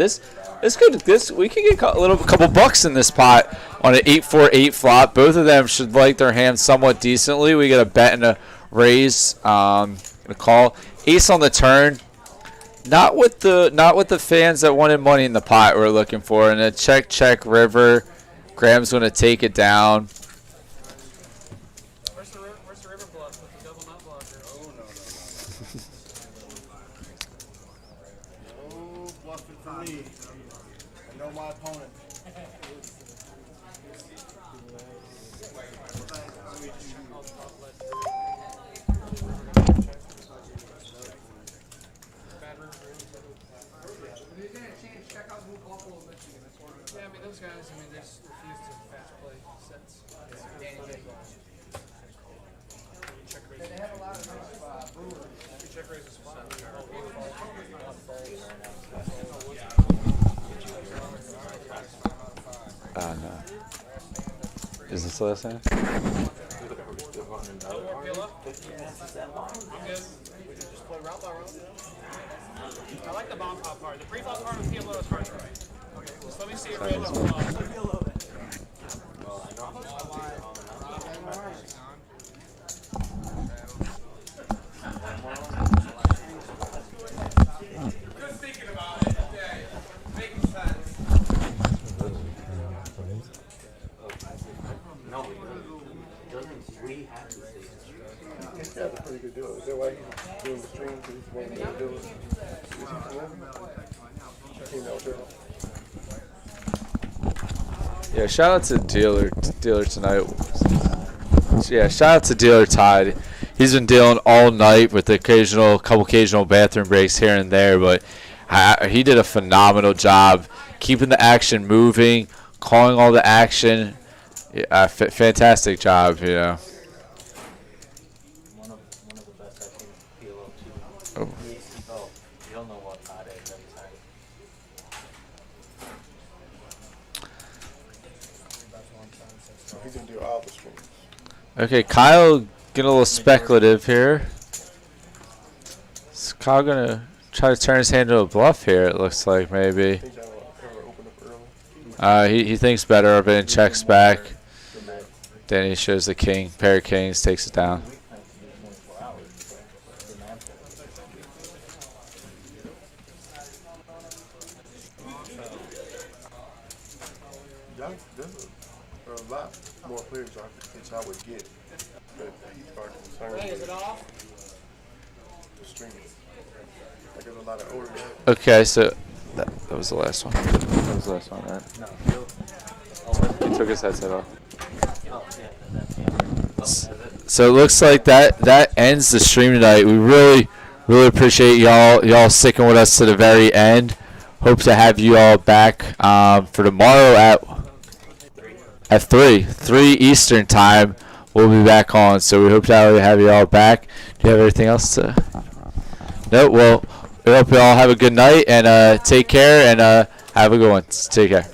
S14: We could get a couple bucks in this pot on an 8-4-8 flop. Both of them should like their hand somewhat decently. We get a bet and a raise, a call. Ace on the turn. Not with the fans that wanted money in the pot we're looking for. And a check river. Graham's going to take it down.
S13: Where's the river bluff with the double nut blocker? Oh, no.
S10: No bluffing for me. I know my opponent.
S13: Yeah, I mean, those guys, they just refuse to fast play sets. Check raise. They have a lot of brewers. Check raise is fine.
S14: No. Is this the last hand?
S13: I'm good. Just play round by round. I like the bomb pop card. The pre-flop card with PLO is hard to write. Okay, so let me see it real
S17: Good thinking about it. Okay. Making sense.
S16: No, doesn't we have to say
S8: He's got a pretty good deal. Is that why he's doing the stream? Because he's wanting to do it?
S14: Yeah, shout out to dealer tonight. Yeah, shout out to dealer Tide. He's been dealing all night with the couple occasional bathroom breaks here and there, but he did a phenomenal job keeping the action moving, calling all the action. Yeah, fantastic job, yeah.
S16: one of the best I think PLO too.
S14: Oh.
S16: You don't know what not is every time.
S8: He's gonna do all the streams.
S14: Okay, Kyle getting a little speculative here. Is Kyle gonna try to turn his hand into a bluff here? It looks like maybe.
S8: He
S14: He thinks better of it and checks back. Danny shows the king. Pair of kings takes it down.
S8: There's a lot more players I would get that are concerned
S4: Hey, is it off?
S8: with streaming. Like there's a lot of older guys.
S14: Okay, so that was the last one. That was the last one, right?
S16: No.
S14: He took his headset off. So it looks like that ends the stream tonight. We really appreciate y'all sticking with us to the very end. Hope to have you all back for tomorrow at 3 Eastern time. We'll be back on. So we hope to have you all back. Do you have anything else to? No. Well, we hope you all have a good night and take care and have a good one. Take care.